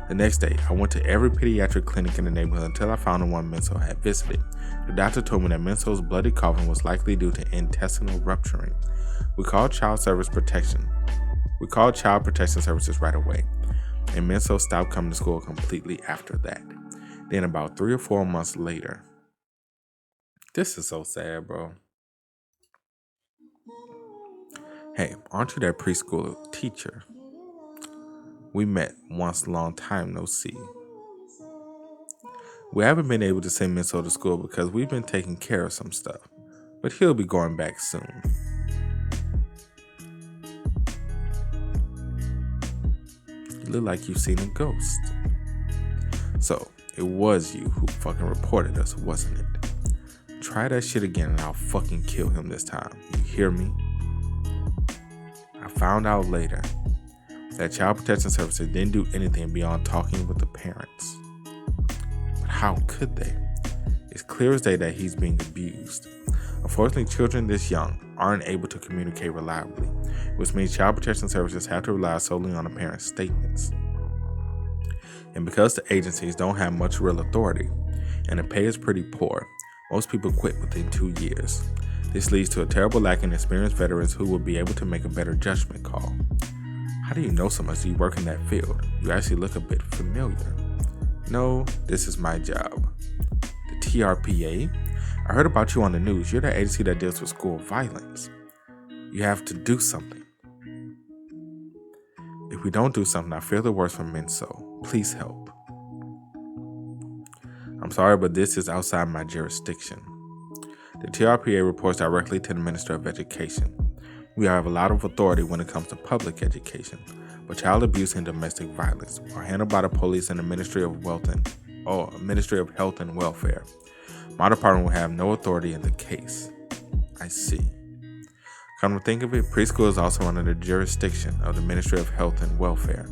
The next day, I went to every pediatric clinic in the neighborhood until I found the one Menso had visited. The doctor told me that Menso's bloody coughing was likely due to intestinal rupturing. We called Child Protection Services right away, and Menso stopped coming to school completely after that. Then about 3 or 4 months later, this is so sad, bro. Hey, aren't you that preschool teacher? We met once, long time no see. We haven't been able to send Menso to school because we've been taking care of some stuff, but he'll be going back soon. You look like you've seen a ghost. So, it was you who fucking reported us, wasn't it? Try that shit again and I'll fucking kill him this time. You hear me? I found out later that Child Protection Services didn't do anything beyond talking with the parents. But how could they? It's clear as day that he's being abused. Unfortunately, children this young aren't able to communicate reliably, which means Child Protection Services have to rely solely on the parents' statements. And because the agencies don't have much real authority, and the pay is pretty poor, most people quit within 2 years. This leads to a terrible lack in experienced veterans who will be able to make a better judgment call. How do you know so much? Do you work in that field? You actually look a bit familiar. No, this is my job. The TRPA? I heard about you on the news. You're the agency that deals with school violence. You have to do something. If If we don't do something, I fear the worst from Minso. Please help. I'm sorry, but this is outside my jurisdiction. The TRPA reports directly to the Minister of Education. We have a lot of authority when it comes to public education, but child abuse and domestic violence are handled by the police and the Ministry of Health and Welfare. My department will have no authority in the case. I see. Come to think of it, preschool is also under the jurisdiction of the Ministry of Health and Welfare.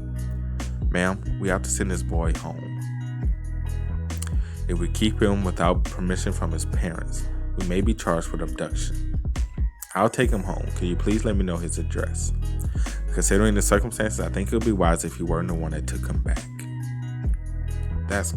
Ma'am, we have to send this boy home. If we keep him without permission from his parents, we may be charged with abduction. I'll take him home. Can you please let me know his address? Considering the circumstances, I think it would be wise if you weren't the one that took him back. That's...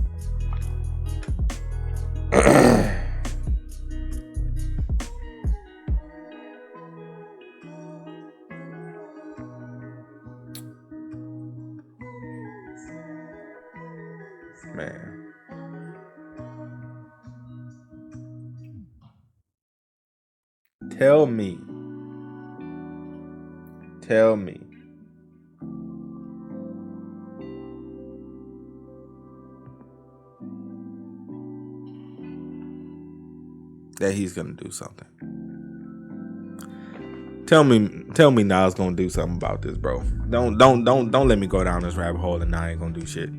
Man. Tell me that he's gonna do something. Tell me Niall's gonna do something about this, bro. Don't let me go down this rabbit hole and I ain't gonna do shit.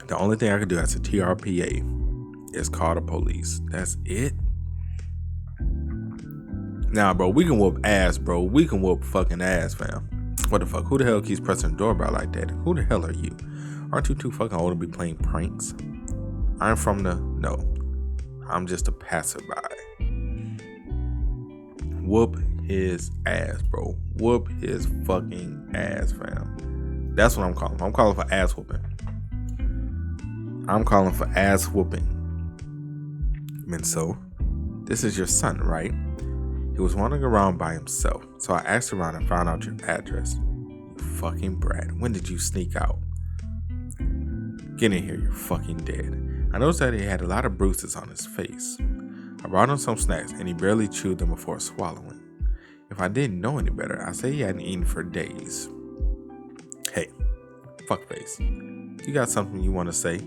The only thing I can do as a TRPA is call the police. That's it. Nah, bro, we can whoop ass, bro. We can whoop fucking ass, fam. What the fuck? Who the hell keeps pressing the doorbell like that? Who the hell are you? Aren't you too fucking old to be playing pranks? No. I'm just a passerby. Whoop his ass, bro. Whoop his fucking ass, fam. That's what I'm calling. I'm calling for ass whooping. Minso, this is your son, right? He was wandering around by himself, so I asked around and found out your address. You fucking brat. When did you sneak out? Get in here, you're fucking dead. I noticed that he had a lot of bruises on his face. I brought him some snacks and he barely chewed them before swallowing. If I didn't know any better, I'd say he hadn't eaten for days. Hey, fuckface, you got something you want to say?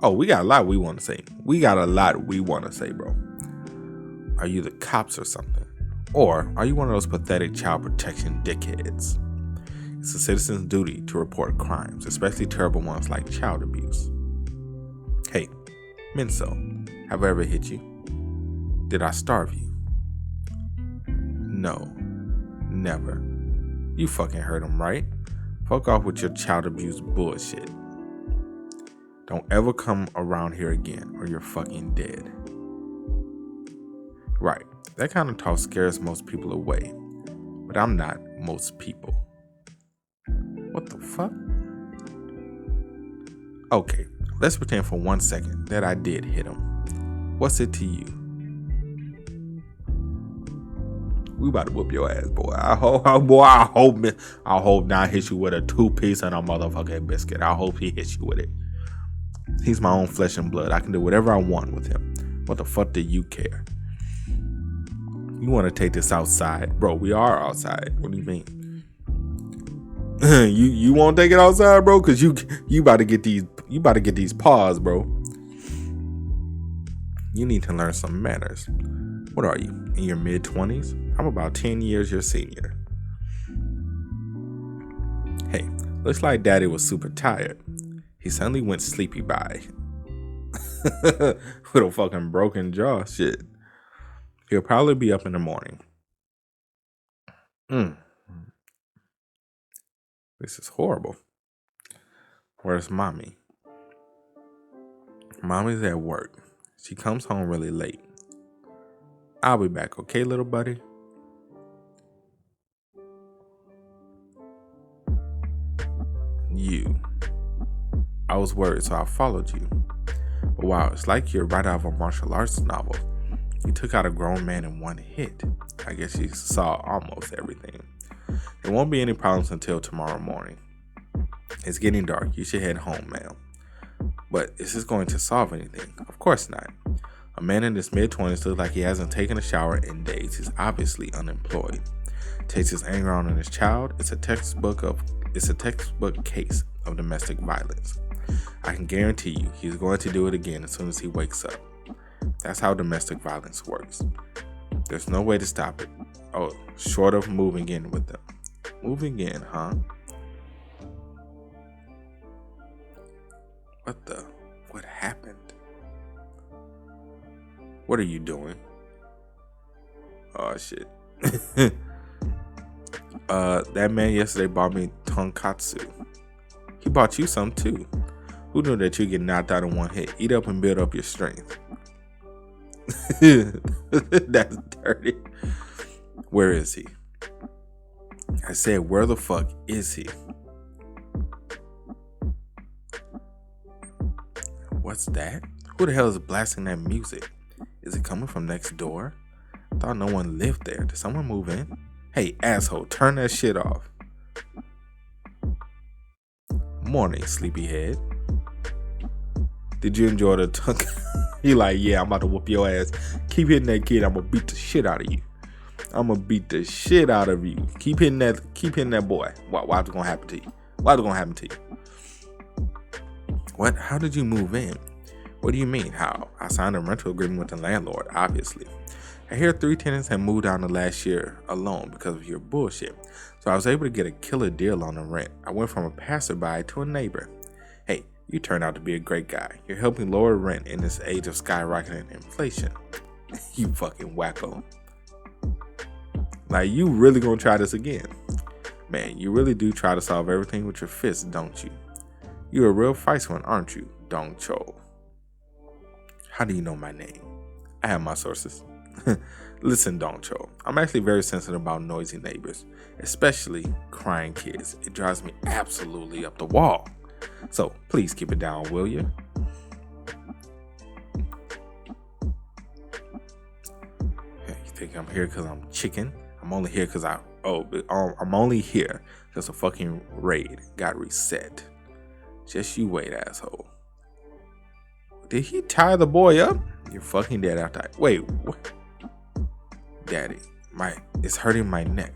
Oh, we got a lot we want to say. Bro. Are you the cops or something? Or are you one of those pathetic child protection dickheads? It's a citizen's duty to report crimes, especially terrible ones like child abuse. Hey, Minso, have I ever hit you? Did I starve you? No, never. You fucking heard him, right? Fuck off with your child abuse bullshit. Don't ever come around here again or you're fucking dead. Right, that kind of talk scares most people away. But I'm not most people. What the fuck? Okay, let's pretend for 1 second that I did hit him. What's it to you? We about to whoop your ass, boy. I hope not hit you with a 2-piece and a motherfucking biscuit. I hope he hits you with it. He's my own flesh and blood. I can do whatever I want with him. What the fuck do you care? You want to take this outside? Bro, we are outside. What do you mean? you won't take it outside, bro? Cause you about to get these paws, bro. You need to learn some manners. What are you? In your mid-20s? I'm about 10 years your senior. Hey, looks like daddy was super tired. He suddenly went sleepy by. With a fucking broken jaw, shit. He'll probably be up in the morning. This is horrible. Where's mommy? Mommy's at work. She comes home really late. I'll be back, okay, little buddy? You. I was worried, so I followed you. But wow, it's like you're right out of a martial arts novel. You took out a grown man in one hit. I guess you saw almost everything. There won't be any problems until tomorrow morning. It's getting dark. You should head home, ma'am. But is this going to solve anything? Of course not. A man in his mid-20s looks like he hasn't taken a shower in days. He's obviously unemployed. Takes his anger out on his child. It's a textbook case of domestic violence. I can guarantee you he's going to do it again as soon as he wakes up. That's how domestic violence works. There's no way to stop it. Oh, short of moving in with them. Moving in, huh? What happened? What are you doing? Oh, shit. That man yesterday bought me tonkatsu. He bought you some too. Who knew that you get knocked out in one hit? Eat up and build up your strength. That's dirty. Where is he? I said, where the fuck is he? What's that? Who the hell is blasting that music? Is it coming from next door? I thought no one lived there. Did someone move in? Hey, asshole, turn that shit off. Morning, sleepyhead. Did you enjoy the tongue? He like, yeah, I'm about to whoop your ass. Keep hitting that kid. I'm gonna beat the shit out of you. I'm gonna beat the shit out of you. Keep hitting that boy. What's gonna happen to you? What's gonna happen to you? What? How did you move in? What do you mean, how? I signed a rental agreement with the landlord, obviously. I hear 3 tenants have moved out in the last year alone because of your bullshit. So I was able to get a killer deal on the rent. I went from a passerby to a neighbor. Hey, you turned out to be a great guy. You're helping lower rent in this age of skyrocketing inflation. You fucking wacko. Like, you really gonna try this again? Man, you really do try to solve everything with your fists, don't you? You're a real feisty one, aren't you, Dong Cho? How do you know my name? I have my sources. Listen, Dong Cho, I'm actually very sensitive about noisy neighbors, especially crying kids. It drives me absolutely up the wall. So please keep it down, will you? Hey, you think I'm here because I'm chicken? I'm only here because I'm only here because the fucking raid got reset. Just you wait, asshole. Did he tie the boy up? You're fucking dead after wait, what? Daddy, it's hurting my neck.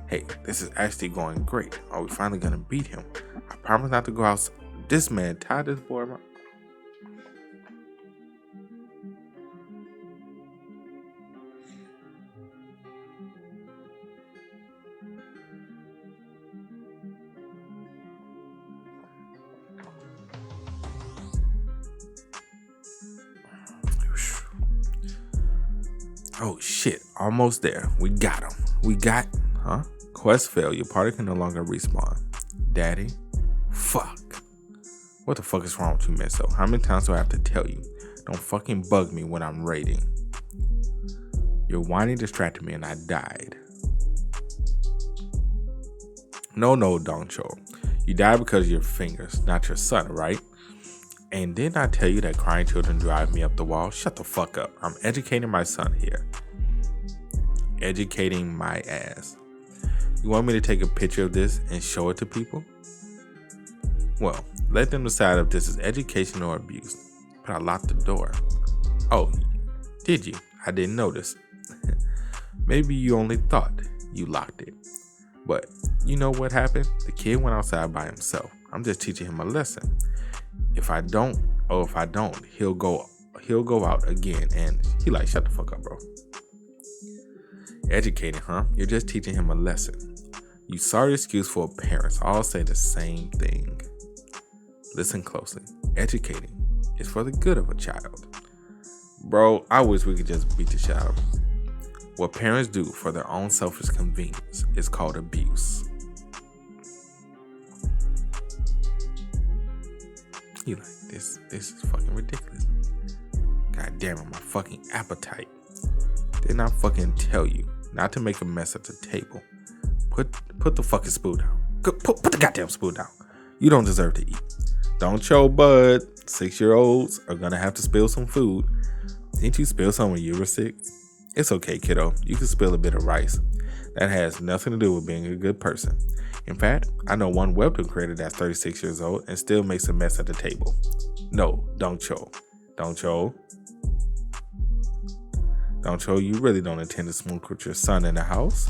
Hey, this is actually going great. Are we finally gonna beat him? I promise not to go out. This man tied this boy up. Oh shit, almost there. We got him. Quest failed. Your party can no longer respawn. Daddy? Fuck. What the fuck is wrong with you, Misso? How many times do I have to tell you? Don't fucking bug me when I'm raiding. Your whining distracted me and I died. No, Dong Cho. You died because of your fingers, not your son, right? And didn't I tell you that crying children drive me up the wall? Shut the fuck up. I'm educating my son here. Educating my ass. You want me to take a picture of this and show it to people? Well, let them decide if this is education or abuse. But I locked the door. Oh, did you? I didn't notice. Maybe you only thought you locked it. But you know what happened? The kid went outside by himself. I'm just teaching him a lesson. If I don't, he'll go out again. And he like, shut the fuck up, bro. Educating, huh? You're just teaching him a lesson. You sorry excuse for parents all say the same thing. Listen closely. Educating is for the good of a child. Bro, I wish we could just beat the shit out of him. What parents do for their own selfish convenience is called abuse. You like, this is fucking ridiculous. God damn it, my fucking appetite. Didn't I fucking tell you not to make a mess at the table? Put the fucking spoon down. Put the goddamn spoon down. You don't deserve to eat. Don't show bud. 6-year-olds are gonna have to spill some food. Didn't you spill some when you were sick? It's okay, kiddo. You can spill a bit of rice. That has nothing to do with being a good person. In fact, I know one webtoon creator that's 36 years old and still makes a mess at the table. No, Dong Cho. Don't Cho, you really don't intend to smoke with your son in the house?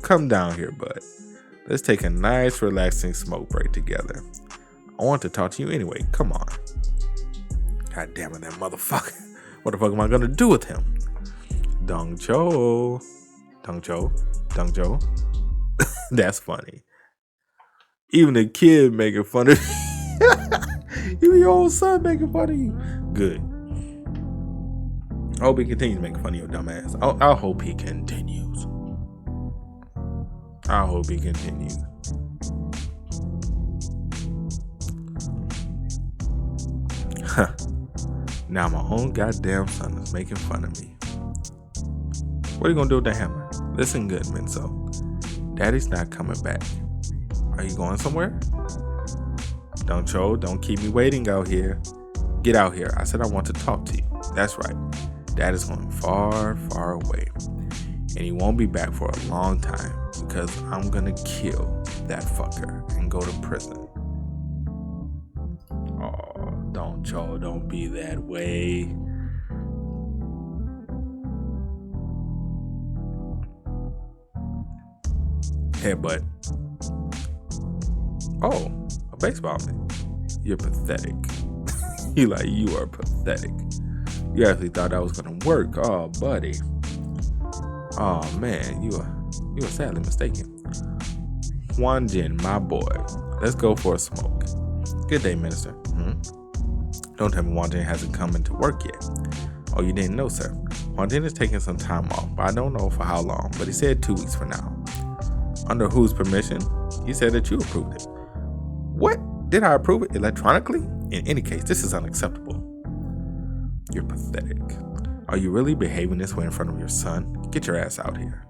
Come down here, bud. Let's take a nice, relaxing smoke break together. I want to talk to you anyway. Come on. God damn it, that motherfucker. What the fuck am I gonna do with him? Dong Cho. That's funny. Even the kid making fun of you. Even your own son making fun of you. Good. I hope he continues making fun of your dumb ass. I hope he continues. I hope he continues. Huh. Now my own goddamn son is making fun of me. What are you gonna do with the hammer? Listen good, Minso. Daddy's not coming back. Are you going somewhere? Don't Cho, don't keep me waiting out here. Get out here. I said I want to talk to you. That's right. Dad is going far, far away. And he won't be back for a long time because I'm gonna kill that fucker and go to prison. Oh, don't Cho, don't be that way. Headbutt. Oh, a baseball man. You're pathetic. You are pathetic. You actually thought that was gonna work. Oh, buddy. Oh man, you are sadly mistaken. Juan Jin, my boy. Let's go for a smoke. Good day, Minister. Don't tell me Juan Jin hasn't come into work yet. Oh, you didn't know, sir. Juan Jin is taking some time off, but I don't know for how long, but he said 2 weeks from now. Under whose permission? He said that you approved it. What? Did I approve it electronically? In any case, this is unacceptable. You're pathetic. Are you really behaving this way in front of your son? Get your ass out here.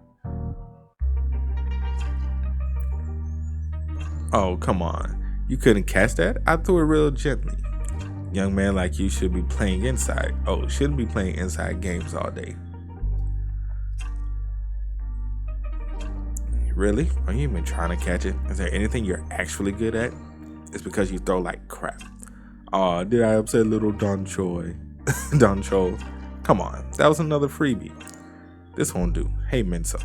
Oh, come on. You couldn't catch that? I threw it real gently. Young man like you should be playing inside. Oh, shouldn't be playing inside games all day. Really? Are you even trying to catch it? Is there anything you're actually good at? It's because you throw like crap. Aw, did I upset little Don Choi? Don Cho. Come on, that was another freebie. This won't do. Hey, Minso.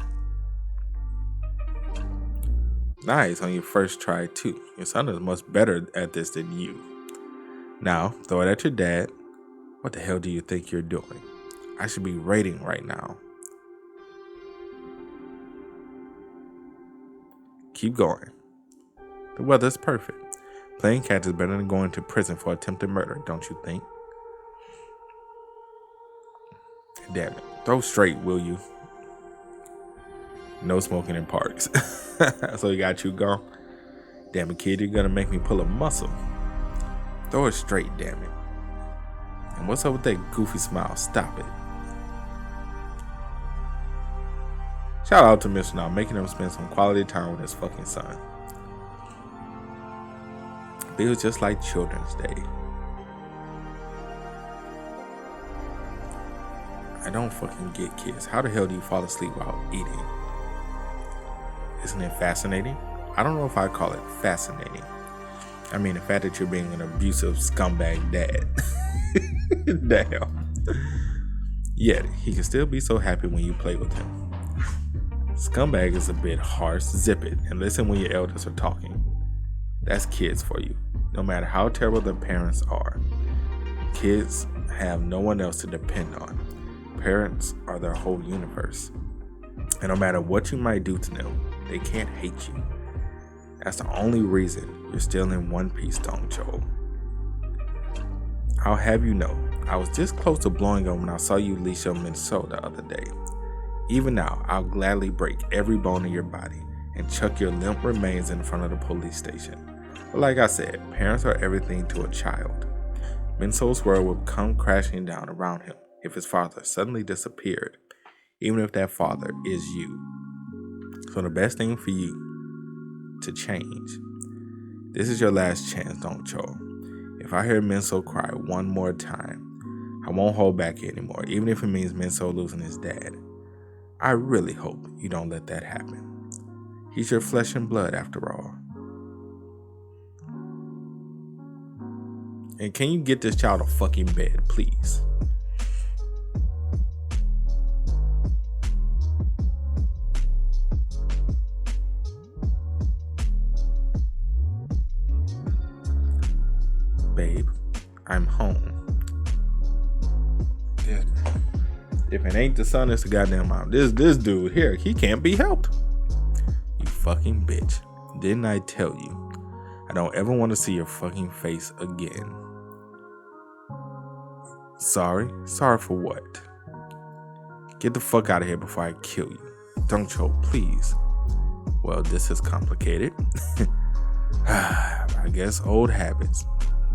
Nice on your first try too. Your son is much better at this than you. Now, throw it at your dad. What the hell do you think you're doing? I should be raiding right now. Keep going. The weather's perfect. Playing catch is better than going to prison for attempted murder, don't you think? Damn it. Throw straight, will you? No smoking in parks. So you got you gone. Damn it, kid, you're gonna make me pull a muscle. Throw it straight, damn it. And what's up with that goofy smile? Stop it. Shout out to Mr. Now, making him spend some quality time with his fucking son. It was just like Children's Day. I don't fucking get kids. How the hell do you fall asleep while eating? Isn't it fascinating? I don't know if I call it fascinating. I mean, the fact that you're being an abusive scumbag dad. Damn. Yet, he can still be so happy when you play with him. Scumbag is a bit harsh. Zip it and listen when your elders are talking. That's kids for you. No matter how terrible their parents are, kids have no one else to depend on. Parents are their whole universe. And no matter what you might do to them, they can't hate you. That's the only reason you're still in one piece, Dong Cho. I'll have you know, I was this close to blowing up when I saw you leash your Minso the other day. Even now, I'll gladly break every bone in your body and chuck your limp remains in front of the police station. But like I said, parents are everything to a child. Minso's world would come crashing down around him if his father suddenly disappeared, even if that father is you. So the best thing for you to change. This is your last chance, Dong Cho. If I hear Minso cry one more time, I won't hold back anymore, even if it means Minso losing his dad. I really hope you don't let that happen. He's your flesh and blood after all. And can you get this child a fucking bed, please? I'm home. Yeah. If it ain't the son, it's the goddamn mom. This dude here, he can't be helped. You fucking bitch. Didn't I tell you? I don't ever want to see your fucking face again. Sorry? Sorry for what? Get the fuck out of here before I kill you. Don't choke, please. Well, this is complicated. I guess old habits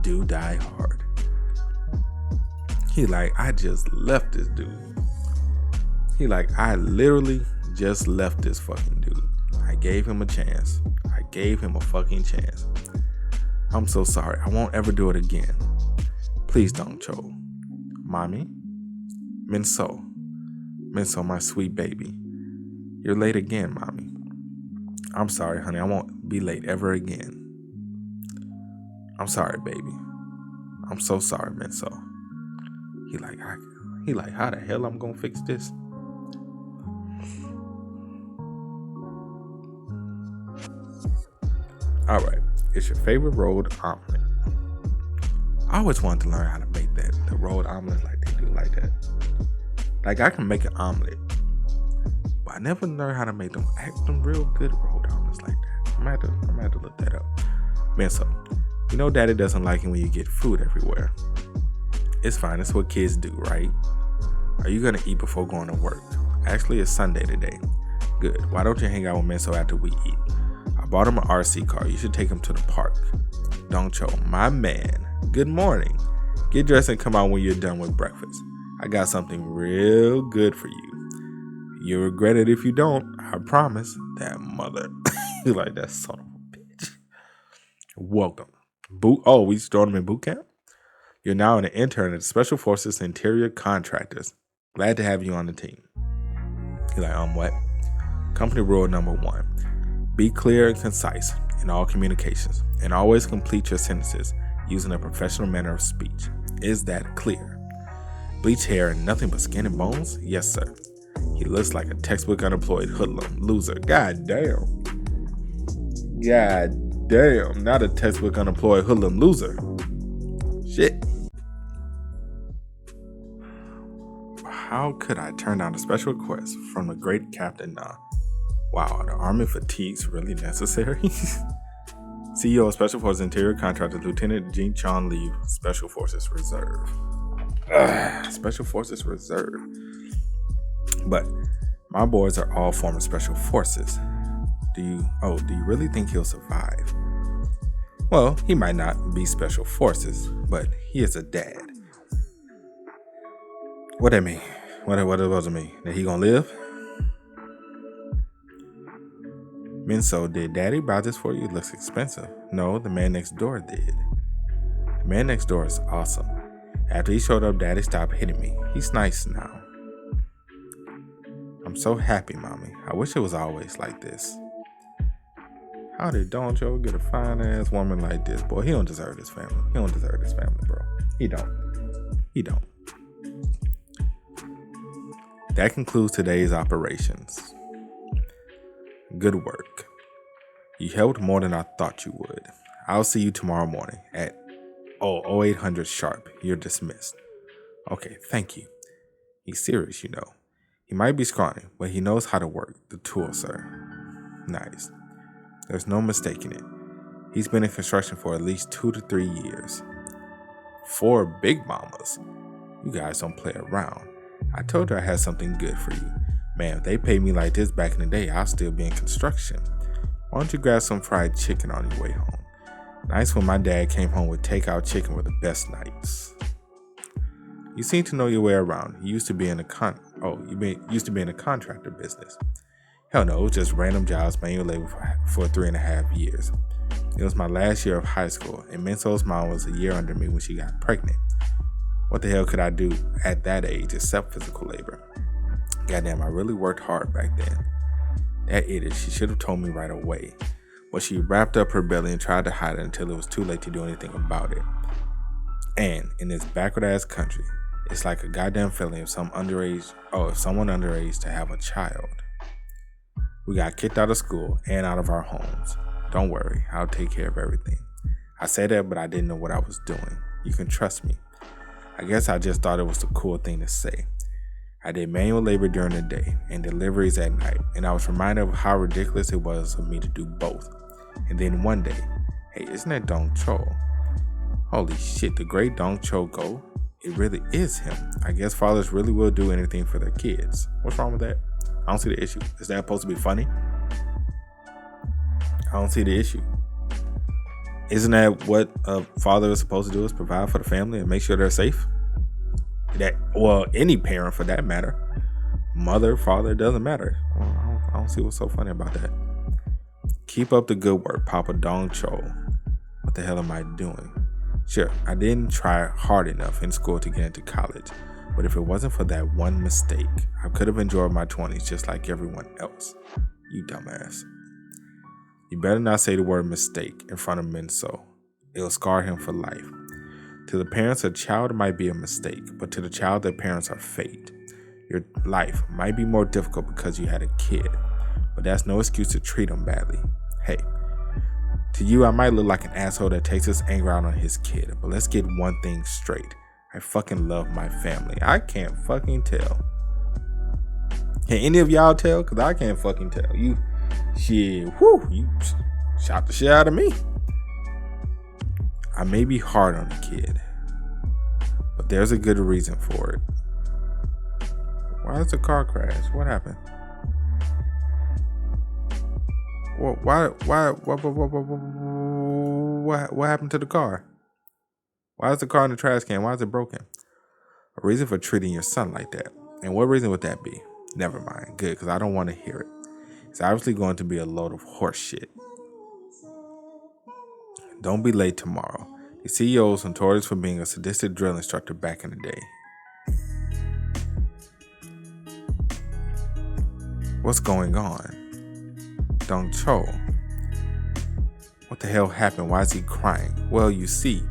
do die hard. He like, I just left this dude. He like, I literally just left this fucking dude. I gave him a chance. I gave him a fucking chance. I'm so sorry. I won't ever do it again. Please don't, Cho. Mommy? Minso, my sweet baby. You're late again, Mommy. I'm sorry, honey. I won't be late ever again. I'm sorry, baby. I'm so sorry, Minso. He like, how the hell I'm gonna fix this? All right, it's your favorite rolled omelet. I always wanted to learn how to make the rolled omelet like they do like that. Like I can make an omelet, but I never learned how to make them real good rolled omelets like that. I'm gonna have to look that up. Man, so you know Daddy doesn't like it when you get food everywhere. It's fine. It's what kids do, right? Are you gonna eat before going to work? Actually, it's Sunday today. Good. Why don't you hang out with Minso after we eat? I bought him an RC car. You should take him to the park. Don't Cho, my man. Good morning. Get dressed and come out when you're done with breakfast. I got something real good for you. You'll regret it if you don't. I promise. That mother. You like that son of a bitch. Welcome. We started him in boot camp? You're now an intern at Special Forces Interior Contractors. Glad to have you on the team. You're like, what? Company rule number 1. Be clear and concise in all communications, and always complete your sentences using a professional manner of speech. Is that clear? Bleach hair and nothing but skin and bones? Yes, sir. He looks like a textbook unemployed hoodlum loser. God damn. Not a textbook unemployed hoodlum loser. Shit. How could I turn down a special request from the great Captain Na? Wow, are the Army fatigues really necessary? CEO of Special Forces Interior Contractors, Lieutenant Jing Chong Lee, Special Forces Reserve. Special Forces Reserve. But my boys are all former Special Forces. Do you really think he'll survive? Well, he might not be Special Forces, but he is a dad. What that mean? What does it mean? That he gonna live? Minso, did Daddy buy this for you? It looks expensive. No, the man next door did. The man next door is awesome. After he showed up, Daddy stopped hitting me. He's nice now. I'm so happy, Mommy. I wish it was always like this. How did Don Joe get a fine ass woman like this? Boy, he don't deserve this family. He don't deserve this family, bro. He don't. That concludes today's operations. Good work. You helped more than I thought you would. I'll see you tomorrow morning at 0800 sharp. You're dismissed. Okay, thank you. He's serious, you know. He might be scrawny, but he knows how to work the tool, sir. Nice. There's no mistaking it. He's been in construction for at least 2 to 3 years. 4 big mamas. You guys don't play around. I told you I had something good for you. Man, if they paid me like this back in the day, I'll still be in construction. Why don't you grab some fried chicken on your way home? Nice when my dad came home with takeout chicken were the best nights. You seem to know your way around. You used to be in a contractor business. Hell no, it was just random jobs, manual labor for 3.5 years. It was my last year of high school, and Minso's mom was a year under me when she got pregnant. What the hell could I do at that age except physical labor? Goddamn, I really worked hard back then. That idiot, she should have told me right away. But she wrapped up her belly and tried to hide it until it was too late to do anything about it. And in this backward ass country, it's like a goddamn feeling if someone underage to have a child. We got kicked out of school and out of our homes. Don't worry, I'll take care of everything. I said that, but I didn't know what I was doing. You can trust me. I guess I just thought it was the cool thing to say. I did manual labor during the day and deliveries at night, and I was reminded of how ridiculous it was of me to do both. And then one day, hey, isn't that Dong Cho? Holy shit, the great Dong Cho Go? It really is him. I guess fathers really will do anything for their kids. What's wrong with that? I don't see the issue. Is that supposed to be funny? I don't see the issue. Isn't that what a father is supposed to do, is provide for the family and make sure they're safe? Well, any parent for that matter. Mother, father, doesn't matter. I don't see what's so funny about that. Keep up the good work, Papa Dong Cho. What the hell am I doing? Sure, I didn't try hard enough in school to get into college, but if it wasn't for that one mistake, I could have enjoyed my 20s just like everyone else. You dumbass. You better not say the word mistake in front of Minso. It'll scar him for life. To the parents, a child might be a mistake, but to the child, their parents are fate. Your life might be more difficult because you had a kid, but that's no excuse to treat them badly. Hey, to you, I might look like an asshole that takes his anger out on his kid, but let's get one thing straight. I fucking love my family. I can't fucking tell. Can any of y'all tell? Because I can't fucking tell. You shot the shit out of me. I may be hard on the kid, but there's a good reason for it. Why is the car crash? What happened? What happened to the car? Why is the car in the trash can? Why is it broken? A reason for treating your son like that. And what reason would that be? Never mind. Good, because I don't want to hear it. It's obviously going to be a load of horse shit. Don't be late tomorrow. The CEO is notorious for being a sadistic drill instructor back in the day. What's going on? Dong Cho. What the hell happened? Why is he crying? Well, you see,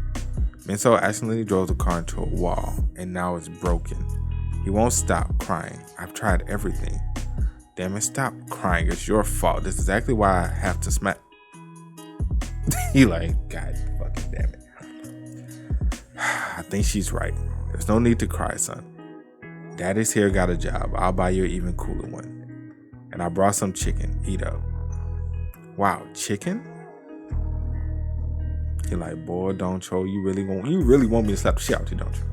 Minso accidentally drove the car into a wall, and now it's broken. He won't stop crying. I've tried everything. Damn it, stop crying. It's your fault. This is exactly why I have to smack. He like, God fucking damn it. I think she's right. There's no need to cry, son. Daddy's here, got a job. I'll buy you an even cooler one. And I brought some chicken. Eat up. Wow, chicken? You're like, boy, Dong Cho, you really want me to slap the shit out you, don't you?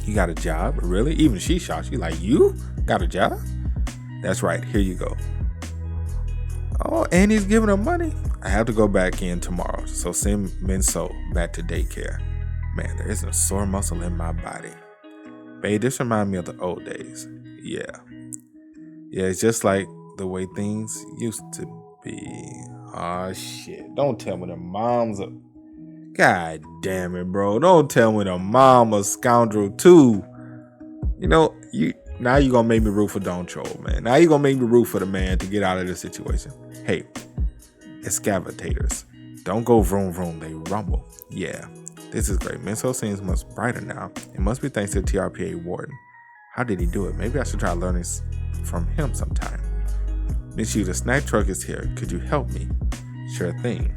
You got a job? Really? Even she shocked. You like, you got a job? That's right. Here you go. Oh, and he's giving her money. I have to go back in tomorrow, so send Minso back to daycare. Man, there isn't a sore muscle in my body. Babe, this reminds me of the old days. Yeah, it's just like the way things used to be. Oh shit! Don't tell me the mom's a. God damn it, bro! Don't tell me the mom a scoundrel too. You know, now you're gonna make me root for Dong Cho, man. Now you're gonna make me root for the man to get out of this situation. Hey, excavators. Don't go vroom vroom, they rumble. Yeah, this is great. Minso seems much brighter now. It must be thanks to the TRPA warden. How did he do it? Maybe I should try learning from him sometime. Miss Yu, the snack truck is here. Could you help me? Sure thing.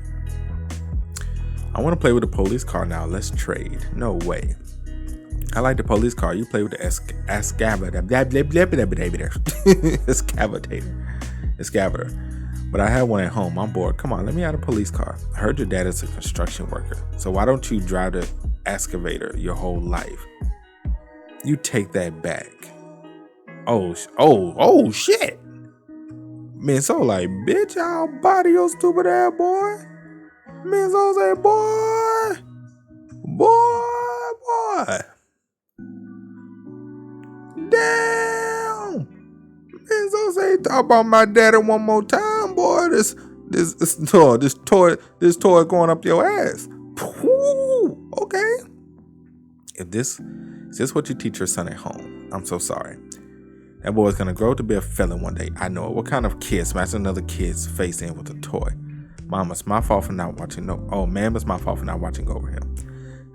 I want to play with the police car now. Let's trade. No way. I like the police car. You play with the excavator. But I have one at home. I'm bored. Come on, let me have a police car. I heard your dad is a construction worker. So why don't you drive the excavator your whole life? You take that back. Oh shit. Man, so like, bitch, I'll body your stupid ass boy. Man, so say, boy. Damn. Man, so say, talk about my daddy one more time, boy. This toy going up your ass. Woo, okay. Is this what you teach your son at home? I'm so sorry. That boy's gonna grow to be a felon one day. I know it. What kind of kid smashed another kid's face in with a toy? Mom, it's my fault for not watching. Ma'am, it's my fault for not watching over him.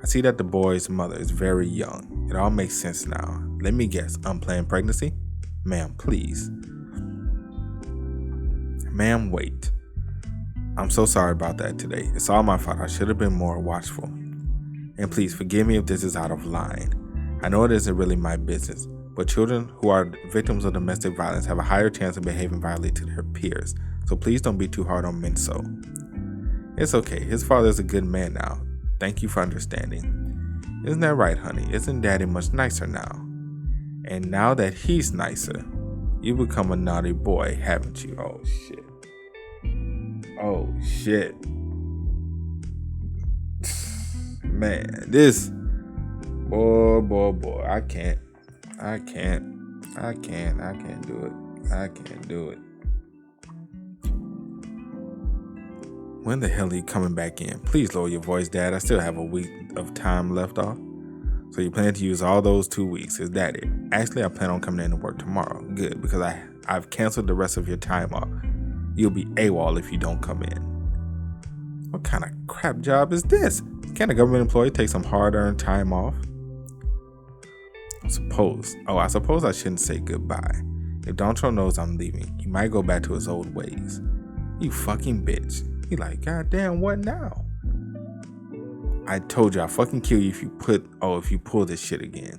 I see that the boy's mother is very young. It all makes sense now. Let me guess. Unplanned pregnancy? Ma'am, please. Ma'am, wait. I'm so sorry about that today. It's all my fault. I should have been more watchful. And please forgive me if this is out of line. I know it isn't really my business, but children who are victims of domestic violence have a higher chance of behaving violently to their peers. So please don't be too hard on Minso. It's okay. His father is a good man now. Thank you for understanding. Isn't that right, honey? Isn't Daddy much nicer now? And now that he's nicer, you become a naughty boy, haven't you? Oh, shit. Oh, shit. Man, this... Boy. I can't do it. When the hell are you coming back in? Please lower your voice, Dad. I still have a week of time left off. So you plan to use all those 2 weeks. Is that it? Actually, I plan on coming in to work tomorrow. Good, because I've canceled the rest of your time off. You'll be AWOL if you don't come in. What kind of crap job is this? Can't a government employee take some hard-earned time off? I suppose I shouldn't say goodbye. If Dontrell knows I'm leaving, he might go back to his old ways. You fucking bitch. He like, goddamn, what now? I told you I'll fucking kill you if you pull this shit again.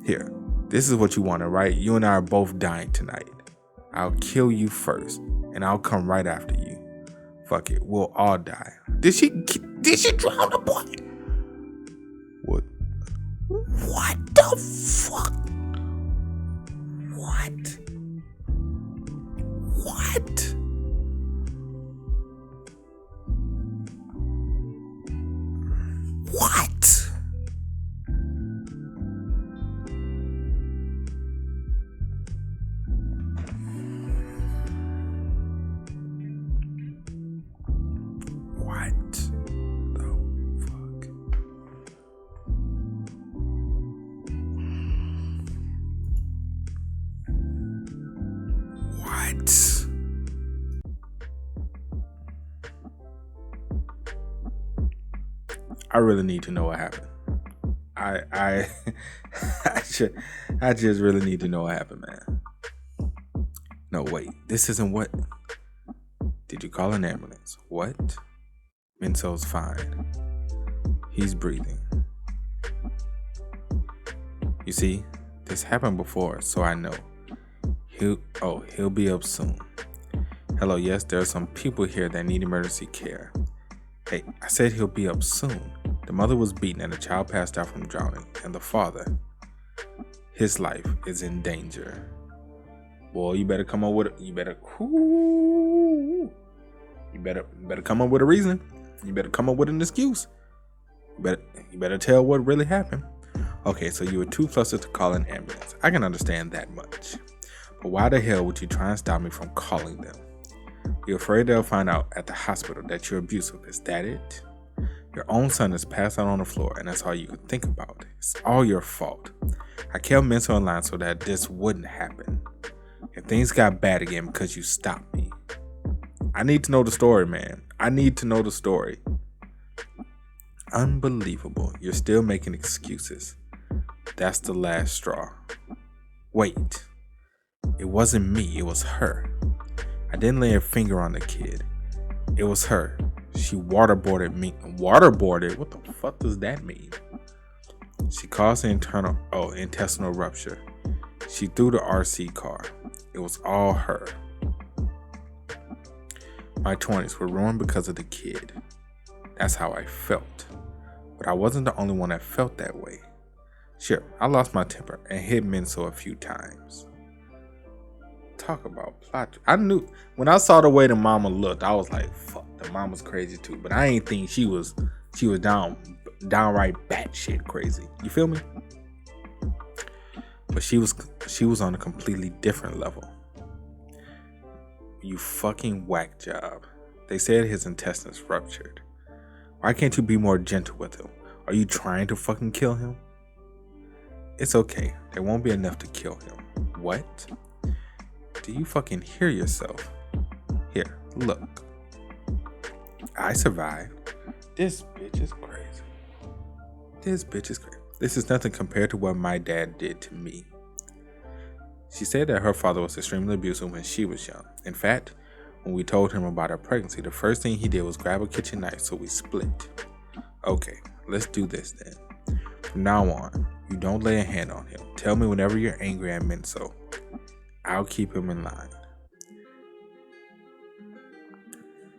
Here, this is what you wanted, right? You and I are both dying tonight. I'll kill you first, and I'll come right after you. Fuck it, we'll all die. Did she drown the boy? What? What the fuck? What? I really need to know what happened. I just really need to know what happened, man. No, wait. This isn't what... Did you call an ambulance? What? Minso's fine. He's breathing. You see, this happened before, so I know. He'll be up soon. Hello, yes, there are some people here that need emergency care. Hey, I said he'll be up soon. The mother was beaten and the child passed out from drowning, and the father, his life is in danger. Boy, you better come up with you better come up with a reason. You better come up with an excuse. You better tell what really happened. Okay, so you were too flustered to call an ambulance. I can understand that much. But why the hell would you try and stop me from calling them? You're afraid they'll find out at the hospital that you're abusive. Is that it? Your own son is passed out on the floor, and that's all you could think about. It's all your fault. I kept Minso in line so that this wouldn't happen. And things got bad again because you stopped me. I need to know the story, man. I need to know the story. Unbelievable. You're still making excuses. That's the last straw. Wait. It wasn't me. It was her. I didn't lay a finger on the kid. It was her. She waterboarded me. Waterboarded? What the fuck does that mean? She caused an intestinal rupture. She threw the RC car. It was all her. My 20s were ruined because of the kid. That's how I felt. But I wasn't the only one that felt that way. Sure, I lost my temper and hit Minso a few times. Talk about plot. I knew when I saw the way the mama looked, I was like, fuck, the mama's crazy too. But I ain't think she was downright batshit crazy. You feel me? But she was on a completely different level. You fucking whack job. They said his intestines ruptured. Why can't you be more gentle with him? Are you trying to fucking kill him? It's okay. There won't be enough to kill him. What? Do you fucking hear yourself? Here, look. I survived. This bitch is crazy. This is nothing compared to what my dad did to me. She said that her father was extremely abusive when she was young. In fact, when we told him about her pregnancy, the first thing he did was grab a kitchen knife, so we split. Okay, let's do this then. From now on, you don't lay a hand on him. Tell me whenever you're angry at Minso. I'll keep him in line.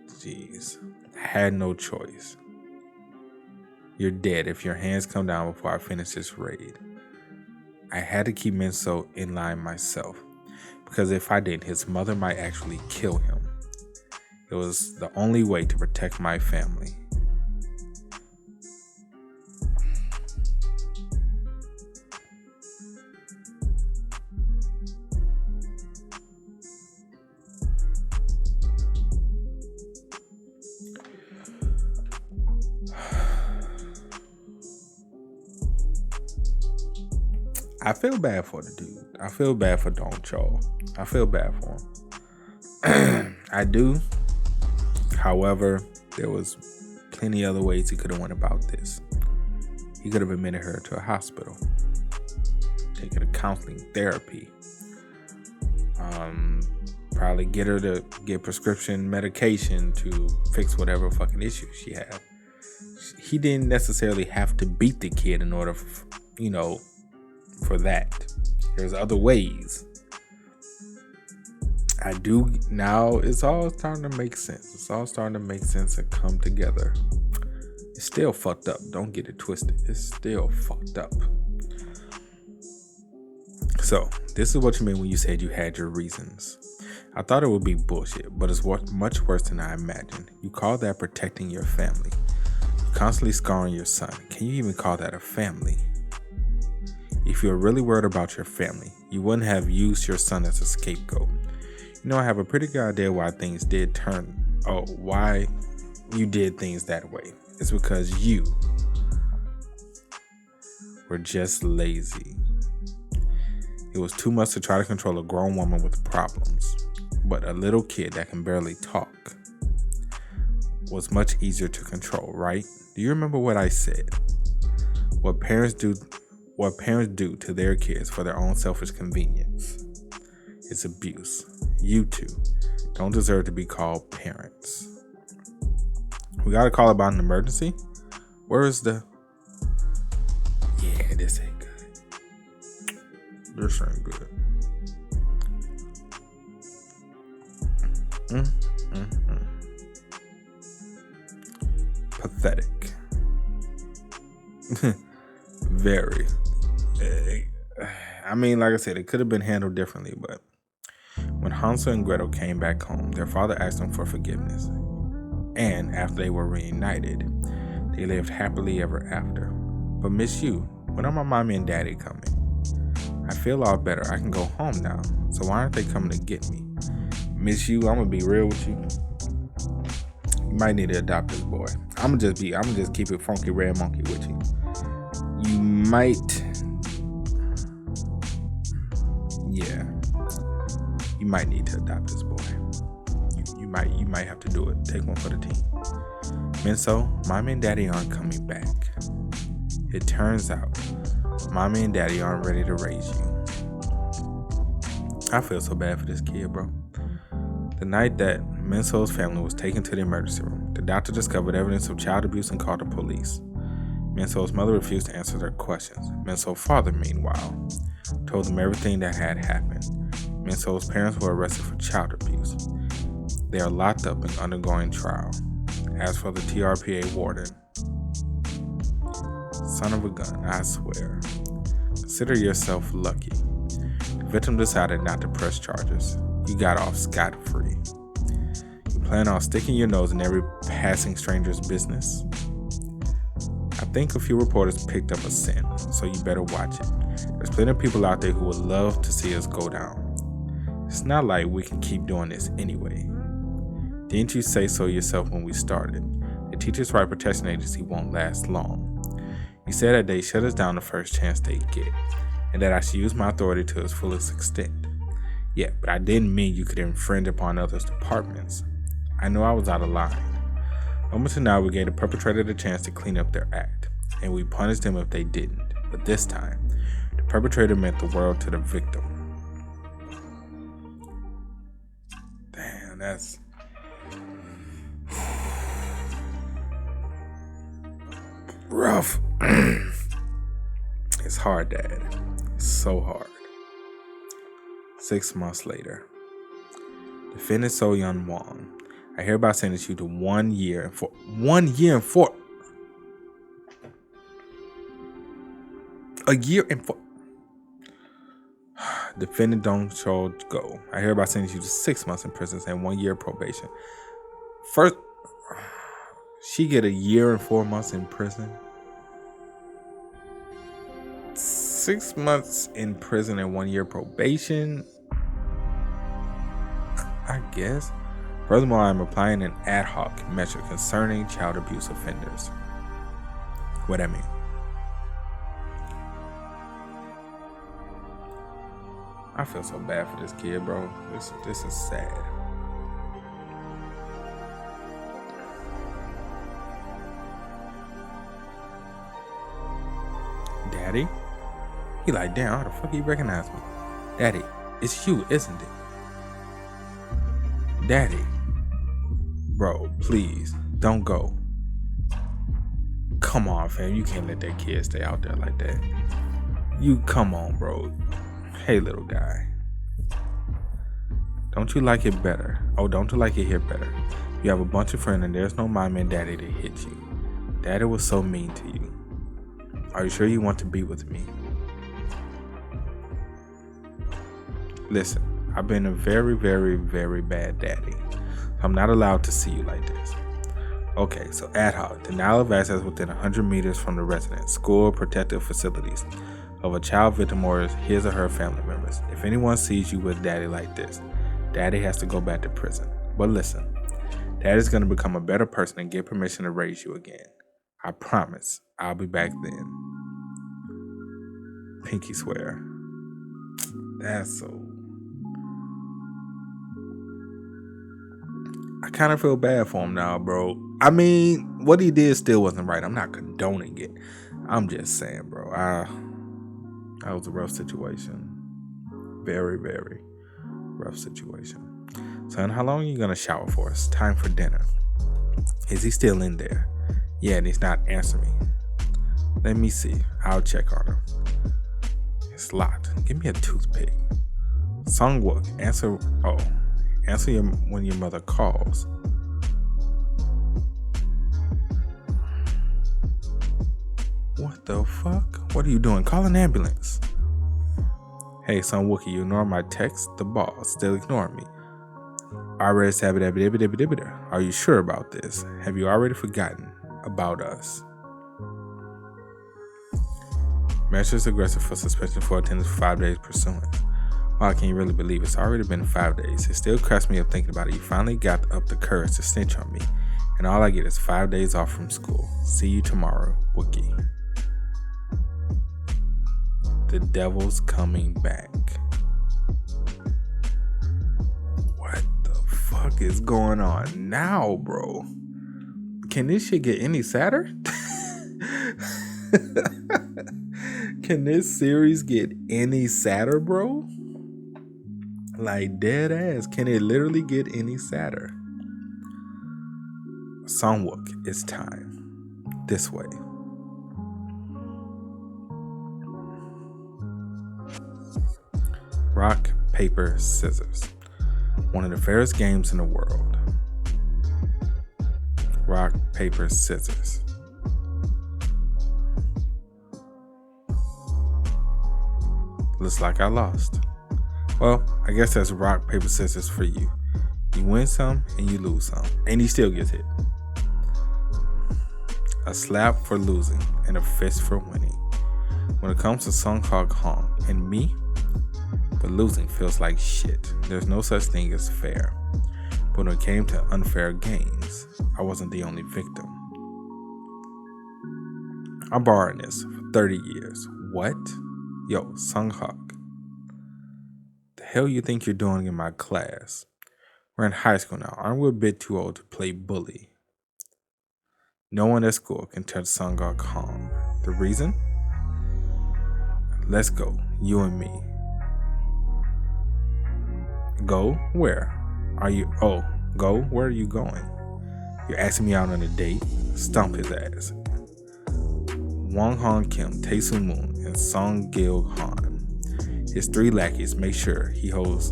Jeez. I had no choice. You're dead if your hands come down before I finish this raid. I had to keep Minso in line myself, because if I didn't, his mother might actually kill him. It was the only way to protect my family. I feel bad for the dude. I feel bad for Dong Cho. I feel bad for him. I do. However, there was plenty other ways he could have went about this. He could have admitted her to a hospital, taken her to counseling, therapy, probably get her to get prescription medication to fix whatever fucking issues she had. He didn't necessarily have to beat the kid in order, for that. There's other ways. I do now. It's all starting to make sense. It's all starting to make sense and come together. It's still fucked up. Don't get it twisted. It's still fucked up. So, this is what you mean when you said you had your reasons. I thought it would be bullshit, but it's much worse than I imagined. You call that protecting your family. You're constantly scarring your son. Can you even call that a family? If you're really worried about your family, you wouldn't have used your son as a scapegoat. I have a pretty good idea why things did why you did things that way. It's because you were just lazy. It was too much to try to control a grown woman with problems. But a little kid that can barely talk was much easier to control, right? Do you remember what I said? What parents do to their kids for their own selfish convenience. It's abuse. You two don't deserve to be called parents. We gotta call about an emergency? Where is the... Yeah, this ain't good. This ain't good. Pathetic. Very. I mean, like I said, it could have been handled differently, but when Hansel and Gretel came back home, their father asked them for forgiveness. And after they were reunited, they lived happily ever after. But Miss You, when are my mommy and daddy coming? I feel all better. I can go home now. So why aren't they coming to get me? Miss You, I'm gonna be real with you. You might need to adopt this boy. I'm gonna just keep it funky red monkey with you. You might need to adopt this boy. You might have to do it. Take one for the team. Minso, mommy and daddy aren't coming back. It turns out mommy and daddy aren't ready to raise you. I feel so bad for this kid, bro. The night that Minso's family was taken to the emergency room, the doctor discovered evidence of child abuse and called the police. Minso's mother refused to answer their questions. Minso's father, meanwhile, told them everything that had happened. Minso's parents were arrested for child abuse. They are locked up and undergoing trial. As for the TRPA warden, son of a gun, I swear. Consider yourself lucky. The victim decided not to press charges. You got off scot-free. You plan on sticking your nose in every passing stranger's business? I think a few reporters picked up a scent, so you better watch it. There's plenty of people out there who would love to see us go down. It's not like we can keep doing this anyway. Didn't you say so yourself when we started? The Teachers' Right Protection Agency won't last long. You said that they shut us down the first chance they get, and that I should use my authority to its fullest extent. Yeah, but I didn't mean you could infringe upon others' departments. I know I was out of line. Up until now, we gave the perpetrator the chance to clean up their act, and we punished them if they didn't. But this time, the perpetrator meant the world to the victim. Damn, that's... rough. It's hard, Dad. It's so hard. 6 months later. Defendant So-Yeon Wong. I hereby sentence you to 1 year and 4. A year and 4. Defendant Dong Chol Go. I hereby sentence you to 6 months in prison and 1 year probation. First, she get a year and 4 months in prison. 6 months in prison and 1 year probation. I guess. Furthermore, I'm applying an ad hoc measure concerning child abuse offenders. What I mean? I feel so bad for this kid, bro. This is sad. Daddy? He like, damn, how the fuck you recognize me? Daddy, it's you, isn't it? Daddy. Bro, please, don't go. Come on, fam. You can't let that kid stay out there like that. You come on, bro. Hey, little guy. Don't you like it better? Oh, don't you like it here better? You have a bunch of friends and there's no mommy and daddy to hit you. Daddy was so mean to you. Are you sure you want to be with me? Listen, I've been a very, very, very bad daddy. I'm not allowed to see you like this. Okay, so ad hoc, denial of access within 100 meters from the residence, school, protective facilities of a child victim or his or her family members. If anyone sees you with daddy like this, daddy has to go back to prison. But listen, daddy's going to become a better person and get permission to raise you again. I promise I'll be back then. Pinky swear. That's so... I kind of feel bad for him now, bro. I mean, what he did still wasn't right. I'm not condoning it. I'm just saying, bro. That was a rough situation. Very, very rough situation. Son, how long are you going to shower for? It's time for dinner. Is he still in there? Yeah, and he's not answering me. Let me see. I'll check on him. It's locked. Give me a toothpick. Sungwook, answer. Oh, answer when your mother calls. What the fuck? What are you doing? Call an ambulance. Hey, son Wookie, you ignore my text? The boss still ignoring me. Are you sure about this? Have you already forgotten about us? Measures aggressive for suspension for attendance for 5 days pursuant. Wow, can you really believe it's already been 5 days? It still cracks me up thinking about it. You finally got up the courage to snitch on me, and all I get is 5 days off from school. See you tomorrow, Wookie. The devil's coming back. What the fuck is going on now, bro? Can this shit get any sadder? Can this series get any sadder, bro? Like, dead ass. Can it literally get any sadder? Songwook, it's time. This way. Rock, paper, scissors. One of the fairest games in the world. Rock, paper, scissors. Looks like I lost. Well, I guess that's rock, paper, scissors for you. You win some and you lose some. And he still gets hit. A slap for losing and a fist for winning. When it comes to Sunghak Hong and me, the losing feels like shit. There's no such thing as fair. But when it came to unfair games, I wasn't the only victim. I'm borrowing this for 30 years. What? Yo, Sunghak. The hell you think you're doing in my class? We're in high school now. Aren't we a bit too old to play bully? No one at school can touch Sunghak Hong. The reason? Let's go, you and me. Go? Where? Are you? Oh, go? Where are you going? You're asking me out on a date? Stump his ass. Wong Hong Kim, Tae Soo Moon, and Song Gil Han. His 3 lackeys make sure he holds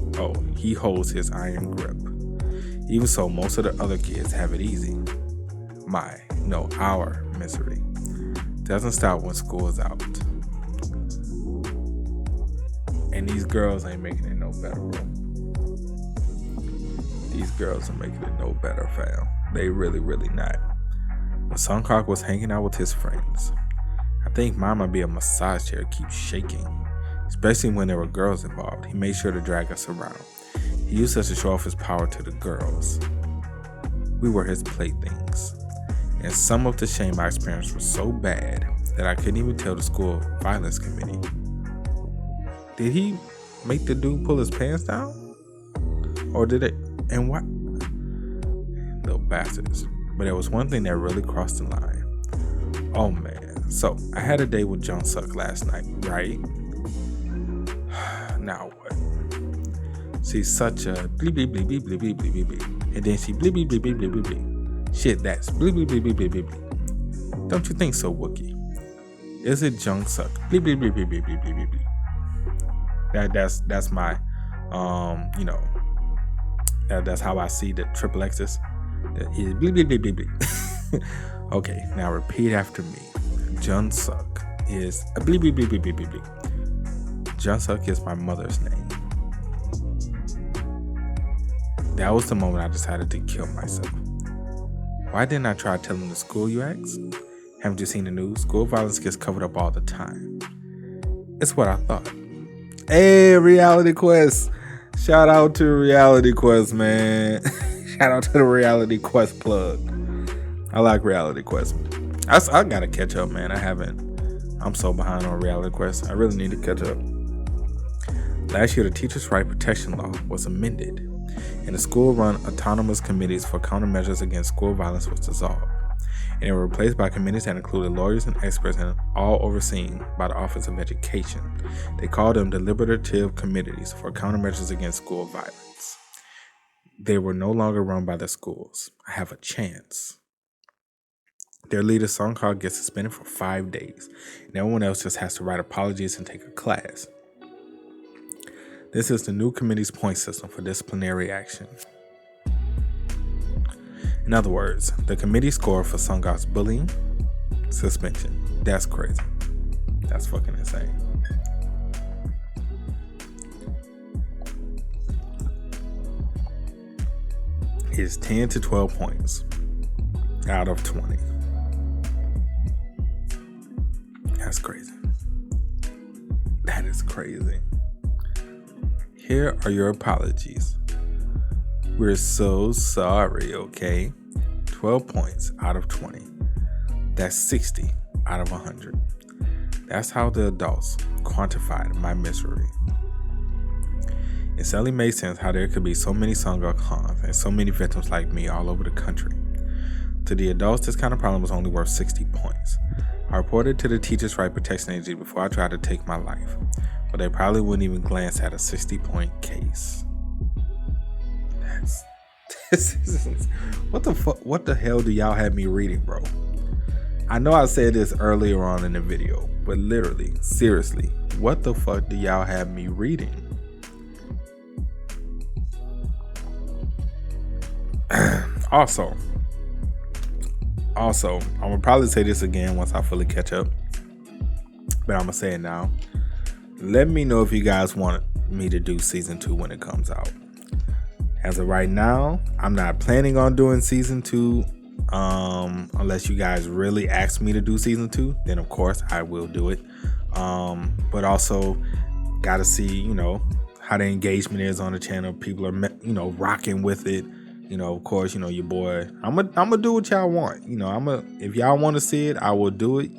his iron grip. Even so, most of the other kids have it easy. Our misery doesn't stop when school is out. And these girls ain't making it no better, bro. These girls are making it no better, fam. They really, really not. When Sungkook was hanging out with his friends, I think mine might be a massage chair keeps shaking. Especially when there were girls involved. He made sure to drag us around. He used us to show off his power to the girls. We were his playthings. And some of the shame I experienced was so bad that I couldn't even tell the school violence committee. Did he make the dude pull his pants down? Or did it? And what? Little bastards. But there was one thing that really crossed the line. Oh man. So I had a date with Jung Suk last night, right? Now what? She's such a bleep bleep bleep bleep bleep bleep bleep bleep. And then she bleep bleep bleep bleep bleep bleep bleep. Shit, that's bleep bleep bleep bleep bleep bleep bleep. Don't you think so, Wookie? Is it Jung Suk? Bleep bleep bleep bleep bleep bleep bleep bleep. That's my that's how I see the triple X's. That is bleep bleep bleep bleep bleep. Okay, now repeat after me. Jung Suk is a bleep bleep bleep bleep bleep bleep bleep. Jung Suk is my mother's name. That was the moment I decided to kill myself. Why didn't I try telling the school, you ask? Haven't you seen the news? School violence gets covered up all the time. It's what I thought. Hey, Reality Quest. Shout out to Reality Quest, man. Shout out to the Reality Quest plug. I like Reality Quest. I gotta catch up, man. I'm so behind on Reality Quest. I really need to catch up. Last year, the Teachers' Right Protection Law was amended, and the school-run autonomous committees for countermeasures against school violence was dissolved, and they were replaced by committees that included lawyers and experts, and all overseen by the Office of Education. They called them deliberative committees for countermeasures against school violence. They were no longer run by the schools. I have a chance. Their leader, Sungkook, gets suspended for 5 days, and everyone else just has to write apologies and take a class. This is the new committee's point system for disciplinary action. In other words, the committee scored for Sungkook's bullying, suspension. That's crazy. That's fucking insane. It's 10 to 12 points out of 20. That's crazy. That is crazy. Here are your apologies. We're so sorry, okay? 12 points out of 20. That's 60 out of 100. That's how the adults quantified my misery. It suddenly made sense how there could be so many Sungkook Hans and so many victims like me all over the country. To the adults, this kind of problem was only worth 60 points. I reported to the Teachers' Right Protection Agency before I tried to take my life, but they probably wouldn't even glance at a 60-point case. What the fuck? What the hell do y'all have me reading, bro? I know I said this earlier on in the video, but literally, seriously, what the fuck do y'all have me reading? Also, I'm gonna probably say this again once I fully catch up, but I'm gonna say it now. Let me know if you guys want me to do season 2 when it comes out. As of right now, I'm not planning on doing season 2 unless you guys really ask me to do season 2. Then of course I will do it. But also gotta see, how the engagement is on the channel. People are, rocking with it. Of course, your boy. I'm gonna do what y'all want. If y'all want to see it, I will do it.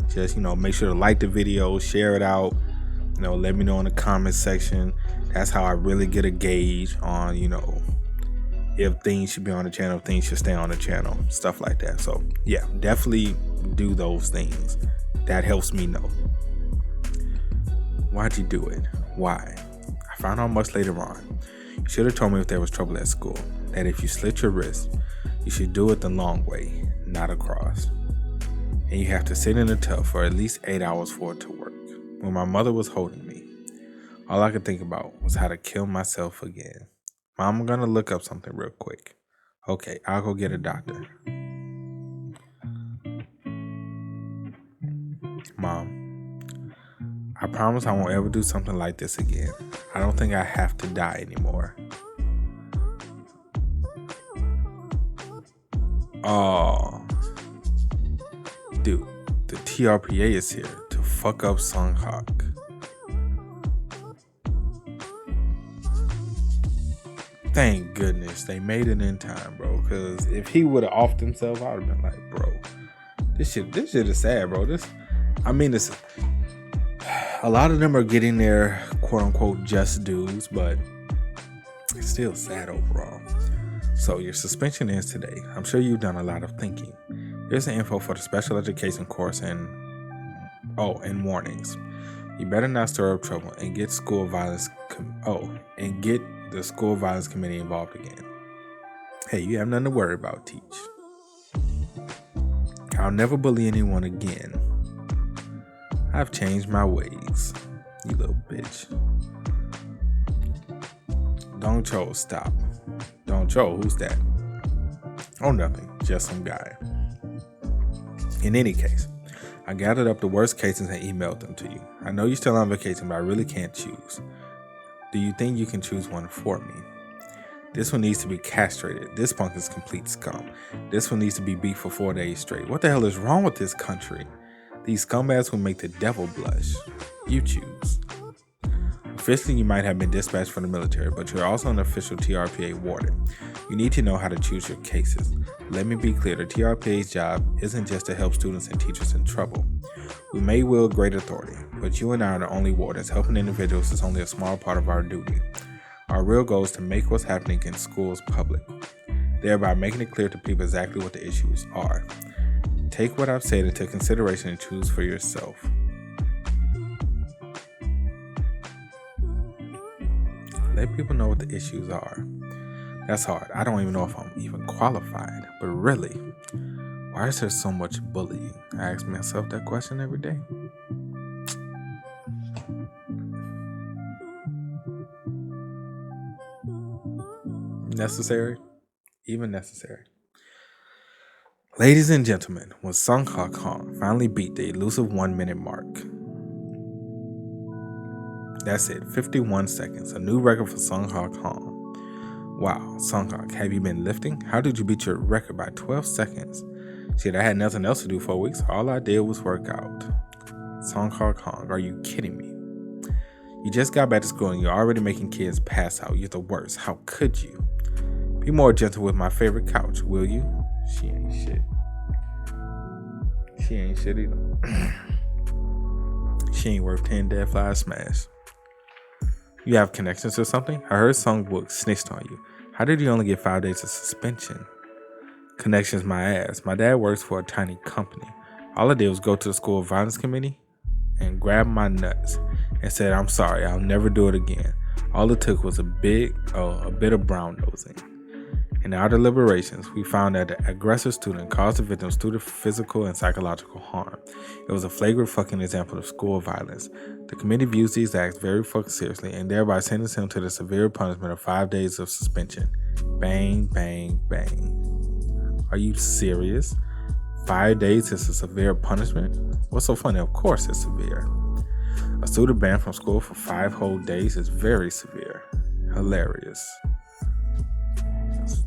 Just make sure to like the video, share it out. Let me know in the comment section. That's how I really get a gauge on, if things should be on the channel, if things should stay on the channel, stuff like that. So yeah, definitely do those things. That helps me know. Why'd you do it? Why? I found out much later on. You should have told me if there was trouble at school. That if you slit your wrist, you should do it the long way, not across. and you have to sit in a tub for at least 8 hours for it to work. When my mother was holding me, all I could think about was how to kill myself again. Mom, I'm gonna look up something real quick. Okay, I'll go get a doctor. Mom, I promise I won't ever do something like this again. I don't think I have to die anymore. Oh, dude, the TRPA is here to fuck up Sunghak. Thank goodness they made it in time, bro. Because if he would have offed himself, I would have been like, bro, this shit is sad, bro. This, a lot of them are getting their quote unquote just dues, but it's still sad overall. So your suspension ends today. I'm sure you've done a lot of thinking. Here's the info for the special education course and warnings. You better not stir up trouble and get the school violence committee involved again. Hey, you have nothing to worry about, Teach. I'll never bully anyone again. I've changed my ways, you little bitch. Dong Cho, stop. Dong Cho, who's that? Oh, nothing, just some guy. In any case, I gathered up the worst cases and emailed them to you. I know you're still on vacation, but I really can't choose. Do you think you can choose one for me? This one needs to be castrated. This punk is complete scum. This one needs to be beat for 4 days straight. What the hell is wrong with this country? These scumbags will make the devil blush. You choose. Officially, you might have been dispatched from the military, but you're also an official TRPA warden. You need to know how to choose your cases. Let me be clear, the TRPA's job isn't just to help students and teachers in trouble. We may wield great authority, but you and I are the only wardens. Helping individuals is only a small part of our duty. Our real goal is to make what's happening in schools public, thereby making it clear to people exactly what the issues are. Take what I've said into consideration and choose for yourself. Let people know what the issues are. That's hard. I don't even know if I'm even qualified. But really, why is there so much bullying? I ask myself that question every day. Necessary? Even necessary. Ladies and gentlemen, when Sunghak Han finally beat the elusive 1 minute mark. That's it, 51 seconds, a new record for Sunghak Han. Wow, Sunghak, have you been lifting? How did you beat your record by 12 seconds? Shit, I had nothing else to do for weeks. All I did was work out. Sunghak Han, are you kidding me? You just got back to school and you're already making kids pass out. You're the worst. How could you? Be more gentle with my favorite couch, will you? She ain't shit. She ain't shit either. She ain't worth 10 dead flies smash. You have connections or something? I heard Sungwook snitched on you. How did you only get 5 days of suspension? Connections my ass. My dad works for a tiny company. All I did was go to the school violence committee and grab my nuts and said, I'm sorry, I'll never do it again. All it took was a bit of brown nosing. In our deliberations, we found that the aggressive student caused the victim's physical and psychological harm. It was a flagrant fucking example of school violence. The committee views these acts very fucking seriously and thereby sentenced him to the severe punishment of 5 days of suspension. Bang, bang, bang. Are you serious? 5 days is a severe punishment? What's so funny? Of course it's severe. A student banned from school for 5 whole days is very severe. Hilarious.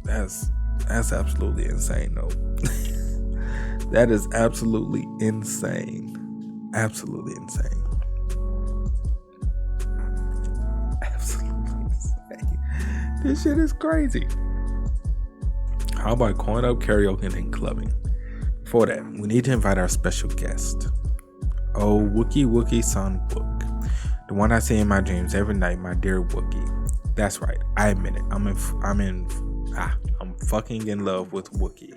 That's absolutely insane, though. That is absolutely insane. Absolutely insane. Absolutely insane. This shit is crazy. How about coin up, karaoke, and clubbing? For that, we need to invite our special guest. Oh, Wookie Sunwook. The one I see in my dreams every night, my dear Wookie. That's right, I admit it. I'm fucking in love with Wookie.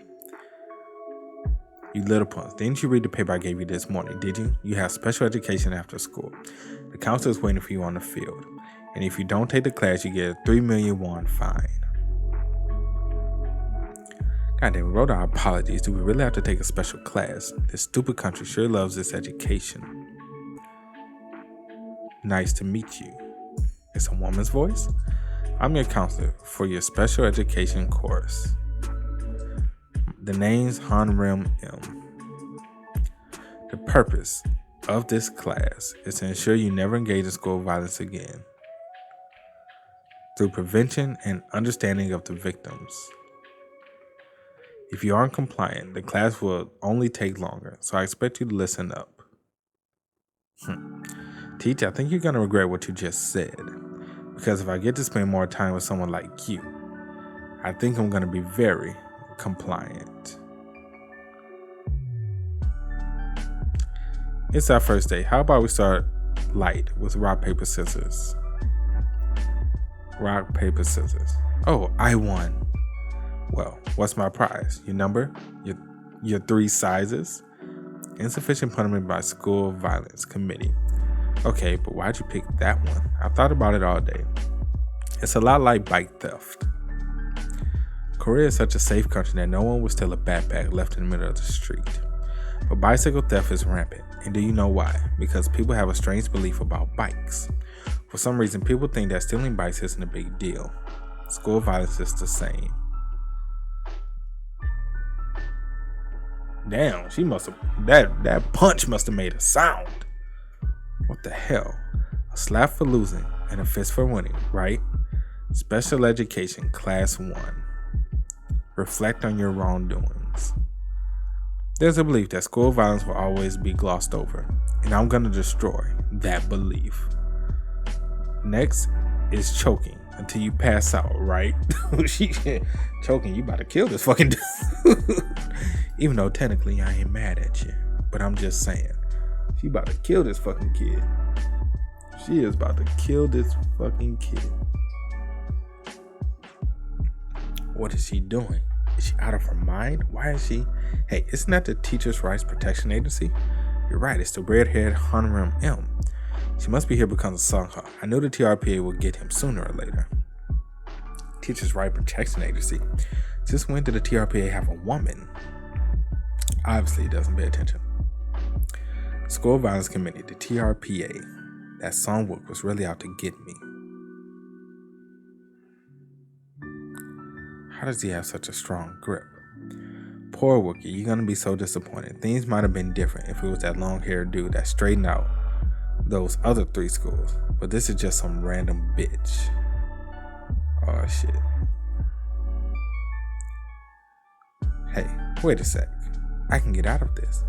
You little punks. Didn't you read the paper I gave you this morning, did you? You have special education after school. The counselor is waiting for you on the field. And if you don't take the class, you get a 3 million won fine. Goddamn, we wrote our apologies. Do we really have to take a special class? This stupid country sure loves this education. Nice to meet you. It's a woman's voice? I'm your counselor for your special education course. The name's Hanrim M. The purpose of this class is to ensure you never engage in school violence again through prevention and understanding of the victims. If you aren't compliant, the class will only take longer, so I expect you to listen up. Teacher, I think you're going to regret what you just said, because if I get to spend more time with someone like you, I think I'm going to be very compliant. It's our first day. How about we start light with rock, paper, scissors? Rock, paper, scissors. Oh, I won. Well, what's my prize? Your number? Your 3 sizes? Insufficient punishment by school violence committee. Okay, but why'd you pick that one? I thought about it all day. It's a lot like bike theft. Korea is such a safe country that no one would steal a backpack left in the middle of the street. But bicycle theft is rampant. And do you know why? Because people have a strange belief about bikes. For some reason, people think that stealing bikes isn't a big deal. School violence is the same. Damn, she must have that punch must have made a sound. What the hell? A slap for losing and a fist for winning, right? Special education, class 1. Reflect on your wrongdoings. There's a belief that school violence will always be glossed over, and I'm gonna destroy that belief. Next is choking until you pass out, right? Choking, you about to kill this fucking dude. Even though technically I ain't mad at you, but I'm just saying, she about to kill this fucking kid. She is about to kill this fucking kid. What is she doing? Is she out of her mind? Why is she? Hey, isn't that the Teachers' Rights Protection Agency? You're right, it's the red-haired Hanrim M. She must be here because of Sungha. I knew the TRPA would get him sooner or later. Teachers' Rights Protection Agency. Since when did the TRPA have a woman? Obviously, it doesn't pay attention. School Violence Committee, the TRPA. That Songwook was really out to get me. How does he have such a strong grip? Poor Wookie, you're gonna be so disappointed. Things might have been different if it was that long-haired dude that straightened out those other 3 schools. But this is just some random bitch. Oh shit. Hey, wait a sec. I can get out of this.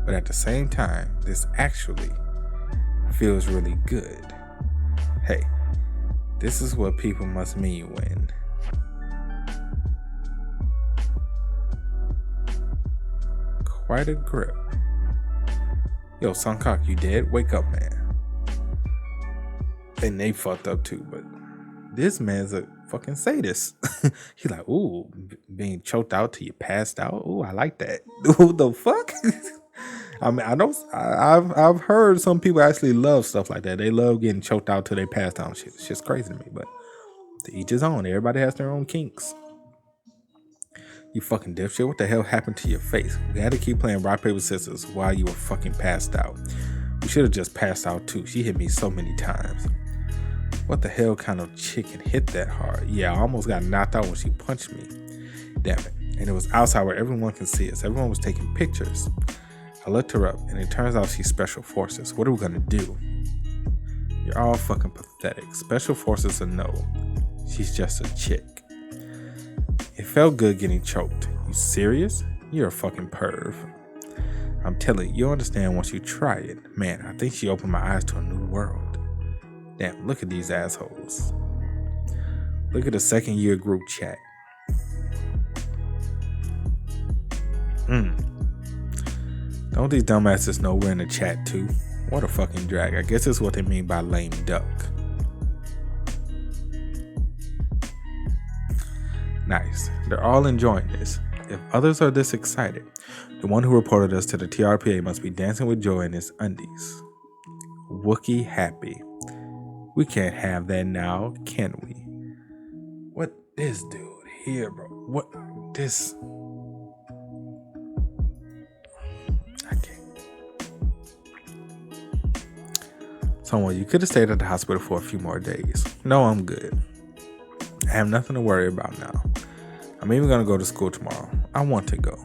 But at the same time, this actually feels really good. Hey, this is what people must mean when quite a grip. Yo, Sungkok, you dead? Wake up, man. And they fucked up too, but this man's a fucking sadist. He's like, ooh, being choked out till you passed out. Ooh, I like that. Who the fuck? I mean, I've heard some people actually love stuff like that. They love getting choked out till they passed out. It's just crazy to me, but to each his own. Everybody has their own kinks. You fucking dipshit, what the hell happened to your face? We had to keep playing rock, paper, scissors while you were fucking passed out. You should have just passed out too. She hit me so many times. What the hell kind of chicken hit that hard? Yeah, I almost got knocked out when she punched me. Damn it. And it was outside where everyone can see us. Everyone was taking pictures. I looked her up, and it turns out she's Special Forces. What are we gonna do? You're all fucking pathetic. Special Forces are no. She's just a chick. It felt good getting choked. You serious? You're a fucking perv. I'm telling you, you'll understand once you try it. Man, I think she opened my eyes to a new world. Damn, look at these assholes. Look at the second year group chat. Don't these dumbasses know we're in the chat too? What a fucking drag. I guess that's what they mean by lame duck. Nice. They're all enjoying this. If others are this excited, the one who reported us to the TRPA must be dancing with joy in his undies. Wookie happy. We can't have that now, can we? What this dude here, bro? What this? Someone, you could have stayed at the hospital for a few more days. No, I'm good. I have nothing to worry about now. I'm even going to go to school tomorrow. I want to go.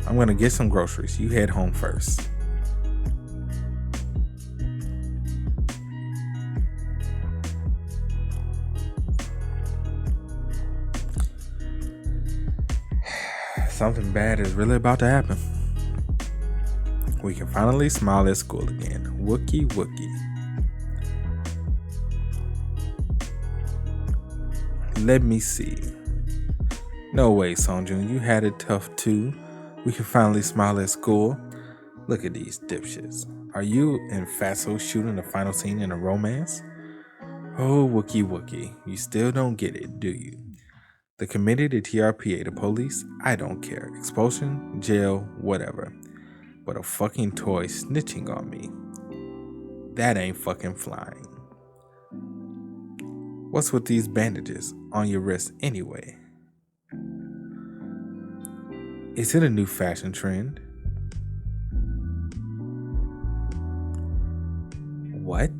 I'm going to get some groceries. You head home first. Something bad is really about to happen. We can finally smile at school again. Wookie wookie. Let me see. No way, Songjun, you had it tough too. We can finally smile at school. Look at these dipshits. Are you and Fatso shooting the final scene in a romance? Oh, Wookie wookie. You still don't get it, do you? The committee, the TRPA, the police, I don't care. Expulsion, jail, whatever. But a fucking toy snitching on me. That ain't fucking flying. What's with these bandages on your wrist anyway? Is it a new fashion trend? What?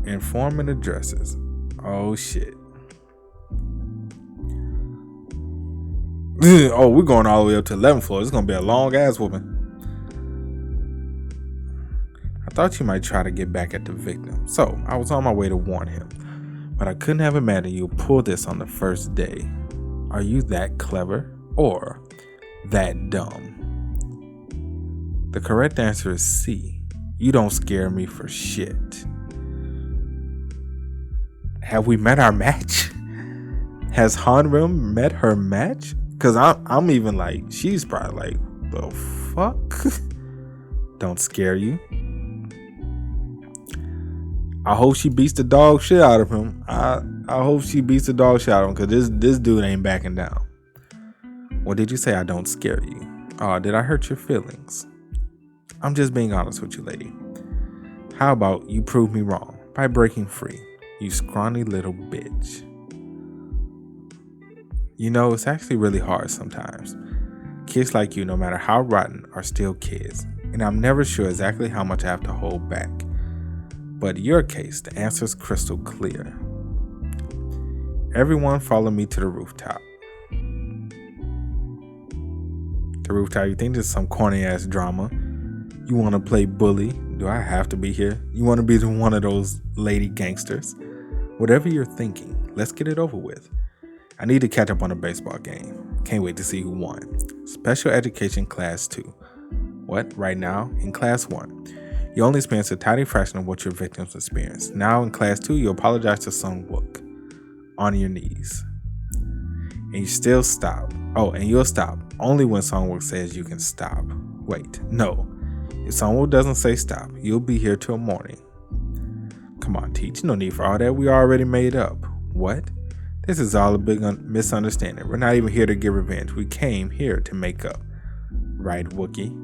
Informant addresses. Oh shit. Oh, we're going all the way up to 11th floor. It's gonna be a long ass whooping. I thought you might try to get back at the victim, so I was on my way to warn him. But I couldn't have imagined you pull this on the first day. Are you that clever or that dumb? The correct answer is C. You don't scare me for shit. Have we met our match? Has Hanrim met her match? Cause I'm even like, she's probably like, the fuck? Don't scare you. I hope she beats the dog shit out of him. I hope she beats the dog shit out of him, cause this dude ain't backing down. What did you say? I don't scare you. Oh, did I hurt your feelings? I'm just being honest with you, lady. How about you prove me wrong by breaking free, you scrawny little bitch. You know, it's actually really hard sometimes. Kids like you, no matter how rotten, are still kids. And I'm never sure exactly how much I have to hold back. But in your case, the answer is crystal clear. Everyone follow me to the rooftop. The rooftop, you think this is some corny ass drama? You want to play bully? Do I have to be here? You want to be one of those lady gangsters? Whatever you're thinking, let's get it over with. I need to catch up on a baseball game. Can't wait to see who won. Special Education Class 2. What? Right now? In Class 1, you only experienced a tiny fraction of what your victims experienced. Now in Class 2, you apologize to Sung Wook. On your knees. And you still stop. Oh, and you'll stop. Only when Sung Wook says you can stop. Wait, no. If Sung Wook doesn't say stop, you'll be here till morning. Come on, Teach. No need for all that. We already made up. What? This is all a big misunderstanding. We're not even here to get revenge. We came here to make up. Right, Wookie?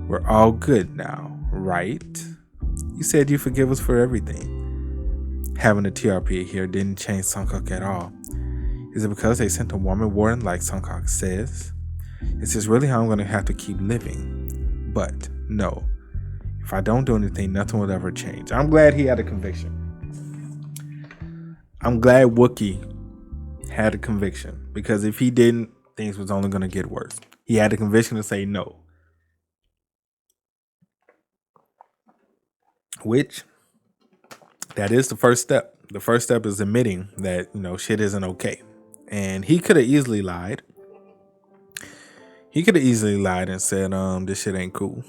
We're all good now, right? You said you forgive us for everything. Having the TRPA here didn't change Sungkook at all. Is it because they sent a woman warden like Sungkook says? Is this really how I'm going to have to keep living? But no. If I don't do anything, nothing will ever change. I'm glad he had a conviction. I'm glad Wookie had a conviction, because if he didn't, things was only going to get worse. He had a conviction to say no. Which, that is the first step. The first step is admitting that, shit isn't okay. And he could have easily lied. He could have easily lied and said, this shit ain't cool.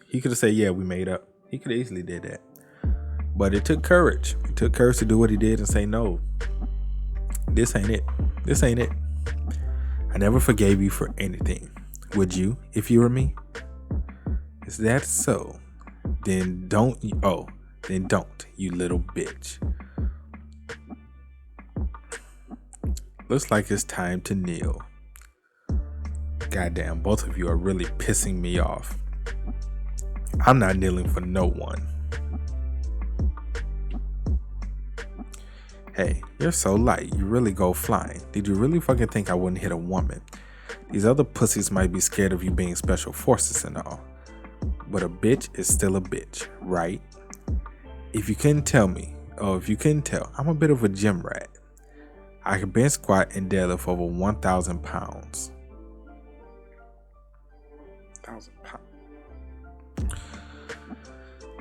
He could have said, yeah, we made up. He could have easily did that. But it took courage. It took courage to do what he did and say, no, this ain't it. This ain't it. I never forgave you for anything. Would you, if you were me? Is that so? Then don't, you little bitch. Looks like it's time to kneel. Goddamn, both of you are really pissing me off. I'm not kneeling for no one. Hey, you're so light, you really go flying. Did you really fucking think I wouldn't hit a woman? These other pussies might be scared of you being special forces and all. but a bitch is still a bitch, right? If you couldn't tell, I'm a bit of a gym rat. I can bench squat and deadlift over 1,000 pounds. 1,000 pounds.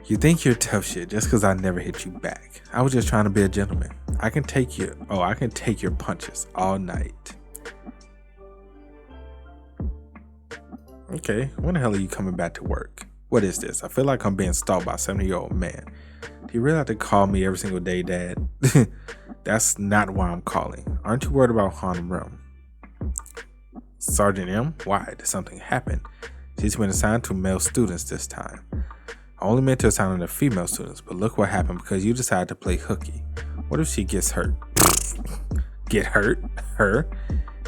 You think you're tough shit just because I never hit you back. I was just trying to be a gentleman. I can take your punches all night. Okay, when the hell are you coming back to work? What is this? I feel like I'm being stalked by a 70-year-old man. Do you really have to call me every single day, Dad? That's not why I'm calling. Aren't you worried about Harlem Rim? Sergeant M? Why? Did something happen? She's been assigned to male students this time. I only meant to assign her to female students, but look what happened because you decided to play hooky. What if she gets hurt? Get hurt? Her?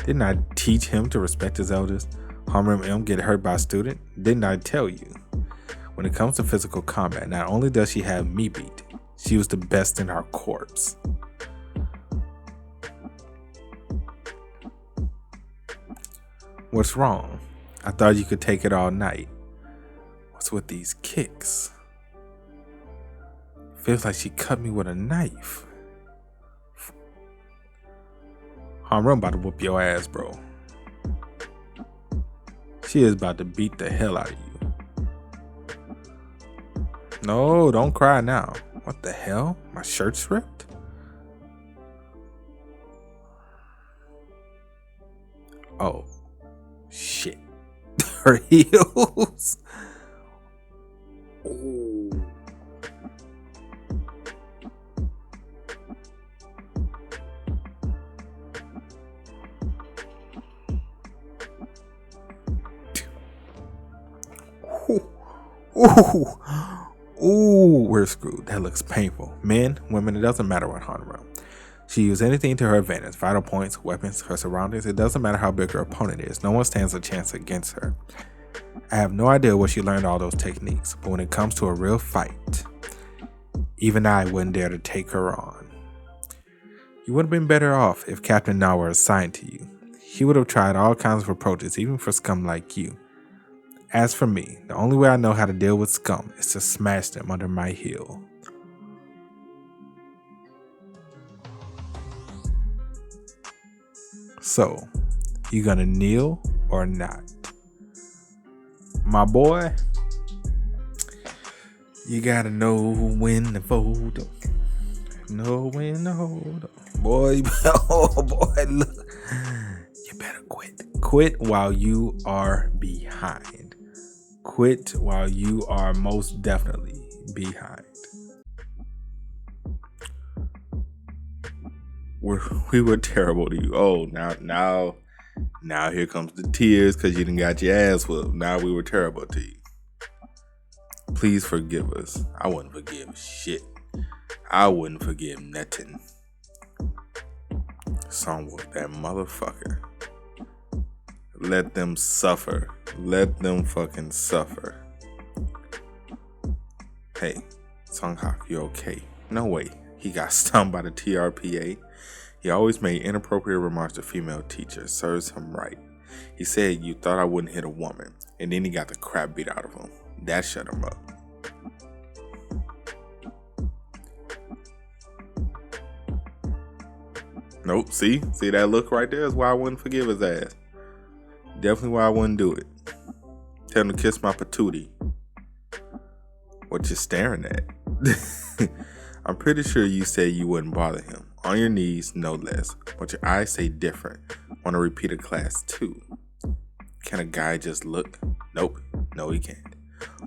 Didn't I teach him to respect his elders? Harlem M get hurt by a student? Didn't I tell you? When it comes to physical combat, not only does she have me beat, she was the best in our corps. What's wrong? I thought you could take it all night. What's with these kicks? Feels like she cut me with a knife. I'm about to whoop your ass, bro. She is about to beat the hell out of you. No, don't cry now. What the hell? My shirt's ripped? Oh, shit. Her heels. Ooh. Ooh, we're screwed. That looks painful. Men, women, it doesn't matter what Harlem Rim. She used anything to her advantage, vital points, weapons, her surroundings. It doesn't matter how big her opponent is. No one stands a chance against her. I have no idea where she learned all those techniques, but when it comes to a real fight, even I wouldn't dare to take her on. You would have been better off if Captain Na were assigned to you. He would have tried all kinds of approaches, even for scum like you. As for me, the only way I know how to deal with scum is to smash them under my heel. So, you gonna kneel or not? My boy, you gotta know when to fold up. Know when to hold up. Boy, oh boy, look. You better quit. Quit while you are behind. Quit while you are most definitely behind. We were terrible to you. Oh, now here comes the tears because you done got your ass whooped. Now we were terrible to you. Please forgive us. I wouldn't forgive shit. I wouldn't forgive nothing. Song with that motherfucker. Let them suffer. Let them fucking suffer. Hey, Songhak, you okay? No way. He got stunned by the TRPA. He always made inappropriate remarks to female teachers. Serves him right. He said you thought I wouldn't hit a woman, and then he got the crap beat out of him. That shut him up. Nope, see that look right there is why I wouldn't forgive his ass. Definitely why I wouldn't do it. Tell him to kiss my patootie. What you staring at? I'm pretty sure you said you wouldn't bother him. On your knees, no less. But your eyes say different. Want to repeat a class too. Can a guy just look? Nope. No, he can't.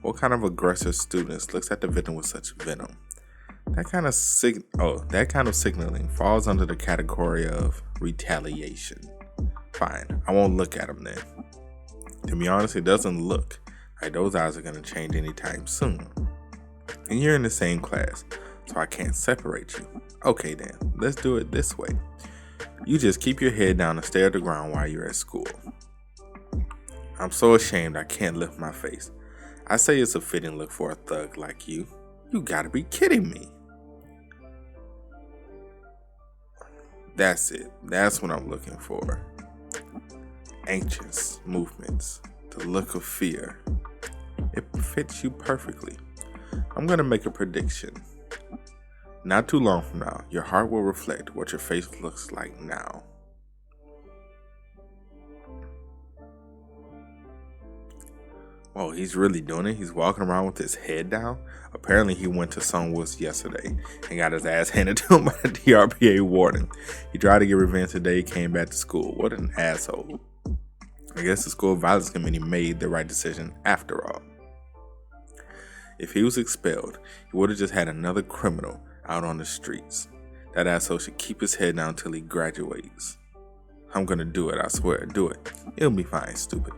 What kind of aggressive student looks at the victim with such venom? That kind of signaling falls under the category of retaliation. Fine, I won't look at him then. To be honest, it doesn't look like those eyes are going to change anytime soon. And you're in the same class, so I can't separate you. Okay then, let's do it this way. You just keep your head down and stare at the ground while you're at school. I'm so ashamed I can't lift my face. I say it's a fitting look for a thug like you. You gotta be kidding me. That's it. That's what I'm looking for. Anxious movements. The look of fear. It fits you perfectly. I'm going to make a prediction. Not too long from now, your heart will reflect what your face looks like now. Oh, he's really doing it? He's walking around with his head down? Apparently, he went to Sunwoods yesterday and got his ass handed to him by the TRPA warden. He tried to get revenge today, came back to school. What an asshole. I guess the school violence committee made the right decision after all. If he was expelled, he would have just had another criminal out on the streets. That asshole should keep his head down until he graduates. I'm gonna do it, I swear. Do it. It'll be fine, stupid.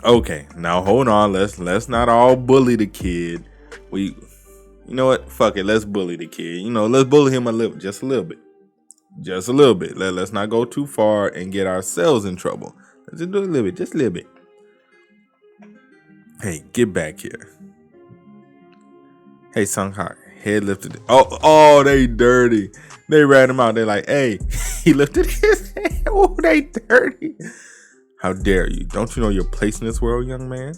Okay, now hold on. Let's not all bully the kid. You know what? Fuck it. Let's bully the kid. Let's bully him just a little bit. Just a little bit. Let's not go too far and get ourselves in trouble. Let's just do a little bit. Just a little bit. Hey, get back here. Hey, Sunghak, head lifted. Oh, they dirty. They ran him out. They're like, hey, he lifted his head. Oh, they dirty. How dare you? Don't you know your place in this world, young man?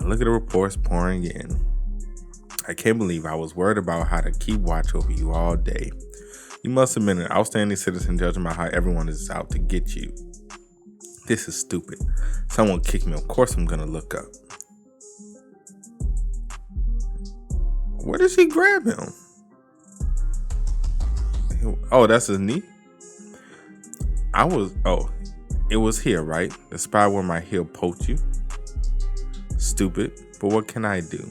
Look at the reports pouring in. I can't believe I was worried about how to keep watch over you all day. You must have been an outstanding citizen judging by how everyone is out to get you. This is stupid. Someone kicked me. Of course I'm gonna look up. Where did she grab him? Oh, that's his knee? It was here, right? The spot where my heel poked you. Stupid, but what can I do?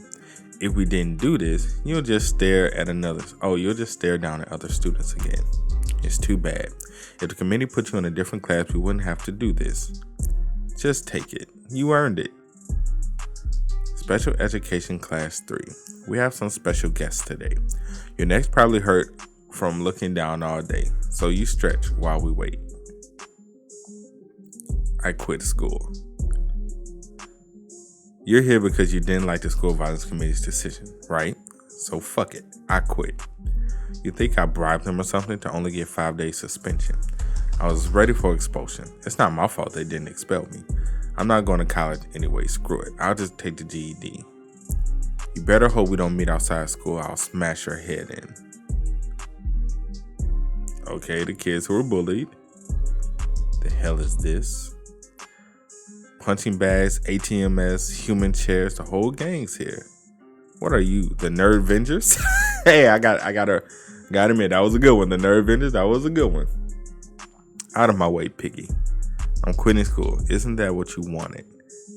If we didn't do this, you'll just stare down at other students again. It's too bad. If the committee put you in a different class, we wouldn't have to do this. Just take it. You earned it. Special Education Class 3. We have some special guests today. Your neck's probably hurt from looking down all day, so you stretch while we wait. I quit school. You're here because you didn't like the school violence committee's decision, right? So fuck it. I quit. You think I bribed them or something to only get 5 days suspension? I was ready for expulsion. It's not my fault they didn't expel me. I'm not going to college anyway. Screw it. I'll just take the GED. You better hope we don't meet outside school. I'll smash your head in. Okay, the kids who were bullied. The hell is this? Punching bags, ATMs, human chairs, the whole gang's here. What are you, the Nerd Vengers? Hey, I gotta admit, that was a good one. The Nerd Vengers, that was a good one. Out of my way, piggy. I'm quitting school. Isn't that what you wanted?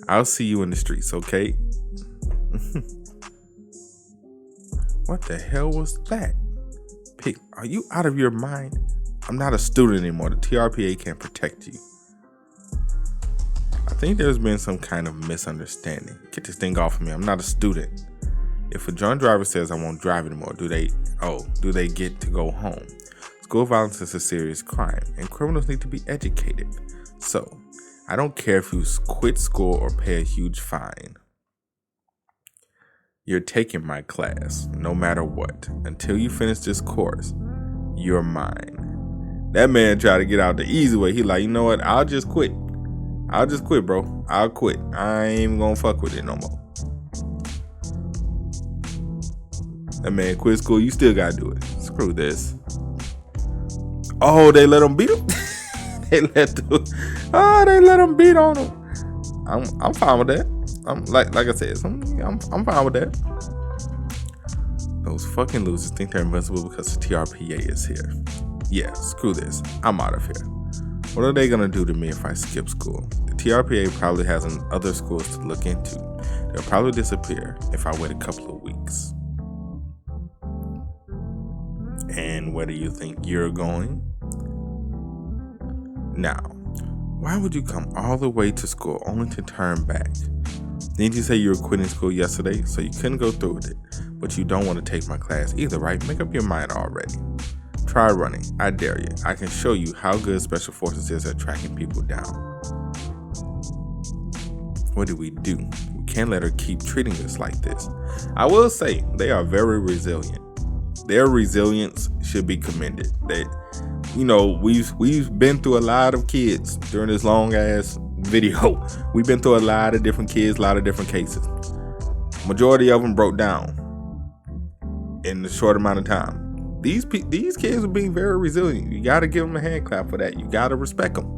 I'll see you in the streets, okay? What the hell was that? Pig, are you out of your mind? I'm not a student anymore. The TRPA can't protect you. I think there's been some kind of misunderstanding. Get this thing off of me. I'm not a student. If a drunk driver says I won't drive anymore, do they get to go home? School violence is a serious crime, and criminals need to be educated. So, I don't care if you quit school or pay a huge fine. You're taking my class, no matter what. Until you finish this course, you're mine. That man tried to get out the easy way. He like, you know what? I'll just quit, bro. I'll quit. I ain't even gonna fuck with it no more. That man quit school. You still gotta do it. Screw this. Oh, they let him beat him? They let him beat on him. I'm fine with that. I'm like I said, I'm fine with that. Those fucking losers think they're invincible because the TRPA is here. Yeah, screw this. I'm out of here. What are they gonna do to me if I skip school? The TRPA probably has other schools to look into. They'll probably disappear if I wait a couple of weeks. And where do you think you're going? Now, why would you come all the way to school only to turn back? Didn't you say you were quitting school yesterday, so you couldn't go through with it? But you don't want to take my class either, right? Make up your mind already. Try running. I dare you. I can show you how good Special Forces is at tracking people down. What do? We can't let her keep treating us like this. I will say, they are very resilient. Their resilience should be commended. We've been through a lot of kids during this long ass video. We've been through a lot of different kids, a lot of different cases. Majority of them broke down in a short amount of time. These kids are being very resilient. You got to give them a hand clap for that. You got to respect them.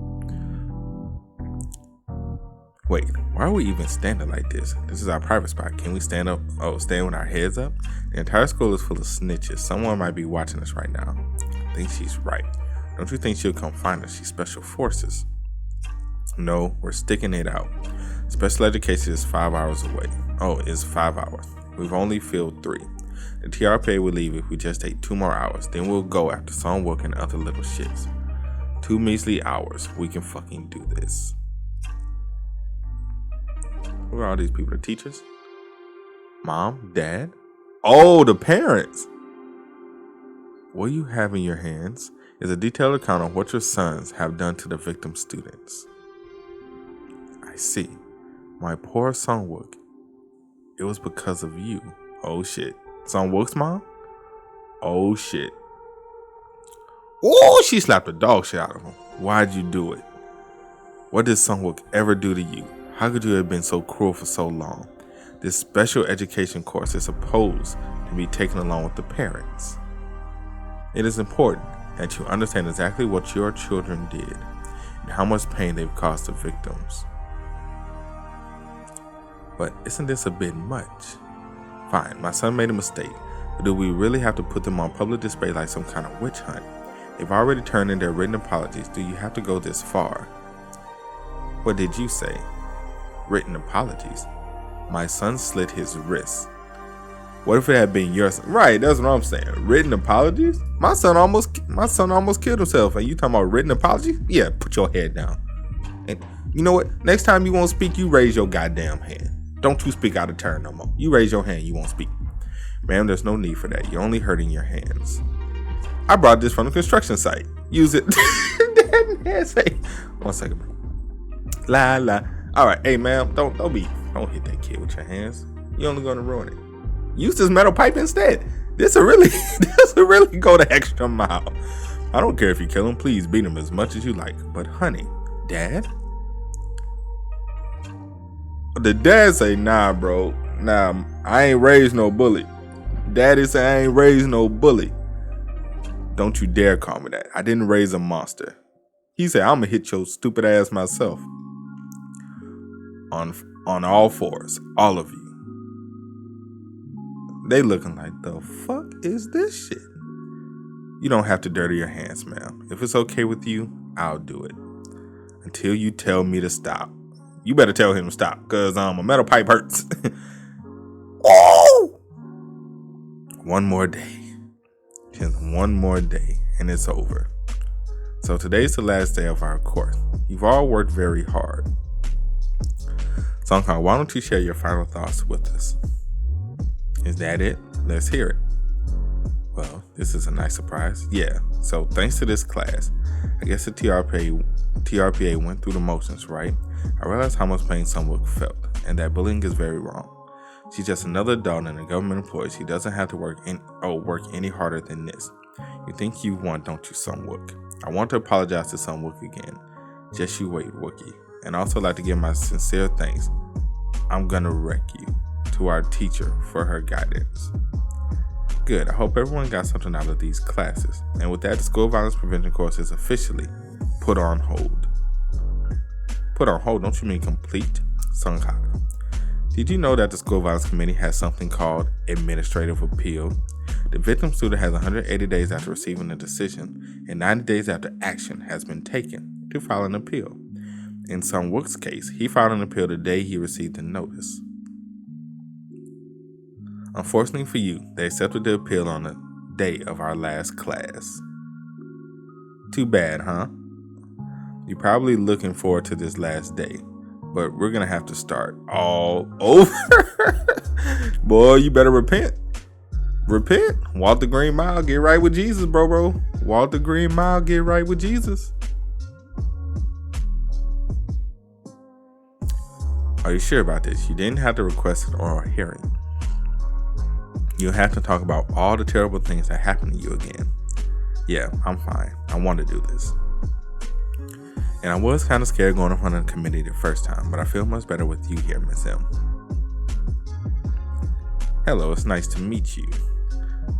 Wait, why are we even standing like this? This is our private spot. Can we stand up? Oh, stand with our heads up? The entire school is full of snitches. Someone might be watching us right now. I think she's right. Don't you think she'll come find us? She's special forces. No, we're sticking it out. Special education is 5 hours away. Oh, it's 5 hours. We've only filled 3. The TRPA will leave if we just take 2 more hours. Then we'll go after Songwook and other little shits. 2 measly hours. We can fucking do this. Who are all these people? The teachers? Mom? Dad? Oh, the parents! What you have in your hands is a detailed account of what your sons have done to the victim students. I see. My poor Songwook. It was because of you. Oh shit. Songwook's mom? Oh shit. Oh, she slapped the dog shit out of him. Why'd you do it? What did Songwook ever do to you? How could you have been so cruel for so long? This special education course is supposed to be taken along with the parents. It is important that you understand exactly what your children did and how much pain they've caused the victims. But isn't this a bit much? Fine, my son made a mistake, but do we really have to put them on public display like some kind of witch hunt? They've already turned in their written apologies. Do you have to go this far? What did you say? Written apologies? My son slit his wrist. What if it had been your son? Right, that's what I'm saying. Written apologies? My son almost killed himself. And you talking about written apologies? Yeah, put your head down. And you know what? Next time you won't speak, you raise your goddamn hand. Don't you speak out of turn no more. You raise your hand, you won't speak. Ma'am, there's no need for that. You're only hurting your hands. I brought this from the construction site. Use it. Say, 1 second, bro. La la. All right, hey ma'am, don't hit that kid with your hands. You're only gonna ruin it. Use this metal pipe instead. This will really go the extra mile. I don't care if you kill him. Please beat him as much as you like. But honey, Dad. The dad say, nah, bro. Nah, I ain't raised no bully. Daddy say I ain't raised no bully. Don't you dare call me that. I didn't raise a monster. He said, I'm gonna hit your stupid ass myself. On all fours, all of you. They looking like, the fuck is this shit? You don't have to dirty your hands, ma'am. If it's okay with you, I'll do it. Until you tell me to stop. You better tell him to stop, because a metal pipe hurts. Oh! One more day. Just one more day, and it's over. So today's the last day of our course. You've all worked very hard. Songkang, why don't you share your final thoughts with us? Is that it? Let's hear it. Well, this is a nice surprise. Yeah, so thanks to this class, I guess the TRPA went through the motions, right? I realized how much pain Songwook felt, and that bullying is very wrong. She's just another adult and a government employee. She doesn't have to work any harder than this. You think you won, don't you, Songwook? I want to apologize to Songwook again. Just you wait, Wookie. And also like to give my sincere thanks. I'm gonna wreck you to our teacher for her guidance. Good. I hope everyone got something out of these classes. And with that, the school violence prevention course is officially put on hold. Put on hold? Don't you mean complete? Songkang. Did you know that the school violence committee has something called administrative appeal? The victim student has 180 days after receiving a decision and 90 days after action has been taken to file an appeal. In Songwook's case, he filed an appeal the day he received the notice. Unfortunately for you, they accepted the appeal on the day of our last class. Too bad, huh? You're probably looking forward to this last day, but we're gonna have to start all over. Boy, you better repent. Repent. Walk the green mile, get right with Jesus, bro. Walk the green mile, get right with Jesus. Are you sure about this? You didn't have to request an oral hearing. You'll have to talk about all the terrible things that happened to you again. Yeah, I'm fine. I want to do this. And I was kind of scared going in front of the committee the first time, but I feel much better with you here, Miss M. Hello, it's nice to meet you.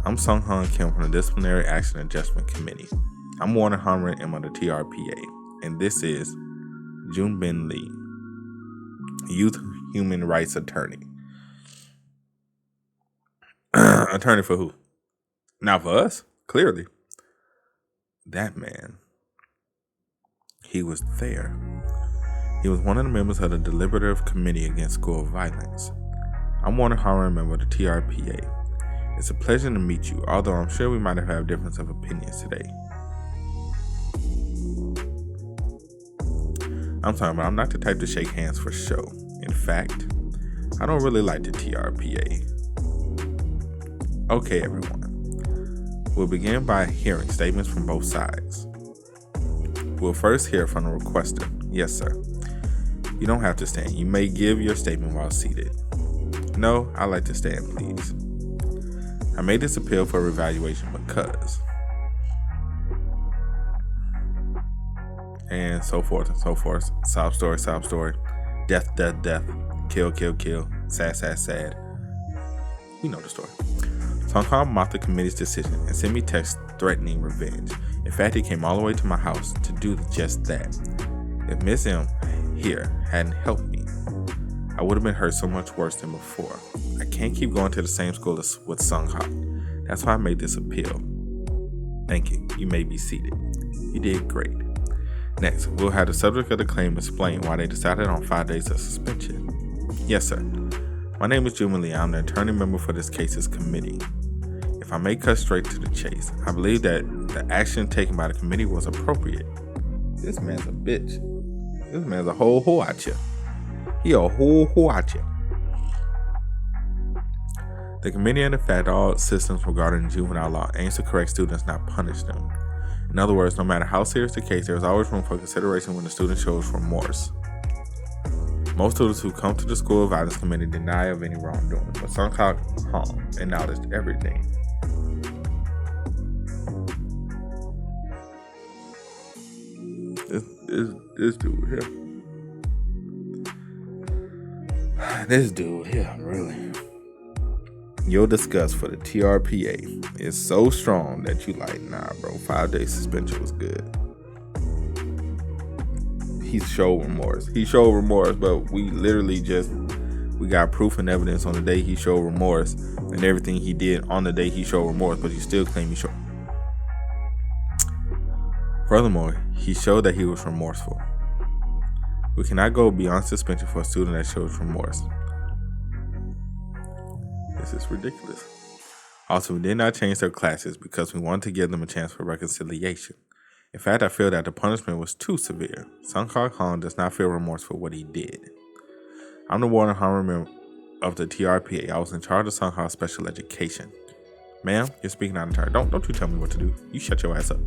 I'm Sung Han Kim from the Disciplinary Action Adjustment Committee. I'm Warner Honren M of the TRPA, and this is Jun Bin Lee, Youth Human Rights Attorney. Attorney for who? Not for us, clearly. That man, he was there. He was one of the members of the Deliberative Committee Against School Violence. I'm Warner Honren, member of the TRPA. It's a pleasure to meet you, although I'm sure we might have had a difference of opinions today. I'm not the type to shake hands for show. In fact, I don't really like the TRPA. Okay, everyone. We'll begin by hearing statements from both sides. We'll first hear from the requester. Yes, sir. You don't have to stand. You may give your statement while seated. No, I like to stand, please. I made this appeal for revaluation because... And so forth and so forth. Sob story, sob story. Death, death, death. Kill, kill, kill. Sad, sad, sad. You know the story. Sung Han mocked the committee's decision and sent me texts threatening revenge. In fact, he came all the way to my house to do just that. If Miss M here hadn't helped me, I would have been hurt so much worse than before. I can't keep going to the same school as with Sung Han. That's why I made this appeal. Thank you. You may be seated. You did great. Next, we'll have the subject of the claim explain why they decided on 5 days of suspension. Yes, sir. My name is Jun Lee. I'm the attorney member for this case's committee. If I may cut straight to the chase, I believe that the action taken by the committee was appropriate. This man's a bitch. This man's a whole whore out here. He a whole whore out here. The committee and the fact all systems regarding juvenile law aims to correct students, not punish them. In other words, no matter how serious the case, there is always room for consideration when the student shows remorse. Most students who come to the School Violence Committee deny of any wrongdoing, but Sung Han acknowledged everything. This dude here. This dude here, really. Your disgust for the TRPA is so strong that you like, nah, bro, 5 days suspension was good. He showed remorse. But we literally we got proof and evidence on the day he showed remorse and everything he did on the day he showed remorse, but he still claimed he showed. Furthermore, he showed that he was remorseful. We cannot go beyond suspension for a student that shows remorse. This is ridiculous. Also, we did not change their classes because we wanted to give them a chance for reconciliation. In fact, I feel that the punishment was too severe. Sung Han does not feel remorse for what he did. I'm the Warner Honren of the TRPA. I was in charge of Sung Han's special education. Ma'am, you're speaking out of turn. Don't you tell me what to do. You shut your ass up.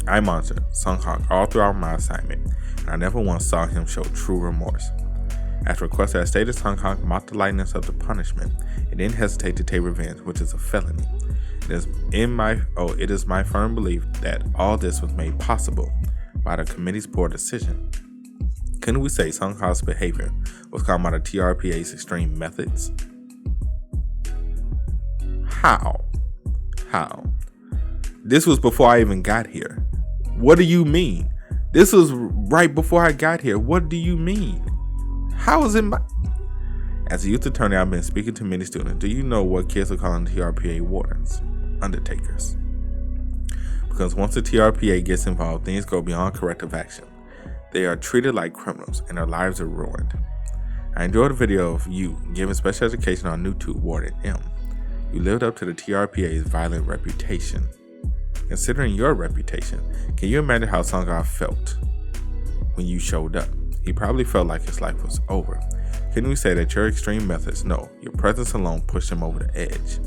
I monitored Sung Han all throughout my assignment, and I never once saw him show true remorse. After requested, I stated Sung Han mocked the lightness of the punishment and didn't hesitate to take revenge, which is a felony. It is my firm belief that all this was made possible by the committee's poor decision. Couldn't we say Sung Han's behavior was caused by the TRPA's extreme methods? How? This was before I even got here. What do you mean? This was right before I got here. What do you mean? How is it my... As a youth attorney, I've been speaking to many students. Do you know what kids are calling the TRPA wardens? Undertakers. Because once the TRPA gets involved, things go beyond corrective action. They are treated like criminals and their lives are ruined. I enjoyed the video of you giving special education on YouTube Warden M. You lived up to the TRPA's violent reputation. Considering your reputation, can you imagine how Sung Han felt when you showed up? He probably felt like his life was over. Can we say that your extreme methods, no, your presence alone pushed him over the edge?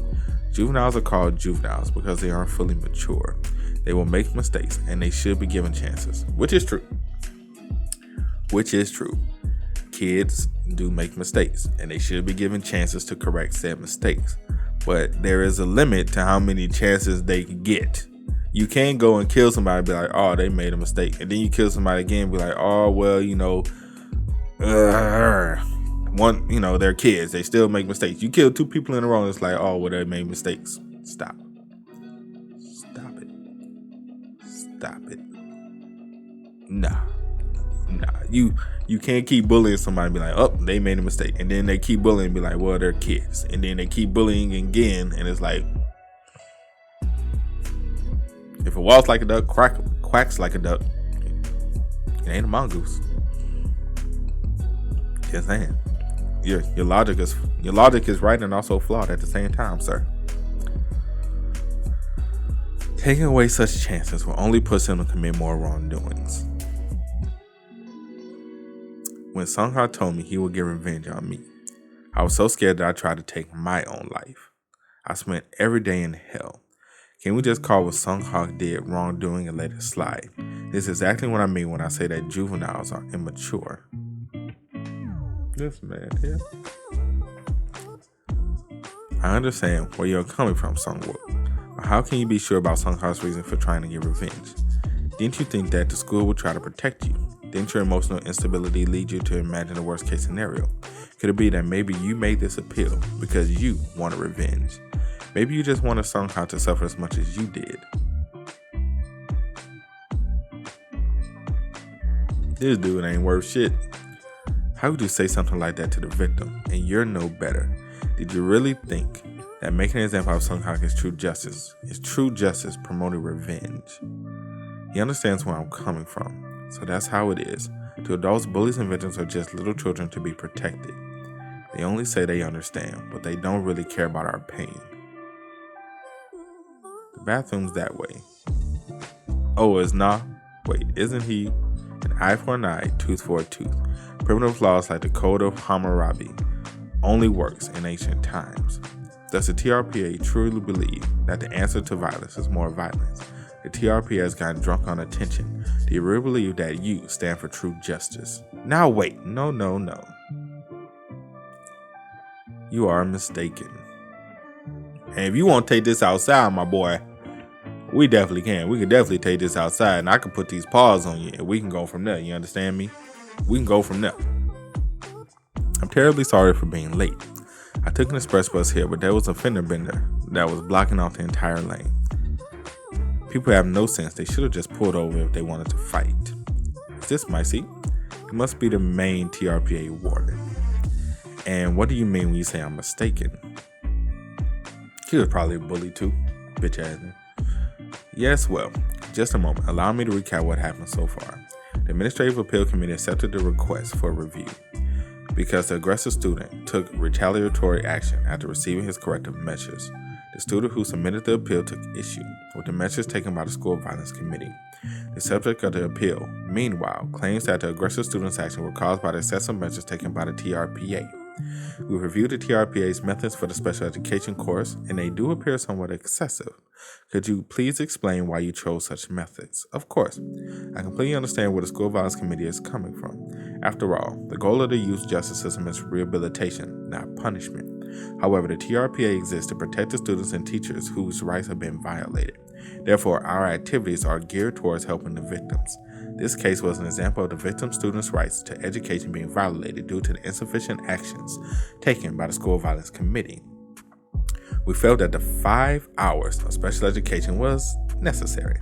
Juveniles are called juveniles because they aren't fully mature. They will make mistakes and they should be given chances, which is true. Kids do make mistakes and they should be given chances to correct said mistakes. But there is a limit to how many chances they can get. You can't go and kill somebody and be like, oh, they made a mistake. And then you kill somebody again and be like, oh, well, they're kids. They still make mistakes. You kill 2 people in a row and it's like, oh, well, they made mistakes. Stop it. Stop it. Nah. You can't keep bullying somebody and be like, oh, they made a mistake. And then they keep bullying and be like, well, they're kids. And then they keep bullying again. And it's like, if it walks like a duck, quacks like a duck, it ain't a mongoose. Just saying. Your logic is right and also flawed at the same time, sir. Taking away such chances will only push him to commit more wrongdoings. When Sung Ha told me he would get revenge on me, I was so scared that I tried to take my own life. I spent every day in hell. Can we just call what Sung Ha did wrongdoing and let it slide? This is exactly what I mean when I say that juveniles are immature. This man here. I understand where you're coming from, Sungwook. But how can you be sure about Sung Ha's reason for trying to get revenge? Didn't you think that the school would try to protect you? Didn't your emotional instability lead you to imagine the worst case scenario? Could it be that maybe you made this appeal because you wanted revenge? Maybe you just wanted Sung Ha to suffer as much as you did. This dude ain't worth shit. How could you say something like that to the victim and you're no better? Did you really think that making an example of Sung Ha is true justice? Is true justice promoting revenge? He understands where I'm coming from. So that's how it is. To adults, bullies and victims are just little children to be protected. They only say they understand, but they don't really care about our pain. The bathroom's that way. Oh, it's not? Wait, isn't he? An eye for an eye, tooth for a tooth. Primitive laws like the Code of Hammurabi only works in ancient times. Does the TRPA truly believe that the answer to violence is more violence? The TRPA has gotten drunk on attention. Do you really believe that you stand for true justice? Now wait, no. You are mistaken. And if you want to take this outside, my boy, we definitely can. We can definitely take this outside and I can put these paws on you and we can go from there. You understand me? We can go from there. I'm terribly sorry for being late. I took an express bus here, but there was a fender bender that was blocking off the entire lane. People have no sense. They should have just pulled over if they wanted to fight. Is this my seat? It must be the main TRPA warden. And what do you mean when you say I'm mistaken? He was probably a bully too. Bitch ass. Yes, well, just a moment. Allow me to recap what happened so far. The Administrative Appeal Committee accepted the request for review because the aggressive student took retaliatory action after receiving his corrective measures. The student who submitted the appeal took issue with the measures taken by the School Violence Committee. The subject of the appeal, meanwhile, claims that the aggressive student's actions were caused by the excessive measures taken by the TRPA. We reviewed the TRPA's methods for the special education course, and they do appear somewhat excessive. Could you please explain why you chose such methods? Of course. I completely understand where the School Violence Committee is coming from. After all, the goal of the youth justice system is rehabilitation, not punishment. However, the TRPA exists to protect the students and teachers whose rights have been violated. Therefore, our activities are geared towards helping the victims. This case was an example of the victim students' rights to education being violated due to the insufficient actions taken by the School Violence Committee. We felt that the 5 hours of special education was necessary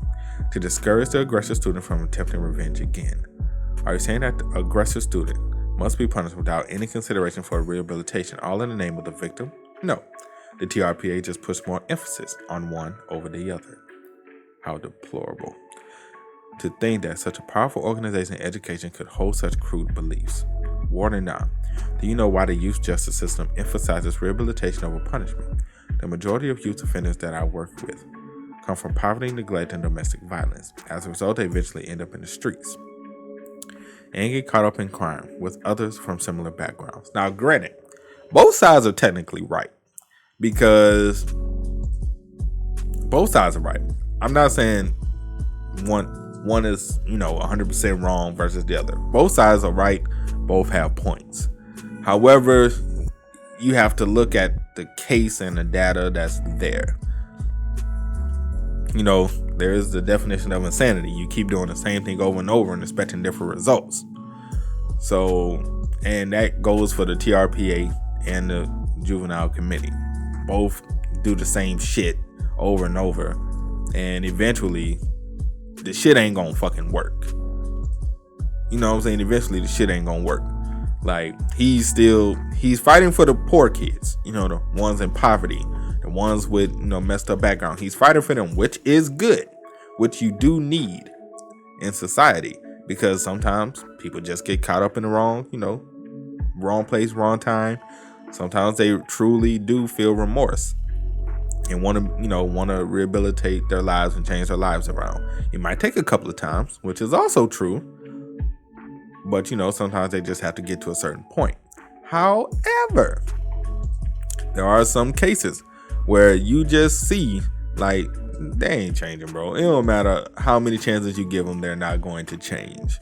to discourage the aggressive student from attempting revenge again. Are you saying that the aggressive student must be punished without any consideration for rehabilitation, all in the name of the victim? No. The TRPA just puts more emphasis on one over the other. How deplorable. To think that such a powerful organization in education could hold such crude beliefs. Warning now. Do you know why the youth justice system emphasizes rehabilitation over punishment? The majority of youth offenders that I work with come from poverty, neglect, and domestic violence. As a result, they eventually end up in the streets and get caught up in crime with others from similar backgrounds. Now, granted, both sides are technically right because both sides are right. I'm not saying one is, 100% wrong versus the other. Both sides are right. Both have points. However, you have to look at the case and the data that's there. there is the definition of insanity. You keep doing the same thing over and over and expecting different results. So, and that goes for the TRPA and the Juvenile Committee. Both do the same shit over and over, and eventually the shit ain't gonna fucking work. You know what I'm saying? Eventually the shit ain't gonna work. Like, he's fighting for the poor kids, you know, the ones in poverty, the ones with, you know, messed up background. He's fighting for them, which is good, which you do need in society, because sometimes people just get caught up in the wrong place, wrong time. Sometimes they truly do feel remorse and want to rehabilitate their lives and change their lives around. It might take a couple of times, which is also true, but, you know, sometimes they just have to get to a certain point. However, there are some cases where you just see, like, they ain't changing, bro. It don't matter how many chances you give them, they're not going to change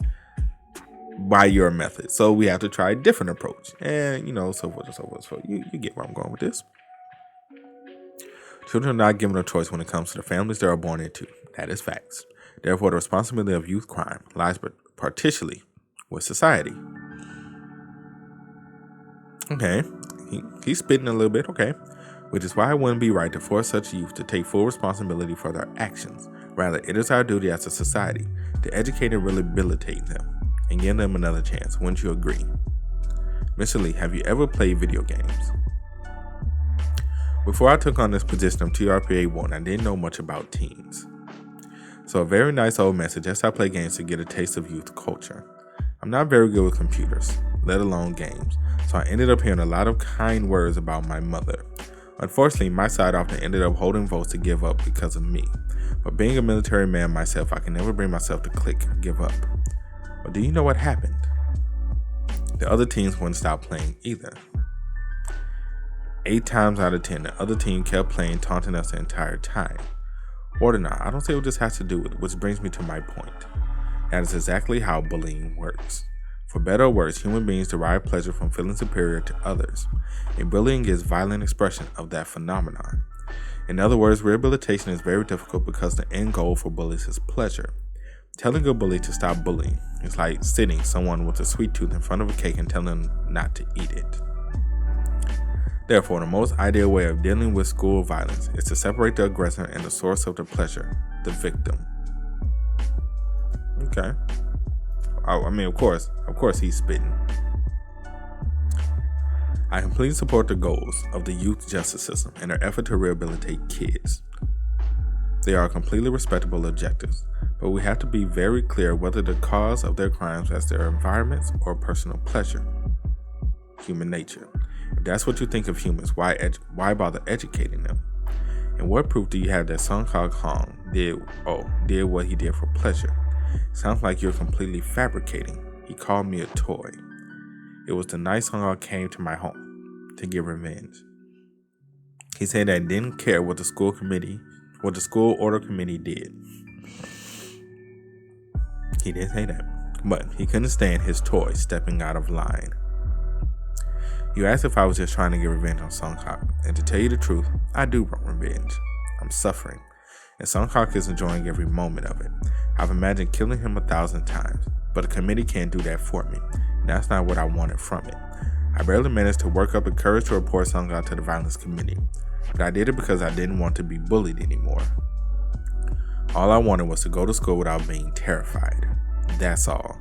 by your method. So we have to try a different approach, and, you know, so forth and so forth. So you get where I'm going with this. Children are not given a choice when it comes to the families they are born into. That is facts. Therefore, the responsibility of youth crime lies partially with society. Okay, he's spitting a little bit, okay. Which is why it wouldn't be right to force such youth to take full responsibility for their actions. Rather, it is our duty as a society to educate and rehabilitate them and give them another chance. Wouldn't you agree? Mr. Lee, have you ever played video games? Before I took on this position of TRPA 1, I didn't know much about teens. So a very nice old man suggests I play games to get a taste of youth culture. I'm not very good with computers, let alone games, so I ended up hearing a lot of kind words about my mother. Unfortunately, my side often ended up holding votes to give up because of me. But being a military man myself, I can never bring myself to give up. But do you know what happened? The other teams wouldn't stop playing either. 8 times out of 10, the other team kept playing, taunting us the entire time. Or not, I don't see what this has to do with it, which brings me to my point. That is exactly how bullying works. For better or worse, human beings derive pleasure from feeling superior to others, and bullying is violent expression of that phenomenon. In other words, rehabilitation is very difficult because the end goal for bullies is pleasure. Telling a bully to stop bullying is like sitting someone with a sweet tooth in front of a cake and telling them not to eat it. Therefore, the most ideal way of dealing with school violence is to separate the aggressor and the source of the pleasure, the victim. Okay. I mean, of course he's spitting. I completely support the goals of the youth justice system and their effort to rehabilitate kids. They are completely respectable objectives, but we have to be very clear whether the cause of their crimes is their environments or personal pleasure. Human nature. If that's what you think of humans, why bother educating them? And what proof do you have that Sung Hong did what he did for pleasure? Sounds like you're completely fabricating. He called me a toy. It was the night Sung Hong came to my home to get revenge. He said that he didn't care what the school order committee did. He did say that, but he couldn't stand his toy stepping out of line. You asked if I was just trying to get revenge on Sung Hong, and to tell you the truth, I do want revenge. I'm suffering, and Sung Hong is enjoying every moment of it. I've imagined killing him 1,000 times, but the committee can't do that for me, and that's not what I wanted from it. I barely managed to work up the courage to report Sung Hong to the violence committee, but I did it because I didn't want to be bullied anymore. All I wanted was to go to school without being terrified. That's all.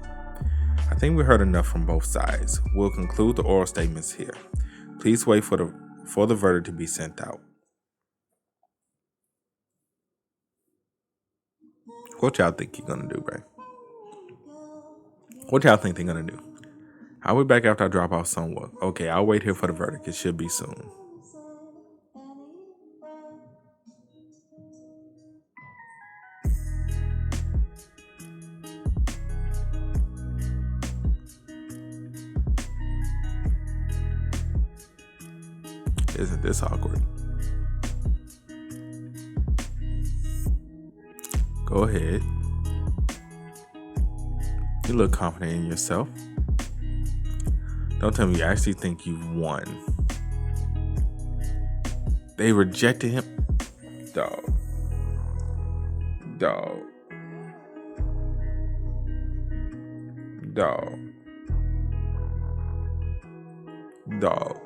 I think we heard enough from both sides. We'll conclude the oral statements here. Please wait for the verdict to be sent out. What y'all think you're gonna do, Ray? What y'all think they're gonna do? I'll be back after I drop off somewhat. Okay, I'll wait here for the verdict. It should be soon. Isn't this awkward? Go ahead. You look confident in yourself. Don't tell me you actually think you've won. They rejected him? Dog. Dog. Dog. Dog.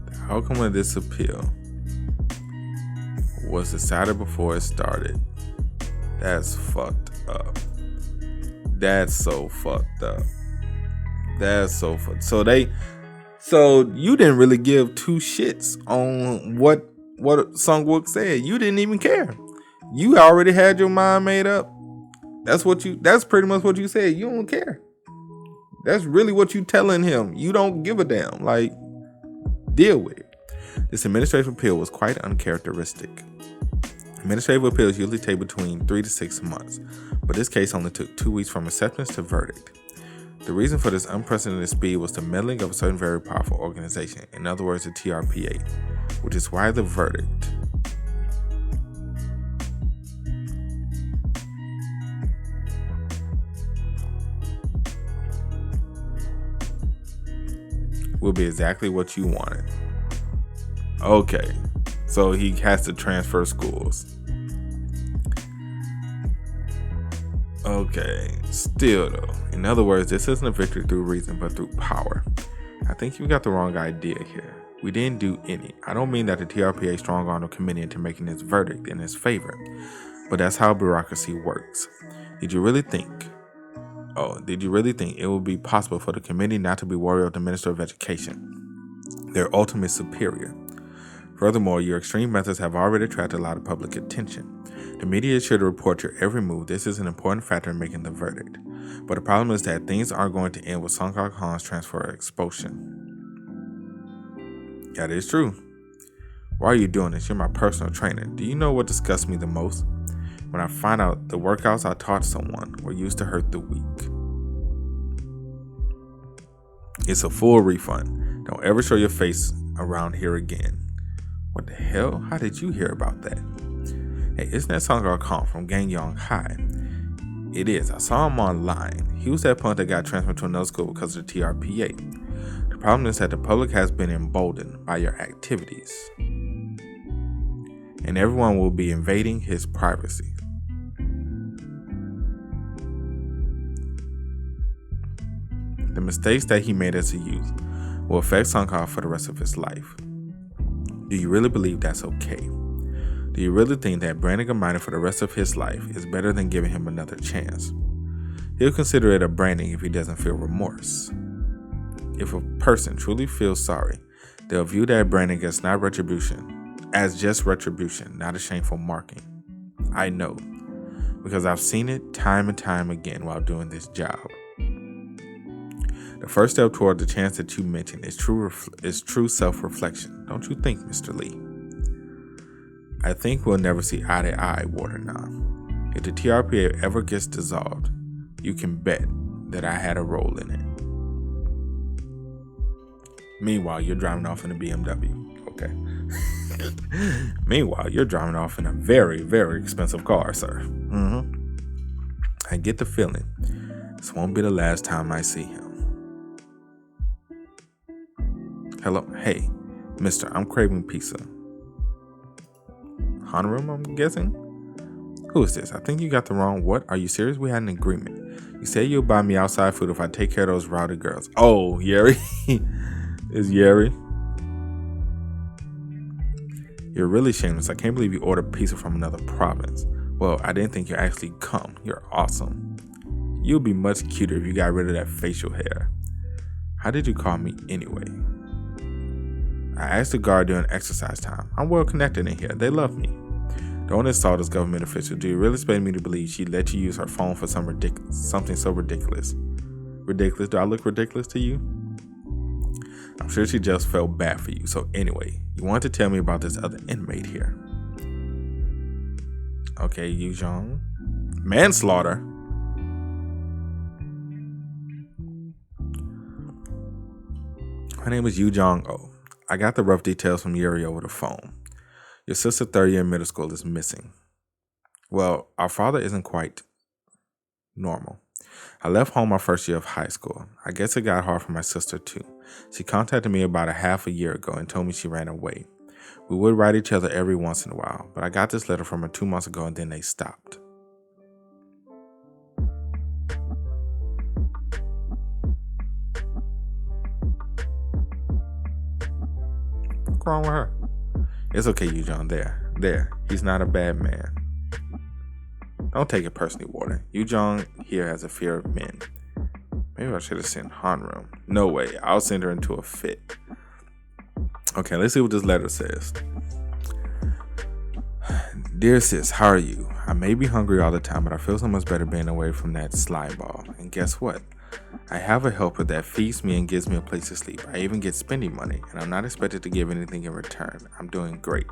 The outcome of this appeal was decided before it started. That's fucked up. That's so fucked up. That's so fucked. So you didn't really give two shits on what Sungwook said. You didn't even care. You already had your mind made up. That's pretty much what you said. You don't care. That's really what you telling him. You don't give a damn. Like, deal with it. This administrative appeal was quite uncharacteristic. Administrative appeals usually take between 3 to 6 months, but this case only took 2 weeks from acceptance to verdict. The reason for this unprecedented speed was the meddling of a certain very powerful organization, in other words, the TRPA, which is why the verdict will be exactly what you wanted. Okay, so he has to transfer schools. Okay, still though. In other words, this isn't a victory through reason, but through power. I think you got the wrong idea here. We didn't do any. I don't mean that the TRPA strong-armed the committee into making its verdict in his favor, but that's how bureaucracy works. Did you really think it would be possible for the committee not to be worried of the Minister of Education, their ultimate superior? Furthermore, your extreme methods have already attracted a lot of public attention. The media should report your every move. This is an important factor in making the verdict. But the problem is that things aren't going to end with Song Kang-ho's transfer or expulsion. That is true. Why are you doing this? You're my personal trainer. Do you know what disgusts me the most? When I find out the workouts I taught someone were used to hurt the weak. It's a full refund. Don't ever show your face around here again. What the hell? How did you hear about that? Hey, isn't that Song Kang from Gangyong High? It is. I saw him online. He was that punk that got transferred to another school because of the TRPA. The problem is that the public has been emboldened by your activities. And everyone will be invading his privacy. The mistakes that he made as a youth will affect Song Kang for the rest of his life. Do you really believe that's okay? Do you really think that branding a minor for the rest of his life is better than giving him another chance? He'll consider it a branding if he doesn't feel remorse. If a person truly feels sorry, they'll view that branding as just retribution, not a shameful marking. I know, because I've seen it time and time again while doing this job. The first step toward the chance that you mentioned is true self-reflection. Don't you think, Mr. Lee? I think we'll never see eye to eye, Waternow. If the TRPA ever gets dissolved, you can bet that I had a role in it. Meanwhile, you're driving off in a BMW. Okay. Meanwhile, you're driving off in a very, very expensive car, sir. I get the feeling this won't be the last time I see him. Hello? Hey, mister, I'm craving pizza. Hanroom, I'm guessing? Who is this? I think you got the wrong. What? Are you serious? We had an agreement. You said you'll buy me outside food if I take care of those rowdy girls. Oh, Yeri. Is Yeri? You're really shameless. I can't believe you ordered pizza from another province. Well, I didn't think you'd actually come. You're awesome. You'd be much cuter if you got rid of that facial hair. How did you call me anyway? I asked the guard during exercise time. I'm well connected in here. They love me. Don't insult this government official. Do you really expect me to believe she let you use her phone for something so ridiculous? Ridiculous? Do I look ridiculous to you? I'm sure she just felt bad for you. So anyway, you want to tell me about this other inmate here. Okay, Yu Jong. Manslaughter? My name is Yu Jong Oh. I got the rough details from Yuri over the phone. Your sister, third year in middle school, is missing. Well, our father isn't quite normal. I left home my first year of high school. I guess it got hard for my sister too. She contacted me about a half a year ago and told me she ran away. We would write each other every once in a while, but I got this letter from her 2 months ago and then they stopped. What's wrong with her? It's okay, Yu-Jong. There. He's not a bad man. Don't take it personally, Warden. Yu-Jong here has a fear of men. Maybe I should have sent Hanrum. No way. I'll send her into a fit. Okay, let's see what this letter says. Dear sis, how are you? I may be hungry all the time, but I feel so much better being away from that slime ball. And guess what? I have a helper that feeds me and gives me a place to sleep. I even get spending money, and I'm not expected to give anything in return. I'm doing great.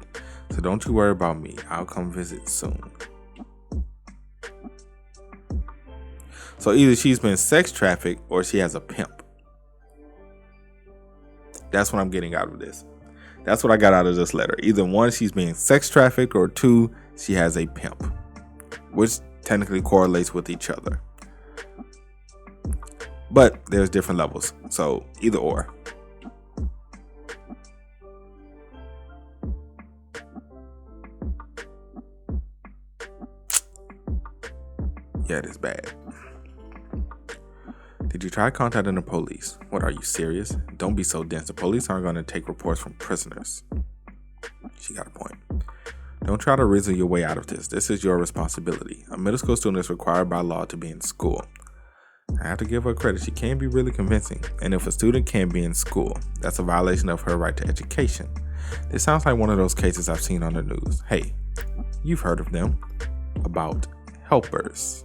So don't you worry about me. I'll come visit soon. So either she's been sex trafficked or she has a pimp. That's what I'm getting out of this. That's what I got out of this letter. Either one, she's being sex trafficked, or two, she has a pimp, which technically correlates with each other. But there's different levels. So either or. Yeah, it is bad. Did you try contacting the police? What, are you serious? Don't be so dense. The police aren't going to take reports from prisoners. She got a point. Don't try to reason your way out of this. This is your responsibility. A middle school student is required by law to be in school. I have to give her credit. She can be really convincing. And if a student can't be in school, that's a violation of her right to education. This sounds like one of those cases I've seen on the news. Hey, you've heard of them. About helpers.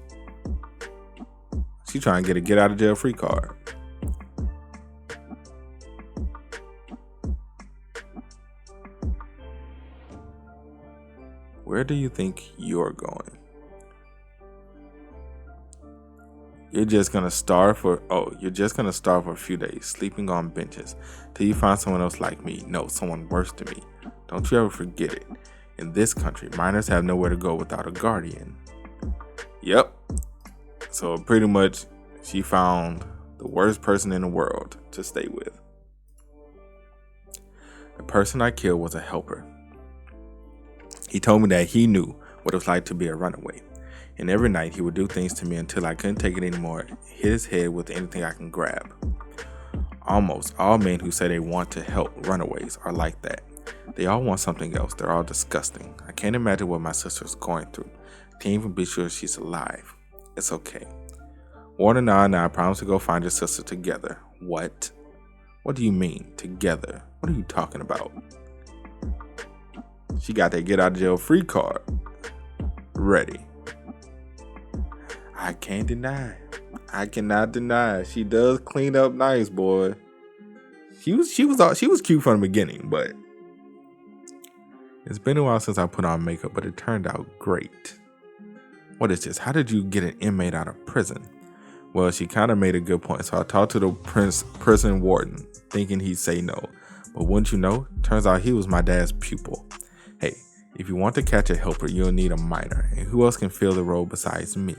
She trying to get a get out of jail free card. Where do you think you're going? You're just gonna starve for a few days, sleeping on benches, till you find someone else like me. No, someone worse than me. Don't you ever forget it. In this country, minors have nowhere to go without a guardian. Yep. So pretty much, she found the worst person in the world to stay with. The person I killed was a helper. He told me that he knew what it was like to be a runaway. And every night he would do things to me until I couldn't take it anymore, hit his head with anything I can grab. Almost all men who say they want to help runaways are like that. They all want something else. They're all disgusting. I can't imagine what my sister's going through. Can't even be sure she's alive. It's okay. Warden and I promised to go find your sister together. What? What do you mean, together? What are you talking about? She got that get out of jail free card. Ready. I can't deny. I cannot deny. She does clean up nice, boy. She was cute from the beginning, but it's been a while since I put on makeup, but it turned out great. What is this? How did you get an inmate out of prison? Well, she kind of made a good point, so I talked to the prison warden, thinking he'd say no. But wouldn't you know, turns out he was my dad's pupil. Hey, if you want to catch a helper, you'll need a minor, and who else can fill the role besides me?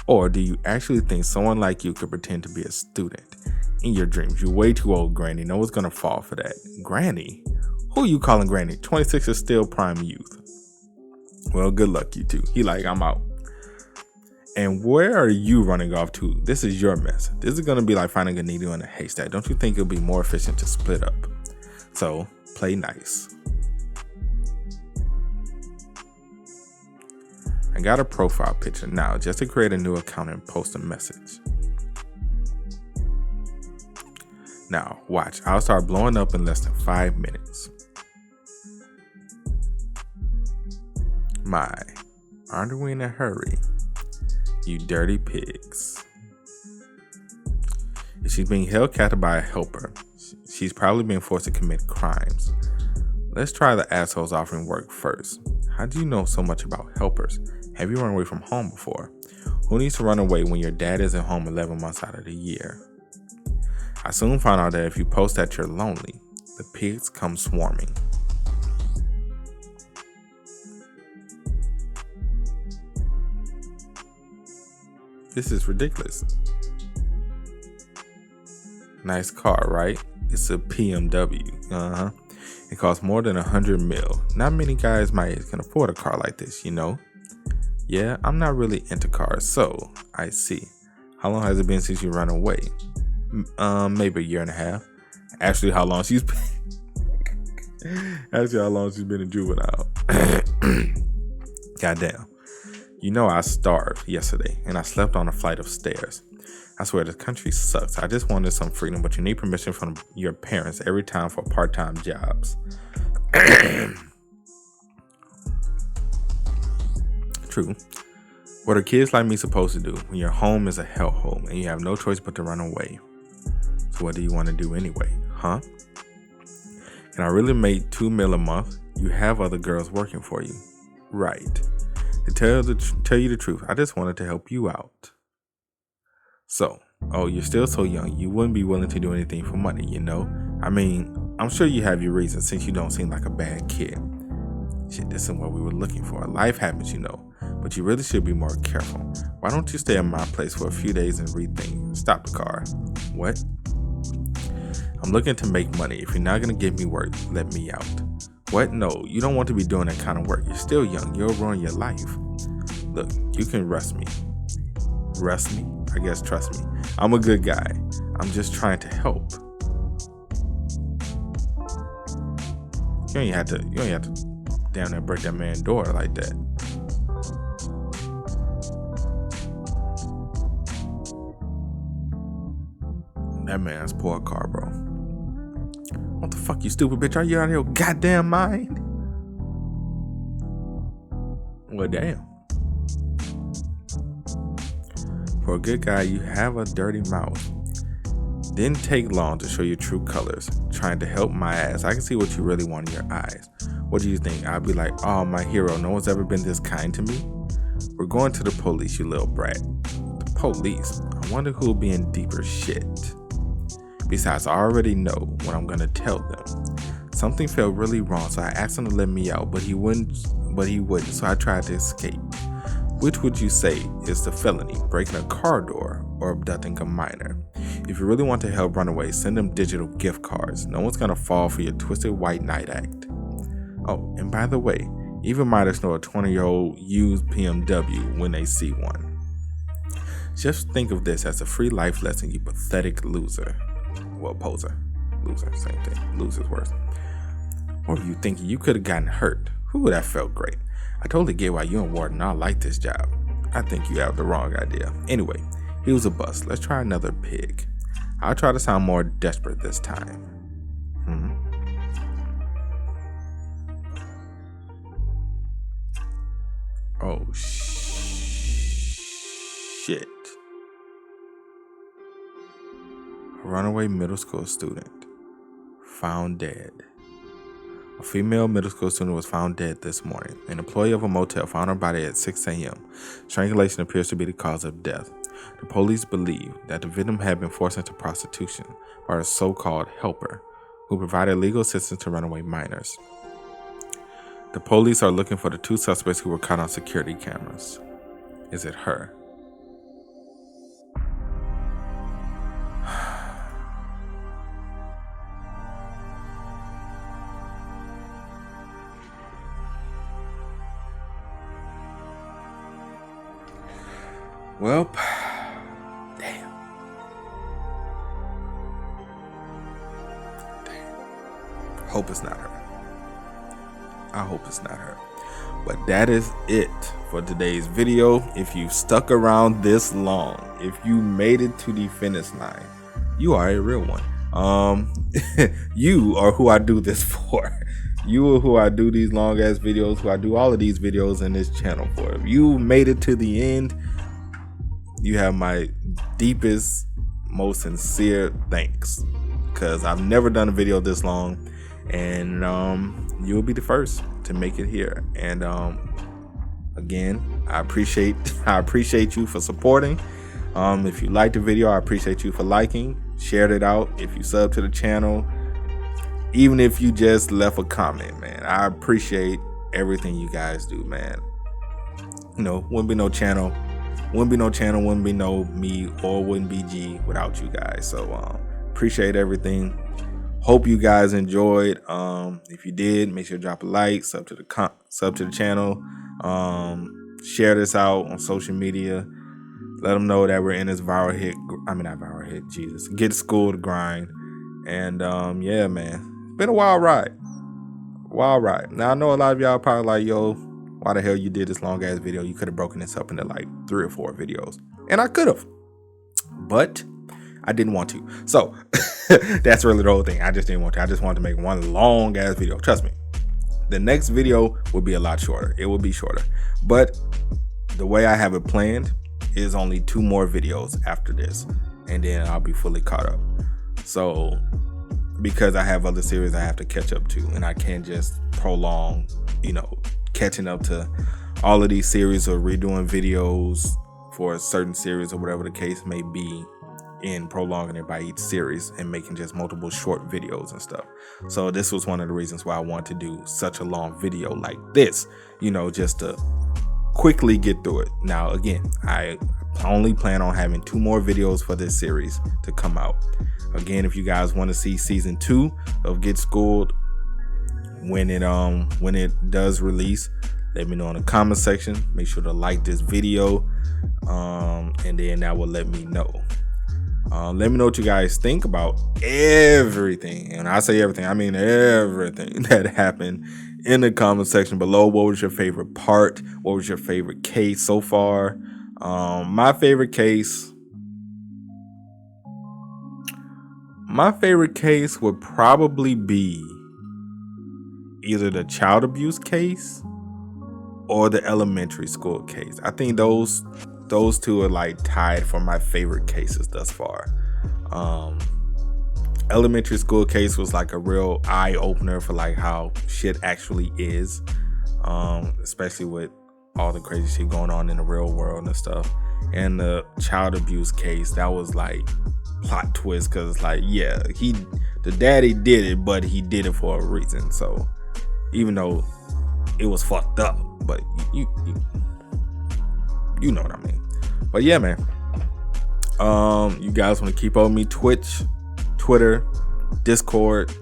Or do you actually think someone like you could pretend to be a student? In your dreams, you're way too old, Granny. No one's gonna fall for that. Granny? Who are you calling Granny? 26 is still prime youth. Well, good luck, you two. He like, I'm out. And where are you running off to? This is your mess. This is gonna be like finding a needle in a haystack. Don't you think it'll be more efficient to split up? So, play nice. I got a profile picture now just to create a new account and post a message. Now, watch. I'll start blowing up in less than 5 minutes. My, aren't we in a hurry? You dirty pigs. If she's being held captive by a helper, she's probably being forced to commit crimes. Let's try the assholes offering work first. How do you know so much about helpers? Have you run away from home before? Who needs to run away when your dad isn't home 11 months out of the year? I soon found out that if you post that you're lonely, the pigs come swarming. This is ridiculous. Nice car, right? It's a BMW. It costs more than 100 mil. Not many guys my age can afford a car like this, you know? Yeah, I'm not really into cars, so I see. How long has it been since you ran away? Maybe a year and a half. Actually, how long she's been a juvenile. Goddamn. You know I starved yesterday, and I slept on a flight of stairs. I swear this country sucks. I just wanted some freedom, but you need permission from your parents every time for part-time jobs. True. What are kids like me supposed to do when your home is a hellhole and you have no choice but to run away? So what do you want to do anyway, huh? Can I really make $2 million a month? You have other girls working for you. Right. To tell you the truth, I just wanted to help you out. So, you're still so young, you wouldn't be willing to do anything for money, you know? I mean, I'm sure you have your reasons since you don't seem like a bad kid. Shit, this isn't what we were looking for. Life happens, you know, but you really should be more careful. Why don't you stay at my place for a few days and rethink? Stop the car. What? I'm looking to make money. If you're not going to give me work, let me out. What? No, you don't want to be doing that kind of work. You're still young. You'll ruin your life. Look, you can rest me. Rest me? I guess trust me. I'm a good guy. I'm just trying to help. You ain't have to damn near break that man's door like that. That man's poor car, bro. What the fuck, you stupid bitch? Are you out of your goddamn mind? Well, damn. For a good guy, you have a dirty mouth. Didn't take long to show your true colors. Trying to help my ass. I can see what you really want in your eyes. What do you think? I'll be like, oh, my hero, no one's ever been this kind to me? We're going to the police, you little brat. The police? I wonder who'll be in deeper shit. Besides, I already know what I'm gonna tell them. Something felt really wrong, so I asked him to let me out, but he wouldn't, so I tried to escape. Which would you say is the felony, breaking a car door or abducting a minor? If you really want to help run away, send them digital gift cards. No one's gonna fall for your twisted white knight act. Oh, and by the way, even minors know a 20-year-old used BMW when they see one. Just think of this as a free life lesson, you pathetic loser. Well, poser. Loser, same thing. Loser's worse. Or you thinking you could have gotten hurt? Who that felt great. I totally get why you and Warden not like this job. I think you have the wrong idea. Anyway, he was a bust. Let's try another pig. I'll try to sound more desperate this time. Oh, shit. A runaway middle school student found dead. A female middle school student was found dead this morning. An employee of a motel found her body at 6 a.m. Strangulation appears to be the cause of death. The police believe that the victim had been forced into prostitution by her so-called helper, who provided legal assistance to runaway minors. The police are looking for the two suspects who were caught on security cameras. Is it her? Well, damn. Hope it's not her. I hope it's not her. But that is it for today's video. If you stuck around this long, if you made it to the finish line, you are a real one. You are who I do this for. You are who I do these long ass videos, who I do all of these videos in this channel for. If you made it to the end, you have my deepest, most sincere thanks, because I've never done a video this long, and you'll be the first to make it here. And again, I appreciate you for supporting. If you liked the video, I appreciate you for liking, shared it out. If you sub to the channel, even if you just left a comment, man, I appreciate everything you guys do, man. You know, wouldn't be no channel Wouldn't be no channel, wouldn't be no me, or wouldn't be G without you guys. So appreciate everything. Hope you guys enjoyed. If you did, make sure to drop a like, sub to the channel, share this out on social media. Let them know that we're in this viral hit. I mean, not viral hit. Jesus, Get Schooled grind. And yeah, man, it's been a wild ride. Wild ride. Now I know a lot of y'all probably like, yo, why the hell you did this long ass video? You could have broken this up into like 3 or 4 videos, and I could have, but I didn't want to. So that's really the whole thing. I just didn't want to. I just wanted to make one long ass video. Trust me, the next video will be a lot shorter. It will be shorter, but the way I have it planned is only 2 more videos after this, and then I'll be fully caught up. So because I have other series I have to catch up to, and I can't just prolong, catching up to all of these series or redoing videos for a certain series or whatever the case may be, in prolonging it by each series and making just multiple short videos and stuff. So this was one of the reasons why I want to do such a long video like this, just to quickly get through it. Now, again, I only plan on having 2 more videos for this series to come out. Again, if you guys want to see season 2 of Get Schooled when it does release, let me know in the comment section. Make sure to like this video, and then that will let me know. Let me know what you guys think about everything, and I say everything, I mean everything that happened in the comment section below. What was your favorite part? What was your favorite case so far? My favorite case would probably be either the child abuse case or the elementary school case. I think those 2 are like tied for my favorite cases thus far. Elementary school case was like a real eye opener for like how shit actually is, especially with all the crazy shit going on in the real world and stuff. And the child abuse case, that was like plot twist, because like, yeah, the daddy did it, but he did it for a reason. So even though it was fucked up, but you know what I mean. But yeah, man, you guys want to keep up with me? Twitch, Twitter, Discord,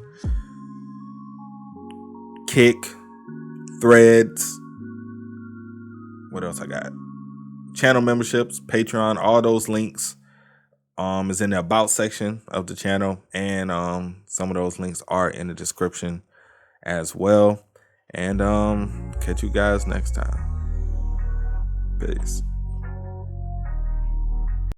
Kick, Threads. What else I got? Channel memberships, Patreon, all those links is in the about section of the channel, and some of those links are in the description as well. And catch you guys next time. Peace.